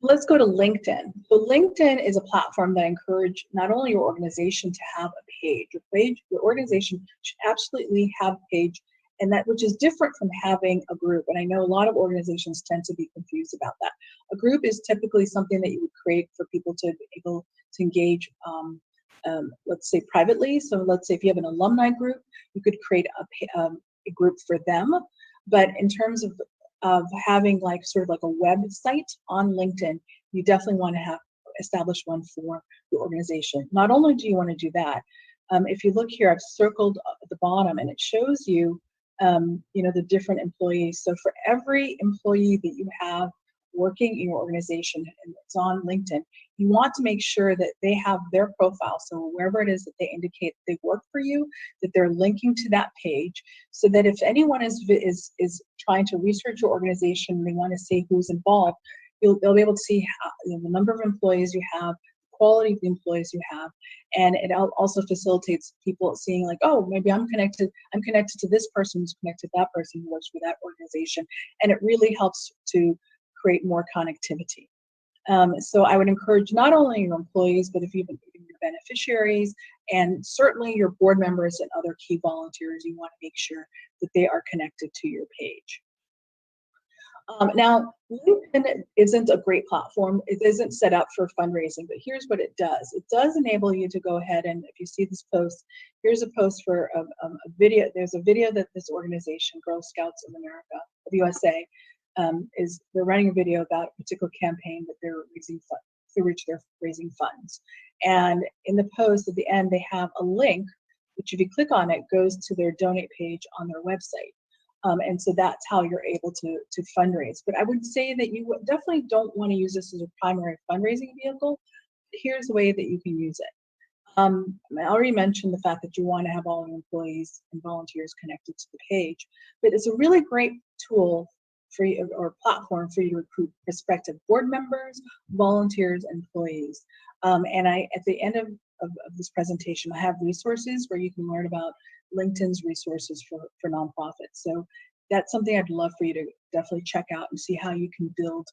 Let's go to LinkedIn. So LinkedIn is a platform that encourages not only your organization to have a page. Your organization should absolutely have a page, and that which is different from having a group. And I know a lot of organizations tend to be confused about that. A group is typically something that you would create for people to be able to engage, let's say privately. So let's say if you have an alumni group, you could create a group for them. But in terms of having sort of like a website on LinkedIn, you definitely want to establish one for your organization. Not only do you want to do that, if you look here, I've circled at the bottom, and it shows you, the different employees. So for every employee that you have working in your organization, and it's on LinkedIn, you want to make sure that they have their profile. So wherever it is that they indicate they work for you, that they're linking to that page, so that if anyone is trying to research your organization and they want to see who's involved, they'll be able to see how, the number of employees you have, quality of the employees you have, and it also facilitates people seeing oh, maybe I'm connected to this person who's connected to that person who works for that organization, and it really helps to create more connectivity. So I would encourage not only your employees, but even your beneficiaries, and certainly your board members and other key volunteers. You want to make sure that they are connected to your page. Now, LinkedIn isn't a great platform. It isn't set up for fundraising, but here's what it does. It does enable you to go ahead, and if you see this post, here's a post for a video. There's a video that this organization, Girl Scouts of America, of USA, they're running a video about a particular campaign that they're raising funds, through which they're raising funds. And in the post at the end, they have a link, which if you click on it, goes to their donate page on their website. And so that's how you're able to fundraise. But I would say that you definitely don't want to use this as a primary fundraising vehicle. Here's the way that you can use it. I already mentioned the fact that you want to have all your employees and volunteers connected to the page, but it's a really great tool for you, or platform for you to recruit prospective board members, volunteers, employees. And at the end of this presentation, I have resources where you can learn about LinkedIn's resources for nonprofits. So that's something I'd love for you to definitely check out and see how you can build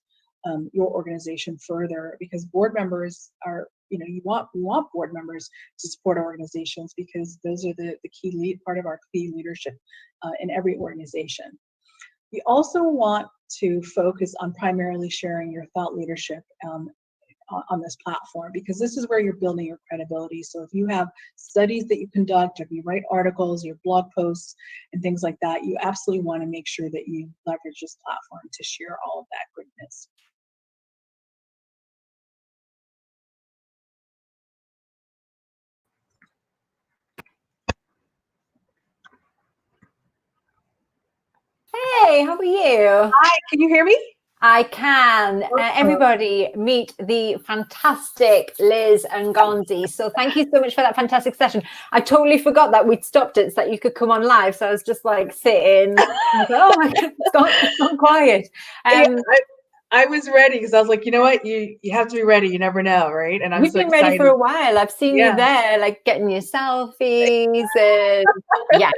your organization further, because board members are, we want board members to support our organizations, because those are the key part of our key leadership in every organization. We also want to focus on primarily sharing your thought leadership on this platform, because this is where you're building your credibility. So if you have studies that you conduct, if you write articles, your blog posts, and things like that, you absolutely want to make sure that you leverage this platform to share all of that goodness. Hey, how are you? Hi, can you hear me? I can. Everybody meet the fantastic Liz Ngonzi. So thank you so much for that fantastic session. I totally forgot that we'd stopped it so that you could come on live. So I was just like sitting. I thought, oh my God, it's gone quiet. I was ready because I was like, you know what, you have to be ready. You never know, right? And I'm You've been ready for a while. I've seen you there, like getting your selfies. And yes,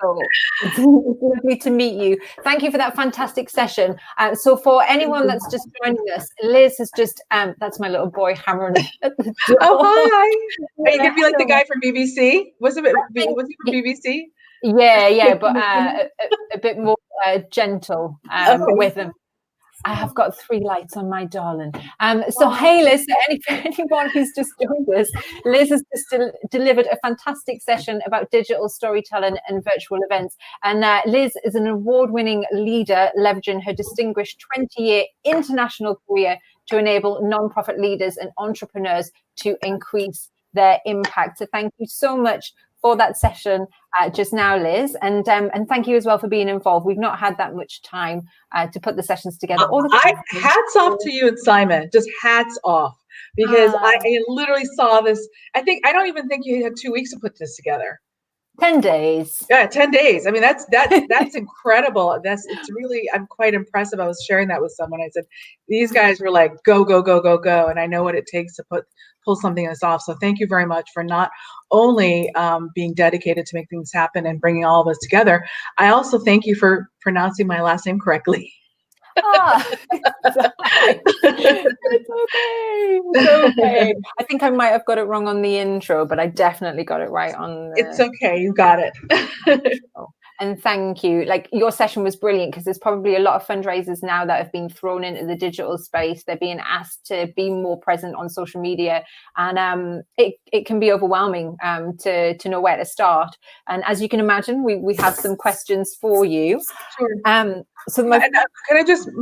so it's lovely to meet you. Thank you for that fantastic session. So for anyone that's just joining us, Liz has just that's my little boy hammering at the door. Oh, hi. Are you gonna be like the guy from BBC? Was he from BBC? Yeah, but a bit more gentle with him. I have got 3 lights on my darling. So hey, Liz, for anyone who's just joined us, Liz has just delivered a fantastic session about digital storytelling and virtual events. And Liz is an award-winning leader, leveraging her distinguished 20-year international career to enable nonprofit leaders and entrepreneurs to increase their impact. So thank you so much for that session just now, Liz, and thank you as well for being involved. We've not had that much time to put the sessions together. Hats off to you and Simon, just hats off, because I literally saw this. I don't even think you had 2 weeks to put this together. 10 days. Yeah, 10 days. I mean, that's incredible. It's really, I'm quite impressive. I was sharing that with someone. I said, these guys were like, go, go, go, go, go. And I know what it takes to pull something like this off. So thank you very much for not only being dedicated to make things happen and bringing all of us together. I also thank you for pronouncing my last name correctly. It's okay. I think I might have got it wrong on the intro, but I definitely got it right on It's okay, you got it. And thank you. Like, your session was brilliant, because there's probably a lot of fundraisers now that have been thrown into the digital space. They're being asked to be more present on social media, and it can be overwhelming to know where to start. And as you can imagine, we have some questions for you. Sure. So can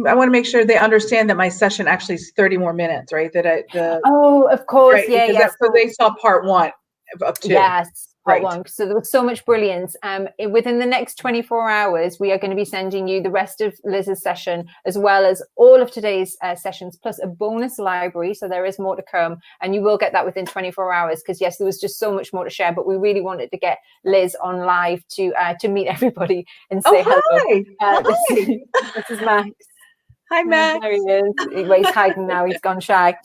I want to make sure they understand that my session actually is 30 more minutes, right? Of course, right, yeah. So they saw part 1 of 2. Yes. Right. One. So there was so much brilliance. Within the next 24 hours, we are going to be sending you the rest of Liz's session, as well as all of today's sessions, plus a bonus library. So there is more to come, and you will get that within 24 hours. Because yes, there was just so much more to share, but we really wanted to get Liz on live to meet everybody and say hello. Hi. This is Max. Hi, Max. There he is. He's hiding now. He's gone shy.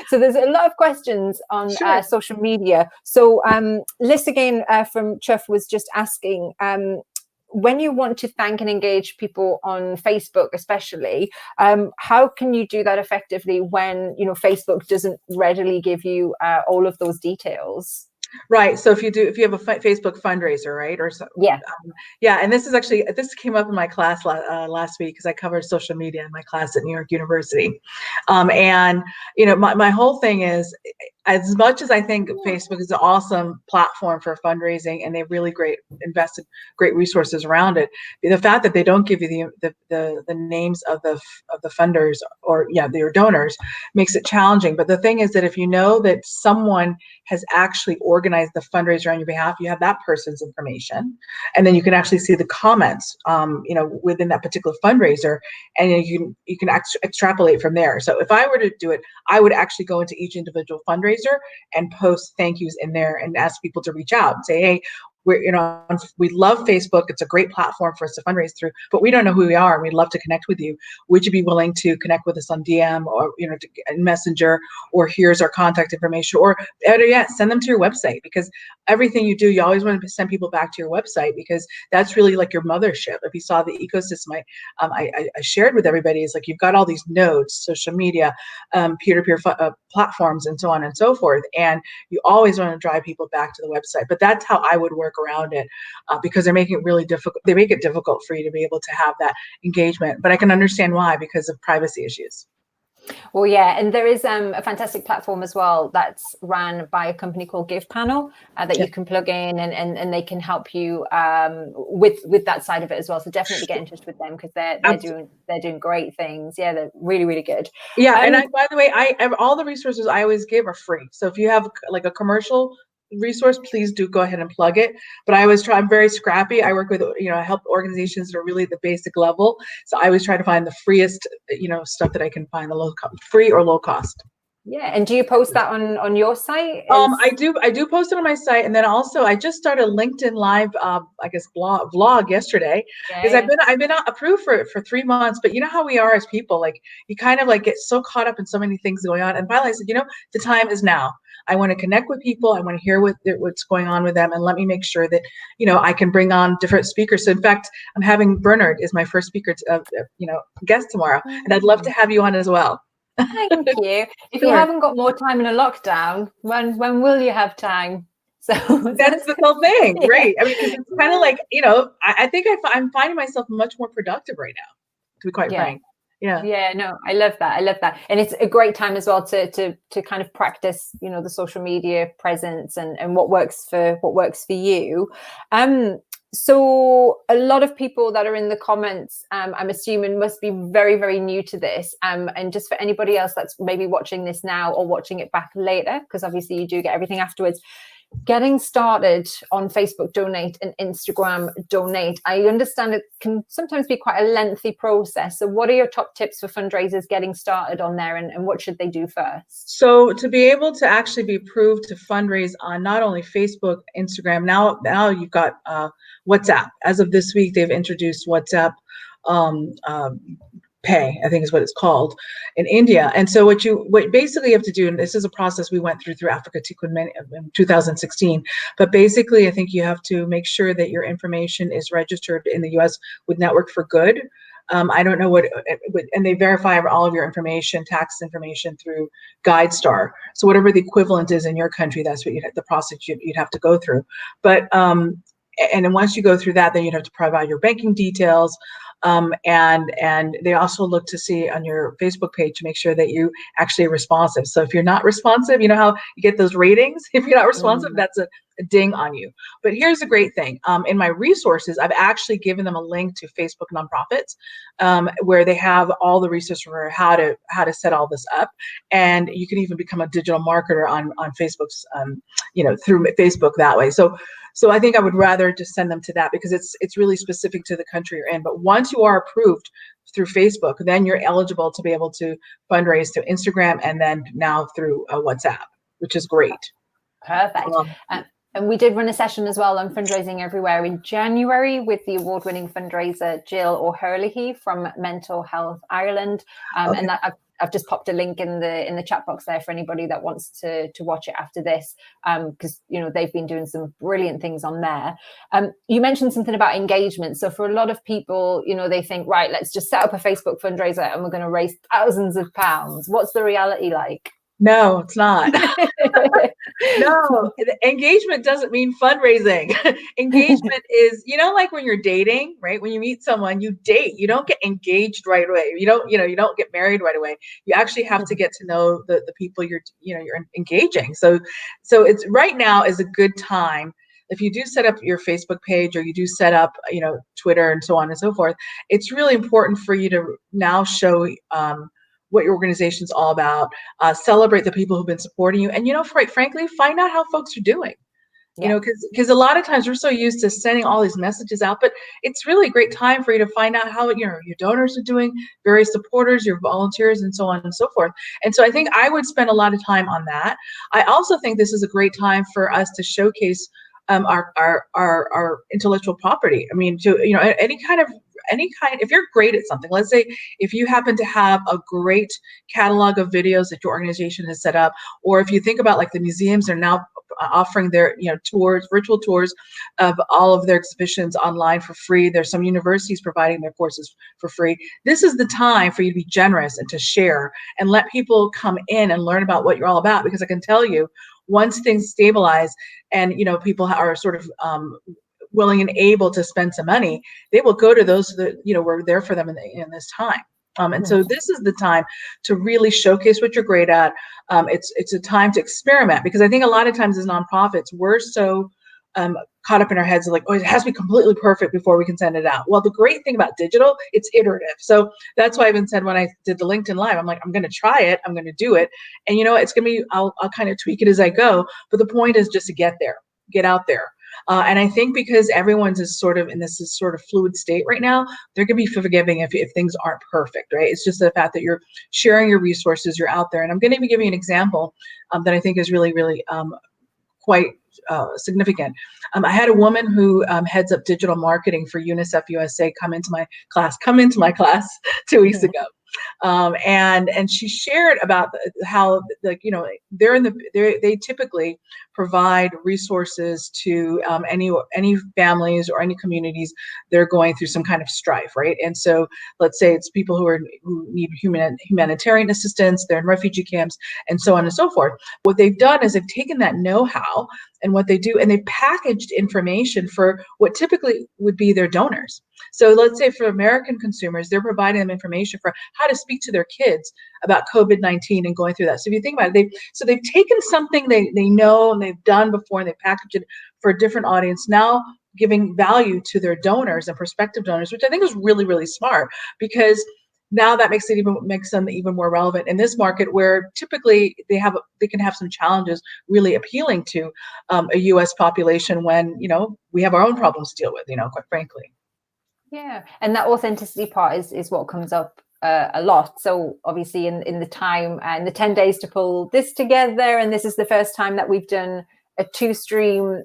So there's a lot of questions on social media. So Liz again from Chuff was just asking, when you want to thank and engage people on Facebook, especially, how can you do that effectively when Facebook doesn't readily give you all of those details? Right. So if you have a Facebook fundraiser, right? Or so, yeah. And this came up in my class last week, because I covered social media in my class at New York University. And my whole thing is, as much as I think Facebook is an awesome platform for fundraising, and they've really invested great resources around it, the fact that they don't give you the names of the funders or your donors makes it challenging. But the thing is that if you know that someone has actually organized the fundraiser on your behalf, you have that person's information, and then you can actually see the comments within that particular fundraiser, and you can extrapolate from there. So if I were to do it, I would actually go into each individual fundraiser fundraiser and post thank yous in there and ask people to reach out and say, hey, we love Facebook. It's a great platform for us to fundraise through, but we don't know who we are. We'd love to connect with you. Would you be willing to connect with us on DM or, Messenger, or here's our contact information, or better yet, send them to your website, because everything you do, you always want to send people back to your website, because that's really like your mothership. If you saw the ecosystem I shared with everybody, is like you've got all these nodes, social media, peer-to-peer platforms, and so on and so forth. And you always want to drive people back to the website. But that's how I would work around it, because they make it really difficult. They make it difficult for you to be able to have that engagement. But I can understand why, because of privacy issues. Well, yeah, and there is a fantastic platform as well that's ran by a company called GivePanel that you can plug in, and they can help you with that side of it as well. So definitely get in touch with them, because they're doing great things. Yeah, they're really, really good. Yeah, and by the way, all the resources I always give are free. So if you have like a commercial resource, please do go ahead and plug it. But I always try, I'm very scrappy. I work with, I help organizations that are really the basic level. So I always try to find the freest, stuff that I can find, free or low cost. Yeah, and do you post that on your site? I do post it on my site, and then also I just started a LinkedIn Live, vlog yesterday, because I've been approved for 3 months. But you know how we are as people, like you kind of like get so caught up in so many things going on. And finally, I said, the time is now. I want to connect with people. I want to hear what's going on with them, and let me make sure that I can bring on different speakers. So in fact, I'm having Bernard is my first speaker, guest tomorrow, and I'd love to have you on as well. Thank you. If you haven't got more time in a lockdown, when will you have time? So that's the whole thing, right? I mean, because it's kind of like, I think I'm finding myself much more productive right now, to be quite frank. Yeah, no, I love that, and it's a great time as well to kind of practice, the social media presence and what works for you. So a lot of people that are in the comments, I'm assuming, must be very, very new to this. And just for anybody else that's maybe watching this now or watching it back later, because obviously you do get everything afterwards, getting started on Facebook Donate and Instagram Donate, I understand it can sometimes be quite a lengthy process. So what are your top tips for fundraisers getting started on there, and what should they do first? So to be able to actually be approved to fundraise on not only Facebook, Instagram, now you've got WhatsApp. As of this week, they've introduced WhatsApp Pay, I think is what it's called, in India. And so what basically you have to do, and this is a process we went through Africa Tikkun in 2016, but basically I think you have to make sure that your information is registered in the US with Network for Good. I don't know and they verify all of your information, tax information, through GuideStar. So whatever the equivalent is in your country, that's what the process you'd have to go through. But and then once you go through that, then you'd have to provide your banking details. And they also look to see on your Facebook page to make sure that you actually are responsive. So if you're not responsive, you know how you get those ratings? If you're not responsive, that's a ding on you. But here's the great thing. In my resources, I've actually given them a link to Facebook Nonprofits, where they have all the resources for how to set all this up. And you can even become a digital marketer on Facebook's, through Facebook that way. So I think I would rather just send them to that, because it's really specific to the country you're in. But once you are approved through Facebook, then you're eligible to be able to fundraise through Instagram, and then now through WhatsApp, which is great. Perfect. And we did run a session as well on fundraising everywhere in January with the award-winning fundraiser Jill O'Herlihy from Mental Health Ireland, and that I've just popped a link in the chat box there for anybody that wants to watch it after this, because they've been doing some brilliant things on there. You mentioned something about engagement. So for a lot of people, they think, right, let's just set up a Facebook fundraiser and we're going to raise thousands of pounds. What's the reality like? No, it's not. No, engagement doesn't mean fundraising. Engagement is, like when you're dating, right? When you meet someone, you date. You don't get engaged right away. You don't get married right away. You actually have to get to know the people you're engaging. So it's right now is a good time. If you do set up your Facebook page, or you do set up, Twitter and so on and so forth, it's really important for you to now show what your organization's all about, celebrate the people who've been supporting you, and frankly, find out how folks are doing. You know, because a lot of times we're so used to sending all these messages out, but it's really a great time for you to find out how, you know, your donors are doing, various supporters, your volunteers, and so on and so forth. And so I think I would spend a lot of time on that. I also think this is a great time for us to showcase our intellectual property. I mean, to, you know, any kind, if you're great at something, let's say if you happen to have a great catalog of videos that your organization has set up, or if you think about like the museums are now offering their, you know, tours, virtual tours of all of their exhibitions online for free. There's some universities providing their courses for free. This is the time for you to be generous and to share and let people come in and learn about what you're all about, because I can tell you, once things stabilize and, you know, people are sort of willing and able to spend some money, they will go to those that, you know, were there for them in this time. And so this is the time to really showcase what you're great at. It's a time to experiment, because I think a lot of times as nonprofits, we're so caught up in our heads, like, oh, it has to be completely perfect before we can send it out. Well, the great thing about digital, it's iterative. So that's why I even said when I did the LinkedIn Live, I'm like, I'm going to try it. I'm going to do it. And, you know, it's going to be, I'll kind of tweak it as I go. But the point is just to get there, get out there. And I think because everyone's is sort of in this sort of fluid state right now, they're going to be forgiving if things aren't perfect, right? It's just the fact that you're sharing your resources, you're out there. And I'm going to be giving you an example that I think is really, really quite significant. I had a woman who heads up digital marketing for UNICEF USA come into my class 2 weeks ago. And she shared about how, like, you know, they typically provide resources to any families or any communities that are going through some kind of strife, right? And so let's say it's people who need humanitarian assistance, they're in refugee camps, and so on and so forth. What they've done is they've taken that know-how and what they do, and they packaged information for what typically would be their donors. So let's say for American consumers, they're providing them information for how to speak to their kids about COVID-19 and going through that. So if you think about it, they've taken something they know and they've done before, and they packaged it for a different audience, now giving value to their donors and prospective donors, which I think is really, really smart, because now that makes them even more relevant in this market where typically they can have some challenges really appealing to a U.S. population when, you know, we have our own problems to deal with, you know, quite frankly. Yeah, and that authenticity part is what comes up a lot. So obviously in the time and the 10 days to pull this together, and this is the first time that we've done a 2-stream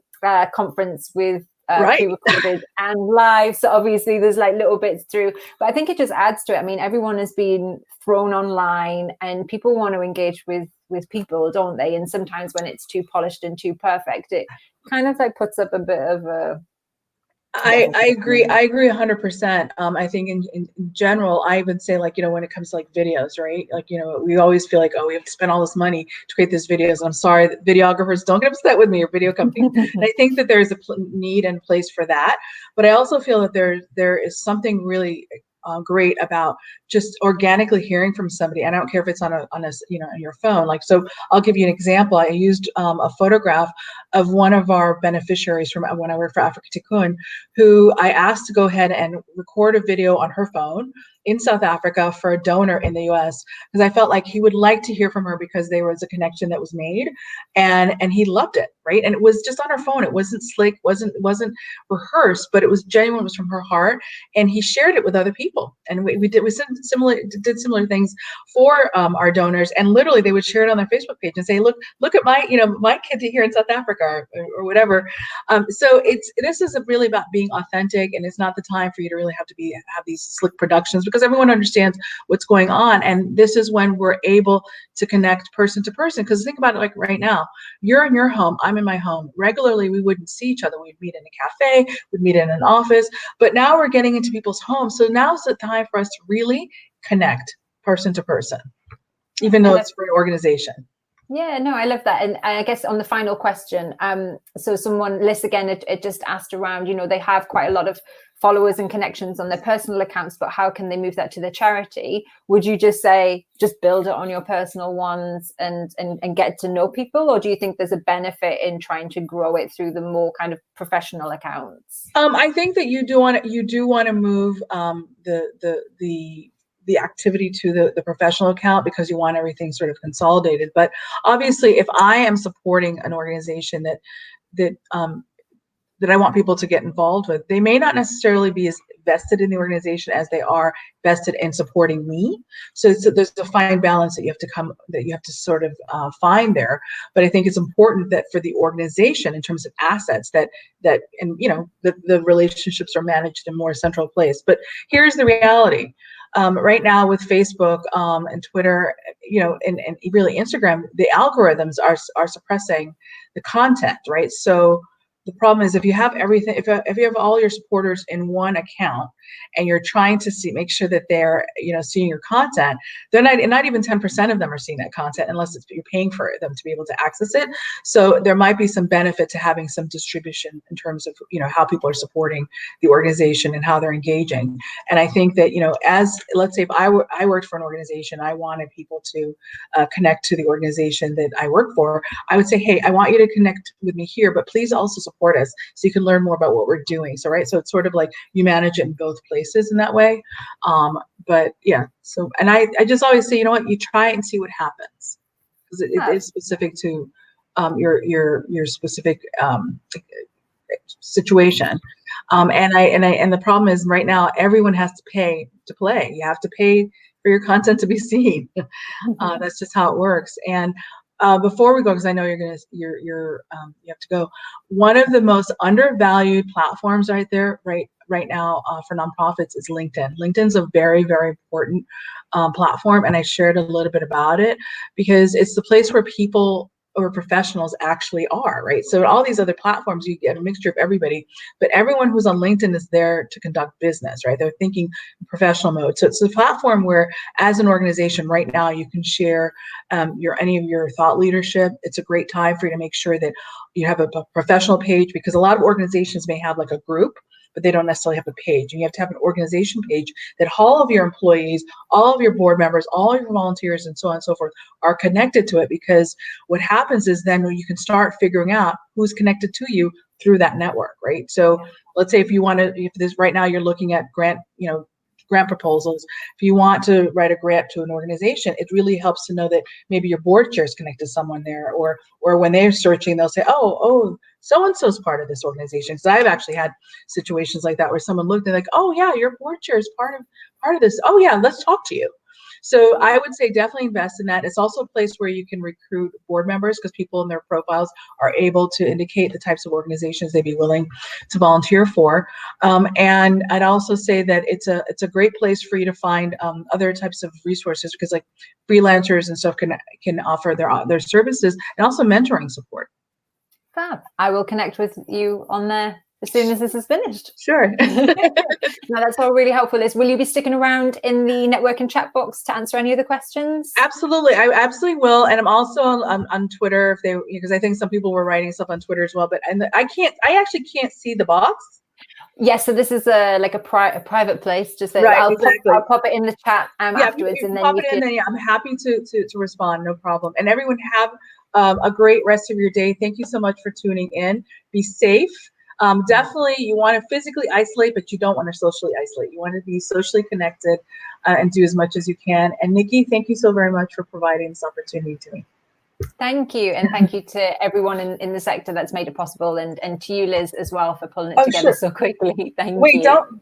conference with pre-recorded and live. So obviously there's like little bits through, but I think it just adds to it. I mean, everyone has been thrown online and people want to engage with people, don't they? And sometimes when it's too polished and too perfect, it kind of like puts up a bit of a I agree 100%. I think in general, I would say, like, you know, when it comes to like videos, right? Like, you know, we always feel like, oh, we have to spend all this money to create these videos. And I'm sorry, that videographers, don't get upset with me, or video companies. And I think that there's a need and place for that. But I also feel that there is something really great about just organically hearing from somebody. And I don't care if it's on a you know, on your phone. Like, so I'll give you an example. I used a photograph of one of our beneficiaries from when I worked for Africa Tikkun, who I asked to go ahead and record a video on her phone in South Africa for a donor in the US, because I felt like he would like to hear from her, because there was a connection that was made, and he loved it, right? And it was just on her phone. It wasn't slick, wasn't rehearsed, but it was genuine, it was from her heart, and he shared it with other people. And we did similar things for our donors, and literally they would share it on their Facebook page and say, look at my, you know, my kid here in South Africa, or whatever. So this is really about being authentic, and it's not the time for you to really have these slick productions, because everyone understands what's going on. And this is when we're able to connect person to person. Because think about it, like right now, you're in your home, I'm in my home. Regularly, we wouldn't see each other. We'd meet in a cafe, we'd meet in an office, but now we're getting into people's homes. So now's the time for us to really connect person to person, even though it's for an organization. Yeah, no, I love that. And I guess on the final question, so someone, Liz, again, it just asked around, you know, they have quite a lot of followers and connections on their personal accounts, but how can they move that to the charity? Would you just say, just build it on your personal ones and get to know people? Or do you think there's a benefit in trying to grow it through the more kind of professional accounts? I think that you do want to move the activity to the professional account, because you want everything sort of consolidated. But obviously, if I am supporting an organization that that I want people to get involved with. They may not necessarily be as vested in the organization as they are vested in supporting me. So there's a fine balance that you have to sort of find there. But I think it's important that for the organization, in terms of assets, that and the relationships are managed in a more central place. But here's the reality. Right now with Facebook and Twitter, and really Instagram, the algorithms are suppressing the content, right? So the problem is if you have everything, if you have all your supporters in one account and you're trying to make sure that they're, seeing your content, they're not even 10% of them are seeing that content unless you're paying for them to be able to access it. So there might be some benefit to having some distribution in terms of, how people are supporting the organization and how they're engaging. And I think that, as let's say if I worked for an organization, I wanted people to connect to the organization that I work for, I would say, hey, I want you to connect with me here, but please also support us so you can learn more about what we're doing. So, right. So it's sort of like you manage it in both places in that way. But yeah, so, and I just always say, you try it and see what happens, because it is specific to your specific situation. And the problem is right now, everyone has to pay to play. You have to pay for your content to be seen. That's just how it works. And before we go, because I know you have to go. One of the most undervalued platforms right now for nonprofits is LinkedIn. LinkedIn's a very, very important platform, and I shared a little bit about it because it's the place where people or professionals actually are, right? So all these other platforms, you get a mixture of everybody, but everyone who's on LinkedIn is there to conduct business, right? They're thinking professional mode. So it's a platform where, as an organization right now, you can share any of your thought leadership. It's a great time for you to make sure that you have a professional page, because a lot of organizations may have like a group, but they don't necessarily have a page. And you have to have an organization page that all of your employees, all of your board members, all of your volunteers, and so on and so forth are connected to it, because what happens is then you can start figuring out who's connected to you through that network, right? So let's say if right now you're looking at grant proposals. If you want to write a grant to an organization, it really helps to know that maybe your board chair is connected to someone there, or when they're searching, they'll say, oh, so-and-so's part of this organization. Because I've actually had situations like that where someone looked and like, oh yeah, your board chair is part of this. Oh yeah, let's talk to you. So I would say definitely invest in that. It's also a place where you can recruit board members, because people in their profiles are able to indicate the types of organizations they'd be willing to volunteer for. And I'd also say that it's a great place for you to find other types of resources, because like freelancers and stuff can offer their services, and also mentoring support. Fab. I will connect with you on there as soon as this is finished. Sure. No, that's all really helpful. Will you be sticking around in the network and chat box to answer any of the questions? Absolutely. I absolutely will. And I'm also on Twitter, because I think some people were writing stuff on Twitter as well, but I actually can't see the box. Yes, so this is a private place. Just that right, I'll pop it in the chat afterwards, and then pop it in. Then I'm happy to respond. No problem. And everyone have a great rest of your day. Thank you so much for tuning in. Be safe. Definitely, you want to physically isolate, but you don't want to socially isolate. You want to be socially connected and do as much as you can. And Nikki, thank you so very much for providing this opportunity to me. Thank you, and thank you to everyone in the sector that's made it possible, and to you, Liz, as well, for pulling it together so quickly. Thank you. Wait, don't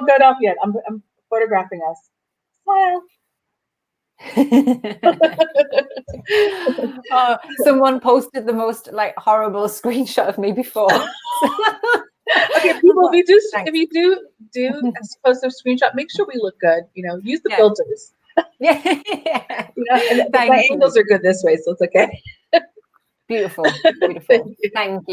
get off yet. I'm photographing us. Smile. Oh, someone posted the most horrible screenshot of me before. Okay, people, if you do post a screenshot, make sure we look good. Use the filters. Yeah. And my angles are good this way, so it's okay. Beautiful. Thank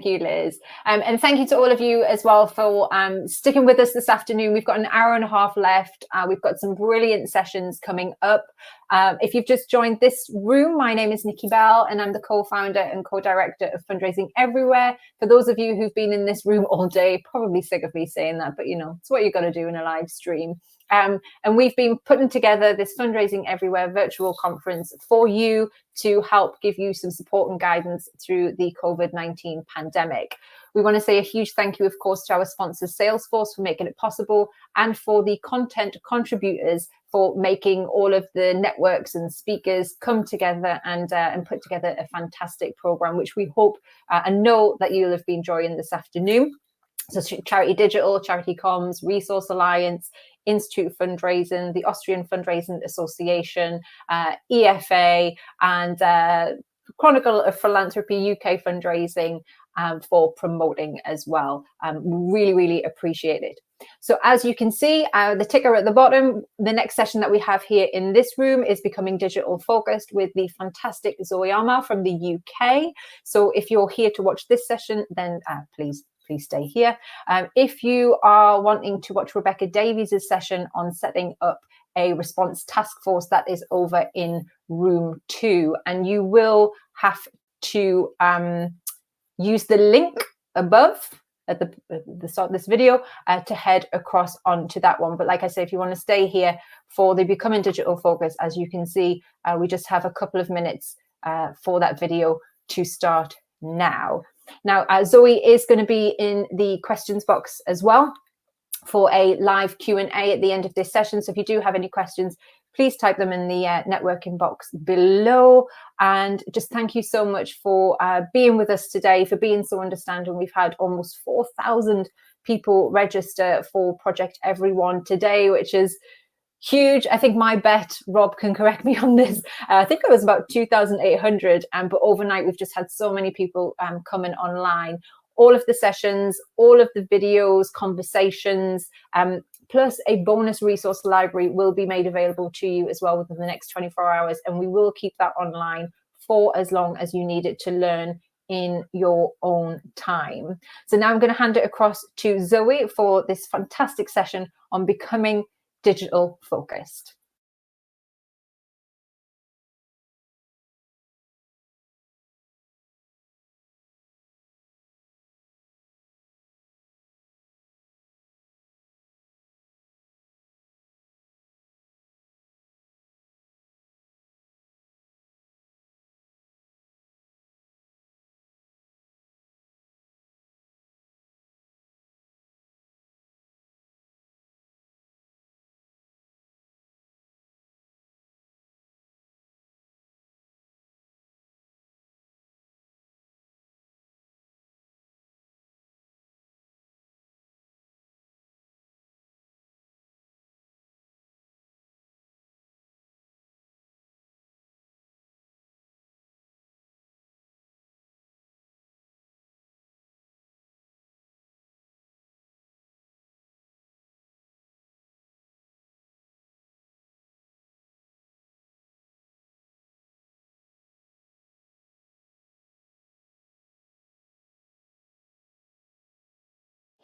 you, Liz. And thank you to all of you as well for sticking with us this afternoon. We've got an hour and a half left. We've got some brilliant sessions coming up. If you've just joined this room, my name is Nikki Bell, and I'm the co-founder and co-director of Fundraising Everywhere. For those of you who've been in this room all day, probably sick of me saying that, but it's what you've got to do in a live stream. And we've been putting together this Fundraising Everywhere virtual conference for you to help give you some support and guidance through the COVID-19 pandemic. We want to say a huge thank you, of course, to our sponsor Salesforce for making it possible, and for the content contributors for making all of the networks and speakers come together and put together a fantastic program, which we hope and know that you'll have been enjoying this afternoon. So Charity Digital, Charity Comms, Resource Alliance, Institute of Fundraising, the Austrian Fundraising Association, EFA, and Chronicle of Philanthropy UK Fundraising for promoting as well. Really, really appreciate it. So as you can see, the ticker at the bottom, the next session that we have here in this room is Becoming Digital Focused with the fantastic Zoe Amar from the UK. So if you're here to watch this session, then please stay here. If you are wanting to watch Rebecca Davies' session on setting up a response task force, that is over in room 2, and you will have to use the link above at the start of this video to head across onto that one. But like I say, if you want to stay here for the Becoming Digital Focus, as you can see, we just have a couple of minutes for that video to start now. Now, Zoe is going to be in the questions box as well for a live Q&A at the end of this session. So if you do have any questions, please type them in the networking box below. And just thank you so much for being with us today, for being so understanding. We've had almost 4,000 people register for Project Everyone today, which is huge. I think my bet, Rob can correct me on this, I think it was about 2,800, but overnight we've just had so many people coming online. All of the sessions, all of the videos, conversations, plus a bonus resource library will be made available to you as well within the next 24 hours, and we will keep that online for as long as you need it to learn in your own time. So now I'm going to hand it across to Zoe for this fantastic session on Becoming Digital Focused.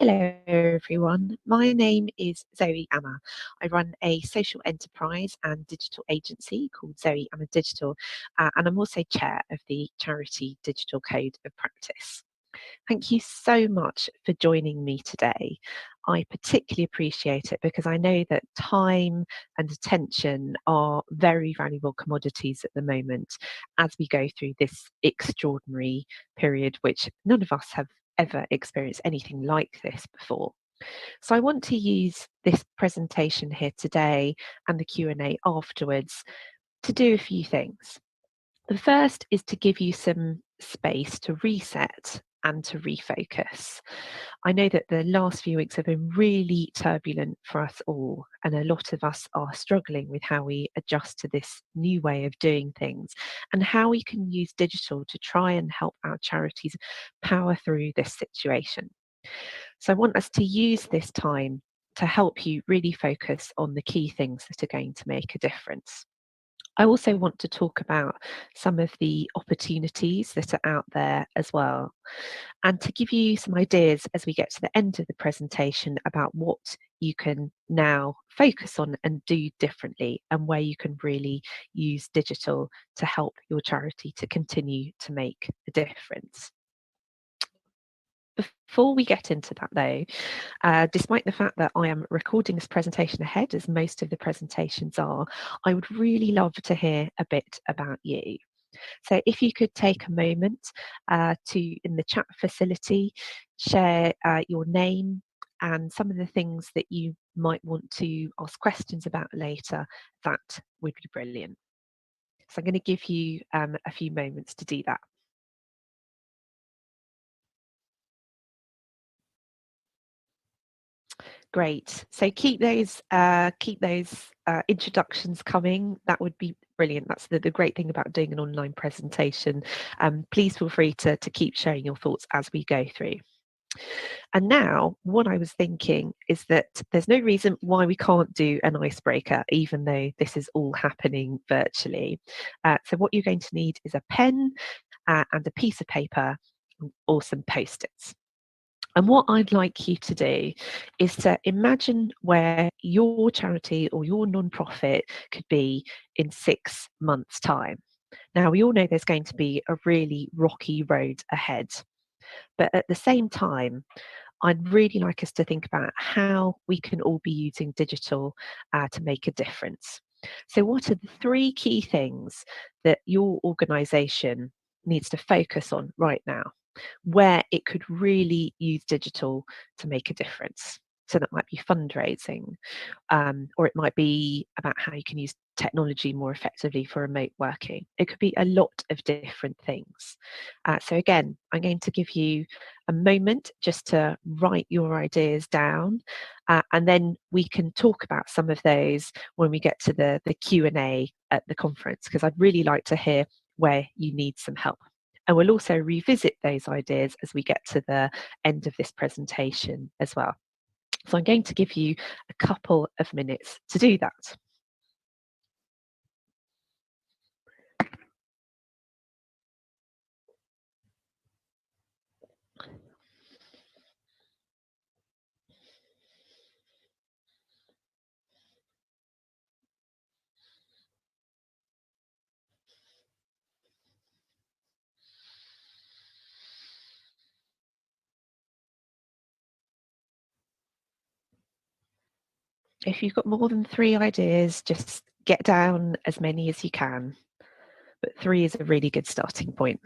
Hello everyone, my name is Zoe Amar. I run a social enterprise and digital agency called Zoe Amar Digital, and I'm also chair of the Charity Digital Code of Practice. Thank you so much for joining me today. I particularly appreciate it because I know that time and attention are very valuable commodities at the moment as we go through this extraordinary period, which none of us have ever experienced anything like this before. So I want to use this presentation here today and the Q&A afterwards to do a few things. The first is to give you some space to reset and to refocus. I know that the last few weeks have been really turbulent for us all, and a lot of us are struggling with how we adjust to this new way of doing things and how we can use digital to try and help our charities power through this situation. So I want us to use this time to help you really focus on the key things that are going to make a difference. I also want to talk about some of the opportunities that are out there as well, and to give you some ideas as we get to the end of the presentation about what you can now focus on and do differently, and where you can really use digital to help your charity to continue to make a difference. Before we get into that though, despite the fact that I am recording this presentation ahead, as most of the presentations are, I would really love to hear a bit about you. So if you could take a moment to, in the chat facility, share your name and some of the things that you might want to ask questions about later, that would be brilliant. So I'm going to give you a few moments to do that. Great. So keep those introductions coming. That would be brilliant. That's the great thing about doing an online presentation. Please feel free to keep sharing your thoughts as we go through. And now what I was thinking is that there's no reason why we can't do an icebreaker, even though this is all happening virtually. So what you're going to need is a pen and a piece of paper or some Post-its. And what I'd like you to do is to imagine where your charity or your nonprofit could be in 6 months' time. Now, we all know there's going to be a really rocky road ahead, but at the same time, I'd really like us to think about how we can all be using digital to make a difference. So what are the 3 key things that your organisation needs to focus on right now, where it could really use digital to make a difference? So that might be fundraising, or it might be about how you can use technology more effectively for remote working. It could be a lot of different things. So again, I'm going to give you a moment just to write your ideas down, and then we can talk about some of those when we get to the Q&A at the conference, because I'd really like to hear where you need some help. And we'll also revisit those ideas as we get to the end of this presentation as well. So I'm going to give you a couple of minutes to do that. If you've got more than 3 ideas, just get down as many as you can. But 3 is a really good starting point.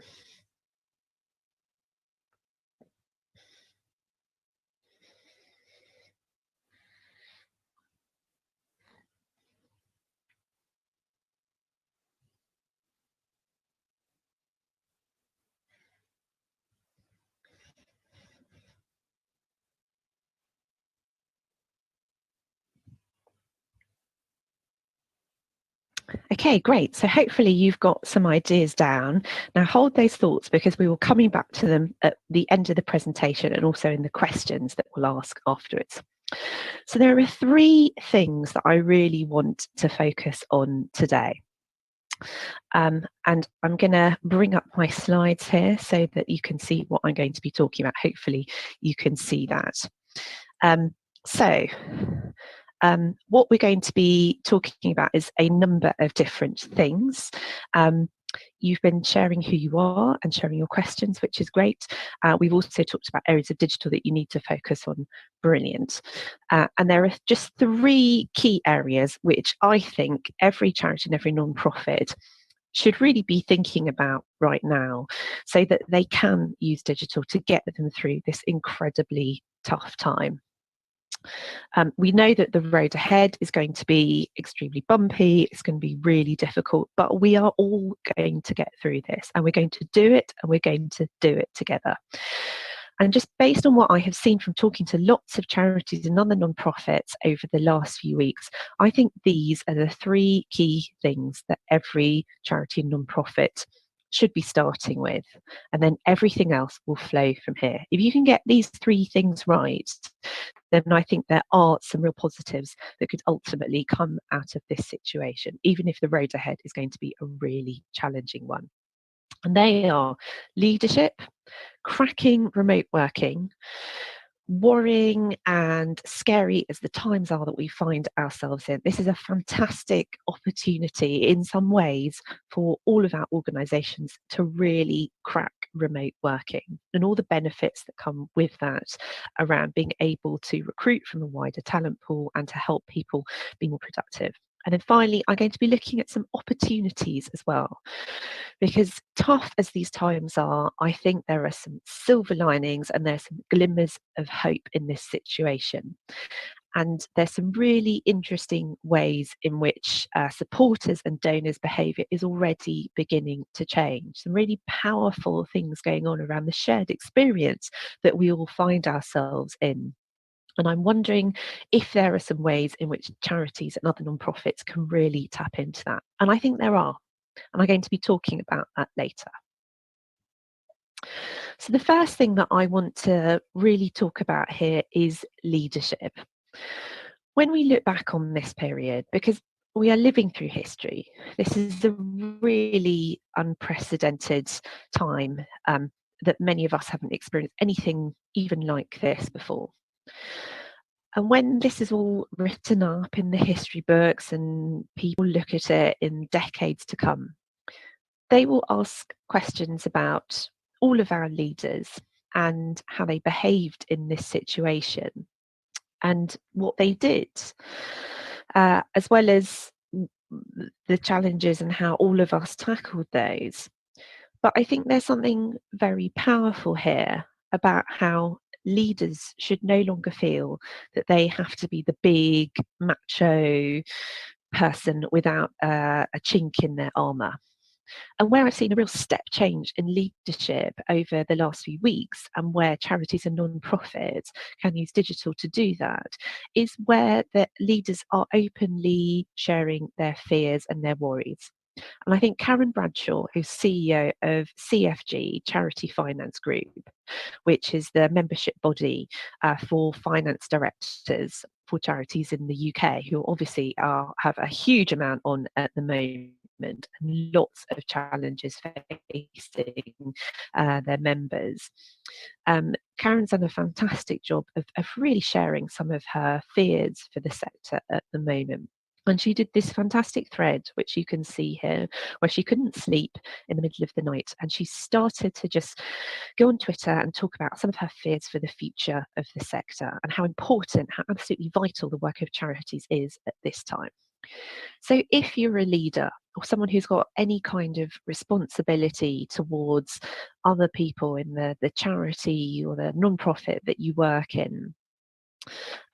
Okay, great. So hopefully you've got some ideas down. Now hold those thoughts, because we will be coming back to them at the end of the presentation and also in the questions that we'll ask afterwards. So there are 3 things that I really want to focus on today. And I'm going to bring up my slides here so that you can see what I'm going to be talking about. Hopefully you can see that. What we're going to be talking about is a number of different things. You've been sharing who you are and sharing your questions, which is great. We've also talked about areas of digital that you need to focus on. Brilliant. And there are just 3 key areas which I think every charity and every non-profit should really be thinking about right now, so that they can use digital to get them through this incredibly tough time. We know that the road ahead is going to be extremely bumpy, it's going to be really difficult, but we are all going to get through this, and we're going to do it, and we're going to do it together. And just based on what I have seen from talking to lots of charities and other non-profits over the last few weeks, I think these are the 3 key things that every charity and non-profit should be starting with, and then everything else will flow from here. If you can get these 3 things right, then I think there are some real positives that could ultimately come out of this situation, even if the road ahead is going to be a really challenging one. And they are leadership, cracking remote working, worrying and scary as the times are that we find ourselves in. This is a fantastic opportunity in some ways for all of our organisations to really crack remote working and all the benefits that come with that, around being able to recruit from a wider talent pool and to help people be more productive. And then finally, I'm going to be looking at some opportunities as well, because tough as these times are, I think there are some silver linings and there's some glimmers of hope in this situation. And there's some really interesting ways in which supporters and donors' behaviour is already beginning to change. Some really powerful things going on around the shared experience that we all find ourselves in. And I'm wondering if there are some ways in which charities and other nonprofits can really tap into that. And I think there are. And I'm going to be talking about that later. So the first thing that I want to really talk about here is leadership. When we look back on this period, because we are living through history, this is a really unprecedented time that many of us haven't experienced anything even like this before. And when this is all written up in the history books and people look at it in decades to come, they will ask questions about all of our leaders and how they behaved in this situation and what they did, as well as the challenges and how all of us tackled those. But I think there's something very powerful here about how leaders should no longer feel that they have to be the big macho person without a chink in their armour. And where I've seen a real step change in leadership over the last few weeks, and where charities and non-profits can use digital to do that, is where the leaders are openly sharing their fears and their worries. And I think Karen Bradshaw, who's CEO of CFG, Charity Finance Group, which is the membership body for finance directors for charities in the UK, who obviously have a huge amount on at the moment and lots of challenges facing their members. Karen's done a fantastic job of really sharing some of her fears for the sector at the moment. And she did this fantastic thread, which you can see here, where she couldn't sleep in the middle of the night. And she started to just go on Twitter and talk about some of her fears for the future of the sector and how important, how absolutely vital the work of charities is at this time. So if you're a leader or someone who's got any kind of responsibility towards other people in the charity or the non-profit that you work in,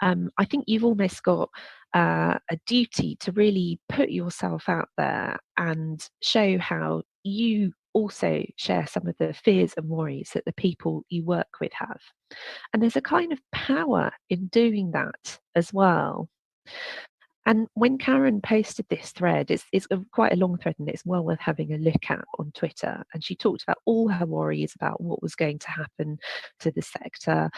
I think you've almost got a duty to really put yourself out there and show how you also share some of the fears and worries that the people you work with have. And there's a kind of power in doing that as well. And when Karen posted this thread, it's quite a long thread and it's well worth having a look at on Twitter. And she talked about all her worries about what was going to happen to the sector.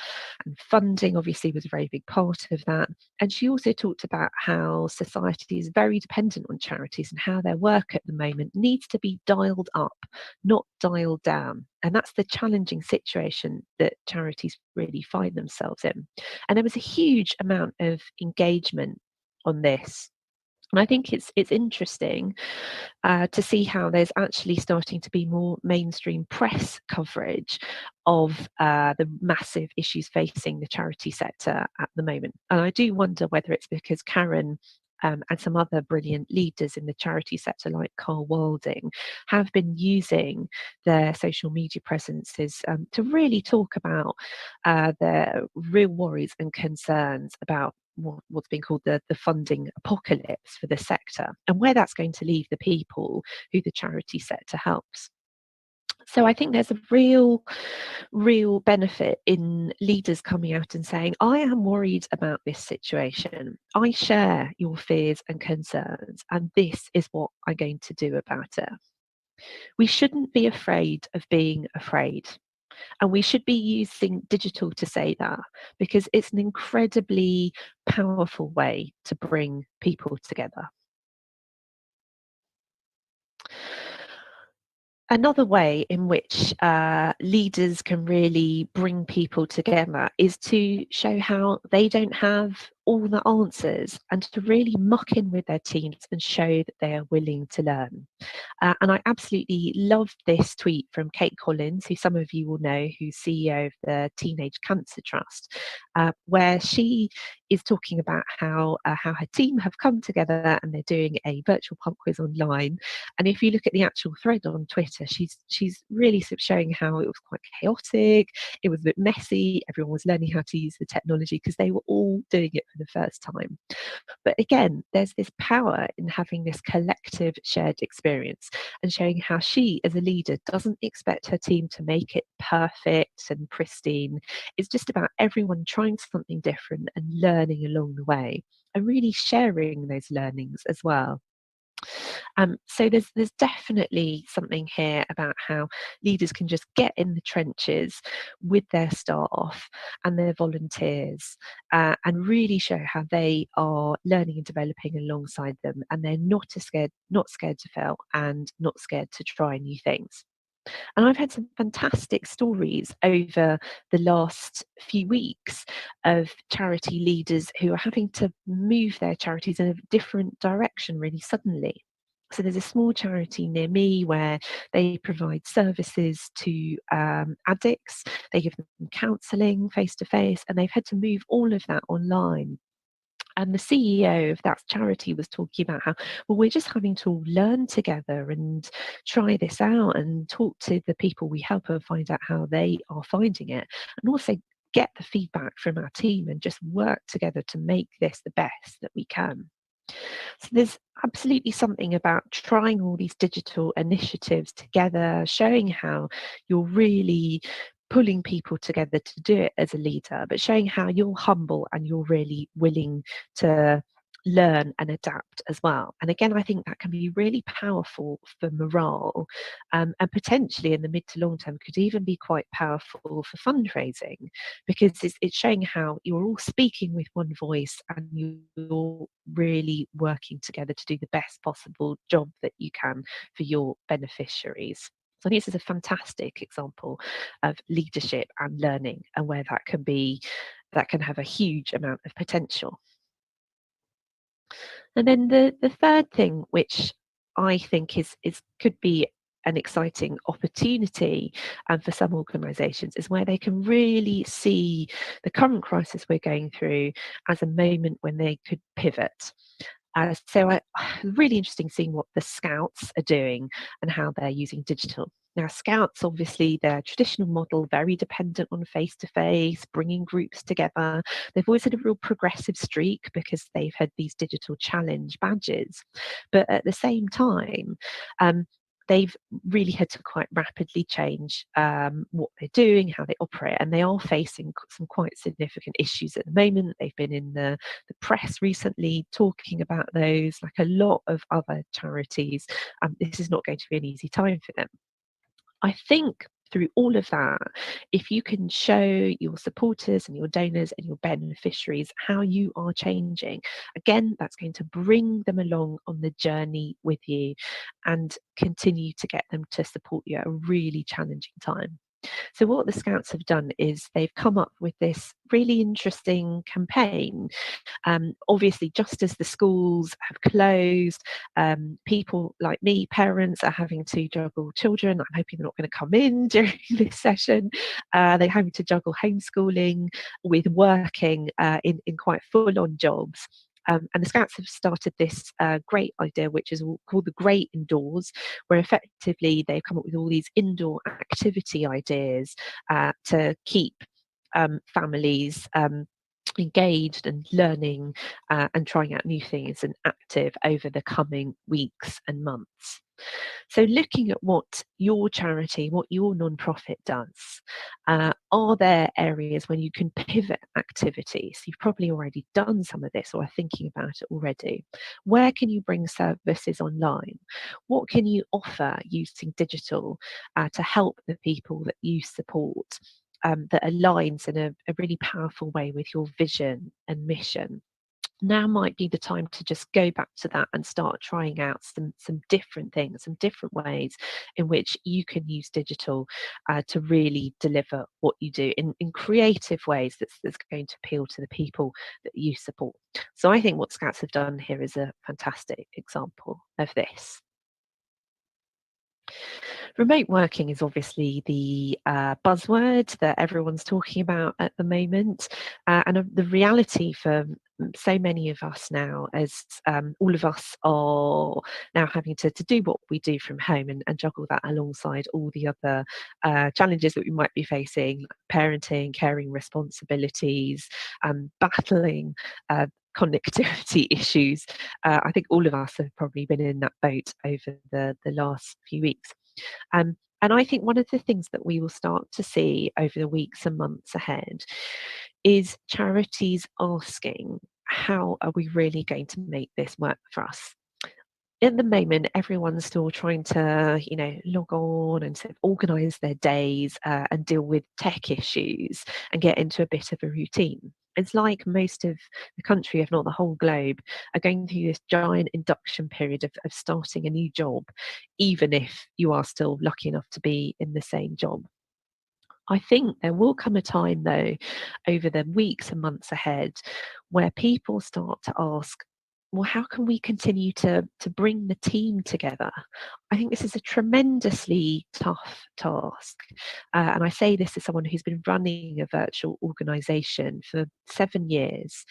And funding obviously was a very big part of that. And she also talked about how society is very dependent on charities and how their work at the moment needs to be dialed up, not dialed down. And that's the challenging situation that charities really find themselves in. And there was a huge amount of engagement on this. And I think it's interesting to see how there's actually starting to be more mainstream press coverage of the massive issues facing the charity sector at the moment. And I do wonder whether it's because Karen and some other brilliant leaders in the charity sector like Carl Wilding have been using their social media presences to really talk about their real worries and concerns about what's been called the funding apocalypse for the sector and where that's going to leave the people who the charity sector helps. So I think there's a real benefit in leaders coming out and saying, I am worried about this situation. I share your fears and concerns, and this is what I'm going to do about it. We shouldn't be afraid of being afraid. And we should be using digital to say that, because it's an incredibly powerful way to bring people together. Another way in which leaders can really bring people together is to show how they don't have all the answers and to really muck in with their teams and show that they are willing to learn. And I absolutely loved this tweet from Kate Collins, who some of you will know, who's CEO of the Teenage Cancer Trust, where she is talking about how her team have come together and they're doing a virtual pub quiz online. And if you look at the actual thread on Twitter, she's really sort of showing how it was quite chaotic, it was a bit messy, everyone was learning how to use the technology because they were all doing it for the first time. But again, there's this power in having this collective shared experience and showing how she, as a leader, doesn't expect her team to make it perfect and pristine. It's just about everyone trying something different and learning along the way and really sharing those learnings as well. So there's definitely something here about how leaders can just get in the trenches with their staff and their volunteers and really show how they are learning and developing alongside them, and they're not scared to fail and not scared to try new things. And I've had some fantastic stories over the last few weeks of charity leaders who are having to move their charities in a different direction really suddenly. So there's a small charity near me where they provide services to addicts. They give them counselling face to face, and they've had to move all of that online. And the CEO of that charity was talking about how, well, we're just having to all learn together and try this out and talk to the people we help and find out how they are finding it, and also get the feedback from our team and just work together to make this the best that we can. So there's absolutely something about trying all these digital initiatives together, showing how you're really pulling people together to do it as a leader, but showing how you're humble and you're really willing to learn and adapt as well. And again, I think that can be really powerful for morale, and potentially in the mid to long term could even be quite powerful for fundraising, because it's showing how you're all speaking with one voice and you're really working together to do the best possible job that you can for your beneficiaries. So I think this is a fantastic example of leadership and learning, and where that can have a huge amount of potential. And then the third thing, which I think is could be an exciting opportunity for some organisations, is where they can really see the current crisis we're going through as a moment when they could pivot. So really interesting seeing what the Scouts are doing and how they're using digital. Now, Scouts, obviously, their traditional model, very dependent on face-to-face, bringing groups together. They've always had a real progressive streak because they've had these digital challenge badges. But at the same time, they've really had to quite rapidly change what they're doing, how they operate, and they are facing some quite significant issues at the moment. They've been in the press recently talking about those, like a lot of other charities. This is not going to be an easy time for them. I think through all of that, if you can show your supporters and your donors and your beneficiaries how you are changing, again, that's going to bring them along on the journey with you and continue to get them to support you at a really challenging time. So what the Scouts have done is they've come up with this really interesting campaign. Obviously, just as the schools have closed, people like me, parents, are having to juggle children. I'm hoping they're not going to come in during this session. They're having to juggle homeschooling with working in quite full-on jobs. And the Scouts have started this great idea, which is called the Great Indoors, where effectively they've come up with all these indoor activity ideas to keep families engaged and learning and trying out new things and active over the coming weeks and months. So looking at what your charity, what your nonprofit does, are there areas when you can pivot activities? You've probably already done some of this or are thinking about it already. Where can you bring services online? What can you offer using digital to help the people that you support? That aligns in a really powerful way with your vision and mission. now might be the time to just go back to that and start trying out some different things, some different ways in which you can use digital to really deliver what you do in creative ways that's going to appeal to the people that you support. So I think what Scouts have done here is a fantastic example of this. Remote working is obviously the buzzword that everyone's talking about at the moment, and the reality for so many of us now, as all of us are now having to do what we do from home and juggle that alongside all the other challenges that we might be facing, like parenting, caring responsibilities, battling connectivity issues. I think all of us have probably been in that boat over the last few weeks. And I think one of the things that we will start to see over the weeks and months ahead is charities asking, how are we really going to make this work for us? At the moment, everyone's still trying to, log on and sort of organise their days and deal with tech issues and get into a bit of a routine. It's like most of the country, if not the whole globe, are going through this giant induction period of starting a new job, even if you are still lucky enough to be in the same job. I think there will come a time, though, over the weeks and months ahead, where people start to ask, well, how can we continue to bring the team together? I think this is a tremendously tough task. And I say this as someone who's been running a virtual organisation for 7 years.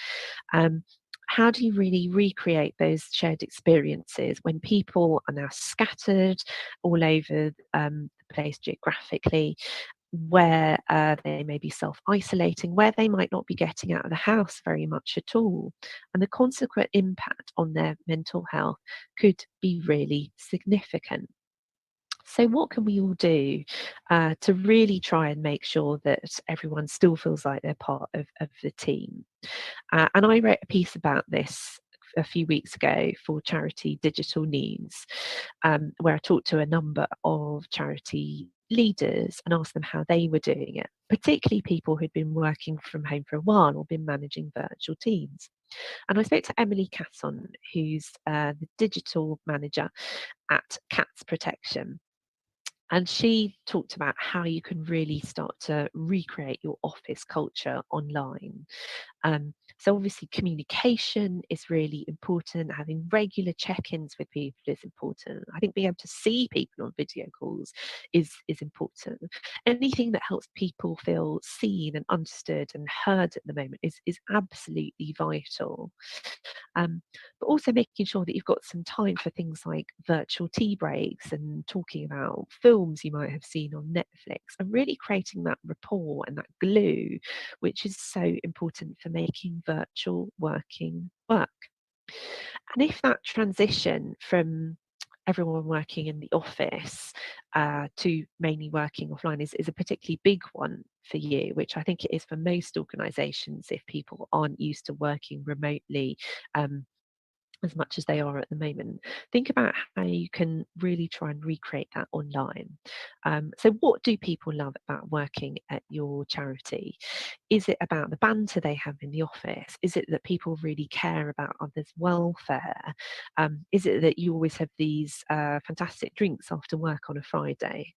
How do you really recreate those shared experiences when people are now scattered all over the place geographically, where they may be self-isolating, where they might not be getting out of the house very much at all, and the consequent impact on their mental health could be really significant. So what can we all do to really try and make sure that everyone still feels like they're part of the team? And I wrote a piece about this a few weeks ago for Charity Digital Needs, where I talked to a number of charity leaders and asked them how they were doing it, particularly people who'd been working from home for a while or been managing virtual teams. And I spoke to Emily Casson, who's the digital manager at Cats Protection. And she talked about how you can really start to recreate your office culture online. So obviously communication is really important. Having regular check-ins with people is important. I think being able to see people on video calls is important. Anything that helps people feel seen and understood and heard at the moment is absolutely vital. But also making sure that you've got some time for things like virtual tea breaks and talking about films you might have seen on Netflix, and really creating that rapport and that glue, which is so important for making virtual working work. And if that transition from everyone working in the office to mainly working offline is a particularly big one for you, which I think it is for most organisations if people aren't used to working remotely as much as they are at the moment, think about how you can really try and recreate that online. So what do people love about working at your charity? Is it about the banter they have in the office? Is it that people really care about others' welfare? Is it that you always have these fantastic drinks after work on a Friday?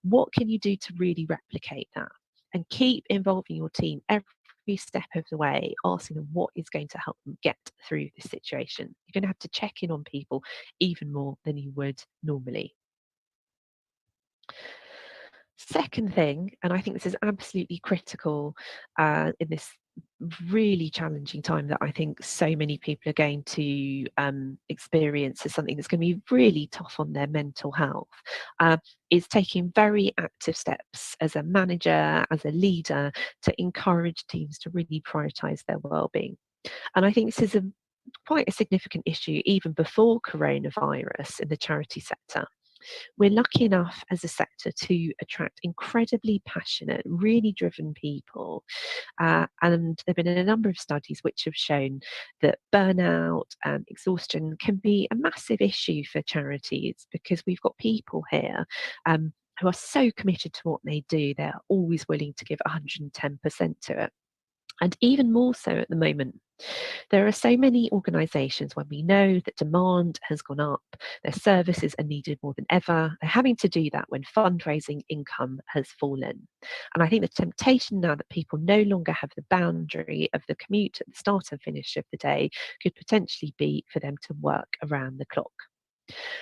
What can you do to really replicate that? And keep involving your team every step of the way, asking them what is going to help them get through this situation. You're going to have to check in on people even more than you would normally. Second thing, and I think this is absolutely critical in this really challenging time that I think so many people are going to experience as something that's going to be really tough on their mental health, is taking very active steps as a manager, as a leader, to encourage teams to really prioritise their well-being. And I think this is quite a significant issue even before coronavirus in the charity sector. We're lucky enough as a sector to attract incredibly passionate, really driven people. And there have been a number of studies which have shown that burnout and exhaustion can be a massive issue for charities, because we've got people here who are so committed to what they do. They're always willing to give 110% to it. And even more so at the moment, There are so many organisations when we know that demand has gone up, their services are needed more than ever. They're having to do that when fundraising income has fallen. And I think the temptation now that people no longer have the boundary of the commute at the start and finish of the day could potentially be for them to work around the clock.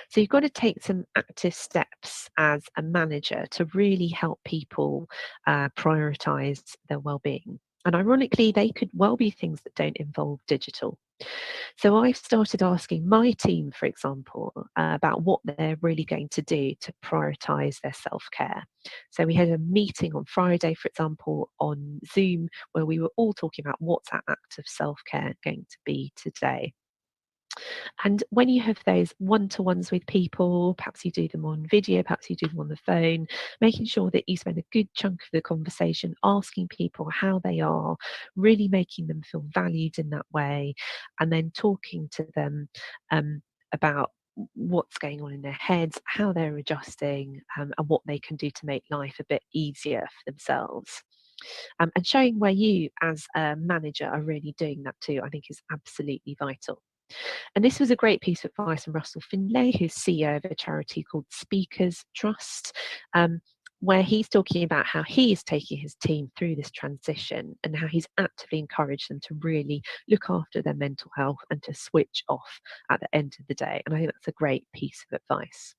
So you've got to take some active steps as a manager to really help people prioritise their well-being. And ironically, they could well be things that don't involve digital. So I've started asking my team, for example, about what they're really going to do to prioritise their self-care. So we had a meeting on Friday, for example, on Zoom, where we were all talking about what's our act of self-care going to be today. And when you have those one-to-ones with people, perhaps you do them on video, perhaps you do them on the phone, making sure that you spend a good chunk of the conversation asking people how they are, really making them feel valued in that way, and then talking to them about what's going on in their heads, how they're adjusting, and what they can do to make life a bit easier for themselves. And showing where you as a manager are really doing that too, I think is absolutely vital. And this was a great piece of advice from Russell Findlay, who's CEO of a charity called Speakers Trust, where he's talking about how he is taking his team through this transition and how he's actively encouraged them to really look after their mental health and to switch off at the end of the day. And I think that's a great piece of advice.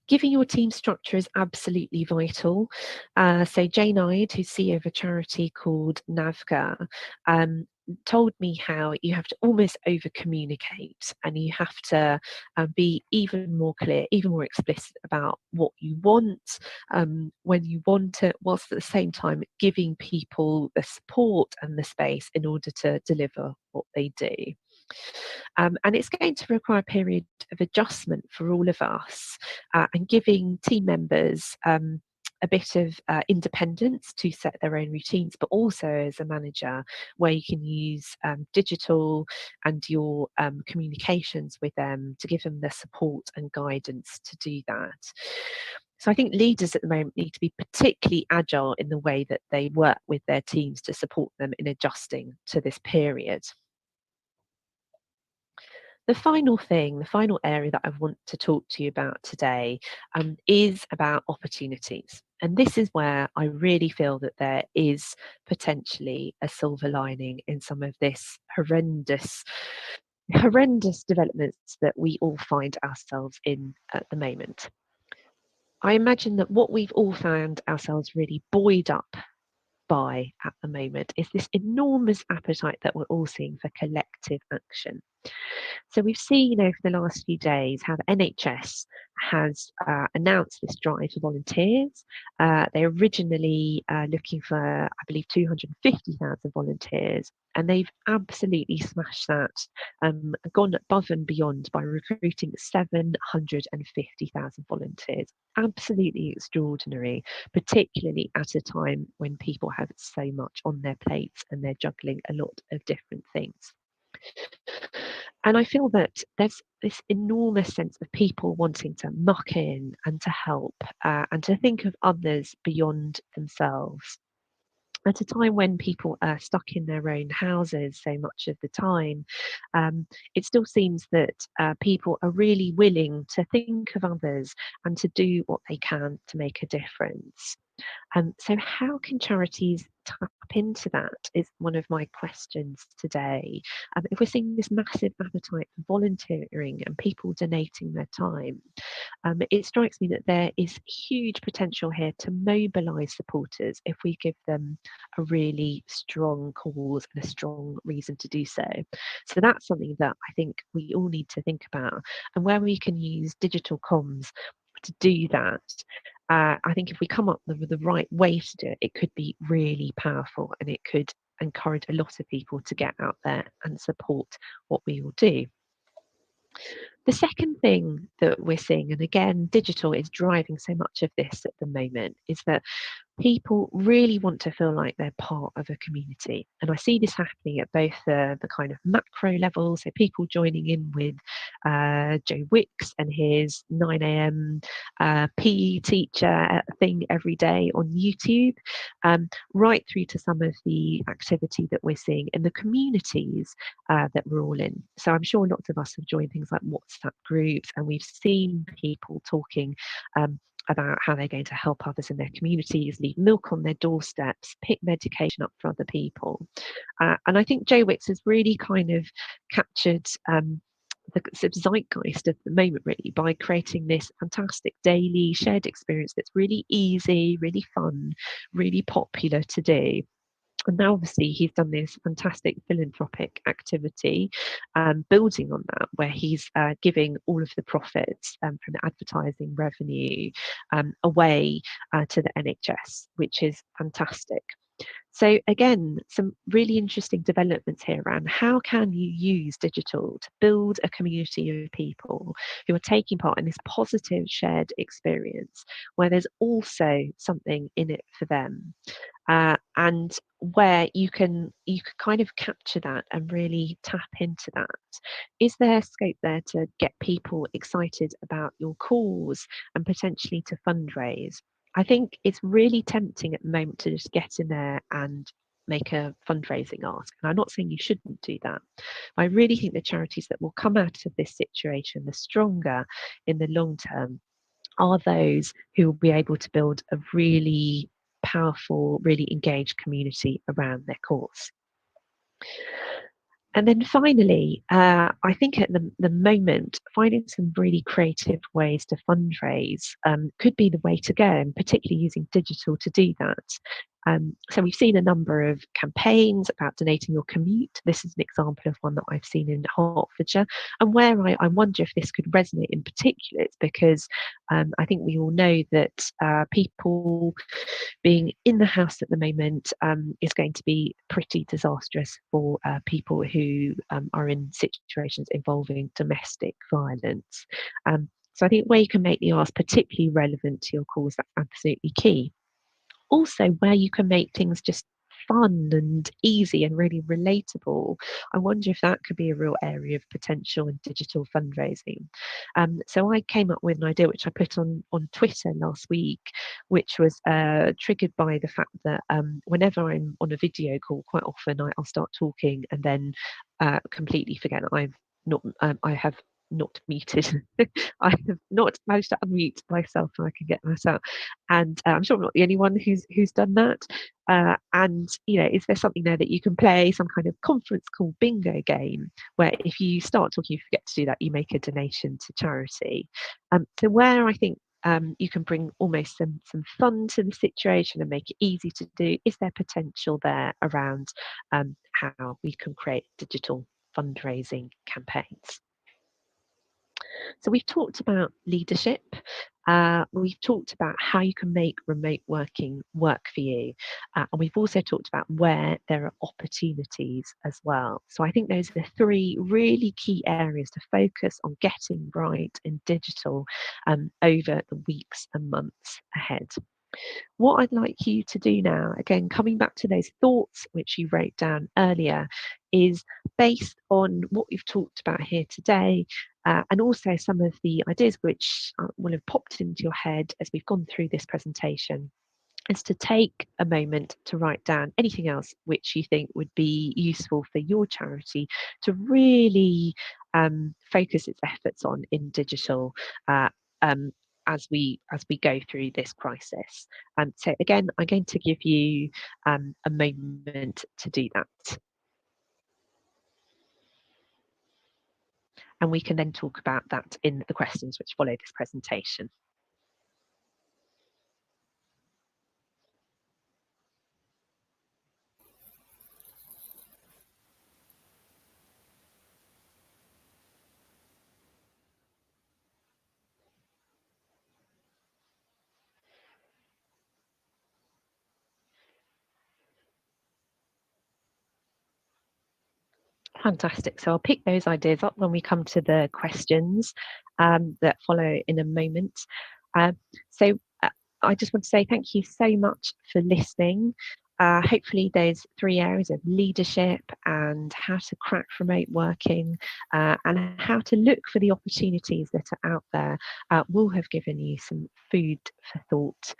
Giving your team structure is absolutely vital. So Jane Ide, who's CEO of a charity called NAVGA, told me how you have to almost over communicate and you have to be even more clear, even more explicit about what you want, when you want it, whilst at the same time giving people the support and the space in order to deliver what they do. And it's going to require a period of adjustment for all of us, and giving team members a bit of independence to set their own routines, but also as a manager where you can use digital and your communications with them to give them the support and guidance to do that. So I think leaders at the moment need to be particularly agile in the way that they work with their teams to support them in adjusting to this period. The final area that I want to talk to you about today is about opportunities. And this is where I really feel that there is potentially a silver lining in some of this horrendous developments that we all find ourselves in at the moment. I imagine that what we've all found ourselves really buoyed up by at the moment is this enormous appetite that we're all seeing for collective action. So we've seen over the last few days how the NHS has announced this drive for volunteers. They're originally looking for, I believe, 250,000 volunteers, and they've absolutely smashed that, gone above and beyond by recruiting 750,000 volunteers. Absolutely extraordinary, particularly at a time when people have so much on their plates and they're juggling a lot of different things. And I feel that there's this enormous sense of people wanting to muck in and to help and to think of others beyond themselves. At a time when people are stuck in their own houses so much of the time, it still seems that people are really willing to think of others and to do what they can to make a difference. So how can charities tap into that is one of my questions today. If we're seeing this massive appetite for volunteering and people donating their time, it strikes me that there is huge potential here to mobilise supporters if we give them a really strong cause and a strong reason to do so. So that's something that I think we all need to think about, and where we can use digital comms to do that. I think if we come up with the right way to do it, it could be really powerful and it could encourage a lot of people to get out there and support what we all do. The second thing that we're seeing, and again, digital is driving so much of this at the moment, is that people really want to feel like they're part of a community. And I see this happening at both the kind of macro level, so people joining in with Joe Wicks and his 9 a.m. PE teacher thing every day on YouTube, right through to some of the activity that we're seeing in the communities that we're all in. So I'm sure lots of us have joined things like WhatsApp groups, and we've seen people talking about how they're going to help others in their communities, leave milk on their doorsteps, pick medication up for other people. And I think Joe Wicks has really kind of captured the sort of zeitgeist of the moment, really, by creating this fantastic daily shared experience that's really easy, really fun, really popular to do. And now, obviously, he's done this fantastic philanthropic activity, building on that, where he's giving all of the profits from the advertising revenue away to the NHS, which is fantastic. So again, some really interesting developments here around how can you use digital to build a community of people who are taking part in this positive shared experience, where there's also something in it for them, and where you can kind of capture that and really tap into that. Is there scope there to get people excited about your cause and potentially to fundraise? I think it's really tempting at the moment to just get in there and make a fundraising ask. And I'm not saying you shouldn't do that. But I really think the charities that will come out of this situation the stronger in the long term are those who will be able to build a really powerful, really engaged community around their cause. And then finally, I think at the moment, finding some really creative ways to fundraise could be the way to go, and particularly using digital to do that. So we've seen a number of campaigns about donating your commute. This is an example of one that I've seen in Hertfordshire, and where I wonder if this could resonate in particular. It's because I think we all know that people being in the house at the moment is going to be pretty disastrous for people who are in situations involving domestic violence. So I think where you can make the ask particularly relevant to your cause, that's absolutely key. Also, where you can make things just fun and easy and really relatable, I wonder if that could be a real area of potential in digital fundraising. So I came up with an idea which I put on Twitter last week, which was triggered by the fact that whenever I'm on a video call, quite often I'll start talking and then completely forget that I have not muted. I have not managed to unmute myself, and I can get that out. And I'm sure I'm not the only one who's done that. And is there something there that you can play, some kind of conference call bingo game, where if you start talking, you forget to do that, you make a donation to charity. So where I think you can bring almost some fun to the situation and make it easy to do, is there potential there around how we can create digital fundraising campaigns? So we've talked about leadership. We've talked about how you can make remote working work for you. And we've also talked about where there are opportunities as well. So I think those are the three really key areas to focus on getting right in digital over the weeks and months ahead. What I'd like you to do now, again, coming back to those thoughts which you wrote down earlier, is based on what we've talked about here today, and also some of the ideas which will have popped into your head as we've gone through this presentation, is to take a moment to write down anything else which you think would be useful for your charity to really focus its efforts on in digital as we go through this crisis. So again, I'm going to give you a moment to do that. And we can then talk about that in the questions which follow this presentation. Fantastic. So I'll pick those ideas up when we come to the questions that follow in a moment. So I just want to say thank you so much for listening. Hopefully those 3 areas of leadership and how to crack remote working and how to look for the opportunities that are out there will have given you some food for thought.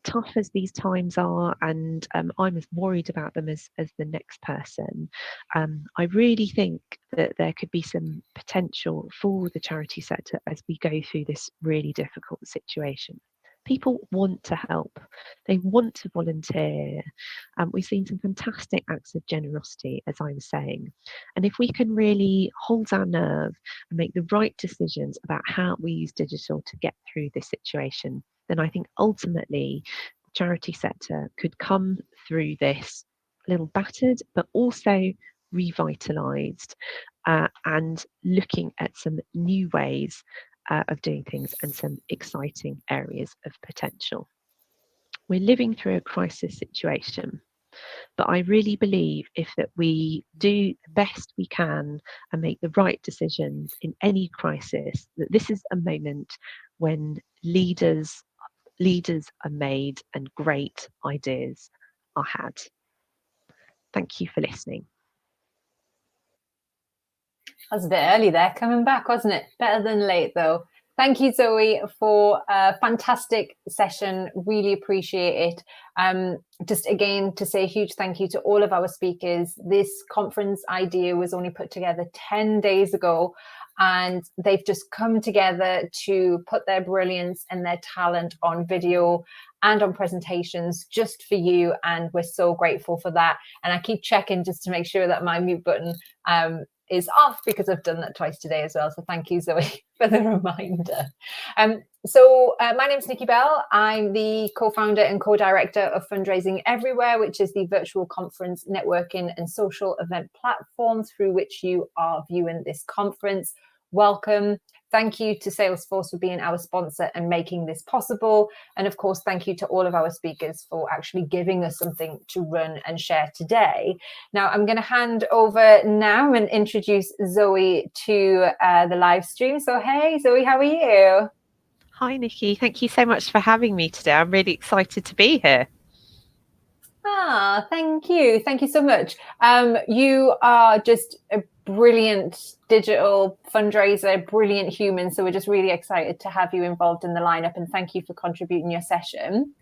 Tough as these times are, and I'm as worried about them as the next person, I really think that there could be some potential for the charity sector as we go through this really difficult situation. People want to help, they want to volunteer. We've seen some fantastic acts of generosity, as I was saying. And if we can really hold our nerve and make the right decisions about how we use digital to get through this situation, then I think ultimately the charity sector could come through this a little battered, but also revitalised and looking at some new ways of doing things and some exciting areas of potential. We're living through a crisis situation, but I really believe if that we do the best we can and make the right decisions in any crisis, that this is a moment when leaders are made and great ideas are had. Thank you for listening. That was a bit early there, coming back, wasn't it? Better than late, though. Thank you, Zoe, for a fantastic session. Really appreciate it. Just again, to say a huge thank you to all of our speakers. This conference idea was only put together 10 days ago, and they've just come together to put their brilliance and their talent on video and on presentations just for you, and we're so grateful for that. And I keep checking just to make sure that my mute button is off, because I've done that twice today as well. So thank you, Zoe, for the reminder. My name's Nikki Bell. I'm the co-founder and co-director of Fundraising Everywhere, which is the virtual conference, networking and social event platform through which you are viewing this conference. Welcome. Thank you to Salesforce for being our sponsor and making this possible. And of course, thank you to all of our speakers for actually giving us something to run and share today. Now, I'm going to hand over now and introduce Zoe to the live stream. So, hey, Zoe, how are you? Hi, Nikki. Thank you so much for having me today. I'm really excited to be here. Thank you. Thank you so much. You are just a brilliant digital fundraiser, brilliant human. So we're just really excited to have you involved in the lineup, and thank you for contributing your session.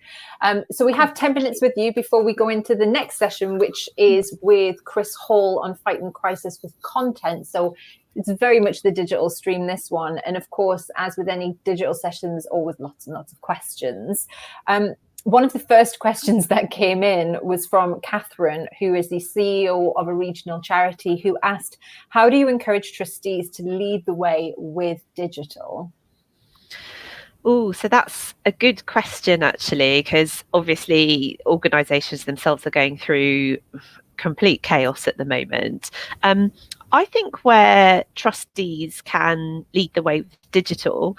So we have 10 minutes with you before we go into the next session, which is with Chris Hall on fighting crisis with content. So it's very much the digital stream, this one. And of course, as with any digital sessions, always lots and lots of questions. One of the first questions that came in was from Catherine, who is the CEO of a regional charity, who asked, how do you encourage trustees to lead the way with digital? Oh, so that's a good question, actually, because obviously organisations themselves are going through complete chaos at the moment. I think where trustees can lead the way with digital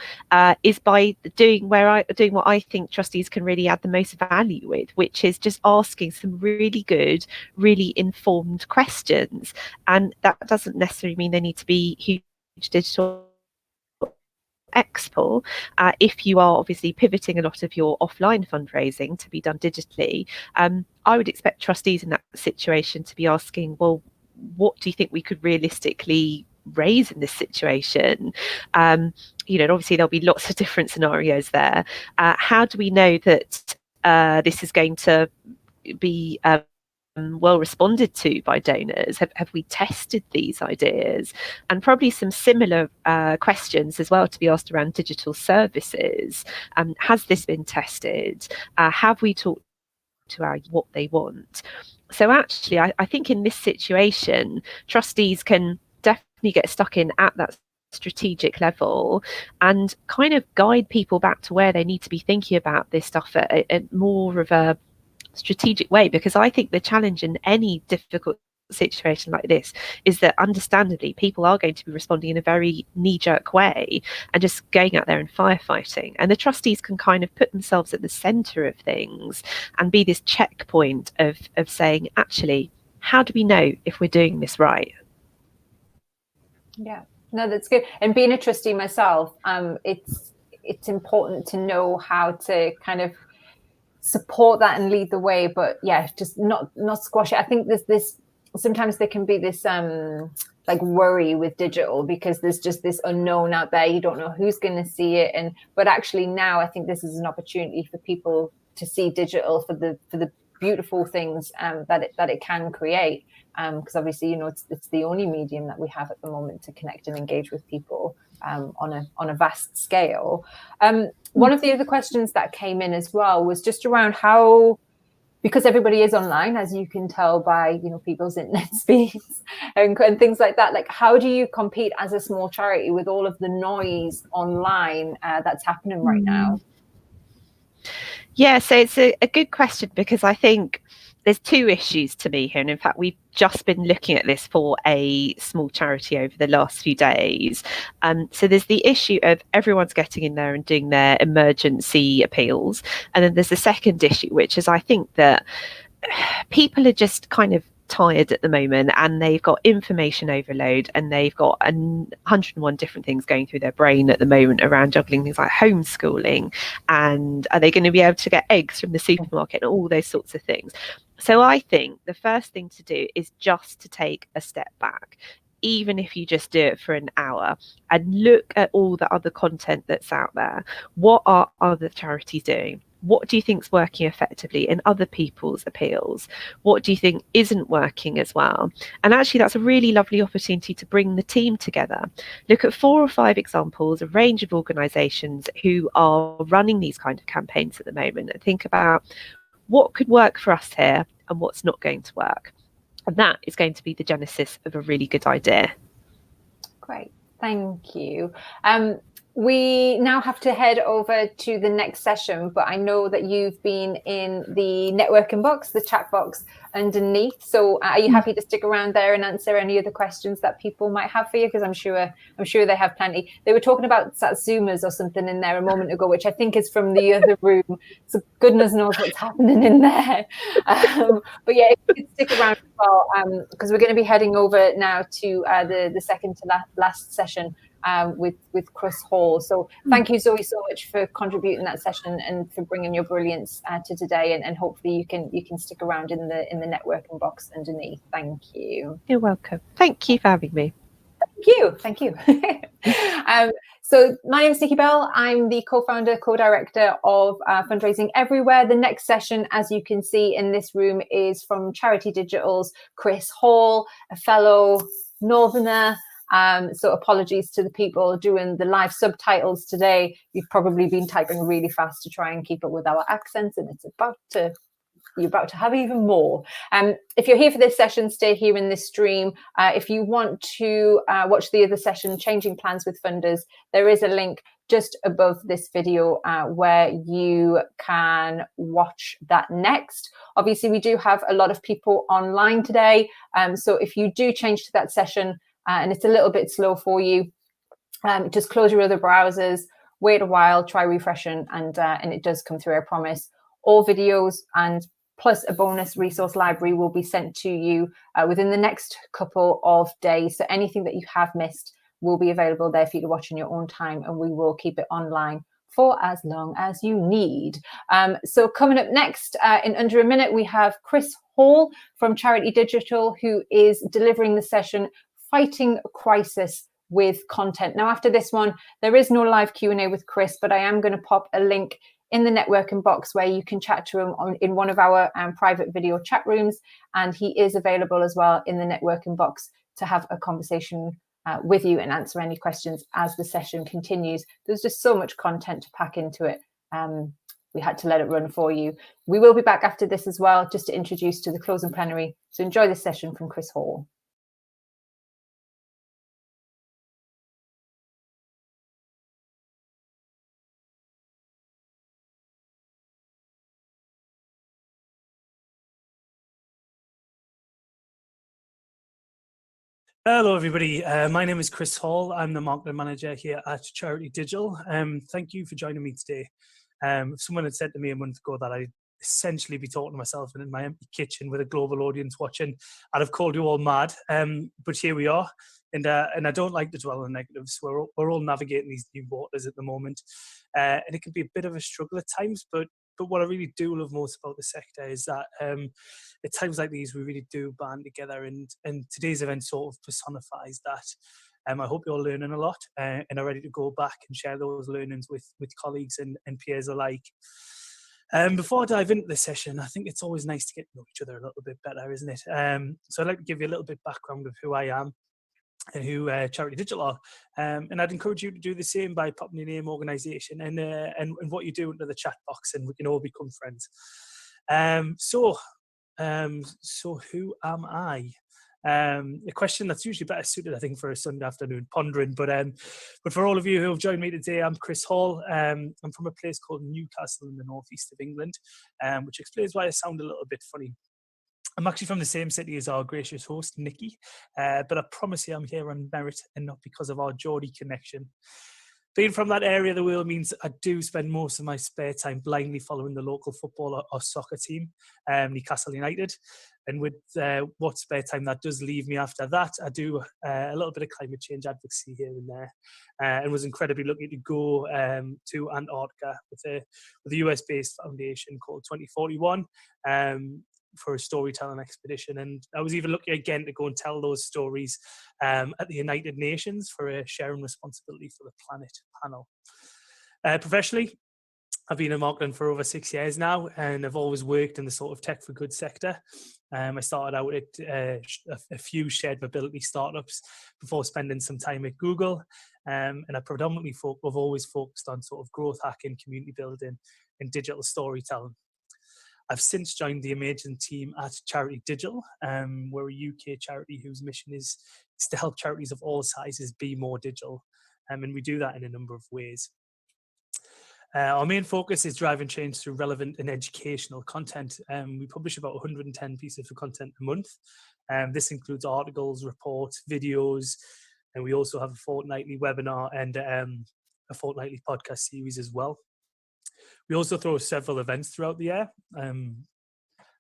is by doing what I think trustees can really add the most value with, which is just asking some really good, really informed questions. And that doesn't necessarily mean they need to be huge digital experts. If you are obviously pivoting a lot of your offline fundraising to be done digitally, I would expect trustees in that situation to be asking, well, what do you think we could realistically raise in this situation? Obviously there'll be lots of different scenarios there. How do we know that this is going to be well responded to by donors? Have we tested these ideas? And probably some similar questions as well to be asked around digital services. Has this been tested? Have we talked to what they want? So actually, I think in this situation, trustees can definitely get stuck in at that strategic level and kind of guide people back to where they need to be thinking about this stuff at more of a strategic way, because I think the challenge in any difficult situation like this is that understandably people are going to be responding in a very knee-jerk way and just going out there and firefighting, and the trustees can kind of put themselves at the center of things and be this checkpoint of saying, actually, how do we know if we're doing this right? Yeah, no, that's good. And being a trustee myself, it's important to know how to kind of support that and lead the way, but yeah, just not squash it. I think this sometimes there can be this like worry with digital because there's just this unknown out there. You don't know who's going to see it, but actually now I think this is an opportunity for people to see digital for the beautiful things that it can create. Because obviously, you know, it's the only medium that we have at the moment to connect and engage with people on a vast scale. One of the other questions that came in as well was just around how, because everybody is online, as you can tell by, you know, people's internet speeds and things like that. Like, how do you compete as a small charity with all of the noise online that's happening right now? Yeah, so it's a good question, because I think there's two issues to me here. And in fact, we've just been looking at this for a small charity over the last few days. So there's the issue of everyone's getting in there and doing their emergency appeals. And then there's the second issue, which is I think that people are just kind of tired at the moment, and they've got information overload, and they've got 101 different things going through their brain at the moment around juggling things like homeschooling, and are they going to be able to get eggs from the supermarket, and all those sorts of things. So I think the first thing to do is just to take a step back, even if you just do it for an hour, and look at all the other content that's out there. What are other charities doing? What do you think is working effectively in other people's appeals? What do you think isn't working as well? And actually, that's a really lovely opportunity to bring the team together. Look at 4 or 5 examples, a range of organisations who are running these kind of campaigns at the moment, and think about what could work for us here and what's not going to work. And that is going to be the genesis of a really good idea. Great, thank you. We now have to head over to the next session, but I know that you've been in the networking box, the chat box underneath. So are you happy to stick around there and answer any other questions that people might have for you? Because I'm sure they have plenty. They were talking about Satsumas or something in there a moment ago, which I think is from the other room. So goodness knows what's happening in there. But yeah, if you could stick around as well, because we're going to be heading over now to the second to last session. With Chris Hall. So thank you, Zoe, so much for contributing that session and for bringing your brilliance to today. And hopefully you can stick around in the networking box underneath. Thank you. You're welcome. Thank you for having me. Thank you. So my name is Nikki Bell. I'm the co-founder, co-director of Fundraising Everywhere. The next session, as you can see in this room, is from Charity Digital's Chris Hall, a fellow Northerner. So apologies to the people doing the live subtitles today. You've probably been typing really fast to try and keep up with our accents, and you're about to have even more. If you're here for this session, stay here in this stream. If you want to watch the other session, Changing Plans with Funders, there is a link just above this video where you can watch that next. Obviously, we do have a lot of people online today. So if you do change to that session, and it's a little bit slow for you, just close your other browsers, wait a while, try refreshing, and it does come through, I promise. All videos and plus a bonus resource library will be sent to you within the next couple of days. So anything that you have missed will be available there for you to watch in your own time, and we will keep it online for as long as you need. So coming up next, in under a minute, we have Chris Hall from Charity Digital, who is delivering the session Fighting Crisis with Content. Now, after this one, there is no live Q&A with Chris, but I am going to pop a link in the networking box where you can chat to him in one of our private video chat rooms. And he is available as well in the networking box to have a conversation with you and answer any questions as the session continues. There's just so much content to pack into it. We had to let it run for you. We will be back after this as well, just to introduce to the closing plenary. So enjoy this session from Chris Hall. Hello, everybody. My name is Chris Hall. I'm the marketing manager here at Charity Digital. Thank you for joining me today. If someone had said to me a month ago that I'd essentially be talking to myself in my empty kitchen with a global audience watching, I'd have called you all mad. But here we are. And I don't like to dwell on negatives. We're all navigating these new waters at the moment. And it can be a bit of a struggle at times, but but what I really do love most about the sector is that at times like these, we really do band together, and today's event sort of personifies that. I hope you're learning a lot and are ready to go back and share those learnings with colleagues and peers alike. Before I dive into the session, I think it's always nice to get to know each other a little bit better, isn't it? So I'd like to give you a little bit background of who I am and who Charity Digital are. And I'd encourage you to do the same by popping your name, organisation, and what you do into the chat box, and we can all become friends. So who am I? A question that's usually better suited, I think, for a Sunday afternoon pondering. But for all of you who have joined me today, I'm Chris Hall. I'm from a place called Newcastle in the northeast of England, which explains why I sound a little bit funny. I'm actually from the same city as our gracious host, Nikki, but I promise you I'm here on merit and not because of our Geordie connection. Being from that area of the world means I do spend most of my spare time blindly following the local football or soccer team, Newcastle United. And with what spare time that does leave me after that, I do a little bit of climate change advocacy here and there, and was incredibly lucky to go to Antarctica with a US-based foundation called 2041 for a storytelling expedition. And I was even lucky again to go and tell those stories at the United Nations for a sharing responsibility for the planet panel. Professionally, I've been in marketing for over 6 years now, and I've always worked in the sort of tech for good sector. I started out at a few shared mobility startups before spending some time at Google, and I predominantly have always focused on sort of growth hacking, community building, and digital storytelling. I've since joined the amazing team at Charity Digital. We're a UK charity whose mission is to help charities of all sizes be more digital, and we do that in a number of ways. Our main focus is driving change through relevant and educational content. We publish about 110 pieces of content a month. This includes articles, reports, videos, and we also have a fortnightly webinar and a fortnightly podcast series as well. We also throw several events throughout the year.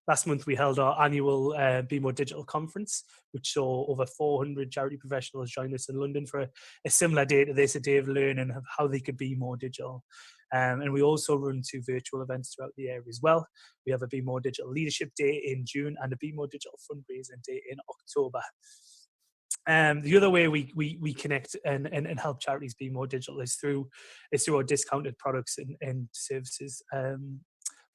Last month, we held our annual Be More Digital conference, which saw over 400 charity professionals join us in London for a similar day to this, a day of learning of how they could be more digital. And we also run 2 virtual events throughout the year as well. We have a Be More Digital Leadership Day in June and a Be More Digital Fundraising Day in October. The other way we connect and help charities be more digital is through our discounted products and services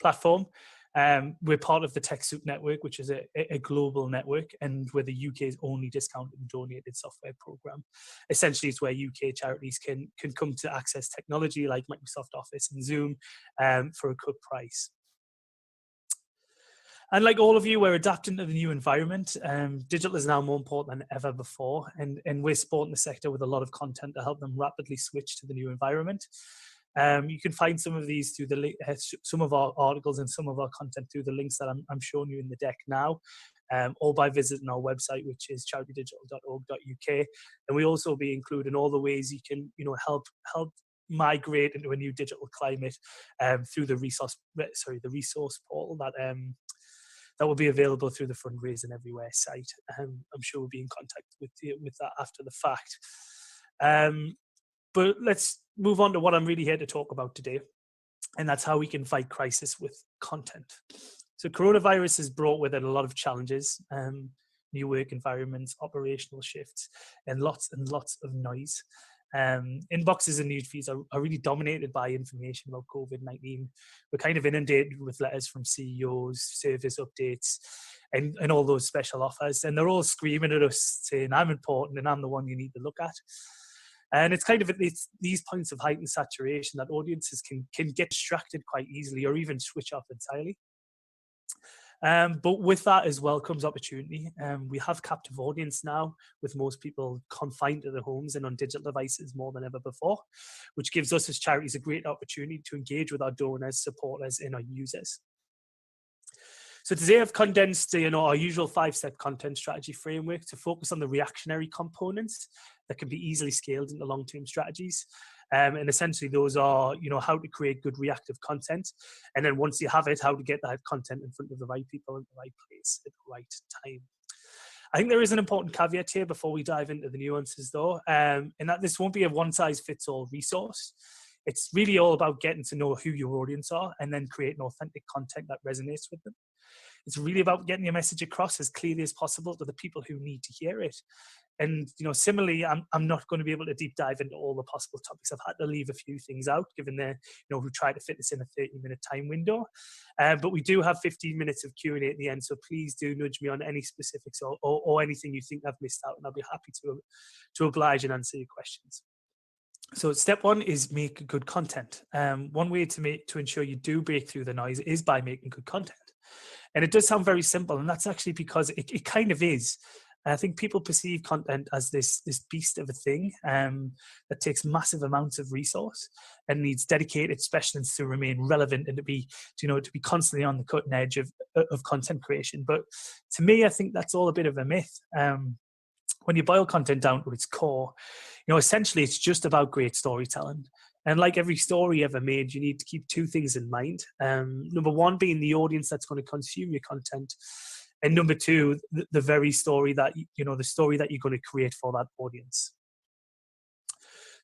platform. We're part of the TechSoup network, which is a global network, and we're the UK's only discounted and donated software program. Essentially, it's where UK charities can come to access technology like Microsoft Office and Zoom for a good price. And like all of you, we're adapting to the new environment. Digital is now more important than ever before, and we're supporting the sector with a lot of content to help them rapidly switch to the new environment. You can find some of these through some of our articles and some of our content through the links that I'm showing you in the deck now, or by visiting our website, which is charitydigital.org.uk. And we also be including all the ways you can, help migrate into a new digital climate through the resource portal that will be available through the Fundraising Everywhere site. I'm sure we'll be in contact with that after the fact. But let's move on to what I'm really here to talk about today, and that's how we can fight crisis with content. So coronavirus has brought with it a lot of challenges, new work environments, operational shifts, and lots of noise. Inboxes and news feeds are really dominated by information about COVID-19. We're kind of inundated with letters from CEOs, service updates, and all those special offers. And they're all screaming at us saying, I'm important and I'm the one you need to look at. And it's kind of at these points of heightened saturation that audiences can get distracted quite easily or even switch off entirely. But with that as well comes opportunity. We have captive audience now, with most people confined to their homes and on digital devices more than ever before, which gives us as charities a great opportunity to engage with our donors, supporters, and our users. So today I've condensed our usual 5-step content strategy framework to focus on the reactionary components that can be easily scaled into long-term strategies. And essentially those are, how to create good reactive content. And then once you have it, how to get that content in front of the right people in the right place at the right time. I think there is an important caveat here before we dive into the nuances though, and that this won't be a one-size-fits-all resource. It's really all about getting to know who your audience are and then creating authentic content that resonates with them. It's really about getting your message across as clearly as possible to the people who need to hear it. And similarly, I'm not going to be able to deep dive into all the possible topics. I've had to leave a few things out, given we try to fit this in a 30-minute time window. But we do have 15 minutes of Q&A at the end, so please do nudge me on any specifics or anything you think I've missed out, and I'll be happy to oblige and answer your questions. So step one is make good content. One way to ensure you do break through the noise is by making good content. And it does sound very simple, and that's actually because it kind of is. I think people perceive content as this beast of a thing that takes massive amounts of resource and needs dedicated specialists to remain relevant and to be constantly on the cutting edge of content creation. But to me, I think that's all a bit of a myth. When you boil content down to its core, essentially it's just about great storytelling. And like every story ever made, you need to keep two things in mind. Number one being the audience that's going to consume your content. And number two, the very story that, the story that you're going to create for that audience.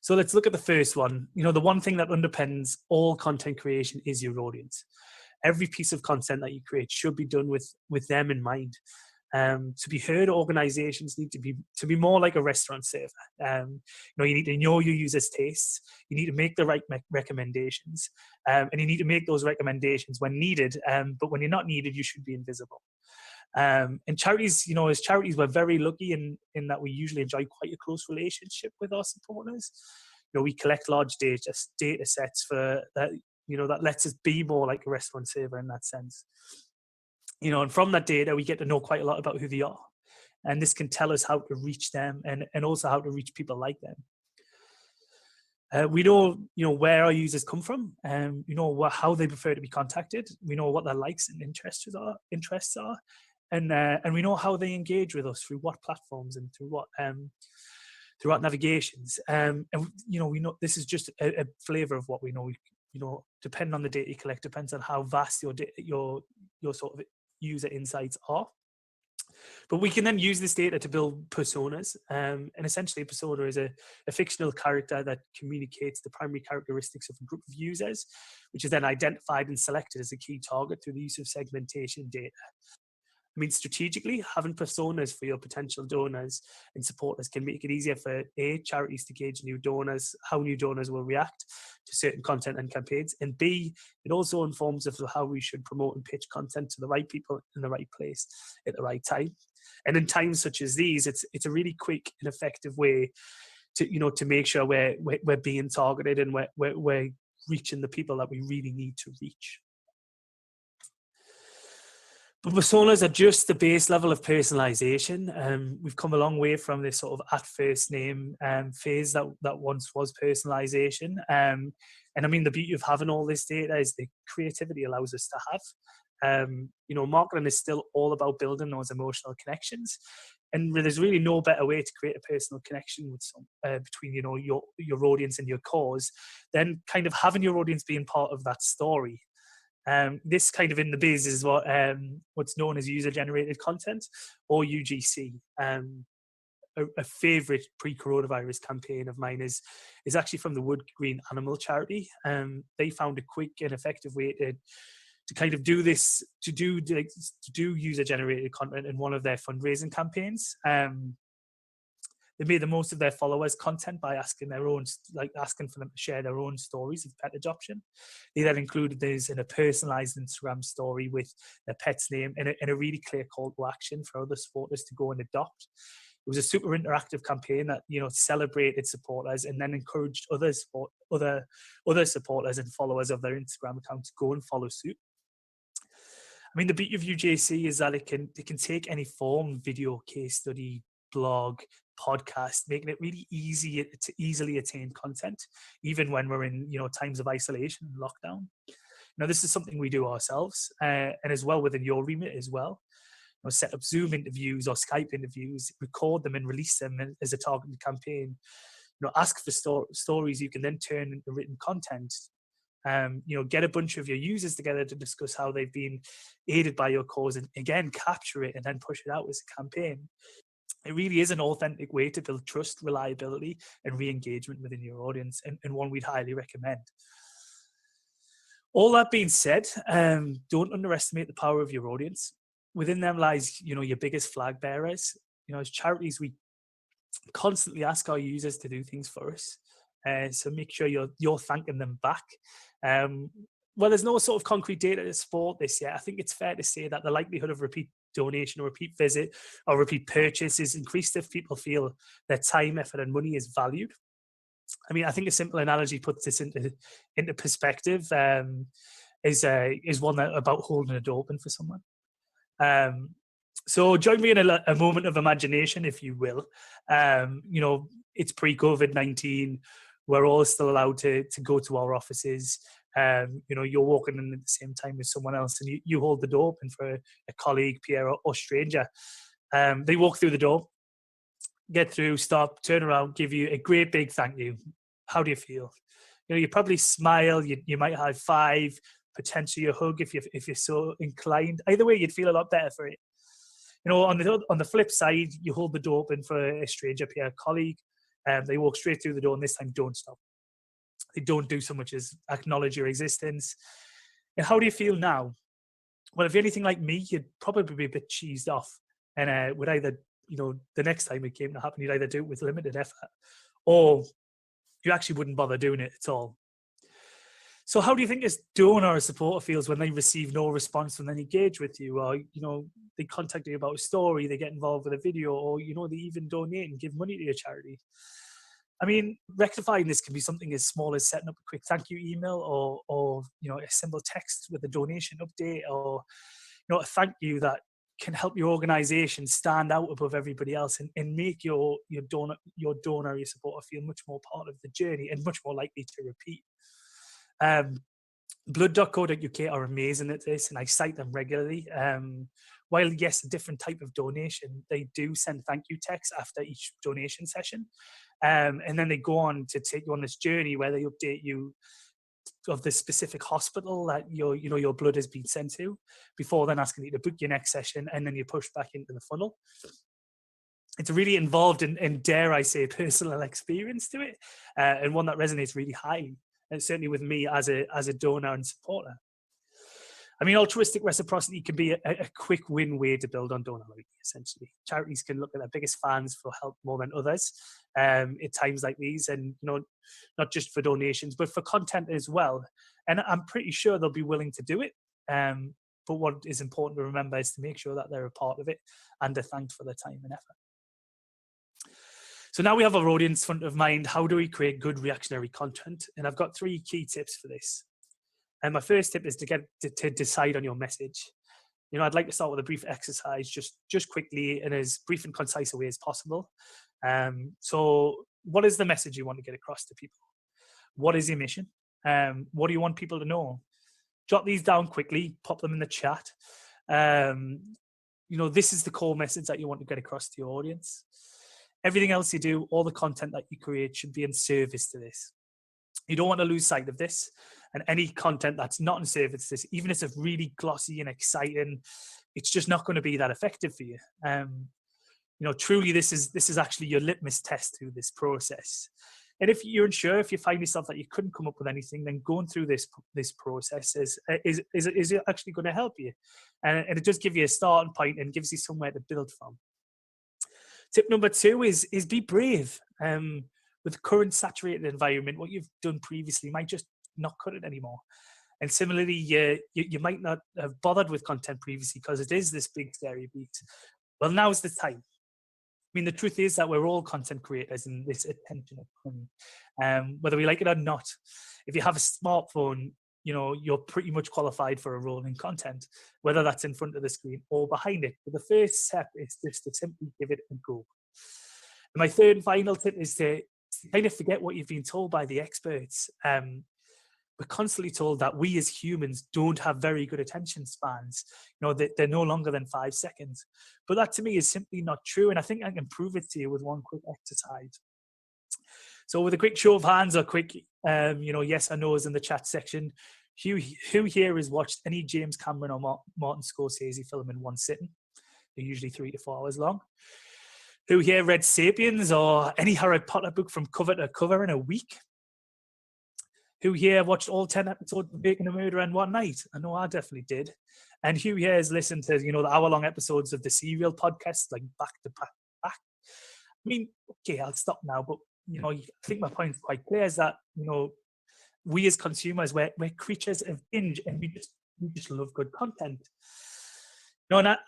So let's look at the first one. The one thing that underpins all content creation is your audience. Every piece of content that you create should be done with them in mind. To be heard, organizations need to be more like a restaurant server. You need to know your users' tastes. You need to make the right recommendations, and you need to make those recommendations when needed. But when you're not needed, you should be invisible. And charities, as charities, we're very lucky in that we usually enjoy quite a close relationship with our supporters. We collect large data sets for that. That lets us be more like a restaurant server in that sense. And from that data, we get to know quite a lot about who they are. And this can tell us how to reach them and also how to reach people like them. We know, where our users come from, how they prefer to be contacted. We know what their likes and interests are. And we know how they engage with us through what platforms and through what navigations. And, we know this is just a flavor of what we know. Depending on the data you collect, depends on how vast your sort of user insights are. But we can then use this data to build personas. And essentially, a persona is a fictional character that communicates the primary characteristics of a group of users, which is then identified and selected as a key target through the use of segmentation data. Strategically, having personas for your potential donors and supporters can make it easier for charities to gauge how new donors will react to certain content and campaigns, and B, it also informs us of how we should promote and pitch content to the right people in the right place at the right time. And in times such as these, it's a really quick and effective way to make sure we're being targeted and we're reaching the people that we really need to reach. But personas are just the base level of personalization. We've come a long way from this sort of at first name phase that once was personalization. And the beauty of having all this data is the creativity allows us to have. Marketing is still all about building those emotional connections. And there's really no better way to create a personal connection with between your audience and your cause than kind of having your audience being part of that story. This kind of in the biz is what's known as user-generated content, or UGC. A favourite pre-coronavirus campaign of mine is actually from the Wood Green Animal Charity. They found a quick and effective way to kind of do this, to do user-generated content in one of their fundraising campaigns. They made the most of their followers' content by asking for them to share their own stories of pet adoption. They then included these in a personalized Instagram story with their pet's name and a really clear call to action for other supporters to go and adopt. It was a super interactive campaign that celebrated supporters and then encouraged other supporters and followers of their Instagram account to go and follow suit. The beauty of UGC is that it can take any form, video, case study, blog, podcast, making it really easy to easily attain content, even when we're in times of isolation and lockdown. This is something we do ourselves, and as well within your remit as well. Set up Zoom interviews or Skype interviews, record them and release them as a targeted campaign. Ask for stories you can then turn into written content. Get a bunch of your users together to discuss how they've been aided by your cause, and again capture it and then push it out as a campaign. It really is an authentic way to build trust, reliability, and re-engagement within your audience, and one we'd highly recommend. All that being said, don't underestimate the power of your audience. Within them lies, your biggest flag bearers. As charities, we constantly ask our users to do things for us. So make sure you're thanking them back. Well, there's no sort of concrete data to support this yet. I think it's fair to say that the likelihood of repeat donation or repeat visit or repeat purchase is increased if people feel their time, effort, and money is valued. I mean, I think a simple analogy puts this into perspective. Is one that about holding a door open for someone. So join me in a moment of imagination, if you will. It's pre-COVID-19. We're all still allowed to go to our offices. You're walking in at the same time as someone else, and you hold the door open for a colleague, peer, or stranger. They walk through the door, get through, stop, turn around, give you a great big thank you. How do you feel? You probably smile. You might high five, potentially a hug if you're so inclined. Either way, you'd feel a lot better for it. On the flip side, you hold the door open for a stranger, peer, colleague. They walk straight through the door, and this time don't stop. They don't do so much as acknowledge your existence. And how do you feel now? Well, if you're anything like me, you'd probably be a bit cheesed off, and would either, the next time it came to happen, you'd either do it with limited effort, or you actually wouldn't bother doing it at all. So how do you think a donor or supporter feels when they receive no response when they engage with you, or they contact you about a story, they get involved with a video, or they even donate and give money to your charity? I mean, rectifying this can be something as small as setting up a quick thank you email, or a simple text with a donation update, or a thank you that can help your organization stand out above everybody else and make your donor, your supporter feel much more part of the journey and much more likely to repeat. Blood.co.uk are amazing at this, and I cite them regularly. While yes, a different type of donation, they do send thank you texts after each donation session, and then they go on to take you on this journey where they update you of the specific hospital that your blood has been sent to, before then asking you to book your next session, and then you push back into the funnel. It's really involved in dare I say, personal experience to it, and one that resonates really highly, and certainly with me as a donor and supporter. I mean, altruistic reciprocity can be a quick win way to build on donor loyalty, essentially. Charities can look at their biggest fans for help more than others at times like these, and not just for donations, but for content as well. And I'm pretty sure they'll be willing to do it. But what is important to remember is to make sure that they're a part of it and are thanked for their time and effort. So now we have our audience front of mind. How do we create good reactionary content? And I've got 3 key tips for this. And my first tip is to decide on your message. I'd like to start with a brief exercise, just quickly, in as brief and concise a way as possible. So what is the message you want to get across to people? What is your mission? What do you want people to know? Jot these down quickly, pop them in the chat. This is the core message that you want to get across to your audience. Everything else you do, all the content that you create, should be in service to this. You don't want to lose sight of this, and any content that's not in service to this, even if it's really glossy and exciting, it's just not going to be that effective for you. Truly, this is actually your litmus test through this process. And if you're unsure, if you find yourself that you couldn't come up with anything, then going through this process is actually going to help you, and it does give you a starting point and gives you somewhere to build from. Tip number 2 is be brave. With the current saturated environment, what you've done previously might just not cut it anymore. And similarly, you might not have bothered with content previously because it is this big scary beast. Well, now's the time. I mean, the truth is that we're all content creators in this attention economy, whether we like it or not. If you have a smartphone, you're pretty much qualified for a role in content, whether that's in front of the screen or behind it. But the first step is just to simply give it a go. And my third and final tip is to kind of forget what you've been told by the experts. We're constantly told that we as humans don't have very good attention spans. They're no longer than 5 seconds. But that to me is simply not true. And I think I can prove it to you with one quick exercise. So with a quick show of hands or quick, yes or no's in the chat section, who here has watched any James Cameron or Martin Scorsese film in one sitting? They're usually 3 to 4 hours long. Who here read Sapiens or any Harry Potter book from cover to cover in a week? Who here watched all 10 episodes of Making a Murderer in one night? I know I definitely did. And who here has listened to, the hour-long episodes of the Serial podcast, like back to back to back? I mean, okay, I'll stop now, but, I think my point is quite clear, is that, we as consumers, we're creatures of binge, and we just love good content. And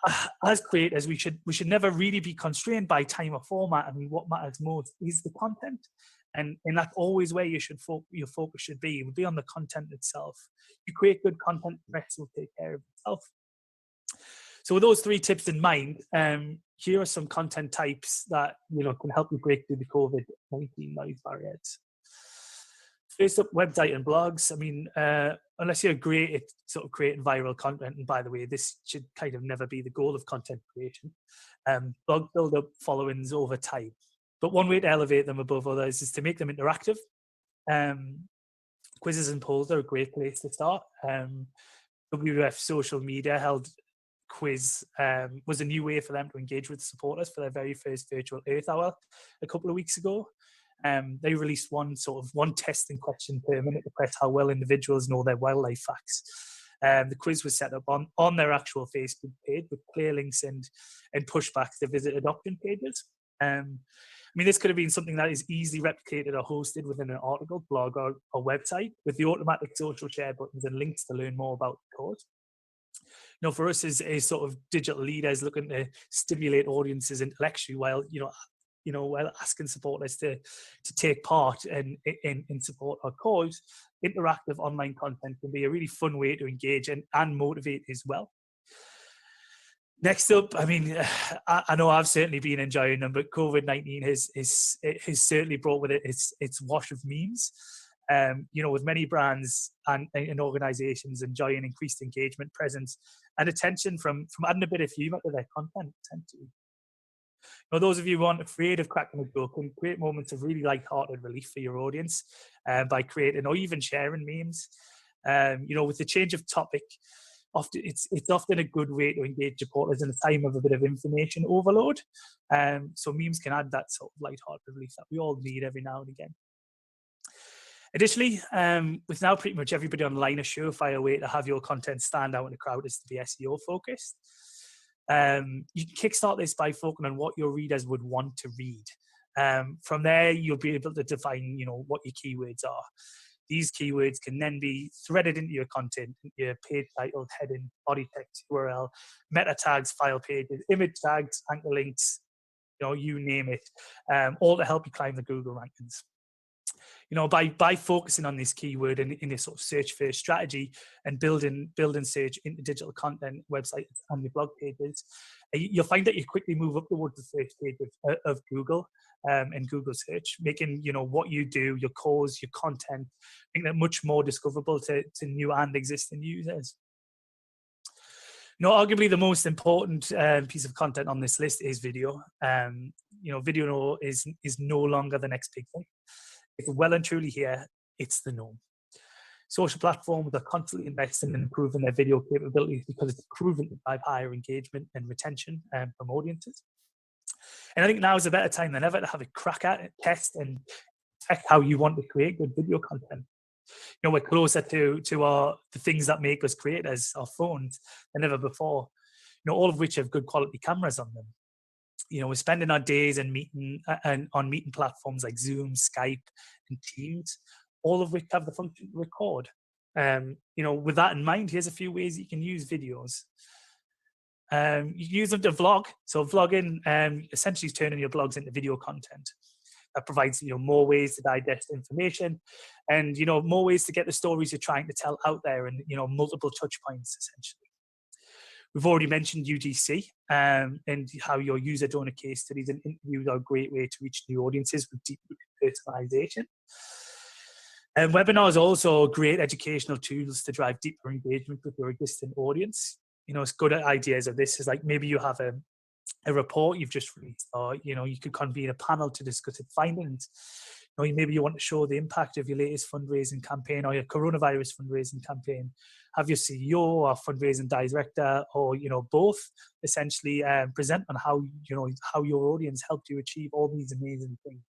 as creators, we should never really be constrained by time or format. I mean, what matters most is the content. And that's always where your focus should be. It would be on the content itself. You create good content, the rest will take care of itself. So with those 3 tips in mind, here are some content types that can help you break through the COVID-19 noise barriers. First up, website and blogs. I mean, unless you're great at sort of creating viral content, and by the way, this should kind of never be the goal of content creation, blog build up followings over time. But one way to elevate them above others is to make them interactive. Quizzes and polls are a great place to start. WWF Social Media held quiz was a new way for them to engage with supporters for their very first virtual Earth Hour a couple of weeks ago. They released one testing question per minute to press how well individuals know their wildlife facts. The quiz was set up on their actual Facebook page with clear links and pushbacks to visit adoption pages. I mean, this could have been something that is easily replicated or hosted within an article, blog, or website with the automatic social share buttons and links to learn more about the cause. For us as sort of digital leaders looking to stimulate audiences intellectually while, while asking supporters to take part in support our cause, interactive online content can be a really fun way to engage and motivate as well. Next up, I mean, I know I've certainly been enjoying them, but COVID-19 has certainly brought with it its wash of memes. With many brands and organizations enjoying increased engagement, presence, and attention from adding a bit of humor to their content, essentially. Those of you who aren't afraid of cracking a joke can create moments of really light-hearted relief for your audience by creating or even sharing memes. With the change of topic, it's often a good way to engage supporters in a time of a bit of information overload. So memes can add that sort of light-hearted relief that we all need every now and again. Additionally, with now pretty much everybody online, a surefire way to have your content stand out in the crowd is to be SEO focused. You can kickstart this by focusing on what your readers would want to read. From there, you'll be able to define, what your keywords are. These keywords can then be threaded into your content, your page title, heading, body text, URL, meta tags, file pages, image tags, anchor links, you name it, all to help you climb the Google rankings. By focusing on this keyword in a sort of search first strategy and building search into digital content, websites and your blog pages, you'll find that you quickly move up towards the first page of Google and Google search, making what you do, your cause, your content, making it much more discoverable to new and existing users. Arguably the most important piece of content on this list is video. Video is no longer the next big thing. It's well and truly here, it's the norm. Social platforms are constantly investing in improving their video capabilities because it's proven to drive higher engagement and retention from audiences. And I think now is a better time than ever to have a crack at it, test and check how you want to create good video content. We're closer to the things that make us creators, our phones, than ever before, all of which have good quality cameras on them. We're spending our days on meeting platforms like Zoom, Skype, and Teams, all of which have the function to record. With that in mind, here's a few ways you can use videos. You can use them to vlog. So vlogging essentially is turning your blogs into video content. That provides more ways to digest information, and more ways to get the stories you're trying to tell out there, and multiple touch points essentially. We've already mentioned UGC and how your user donor case studies and interviews are a great way to reach new audiences with deep personalization. And webinars are also great educational tools to drive deeper engagement with your existing audience. It's good ideas of this is like maybe you have a report you've just released, or you could convene a panel to discuss its findings. maybe you want to show the impact of your latest fundraising campaign or your coronavirus fundraising campaign. Have your CEO or fundraising director, or both, essentially present on how how your audience helped you achieve all these amazing things.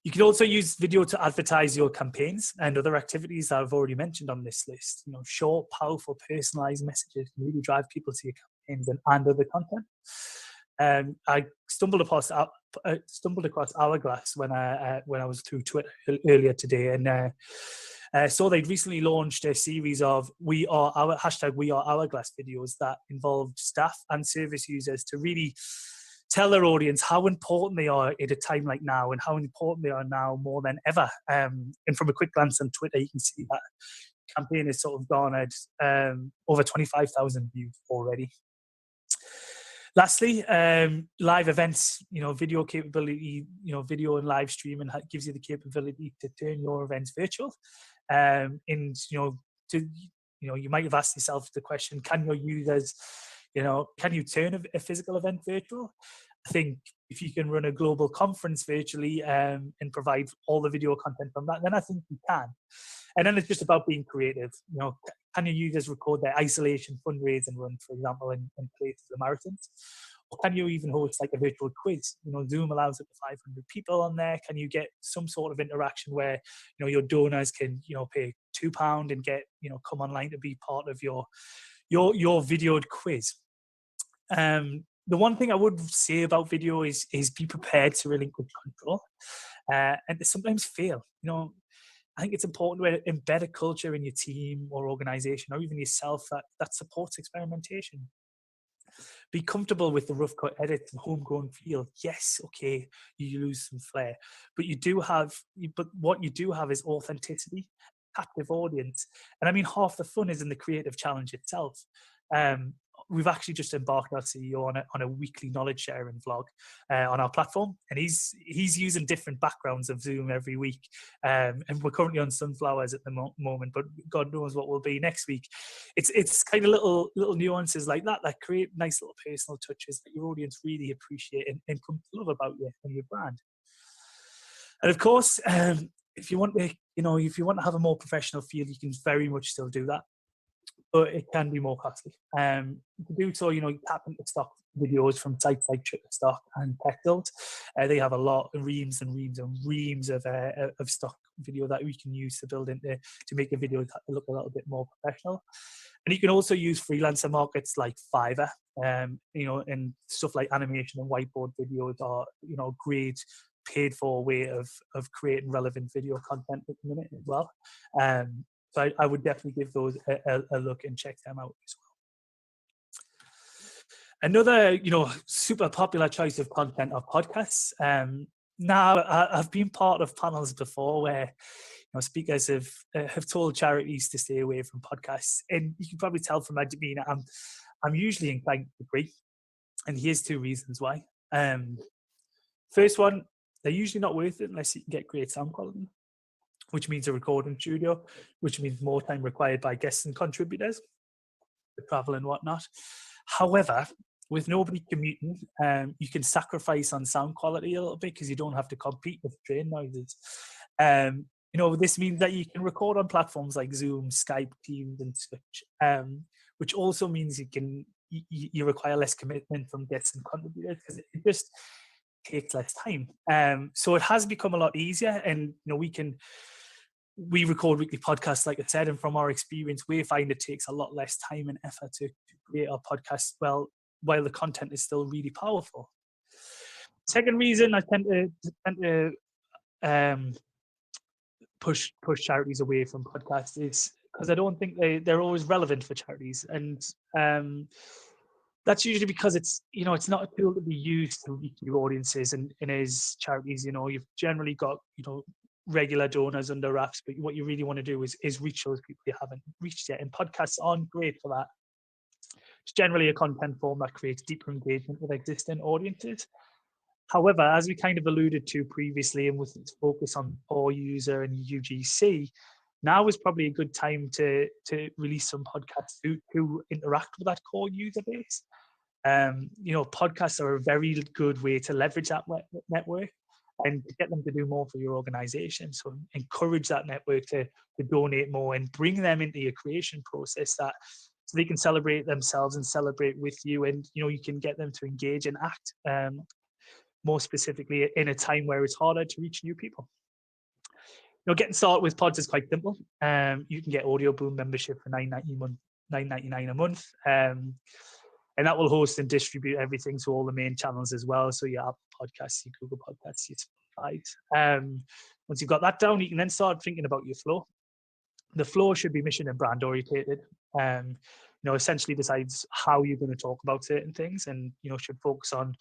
You can also use video to advertise your campaigns and other activities that I've already mentioned on this list. Short, powerful, personalized messages can really drive people to your campaigns and other content. I stumbled across Hourglass when I was through Twitter earlier today, and saw they'd recently launched a series of We Are Hourglass videos that involved staff and service users to really tell their audience how important they are at a time like now, and how important they are now more than ever. And from a quick glance on Twitter, you can see that campaign has sort of garnered over 25,000 views already. Lastly, live events, video capability, video and live streaming gives you the capability to turn your events virtual. And, you might have asked yourself the question, can your users, can you turn a physical event virtual? I think if you can run a global conference virtually and provide all the video content from that, then I think you can. And then it's just about being creative. Can your users record their isolation fundraising run, for example, in places of marathons? Or can you even host like a virtual quiz? Zoom allows up to 500 people on there. Can you get some sort of interaction where, your donors can, pay £2 and get, come online to be part of your videoed quiz? The one thing I would say about video is be prepared to relinquish control and to sometimes fail. I think it's important to embed a culture in your team or organization, or even yourself, that supports experimentation. Be comfortable with the rough cut edits and homegrown feel. Yes, okay, you lose some flair, but what you do have is authenticity, captive audience. And I mean, half the fun is in the creative challenge itself. We've actually just embarked our CEO on a weekly knowledge sharing vlog on our platform, and he's using different backgrounds of Zoom every week. And we're currently on sunflowers at the moment, but God knows what will be next week. It's kind of little nuances like that create nice little personal touches that your audience really appreciate and come to love about you and your brand. And of course, if you want to have a more professional feel, you can very much still do that, but it can be more costly. To do so, you tap into stock videos from sites like Shutterstock and Pexels. They have a lot, reams and reams and reams of stock video that we can use to build into to make a video look a little bit more professional. And you can also use freelancer markets like Fiverr, and stuff like animation and whiteboard videos are, great paid for way of creating relevant video content at the minute as well. So I would definitely give those a look and check them out as well. Another, super popular choice of content are podcasts. Now, I've been part of panels before where speakers have told charities to stay away from podcasts, and you can probably tell from my demeanour, I'm usually inclined to agree. And here's two reasons why. First one, they're usually not worth it unless you can get great sound quality, which means a recording studio, which means more time required by guests and contributors to travel and whatnot. However, with nobody commuting, you can sacrifice on sound quality a little bit because you don't have to compete with train noises. This means that you can record on platforms like Zoom, Skype, Teams, and Switch, which also means you require less commitment from guests and contributors because it just takes less time. So it has become a lot easier, and we record weekly podcasts, like I said, and from our experience, we find it takes a lot less time and effort to create our podcast while the content is still really powerful. Second reason I tend to push charities away from podcasts is because I don't think they're always relevant for charities, and that's usually because it's not a tool to be used to reach your audiences, and as charities, you've generally got regular donors under wraps, but what you really want to do is reach those people you haven't reached yet, and podcasts aren't great for that. It's generally a content form that creates deeper engagement with existing audiences. However, as we kind of alluded to previously, and with its focus on core user and UGC, now is probably a good time to release some podcasts to interact with that core user base. Podcasts are a very good way to leverage that network. and to get them to do more for your organization. So encourage that network to donate more and bring them into your creation process, that so they can celebrate themselves and celebrate with you, and you can get them to engage and act more specifically in a time where it's harder to reach new people. Getting started with pods is quite simple. You can get Audio Boom membership for $9.99 a month, and that will host and distribute everything to all the main channels as well. So your Apple Podcasts, your Google Podcasts, your Spotify. Once you've got that down, you can then start thinking about your flow. The flow should be mission and brand orientated. Essentially decides how you're going to talk about certain things, and should focus on,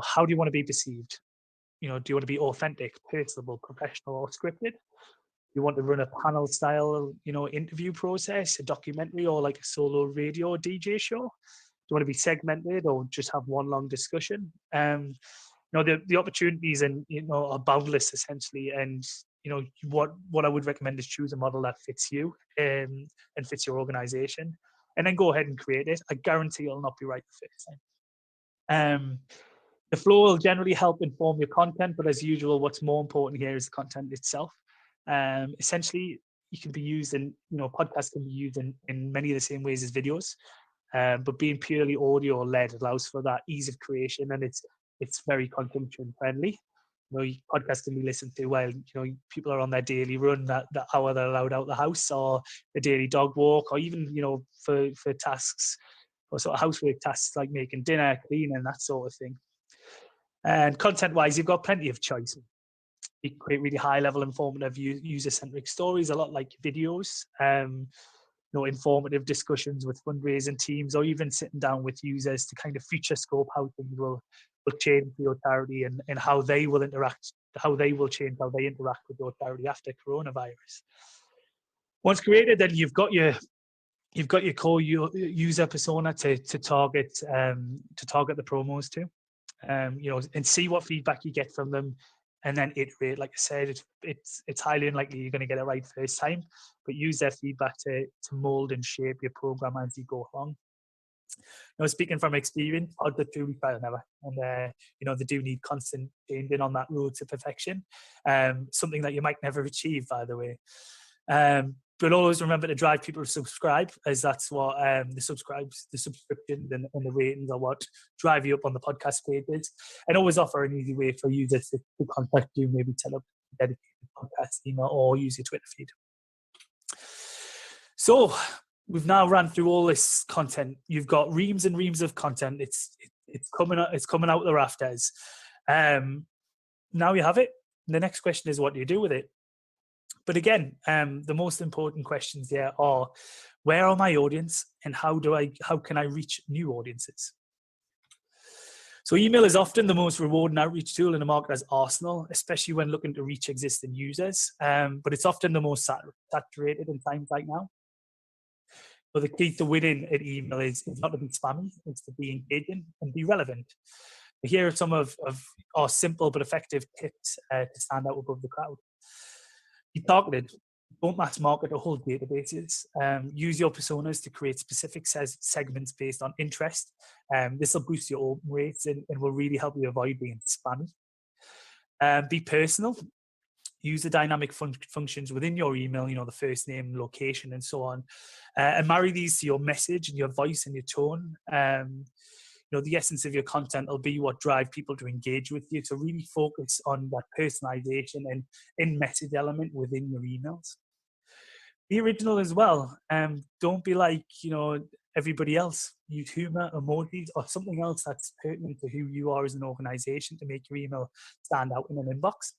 how do you want to be perceived? Do you want to be authentic, personable, professional, or scripted? You want to run a panel style, interview process, a documentary, or like a solo radio or DJ show? Do you want to be segmented or just have one long discussion? The opportunities are boundless essentially, and what I would recommend is choose a model that fits you and fits your organization, and then go ahead and create it. I guarantee it'll not be right the first time. The flow will generally help inform your content, but as usual, what's more important here is the content itself. Essentially, you can be used in, podcasts can be used in many of the same ways as videos, but being purely audio led allows for that ease of creation, and it's very consumption friendly. Podcasts can be listened to while people are on their daily run, that hour they're allowed out the house, or a daily dog walk, or even for tasks or sort of housework tasks like making dinner, cleaning, that sort of thing. And content-wise, you've got plenty of choice. You can create really high-level, informative, user-centric stories, a lot like videos. Informative discussions with fundraising teams, or even sitting down with users to kind of future scope how things will change for your charity, and how they will interact, how they will change how they interact with your charity after coronavirus. Once created, then you've got your core user persona to target the promos to. And see what feedback you get from them, and then iterate. Like I said, it's highly unlikely you're going to get it right first time, but use their feedback to mold and shape your program as you go along. Speaking from experience, pods are truly trial and error, and they do need constant changing on that road to perfection. Something that you might never achieve, by the way. But always remember to drive people to subscribe, as that's what the subscriptions and the ratings are what drive you up on the podcast pages. And always offer an easy way for users to contact you, maybe set up a dedicated podcast email or use your Twitter feed. So we've now ran through all this content. You've got reams and reams of content. It's coming out the rafters. Now you have it. The next question is, what do you do with it? But again, the most important questions there are, where are my audience, and how can I reach new audiences? So email is often the most rewarding outreach tool in the marketer's arsenal, especially when looking to reach existing users. But it's often the most saturated in times like now. So the key to winning at email is not to be spammy, it's to be engaging and be relevant. Here are some of our simple but effective tips to stand out above the crowd. Be targeted. Don't mass market or whole databases. Use your personas to create specific segments based on interest. This will boost your open rates and will really help you avoid being spammy. Be personal. Use the dynamic functions within your email, the first name, location, and so on. And marry these to your message and your voice and your tone. The essence of your content will be what drive people to engage with you. So really focus on that personalization and in-message element within your emails. Be original as well. Don't be like, everybody else. Use humor, emojis, or something else that's pertinent to who you are as an organization to make your email stand out in an inbox.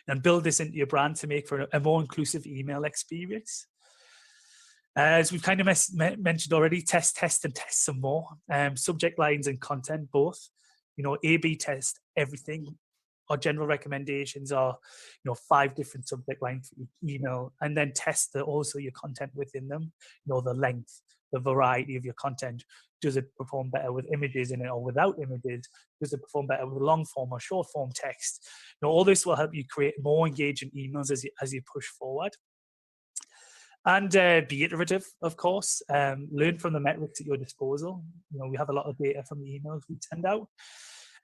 And build this into your brand to make for a more inclusive email experience. As we've kind of mentioned already, test and test some more. Subject lines and content both. A/B test everything. Our general recommendations are, 5 different subject lines for each email, and then test also your content within them. The length, the variety of your content. Does it perform better with images in it or without images? Does it perform better with long form or short form text? All this will help you create more engaging emails as you push forward. And be iterative, of course. Learn from the metrics at your disposal. We have a lot of data from the emails we send out.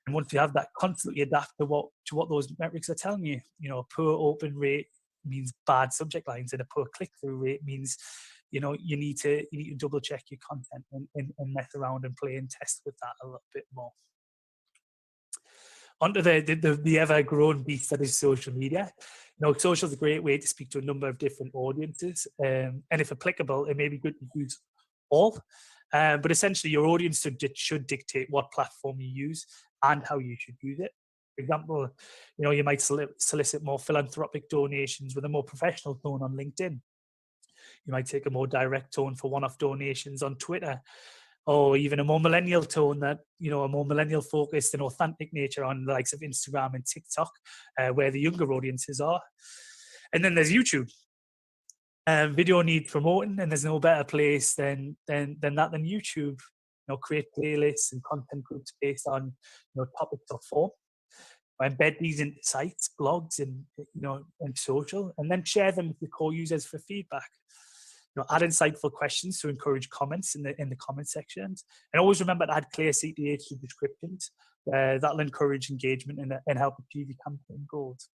And once you have that, constantly adapt to what those metrics are telling you. You know, a poor open rate means bad subject lines, and a poor click-through rate means, you know, you need to double check your content and mess around and play and test with that a little bit more. Onto the ever-growing beast that is social media. You know, social is a great way to speak to a number of different audiences, and if applicable, it may be good to use all. But essentially, your audience should dictate what platform you use and how you should use it. For example, you know, you might solicit more philanthropic donations with a more professional tone on LinkedIn. You might take a more direct tone for one-off donations on Twitter, or even a more millennial tone that, you know, a more millennial focused and authentic nature on the likes of Instagram and TikTok, where the younger audiences are. And then there's YouTube. Video needs promoting, and there's no better place than YouTube. You know, create playlists and content groups based on, you know, topics or form. Embed these into sites, blogs, and, you know, and social, and then share them with your core users for feedback. You know, add insightful questions to encourage comments in the comment sections, and always remember to add clear CTH to descriptions. That'll encourage engagement and help achieve your campaign goals.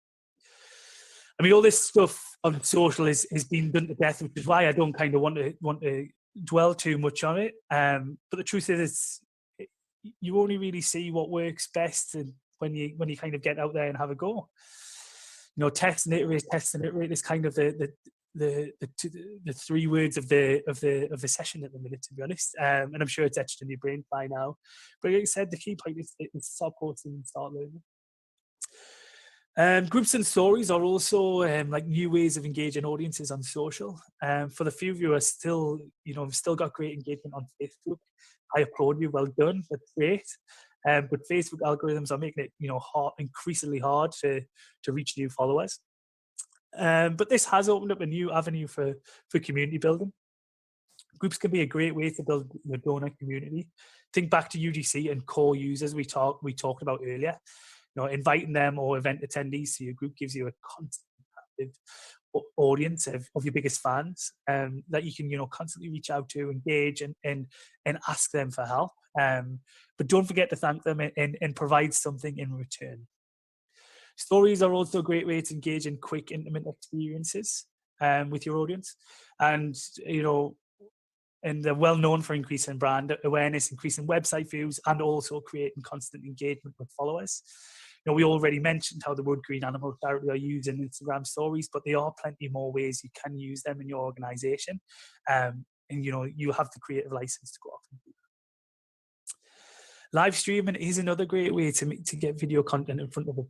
I mean, all this stuff on social is being done to death, which is why I don't kind of want to dwell too much on it. But the truth is, you only really see what works best, and when you kind of get out there and have a go. You know, test and iterate is kind of the 3 words of the session at the minute, to be honest. And I'm sure it's etched in your brain by now. But like I said, the key point is start posting and start learning. Groups and stories are also like new ways of engaging audiences on social. For the few of you who are still, you know, still got great engagement on Facebook, I applaud you. Well done. That's great. But Facebook algorithms are making it, you know, increasingly hard to reach new followers. But this has opened up a new avenue for community building. Groups can be a great way to build your donor community. Think back to UGC and core users we talked about earlier. You know, inviting them or event attendees to your group gives you a constant active audience of your biggest fans that you can, you know, constantly reach out to, engage, and ask them for help. But don't forget to thank them and provide something in return. Stories are also a great way to engage in quick, intimate experiences with your audience, and, you know, and they're well known for increasing brand awareness, increasing website views, and also creating constant engagement with followers. You know, we already mentioned how the Wood Green Animal Charity are using Instagram stories, but there are plenty more ways you can use them in your organization. And, you know, you have the creative license to go off and do that. Live streaming is another great way to get video content in front of the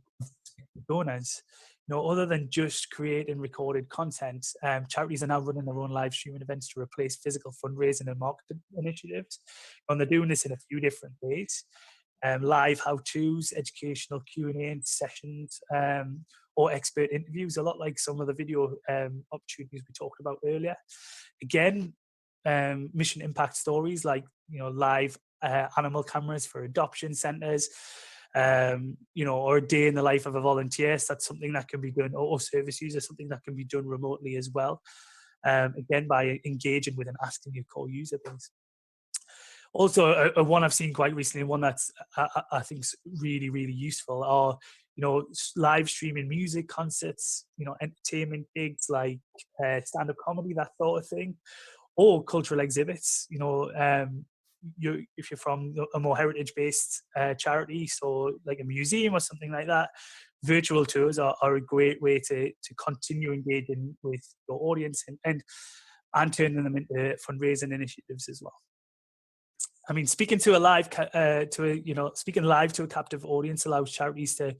donors. You know, other than just creating recorded content, charities are now running their own live streaming events to replace physical fundraising and marketing initiatives. And they're doing this in a few different ways. Live how-tos, educational Q&A sessions, or expert interviews, a lot like some of the video opportunities we talked about earlier. Again, mission impact stories like, you know, live animal cameras for adoption centres, you know, or a day in the life of a volunteer. So that's something that can be done, or service user, something that can be done remotely as well. Again, by engaging with and asking your core user base. Also, a one I've seen quite recently, and one that's I think is really, really useful, are, you know, live streaming music concerts, you know, entertainment gigs like stand-up comedy, that sort of thing, or cultural exhibits. You know, if you're from a more heritage-based charity, so like a museum or something like that, virtual tours are a great way to continue engaging with your audience and turning them into fundraising initiatives as well. I mean, speaking live to a captive audience allows charities to,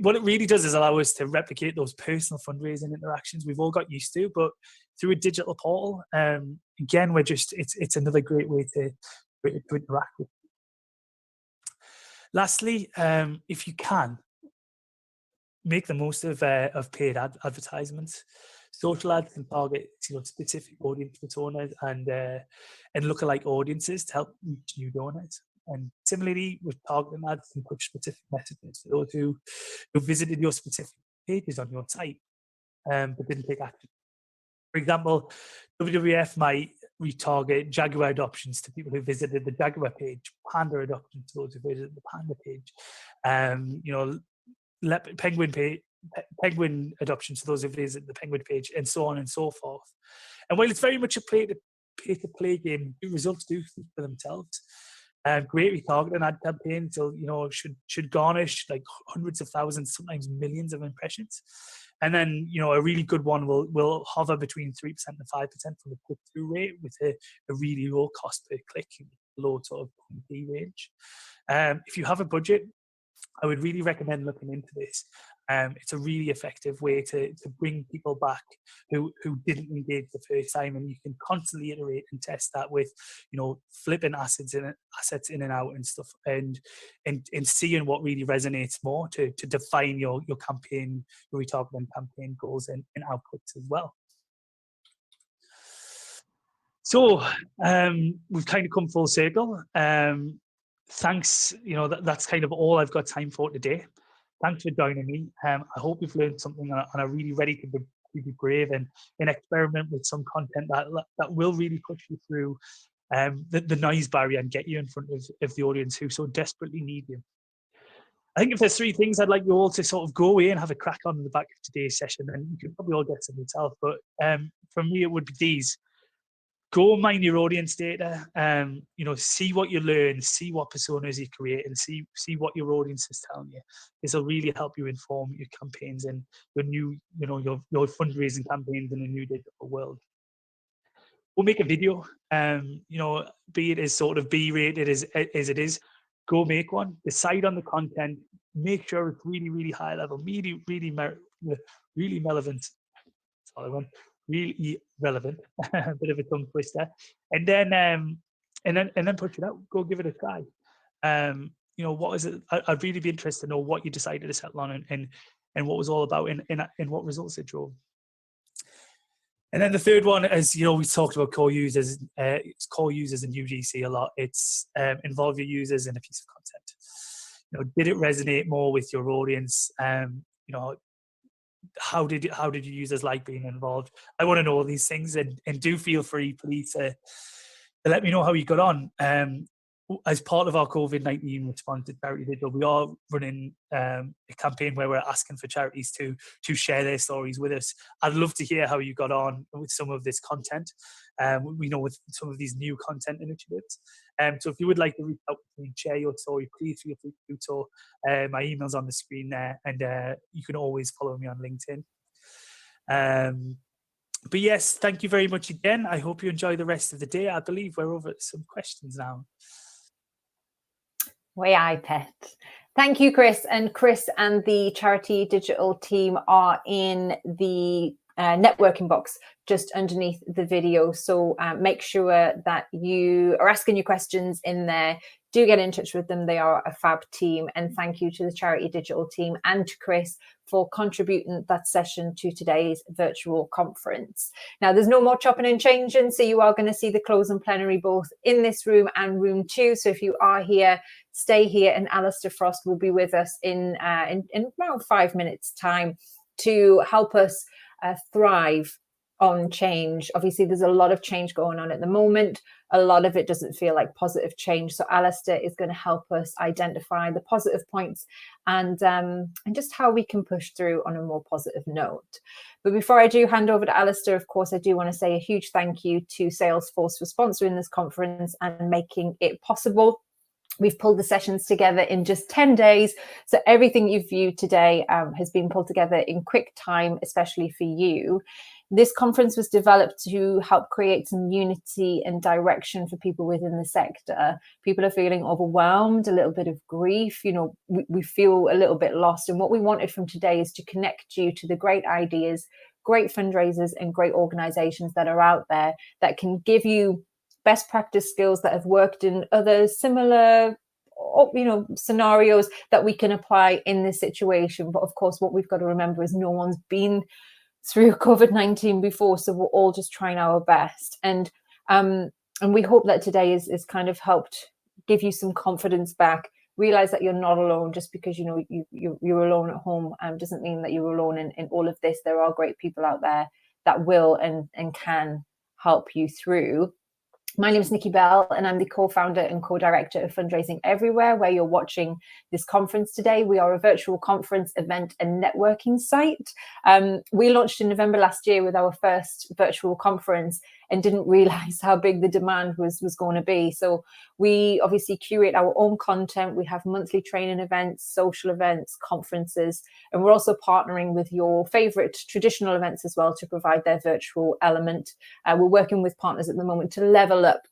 what it really does is allow us to replicate those personal fundraising interactions we've all got used to, but through a digital portal. Again, it's another great way to interact with. Lastly, if you can, make the most of paid advertisements. Social ads can target, you know, specific audience personas and lookalike audiences to help reach new donors. And similarly, with targeting ads, can push specific messages to those who visited your specific pages on your site, but didn't take action. For example, WWF might retarget Jaguar adoptions to people who visited the Jaguar page, Panda adoptions to those who visited the Panda page, you know, penguin adoptions to those who visit the penguin page, and so on and so forth. And while it's very much a pay-to-play game, the results do speak for themselves. Great retargeting ad campaigns, so, you know, should garnish like hundreds of thousands, sometimes millions of impressions. And then, you know, a really good one will hover between 3% and 5% from the click-through rate, with a really low cost per click, low sort of P range. If you have a budget, I would really recommend looking into this. It's a really effective way to bring people back who didn't engage the first time, and you can constantly iterate and test that with, you know, flipping assets in and out and stuff, and seeing what really resonates more to define your campaign, your retargeting campaign goals and outputs as well. So we've kind of come full circle. Thanks, you know, that's kind of all I've got time for today. Thanks for joining me. I hope you've learned something and are really ready to be brave and experiment with some content that will really push you through the noise barrier and get you in front of the audience who so desperately need you. I think if there's 3 things I'd like you all to sort of go away and have a crack on in the back of today's session, and you can probably all get some yourself, but for me it would be these. Go mine your audience data, you know, see what you learn, see what personas you create, and see what your audience is telling you. This will really help you inform your campaigns and your new, you know, your fundraising campaigns in a new digital world. We'll make a video, you know, be it as sort of B-rated as it is. Go make one, decide on the content, make sure it's really, really high level, really relevant. That's all I want. Really relevant, a bit of a tongue twister, and then push it out. Go give it a try. You know, what is it? I'd really be interested to know what you decided to settle on and what was all about and what results it drove. And then the third one is, you know, we talked about core users. It's core users in UGC a lot. It's involve your users in a piece of content. You know, did it resonate more with your audience? You know, how did your users like being involved? I want to know all these things, and do feel free, please, to let me know how you got on. As part of our COVID-19 response to Charity Digital, we are running a campaign where we're asking for charities to share their stories with us. I'd love to hear how you got on with some of this content. We know with some of these new content initiatives. So if you would like to reach out to me and share your story, please feel free to do so. My email's on the screen there, and you can always follow me on LinkedIn. But yes, thank you very much again. I hope you enjoy the rest of the day. I believe we're over some questions now. Way I pet. Thank you, Chris. And Chris and the Charity Digital team are in the networking box just underneath the video. So make sure that you are asking your questions in there. Do get in touch with them. They are a fab team. And thank you to the Charity Digital team and to Chris for contributing that session to today's virtual conference. Now, there's no more chopping and changing. So you are going to see the closing plenary both in this room and room 2. So if you are here, stay here, and Alistair Frost will be with us in around 5 minutes time to help us thrive on change. Obviously, there's a lot of change going on at the moment. A lot of it doesn't feel like positive change. So Alistair is going to help us identify the positive points and just how we can push through on a more positive note. But before I do hand over to Alistair, of course, I do want to say a huge thank you to Salesforce for sponsoring this conference and making it possible. We've pulled the sessions together in just 10 days. So everything you've viewed today has been pulled together in quick time, especially for you. This conference was developed to help create some unity and direction for people within the sector. People are feeling overwhelmed, a little bit of grief, you know, we feel a little bit lost. And what we wanted from today is to connect you to the great ideas, great fundraisers and great organizations that are out there that can give you best practice skills that have worked in other similar, you know, scenarios that we can apply in this situation. But of course, what we've got to remember is no one's been through COVID-19 before, so we're all just trying our best. And we hope that today is kind of helped give you some confidence back. Realize that you're not alone. Just because you know you're alone at home doesn't mean that you're alone in all of this. There are great people out there that will and can help you through. My name is Nikki Bell, and I'm the co-founder and co-director of Fundraising Everywhere, where you're watching this conference today. We are a virtual conference, event, and networking site. We launched in November last year with our first virtual conference and didn't realize how big the demand was going to be. So we obviously curate our own content. We have monthly training events, social events, conferences, and we're also partnering with your favorite traditional events as well to provide their virtual element. We're working with partners at the moment to level up.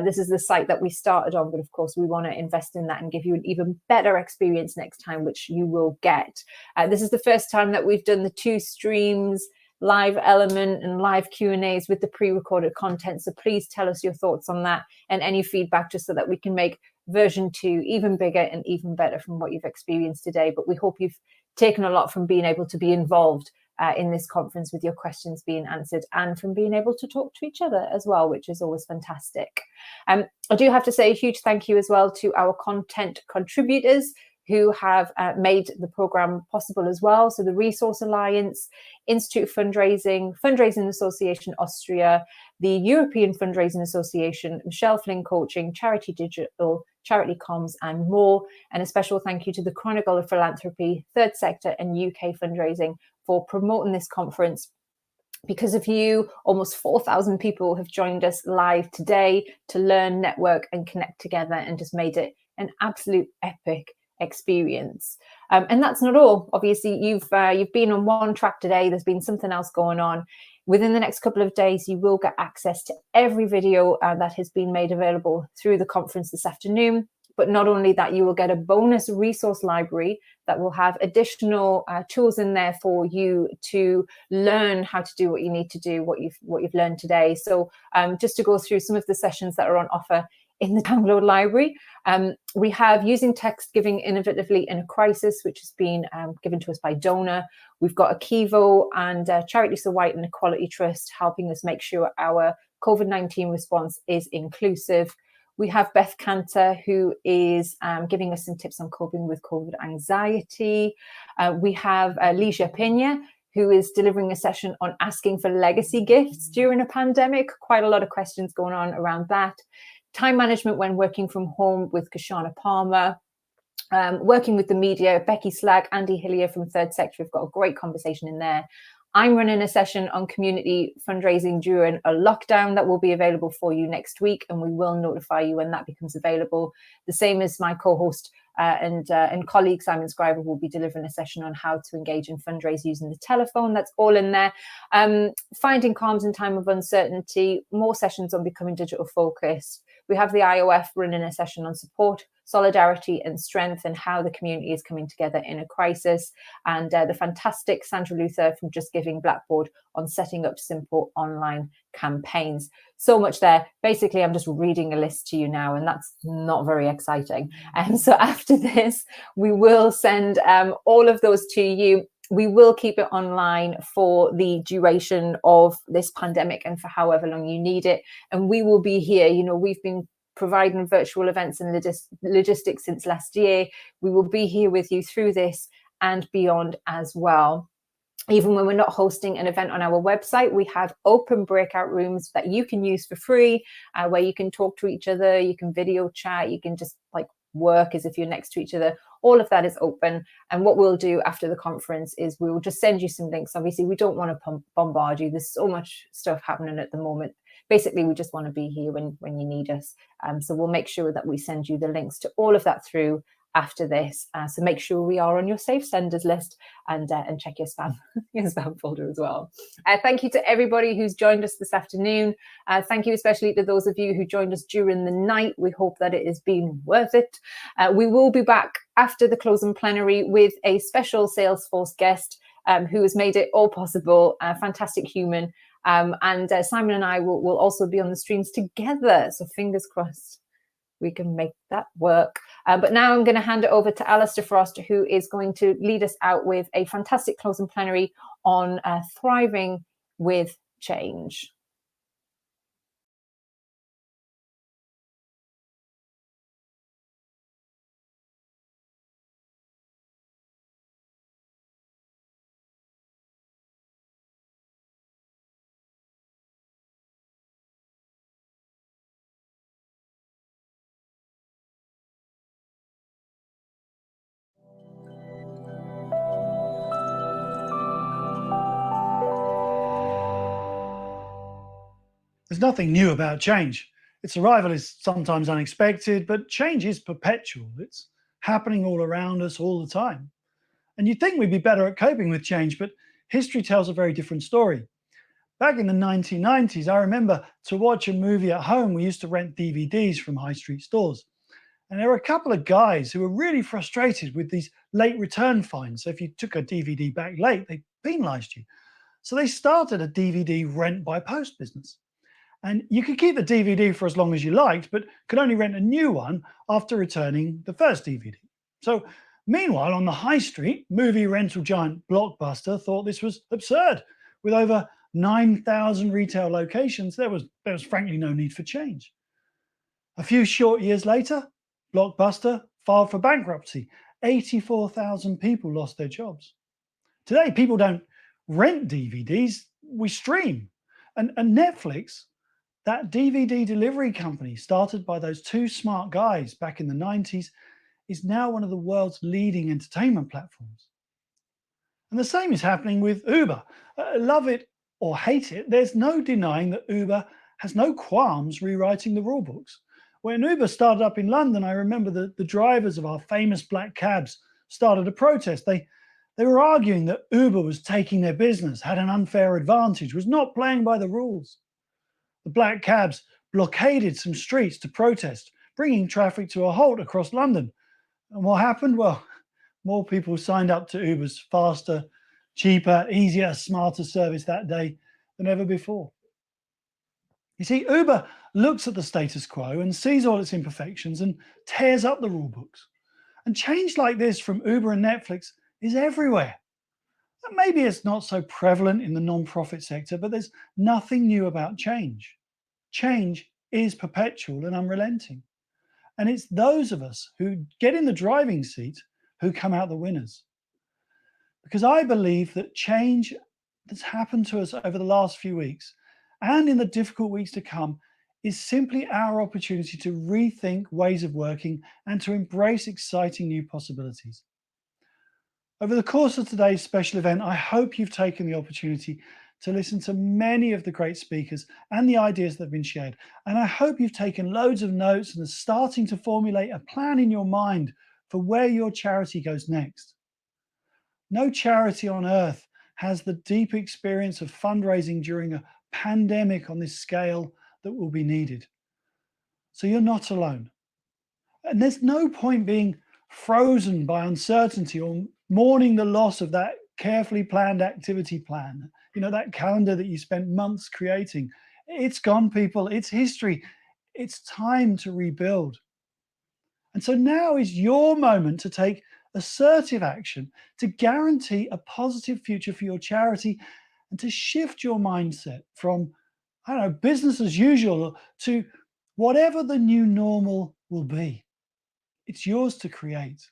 This is the site that we started on, but of course we want to invest in that and give you an even better experience next time, which you will get. This is the first time that we've done the 2 streams, live element and live Q&As with the pre-recorded content. So please tell us your thoughts on that and any feedback, just so that we can make version 2 even bigger and even better from what you've experienced today. But we hope you've taken a lot from being able to be involved in this conference with your questions being answered, and from being able to talk to each other as well, which is always fantastic. I do have to say a huge thank you as well to our content contributors who have made the program possible as well. So the Resource Alliance, Institute of Fundraising, Fundraising Association Austria, the European Fundraising Association, Michelle Flynn Coaching, Charity Digital, Charity Comms, and more. And a special thank you to the Chronicle of Philanthropy, Third Sector, and UK Fundraising for promoting this conference. Because of you, almost 4,000 people have joined us live today to learn, network, and connect together, and just made it an absolute epic experience. And that's not all. Obviously, you've been on one track today. There's been something else going on. Within the next couple of days, you will get access to every video that has been made available through the conference this afternoon. But not only that, you will get a bonus resource library that will have additional tools in there for you to learn how to do what you need to do, what you've learned today. So just to go through some of the sessions that are on offer in the download library, we have Using Text Giving Innovatively in a Crisis, which has been given to us by Donor. We've got Akivo and Charity So White and Equality Trust helping us make sure our COVID-19 response is inclusive. We have Beth Cantor, who is giving us some tips on coping with COVID anxiety. We have Ligia Pena, who is delivering a session on asking for legacy gifts during a pandemic. Quite a lot of questions going on around that. Time management when working from home with Kashana Palmer. Working with the media, Becky Slag, Andy Hillier from Third Sector. We've got a great conversation in there. I'm running a session on community fundraising during a lockdown that will be available for you next week, and we will notify you when that becomes available. The same as my co-host and colleague Simon Scriver will be delivering a session on how to engage and fundraise using the telephone. That's all in there. Finding calms in time of uncertainty, more sessions on becoming digital focused. We have the IOF running a session on support, solidarity and strength, and how the community is coming together in a crisis. And the fantastic Sandra Luther from Just Giving Blackboard on setting up simple online campaigns. So much there. Basically, I'm just reading a list to you now, and that's not very exciting. And so after this, we will send all of those to you. We will keep it online for the duration of this pandemic and for however long you need it. And we will be here. You know, we've been providing virtual events and logistics since last year. We will be here with you through this and beyond as well. Even when we're not hosting an event on our website, we have open breakout rooms that you can use for free, where you can talk to each other, you can video chat, you can just like work as if you're next to each other. All of that is open. And what we'll do after the conference is we will just send you some links. Obviously, we don't want to bombard you. There's so much stuff happening at the moment. Basically, we just want to be here when you need us. So we'll make sure that we send you the links to all of that through after this. So make sure we are on your safe senders list, and check your spam folder as well. Thank you to everybody who's joined us this afternoon. Thank you especially to those of you who joined us during the night. We hope that it has been worth it. We will be back after the closing plenary with a special Salesforce guest who has made it all possible, a fantastic human. And Simon and I will also be on the streams together. So fingers crossed we can make that work. But now I'm going to hand it over to Alistair Frost, who is going to lead us out with a fantastic closing plenary on thriving with change. There's nothing new about change. Its arrival is sometimes unexpected, but change is perpetual. It's happening all around us all the time. And you'd think we'd be better at coping with change, but history tells a very different story. Back in the 1990s, I remember to watch a movie at home, we used to rent DVDs from high street stores. And there were a couple of guys who were really frustrated with these late return fines. So if you took a DVD back late, they penalized you. So they started a DVD rent by post business. And you could keep the DVD for as long as you liked, but could only rent a new one after returning the first DVD. So meanwhile, on the high street, movie rental giant Blockbuster thought this was absurd. With over 9,000 retail locations, there was frankly no need for change. A few short years later, Blockbuster filed for bankruptcy. 84,000 people lost their jobs. Today, people don't rent DVDs, we stream. And Netflix, that DVD delivery company started by those two smart guys back in the 90s, is now one of the world's leading entertainment platforms. And the same is happening with Uber. Love it or hate it, there's no denying that Uber has no qualms rewriting the rule books. When Uber started up in London, I remember the drivers of our famous black cabs started a protest. They were arguing that Uber was taking their business, had an unfair advantage, was not playing by the rules. The black cabs blockaded some streets to protest, bringing traffic to a halt across London. And what happened? Well, more people signed up to Uber's faster, cheaper, easier, smarter service that day than ever before. You see, Uber looks at the status quo and sees all its imperfections and tears up the rule books. And change like this from Uber and Netflix is everywhere. Maybe it's not so prevalent in the non-profit sector, but there's nothing new about change. Change is perpetual and unrelenting. And it's those of us who get in the driving seat who come out the winners. Because I believe that change that's happened to us over the last few weeks and in the difficult weeks to come is simply our opportunity to rethink ways of working and to embrace exciting new possibilities. Over the course of today's special event, I hope you've taken the opportunity to listen to many of the great speakers and the ideas that have been shared. And I hope you've taken loads of notes and are starting to formulate a plan in your mind for where your charity goes next. No charity on earth has the deep experience of fundraising during a pandemic on this scale that will be needed. So you're not alone. And there's no point being frozen by uncertainty or mourning the loss of that carefully planned activity plan, that calendar that you spent months creating. It's gone, people. It's history. It's time to rebuild. And so now is your moment to take assertive action to guarantee a positive future for your charity and to shift your mindset from, business as usual to whatever the new normal will be. It's yours to create.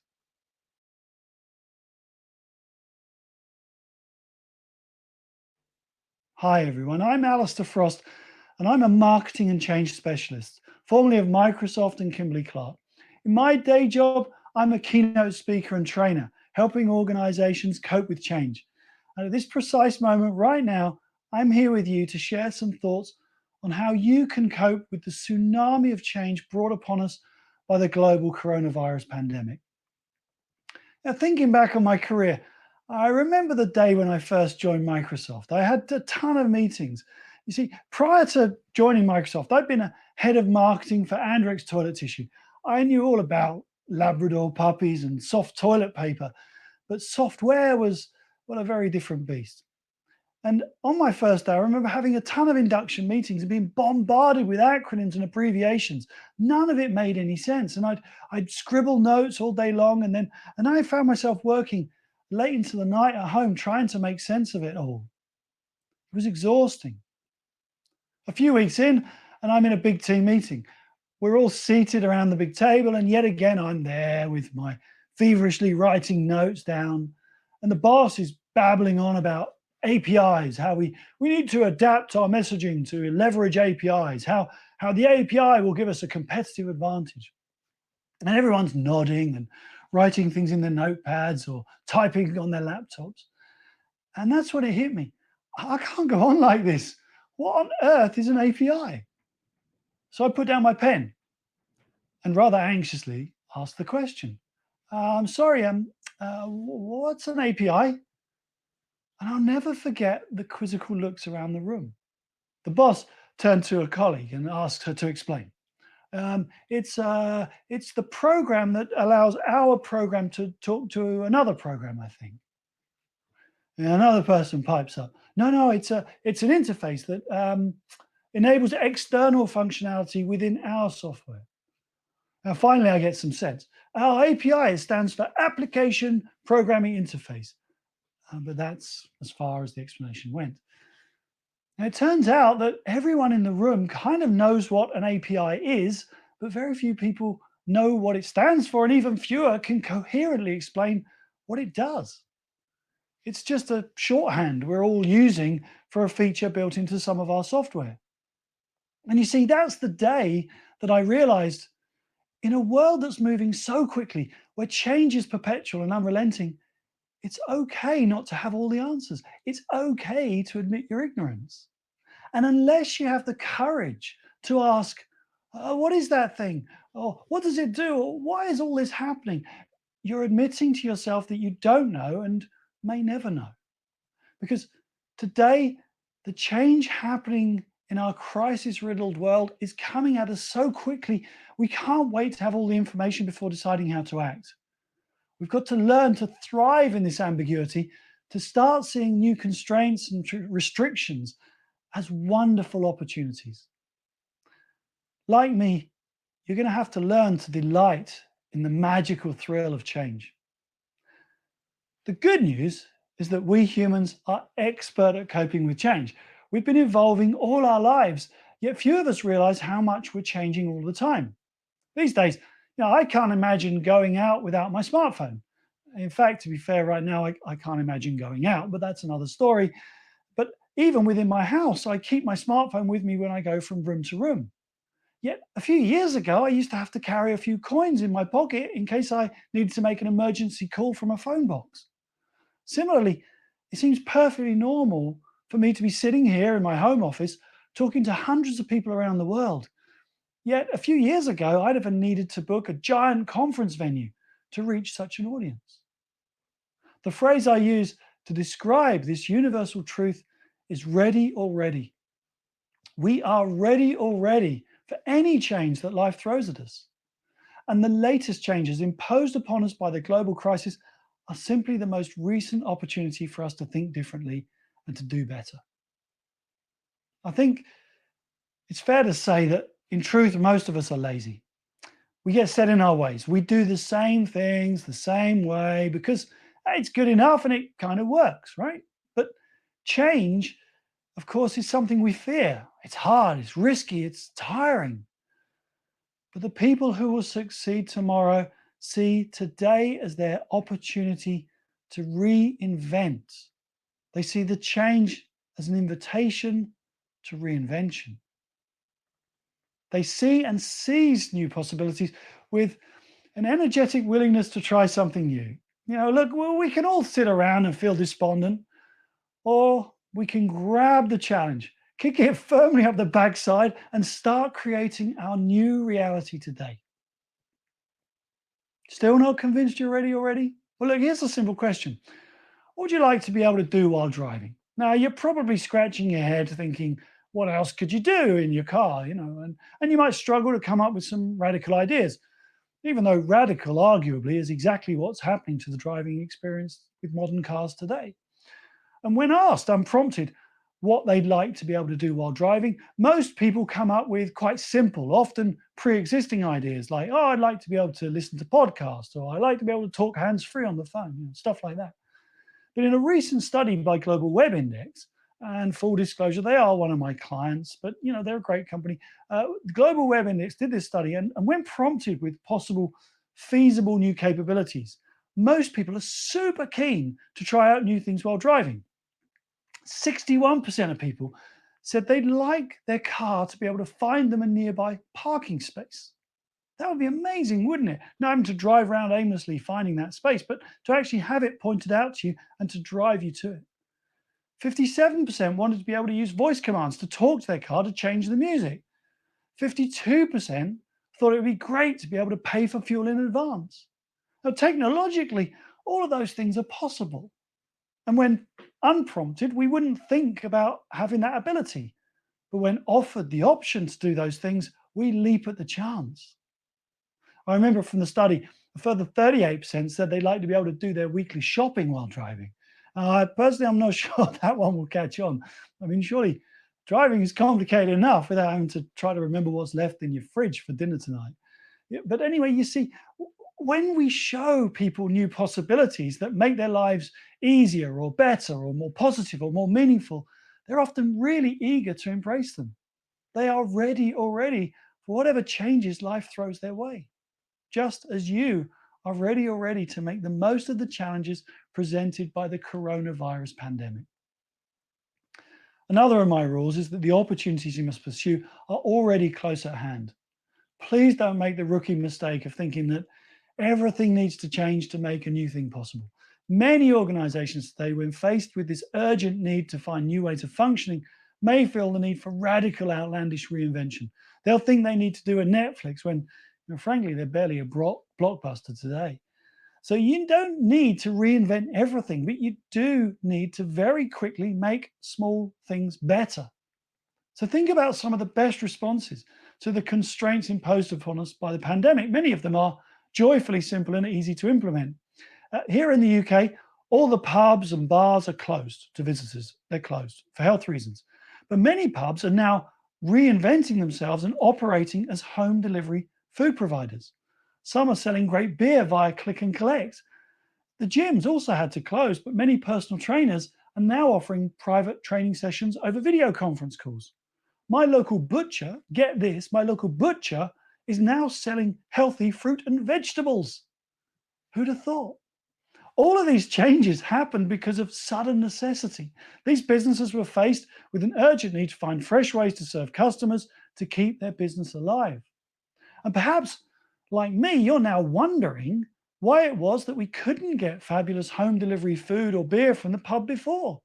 Hi everyone, I'm Alistair Frost and I'm a marketing and change specialist, formerly of Microsoft and Kimberly-Clark. In my day job, I'm a keynote speaker and trainer, helping organizations cope with change. And at this precise moment right now, I'm here with you to share some thoughts on how you can cope with the tsunami of change brought upon us by the global coronavirus pandemic. Now, thinking back on my career, I remember the day when I first joined Microsoft. I had a ton of meetings. You see, prior to joining Microsoft, I'd been a head of marketing for Andrex toilet tissue. I knew all about Labrador puppies and soft toilet paper, but software was, a very different beast. And on my first day, I remember having a ton of induction meetings and being bombarded with acronyms and abbreviations. None of it made any sense. And I'd scribble notes all day long. And then I found myself working late into the night at home trying to make sense of it all. It was exhausting. A few weeks in, and I'm in a big team meeting. We're all seated around the big table, and yet again, I'm there with my feverishly writing notes down. And the boss is babbling on about APIs, how we need to adapt our messaging to leverage APIs, how the API will give us a competitive advantage. And everyone's nodding and writing things in their notepads or typing on their laptops. And that's when it hit me. I can't go on like this. what on earth is an API? So I put down my pen and rather anxiously asked the question. I'm sorry, what's an API? And I'll never forget the quizzical looks around the room. The boss turned to a colleague and asked her to explain. It's the program that allows our program to talk to another program, I think. And another person pipes up. No, it's an interface that enables external functionality within our software. Now, finally, I get some sense. Our API stands for Application Programming Interface, but that's as far as the explanation went. Now, it turns out that everyone in the room kind of knows what an API is, but very few people know what it stands for, and even fewer can coherently explain what it does. It's just a shorthand we're all using for a feature built into some of our software. And you see, that's the day that I realized in a world that's moving so quickly, where change is perpetual and unrelenting, it's okay not to have all the answers. It's okay to admit your ignorance. And unless you have the courage to ask, what is that thing? Or what does it do? Or why is all this happening? You're admitting to yourself that you don't know and may never know. Because today, the change happening in our crisis-riddled world is coming at us so quickly, we can't wait to have all the information before deciding how to act. We've got to learn to thrive in this ambiguity, to start seeing new constraints and restrictions as wonderful opportunities. Like me, you're going to have to learn to delight in the magical thrill of change. The good news is that we humans are expert at coping with change. We've been evolving all our lives, yet few of us realize how much we're changing all the time. These days, I can't imagine going out without my smartphone. In fact, to be fair, right now, I can't imagine going out, but that's another story. But even within my house, I keep my smartphone with me when I go from room to room. Yet a few years ago, I used to have to carry a few coins in my pocket in case I needed to make an emergency call from a phone box. Similarly, it seems perfectly normal for me to be sitting here in my home office talking to hundreds of people around the world. Yet a few years ago, I'd have needed to book a giant conference venue to reach such an audience. The phrase I use to describe this universal truth is ready already. We are ready already for any change that life throws at us. And the latest changes imposed upon us by the global crisis are simply the most recent opportunity for us to think differently and to do better. I think it's fair to say that in truth, most of us are lazy. We get set in our ways. We do the same things the same way because it's good enough and it kind of works, right? But change, of course, is something we fear. It's hard, it's risky, it's tiring. But the people who will succeed tomorrow see today as their opportunity to reinvent. They see the change as an invitation to reinvention. They see and seize new possibilities with an energetic willingness to try something new. Look, we can all sit around and feel despondent, or we can grab the challenge, kick it firmly up the backside, and start creating our new reality today. Still not convinced you're ready already? Well, look, here's a simple question. What would you like to be able to do while driving? Now, you're probably scratching your head thinking, what else could you do in your car? And you might struggle to come up with some radical ideas, even though radical, arguably, is exactly what's happening to the driving experience with modern cars today. And when asked, unprompted, what they'd like to be able to do while driving, most people come up with quite simple, often pre-existing ideas like, I'd like to be able to listen to podcasts, or I'd like to be able to talk hands-free on the phone, stuff like that. But in a recent study by Global Web Index, and full disclosure, they are one of my clients, but they're a great company. Global Web Index did this study, and when prompted with possible feasible new capabilities, most people are super keen to try out new things while driving. 61% of people said they'd like their car to be able to find them a nearby parking space. That would be amazing, wouldn't it? Not having to drive around aimlessly finding that space, but to actually have it pointed out to you and to drive you to it. 57% wanted to be able to use voice commands to talk to their car to change the music. 52% thought it would be great to be able to pay for fuel in advance. Now, technologically, all of those things are possible. And when unprompted, we wouldn't think about having that ability. But when offered the option to do those things, we leap at the chance. I remember from the study, a further 38% said they'd like to be able to do their weekly shopping while driving. Personally, I'm not sure that one will catch on. I mean, surely driving is complicated enough without having to try to remember what's left in your fridge for dinner tonight. Yeah, but anyway, you see, when we show people new possibilities that make their lives easier or better or more positive or more meaningful, they're often really eager to embrace them. They are ready already for whatever changes life throws their way, just as you are ready already to make the most of the challenges presented by the coronavirus pandemic. Another of my rules is that the opportunities you must pursue are already close at hand. Please don't make the rookie mistake of thinking that everything needs to change to make a new thing possible. Many organizations today, when faced with this urgent need to find new ways of functioning, may feel the need for radical, outlandish reinvention. They'll think they need to do a Netflix when, frankly, they're barely a blockbuster today. So you don't need to reinvent everything, but you do need to very quickly make small things better. So think about some of the best responses to the constraints imposed upon us by the pandemic. Many of them are joyfully simple and easy to implement. Here in the UK, all the pubs and bars are closed to visitors. They're closed for health reasons. But many pubs are now reinventing themselves and operating as home delivery food providers. Some are selling great beer via click and collect. The gyms also had to close, but many personal trainers are now offering private training sessions over video conference calls. My local butcher, get this, my local butcher is now selling healthy fruit and vegetables. Who'd have thought? All of these changes happened because of sudden necessity. These businesses were faced with an urgent need to find fresh ways to serve customers to keep their business alive. And perhaps, like me, you're now wondering why it was that we couldn't get fabulous home delivery food or beer from the pub before.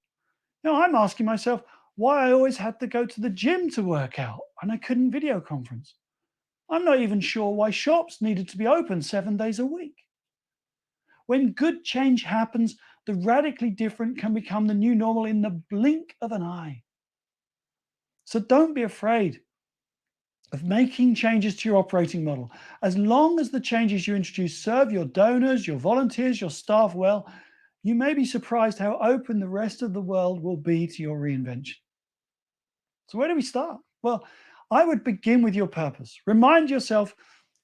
I'm asking myself why I always had to go to the gym to work out and I couldn't video conference. I'm not even sure why shops needed to be open 7 days a week. When good change happens, the radically different can become the new normal in the blink of an eye. So don't be afraid of making changes to your operating model. As long as the changes you introduce serve your donors, your volunteers, your staff well, you may be surprised how open the rest of the world will be to your reinvention. So where do we start? Well, I would begin with your purpose. Remind yourself,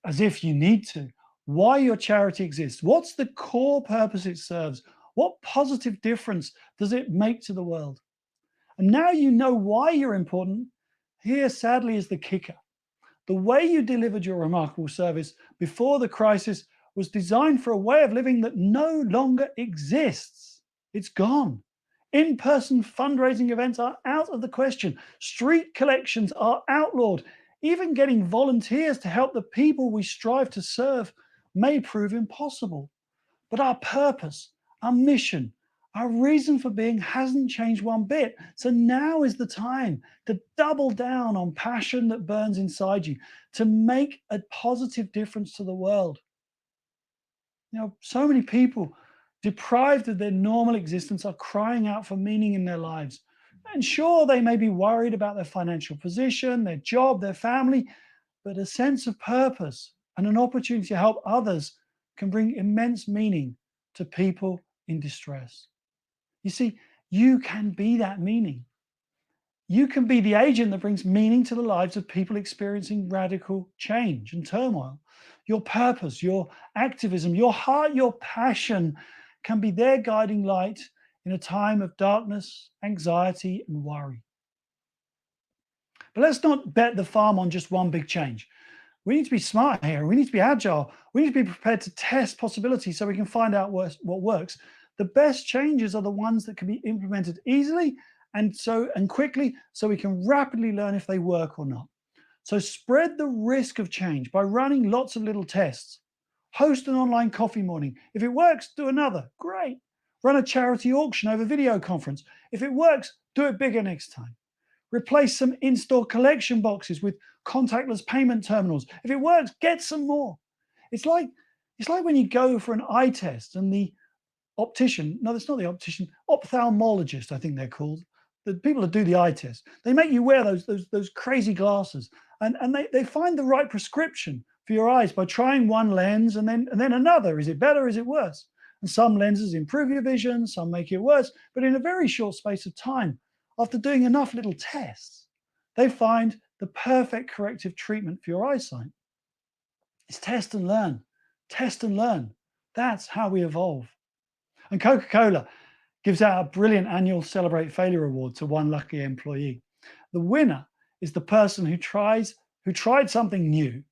as if you need to, why your charity exists. What's the core purpose it serves? What positive difference does it make to the world? And now you know why you're important. Here, sadly, is the kicker. The way you delivered your remarkable service before the crisis was designed for a way of living that no longer exists. It's gone. In-person fundraising events are out of the question. Street collections are outlawed. Even getting volunteers to help the people we strive to serve may prove impossible. But our purpose, our mission, our reason for being hasn't changed one bit. So now is the time to double down on passion that burns inside you, to make a positive difference to the world. So many people deprived of their normal existence are crying out for meaning in their lives. And sure, they may be worried about their financial position, their job, their family, but a sense of purpose and an opportunity to help others can bring immense meaning to people in distress. You see, you can be that meaning. You can be the agent that brings meaning to the lives of people experiencing radical change and turmoil. Your purpose, your activism, your heart, your passion can be their guiding light in a time of darkness, anxiety, and worry. But let's not bet the farm on just one big change. We need to be smart here. We need to be agile. We need to be prepared to test possibilities so we can find out what works. The best changes are the ones that can be implemented easily and quickly, so we can rapidly learn if they work or not. So spread the risk of change by running lots of little tests. Host an online coffee morning. If it works, do another. Great. Run a charity auction over video conference. If it works, do it bigger next time. Replace some in-store collection boxes with contactless payment terminals. If it works, get some more. It's like when you go for an eye test and the optician, no, that's not the optician, ophthalmologist, I think they're called, the people that do the eye test, they make you wear those crazy glasses, and they find the right prescription for your eyes by trying one lens and then another. Is it better? Is it worse? And some lenses improve your vision, some make it worse, but in a very short space of time, after doing enough little tests, they find the perfect corrective treatment for your eyesight. It's test and learn, test and learn. That's how we evolve. And Coca-Cola gives out a brilliant annual Celebrate Failure Award to one lucky employee. The winner is the person who tried something new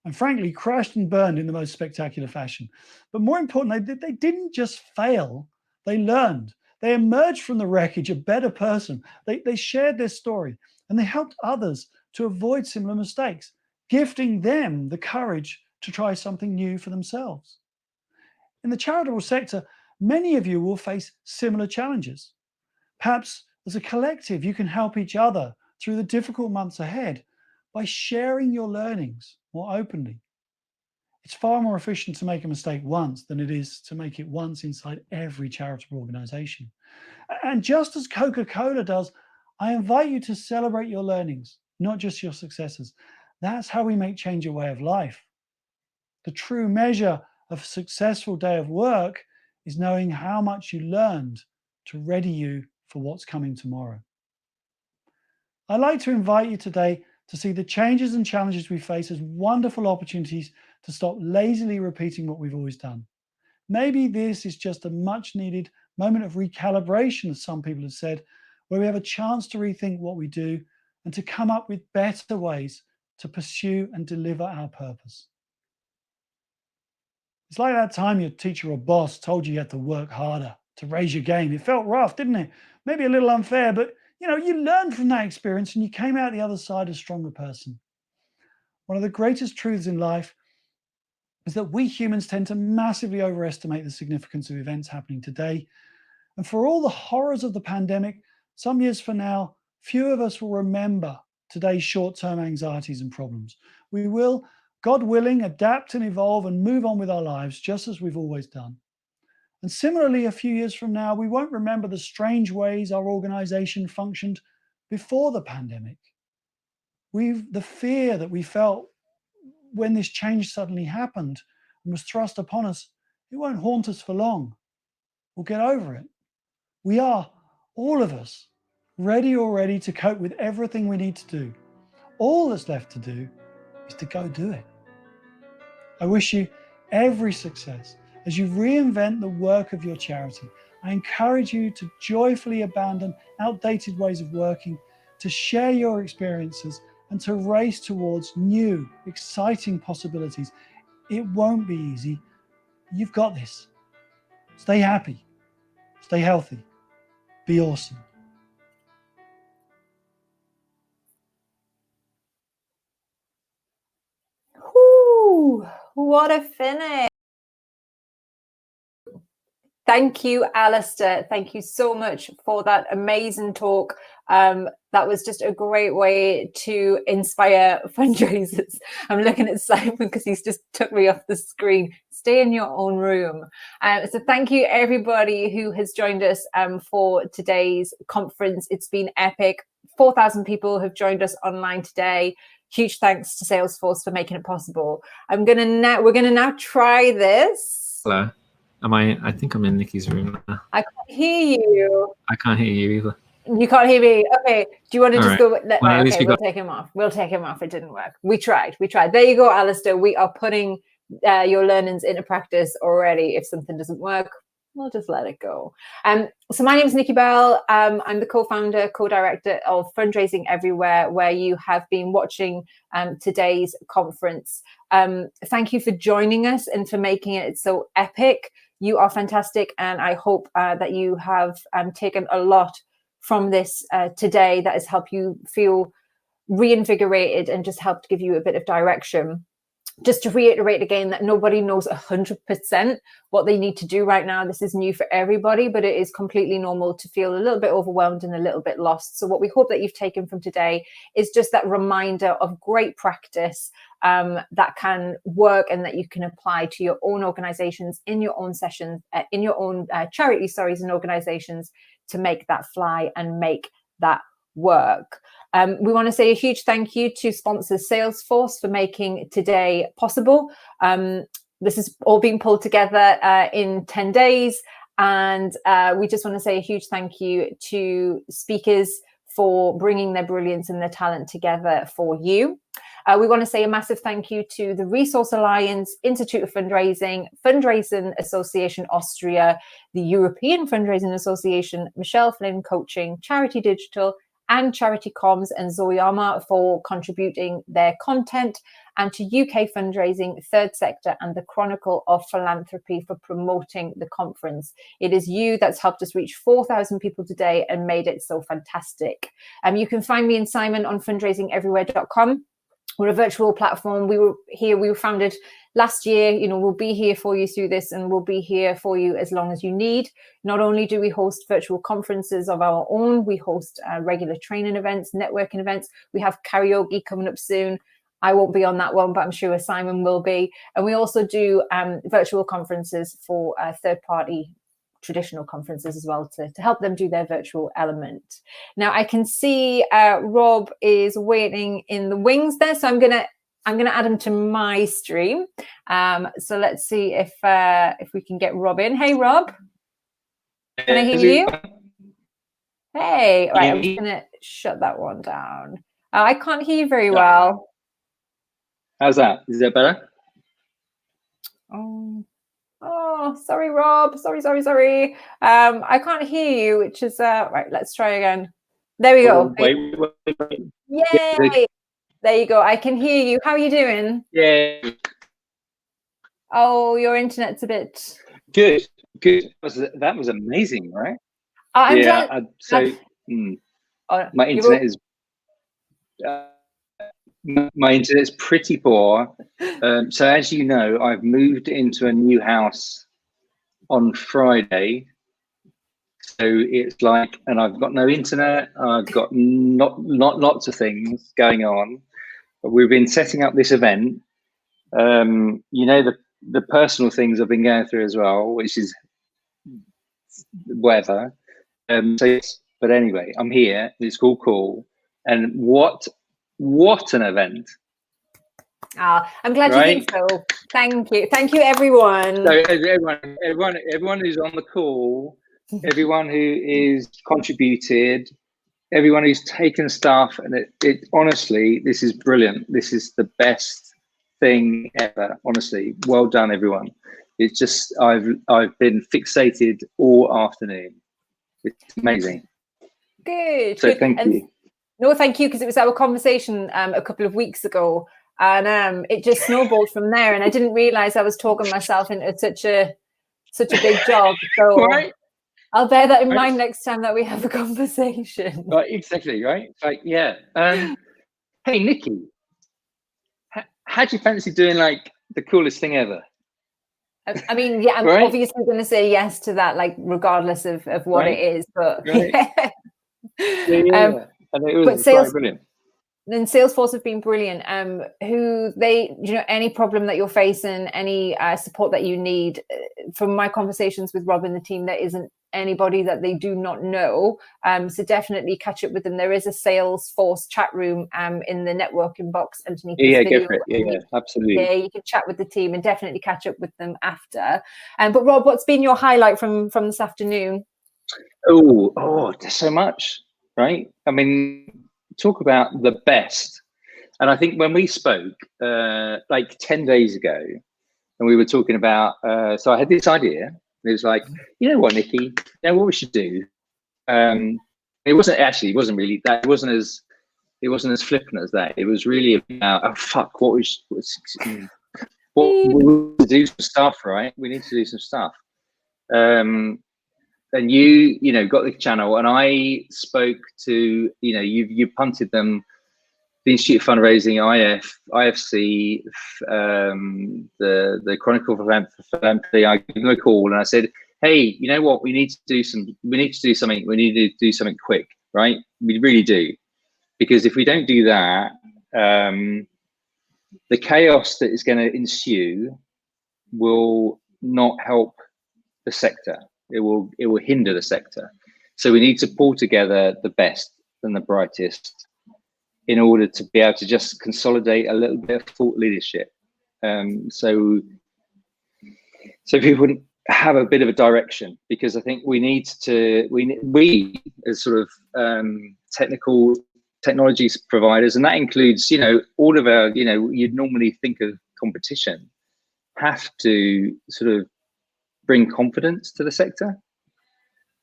and frankly crashed and burned in the most spectacular fashion. But more importantly, they didn't just fail, they learned. They emerged from the wreckage a better person. They shared their story and they helped others to avoid similar mistakes, gifting them the courage to try something new for themselves. In the charitable sector, many of you will face similar challenges. Perhaps as a collective, you can help each other through the difficult months ahead by sharing your learnings more openly. It's far more efficient to make a mistake once than it is to make it once inside every charitable organization. And just as Coca-Cola does, I invite you to celebrate your learnings, not just your successes. That's how we make change a way of life. The true measure of a successful day of work is knowing how much you learned to ready you for what's coming tomorrow. I'd like to invite you today to see the changes and challenges we face as wonderful opportunities to stop lazily repeating what we've always done. Maybe this is just a much needed moment of recalibration, as some people have said, where we have a chance to rethink what we do and to come up with better ways to pursue and deliver our purpose. It's like that time your teacher or boss told you had to work harder to raise your game. It felt rough, didn't it? Maybe a little unfair, but you learned from that experience and you came out the other side a stronger person. One of the greatest truths in life is that we humans tend to massively overestimate the significance of events happening today. And for all the horrors of the pandemic, some years from now, few of us will remember today's short-term anxieties and problems. We will, God willing, adapt and evolve and move on with our lives just as we've always done. And similarly, a few years from now, we won't remember the strange ways our organization functioned before the pandemic. The fear that we felt when this change suddenly happened and was thrust upon us, it won't haunt us for long. We'll get over it. We are, all of us, ready already to cope with everything we need to do. All that's left to do is to go do it. I wish you every success as you reinvent the work of your charity. I encourage you to joyfully abandon outdated ways of working, to share your experiences, and to race towards new, exciting possibilities. It won't be easy. You've got this. Stay happy. Stay healthy. Be awesome. Whoo, what a finish. Thank you, Alistair. Thank you so much for that amazing talk. That was just a great way to inspire fundraisers. I'm looking at Simon because he's just took me off the screen. Stay in your own room. So thank you, everybody who has joined us for today's conference. It's been epic. 4,000 people have joined us online today. Huge thanks to Salesforce for making it possible. We're gonna now try this. Hello. I think I'm in Nikki's room now. I can't hear you. I can't hear you either. You can't hear me. Okay. Do you want to just go? Well, right, okay, we'll take him off. We'll take him off. It didn't work. We tried. There you go, Alistair. We are putting your learnings into practice already. If something doesn't work, we'll just let it go. So my name is Nikki Bell. I'm the co-founder, co-director of Fundraising Everywhere, where you have been watching today's conference. Thank you for joining us and for making it so epic. You are fantastic, and I hope that you have taken a lot from this today that has helped you feel reinvigorated and just helped give you a bit of direction. just to reiterate again that nobody knows 100% what they need to do right now. This is new for everybody, but it is completely normal to feel a little bit overwhelmed and a little bit lost. So what we hope that you've taken from today is just that reminder of great practice that can work and that you can apply to your own organizations, in your own sessions, in your own charities, and organizations, to make that fly and make that work. We want to say a huge thank you to sponsors Salesforce for making today possible. This is all being pulled together in 10 days. And we just want to say a huge thank you to speakers for bringing their brilliance and their talent together for you. We want to say a massive thank you to the Resource Alliance, Institute of Fundraising, Fundraising Association Austria, the European Fundraising Association, Michelle Flynn Coaching, Charity Digital, and Charity Comms, and Zoyama for contributing their content, and to UK Fundraising, Third Sector, and the Chronicle of Philanthropy for promoting the conference. It is you that's helped us reach 4,000 people today and made it so fantastic. You can find me and Simon on fundraisingeverywhere.com. We're a virtual platform. We were founded last year. You know, we'll be here for you through this, and we'll be here for you as long as you need. Not only do we host virtual conferences of our own, we host regular training events, networking events. We have karaoke coming up soon. I won't be on that one, but I'm sure Simon will be. And we also do virtual conferences for third-party traditional conferences as well, to help them do their virtual element. Now I can see Rob is waiting in the wings there, so I'm gonna add him to my stream. So let's see if we can get Rob in. Hey Rob, can I hear you? Hey, all right, I'm just gonna shut that one down. I can't hear you very well. How's that? Is that better? Oh, sorry, Rob. Sorry. I can't hear you, which is right. Let's try again. There we go. Wait. Yay! There you go. I can hear you. How are you doing? Yeah. Oh, your internet's a bit Good. That was amazing, right? I'm yeah. My internet is. My internet's pretty poor. So as you know, I've moved into a new house on Friday. So it's like, and I've got no internet. I've got not lots of things going on. But we've been setting up this event. You know, the personal things I've been going through as well, which is weather. But anyway, I'm here. It's all cool. And what an event. I'm glad you think so. Thank you everyone. So everyone who's on the call, everyone who is contributed, everyone who's taken stuff, and it honestly, this is brilliant. This is the best thing ever. Honestly, well done everyone. It's just I've been fixated all afternoon. It's amazing. Good. So thank you. No, thank you, because it was our conversation a couple of weeks ago, and it just snowballed from there. And I didn't realize I was talking myself into such a big job. So I'll bear that in mind next time that we have a conversation. Right, exactly. Right. Like, yeah. Hey, Nikki, how do you fancy doing like the coolest thing ever? I mean, yeah, I'm obviously going to say yes to that, like regardless of what it is. But yeah. And it was brilliant. Then Salesforce have been brilliant. Any problem that you're facing, any support that you need, from my conversations with Rob and the team, there isn't anybody that they do not know. So definitely catch up with them. There is a Salesforce chat room in the networking box underneath this video. Go for it. Yeah, absolutely. Yeah, you can chat with the team and definitely catch up with them after. But Rob, what's been your highlight from this afternoon? Oh, there's so much. Right? I mean, talk about the best. And I think when we spoke like 10 days ago, and we were talking about, so I had this idea. It was like, you know what, Nikki, you know what we should do? It wasn't really that. It wasn't as flippant as that. It was really about, we need to do some stuff, right? We need to do some stuff. And you got the channel, and I spoke to, you punted them the Institute of Fundraising, IFC, the Chronicle for Philanthropy, I gave them a call and I said, hey, you know what? We need to do something. We need to do something quick, right? We really do, because if we don't do that, the chaos that is going to ensue will not help the sector. It will hinder the sector. So we need to pull together the best and the brightest in order to be able to just consolidate a little bit of thought leadership. So people have a bit of a direction, because I think we need to, we as sort of technologies providers, and that includes, you know, all of our, you know, you'd normally think of competition, have to sort of bring confidence to the sector,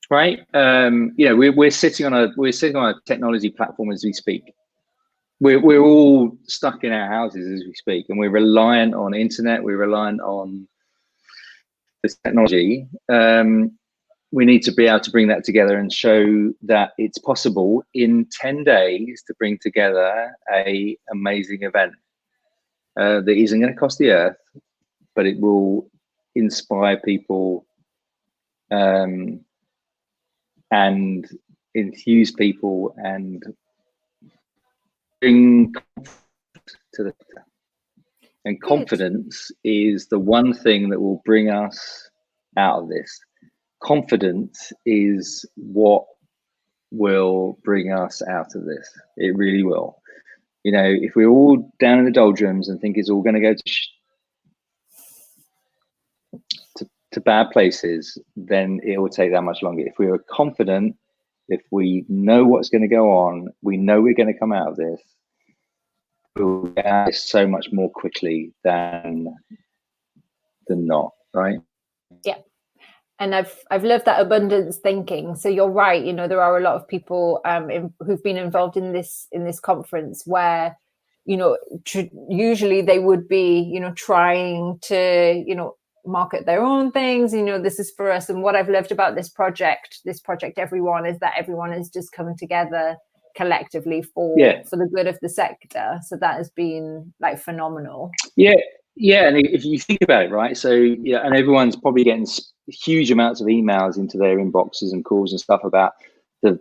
right? You know, we're sitting on a technology platform as we speak. We're all stuck in our houses as we speak, and we're reliant on internet. We're reliant on this technology. We need to be able to bring that together and show that it's possible in 10 days to bring together a amazing event that isn't going to cost the earth, but it will inspire people and enthuse people and bring confidence to the sector. And confidence is the one thing that will bring us out of this. Confidence is what will bring us out of this. It really will. You know, if we're all down in the doldrums and think it's all going to go to bad places, then it will take that much longer. If we are confident, if we know what's going to go on, we know we're going to come out of this, we'll get out of this so much more quickly than not, right? Yeah. And I've loved that abundance thinking. So you're right. You know, there are a lot of people who've been involved in this conference where, you know, usually they would be, you know, trying to, you know, market their own things. You know, this is for us. And what I've loved about this project Everyone, is that everyone is just coming together collectively for the good of the sector. So that has been like phenomenal. Yeah, and if you think about it, right? So yeah, and everyone's probably getting huge amounts of emails into their inboxes and calls and stuff about the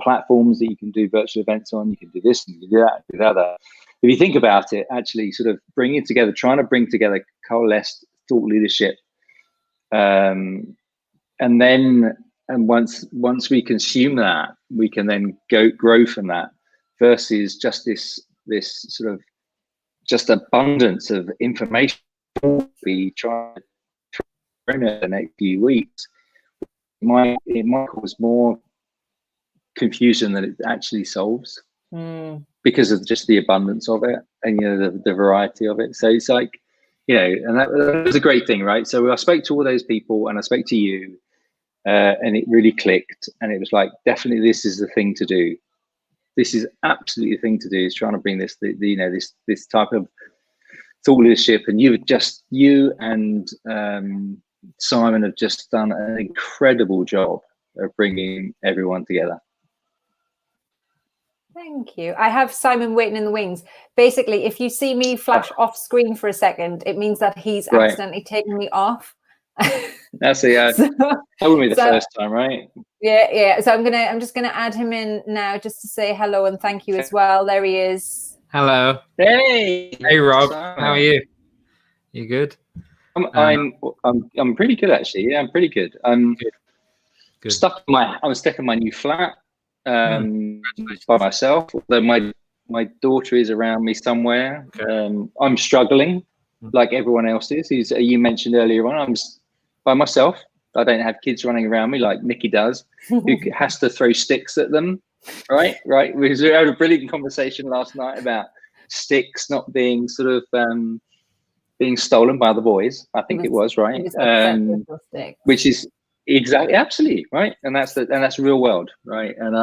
platforms that you can do virtual events on. You can do this and you can do that, do the other. If you think about it, actually, sort of bringing it together, trying to bring together coalesced thought leadership, and once we consume that, we can then grow from that, versus just this sort of just abundance of information we try to bring in the next few weeks. It might cause more confusion than it actually solves, because of just the abundance of it and, you know, the variety of it. So it's like, you know, and that was a great thing, right? So I spoke to all those people and I spoke to you, and it really clicked, and it was like, definitely this is the thing to do. This is absolutely the thing to do, is trying to bring this, you know, this type of thought leadership. And you and Simon have just done an incredible job of bringing everyone together. Thank you. I have Simon waiting in the wings. Basically, if you see me flash off screen for a second, it means that he's accidentally taken me off. That's that wouldn't be the first time, right? Yeah. So I'm just gonna add him in now, just to say hello and thank you as well. There he is. Hello. Hey Rob. Simon. How are you? You good? I'm pretty good, actually. Yeah, I'm pretty good. I'm good. I'm stuck in my new flat by myself. Although my daughter is around me somewhere. Okay. I'm struggling like everyone else is. You mentioned earlier on, I'm by myself. I don't have kids running around me like Nikki does, who has to throw sticks at them. Right. We had a brilliant conversation last night about sticks not being sort of being stolen by the boys. I think it was right. Which is exactly, absolutely right. And that's the real world, right? And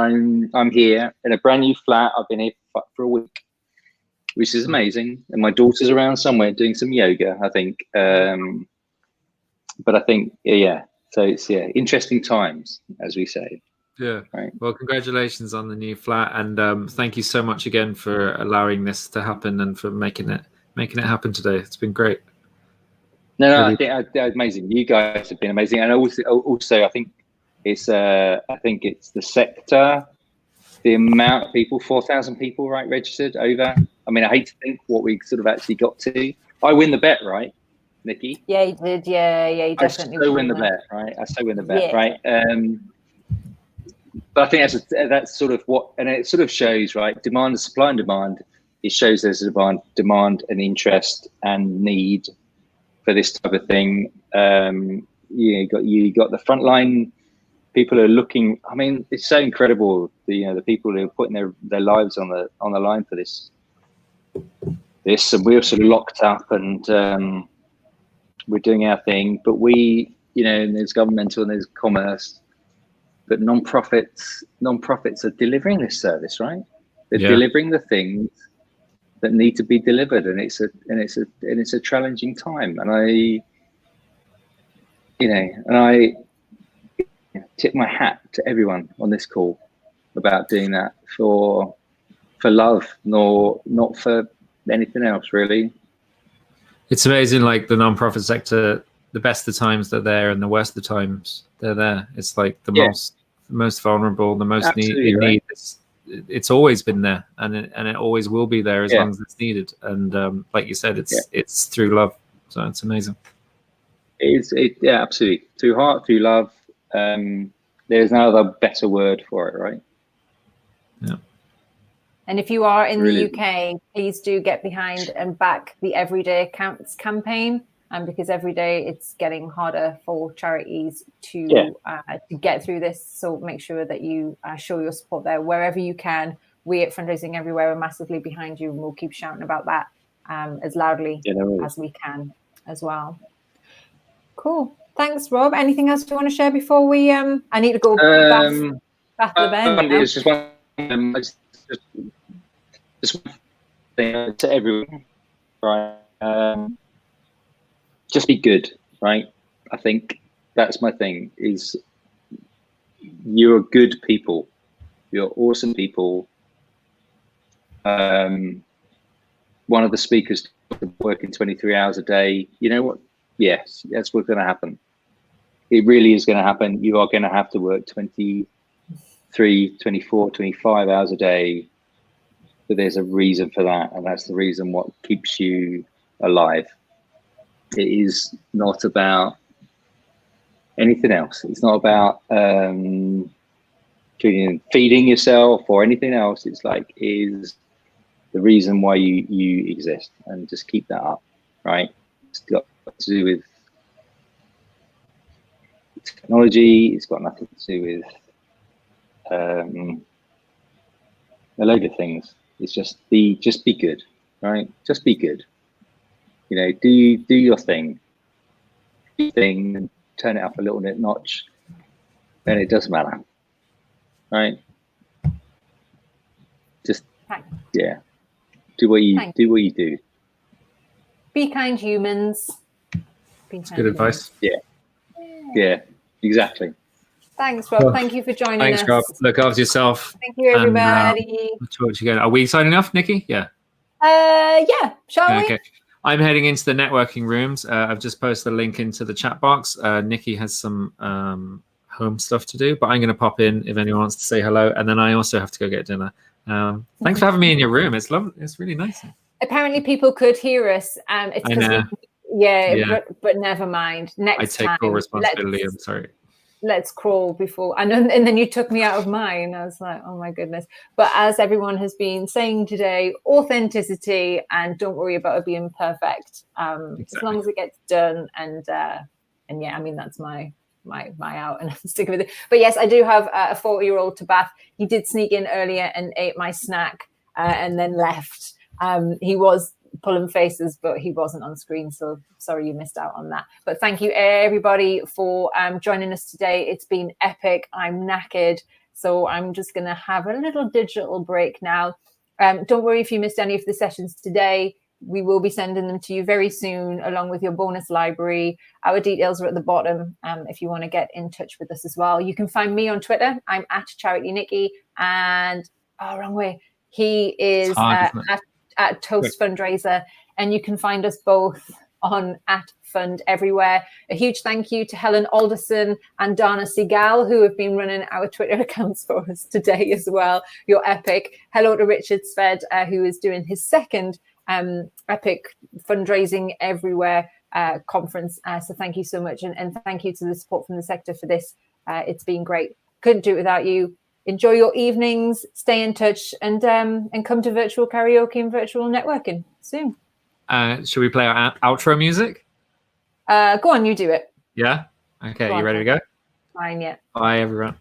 I'm here in a brand new flat. I've been here for a week, which is amazing. And my daughter's around somewhere doing some yoga, I think. But I think, so it's interesting times, as we say. Yeah. Right. Well, congratulations on the new flat, and thank you so much again for allowing this to happen and for making it happen today. It's been great. No, Really. I think that's amazing. You guys have been amazing, and also I think it's the sector, the amount of people, 4,000 people, right, registered over. I mean, I hate to think what we sort of actually got to. I win the bet, right, Nikki? Yeah, you did. Yeah, you definitely I so win the that. bet, right? I so win the bet, Yeah. right? But I think that's sort of what, and it sort of shows, right? Demand, supply and demand. It shows there's a demand and interest and need for this type of thing. You got the frontline people who are looking. I mean, it's so incredible. The people who are putting their lives on the line for this, and we're sort of locked up, and we're doing our thing. But and there's governmental and there's commerce, but non-profits are delivering this service, right? They're delivering the things that need to be delivered, and it's a challenging time. And I tip my hat to everyone on this call about doing that for love, not for anything else, really. It's amazing, like the non-profit sector, the best of times they're there and the worst of times they're there. It's like the most vulnerable, the most Absolutely, need. It's always been there, and it always will be there as long as it's needed. And like you said, it's through love, so it's amazing. Absolutely, through heart, through love. There's no other better word for it, right? Yeah. And if you are in Really? the UK, please do get behind and back the Everyday Counts campaign. Because every day it's getting harder for charities to get through this. So make sure that you show your support there wherever you can. We at Fundraising Everywhere are massively behind you, and we'll keep shouting about that as loudly as we can as well. Cool. Thanks, Rob. Anything else you want to share before we? I need to go back to the bed. It's just one thing to everyone, right? Just be good, right? I think that's my thing, is you're good people. You're awesome people. One of the speakers working 23 hours a day. You know what? Yes, that's what's going to happen. It really is going to happen. You are going to have to work 23, 24, 25 hours a day. But there's a reason for that. And that's the reason what keeps you alive. It is not about anything else. It's not about feeding yourself or anything else. It's like, is the reason why you exist, and just keep that up, right? It's got to do with technology. It's got nothing to do with a load of things. It's just be good, right? Just be good. Do your thing, and turn it up a little bit notch, and it doesn't matter, right? Just do what you do. Be kind, humans. That's good advice. Yeah, exactly. Thanks, Rob. Thank you for joining us. Thanks, Rob. Look after yourself. Thank you, everybody. We'll talk to you again. Are we signing off, Nikki? Yeah. Shall we? Okay. I'm heading into the networking rooms. I've just posted a link into the chat box. Nikki has some home stuff to do, but I'm going to pop in if anyone wants to say hello. And then I also have to go get dinner. Thanks for having me in your room. It's lovely. It's really nice. Apparently people could hear us. It's I know. But never mind. Next time. I take full responsibility. I'm sorry. Let's crawl before. And then you took me out of mine. I was like, oh my goodness. But as everyone has been saying today, authenticity, and don't worry about it being perfect. Exactly. As long as it gets done. And yeah, I mean, that's my out, and I'm sticking with it. But yes, I do have a 40-year-old to bath. He did sneak in earlier and ate my snack and then left. He was pulling faces, but he wasn't on screen, so sorry you missed out on that. But thank you everybody for joining us today. It's been epic. I'm knackered, so I'm just gonna have a little digital break now. Don't worry if you missed any of the sessions today. we will be sending them to you very soon, along with your bonus library. Our details are at the bottom if you want to get in touch with us as well. You can find me on Twitter. I'm at Charity Nikki, and wrong way. He is at Toast Fundraiser, and you can find us both on @Fund Everywhere. A huge thank you to Helen Alderson and Dana Segal, who have been running our Twitter accounts for us today as well. You're epic. Hello to Richard Sved, who is doing his second Epic Fundraising Everywhere conference. So thank you so much, and thank you to the support from the sector for this. It's been great. Couldn't do it without you. Enjoy your evenings, stay in touch, and come to virtual karaoke and virtual networking soon. Should we play our outro music? Go on, you do it. Yeah? Okay, Go you on, ready to go? Fine, yeah. Bye, everyone.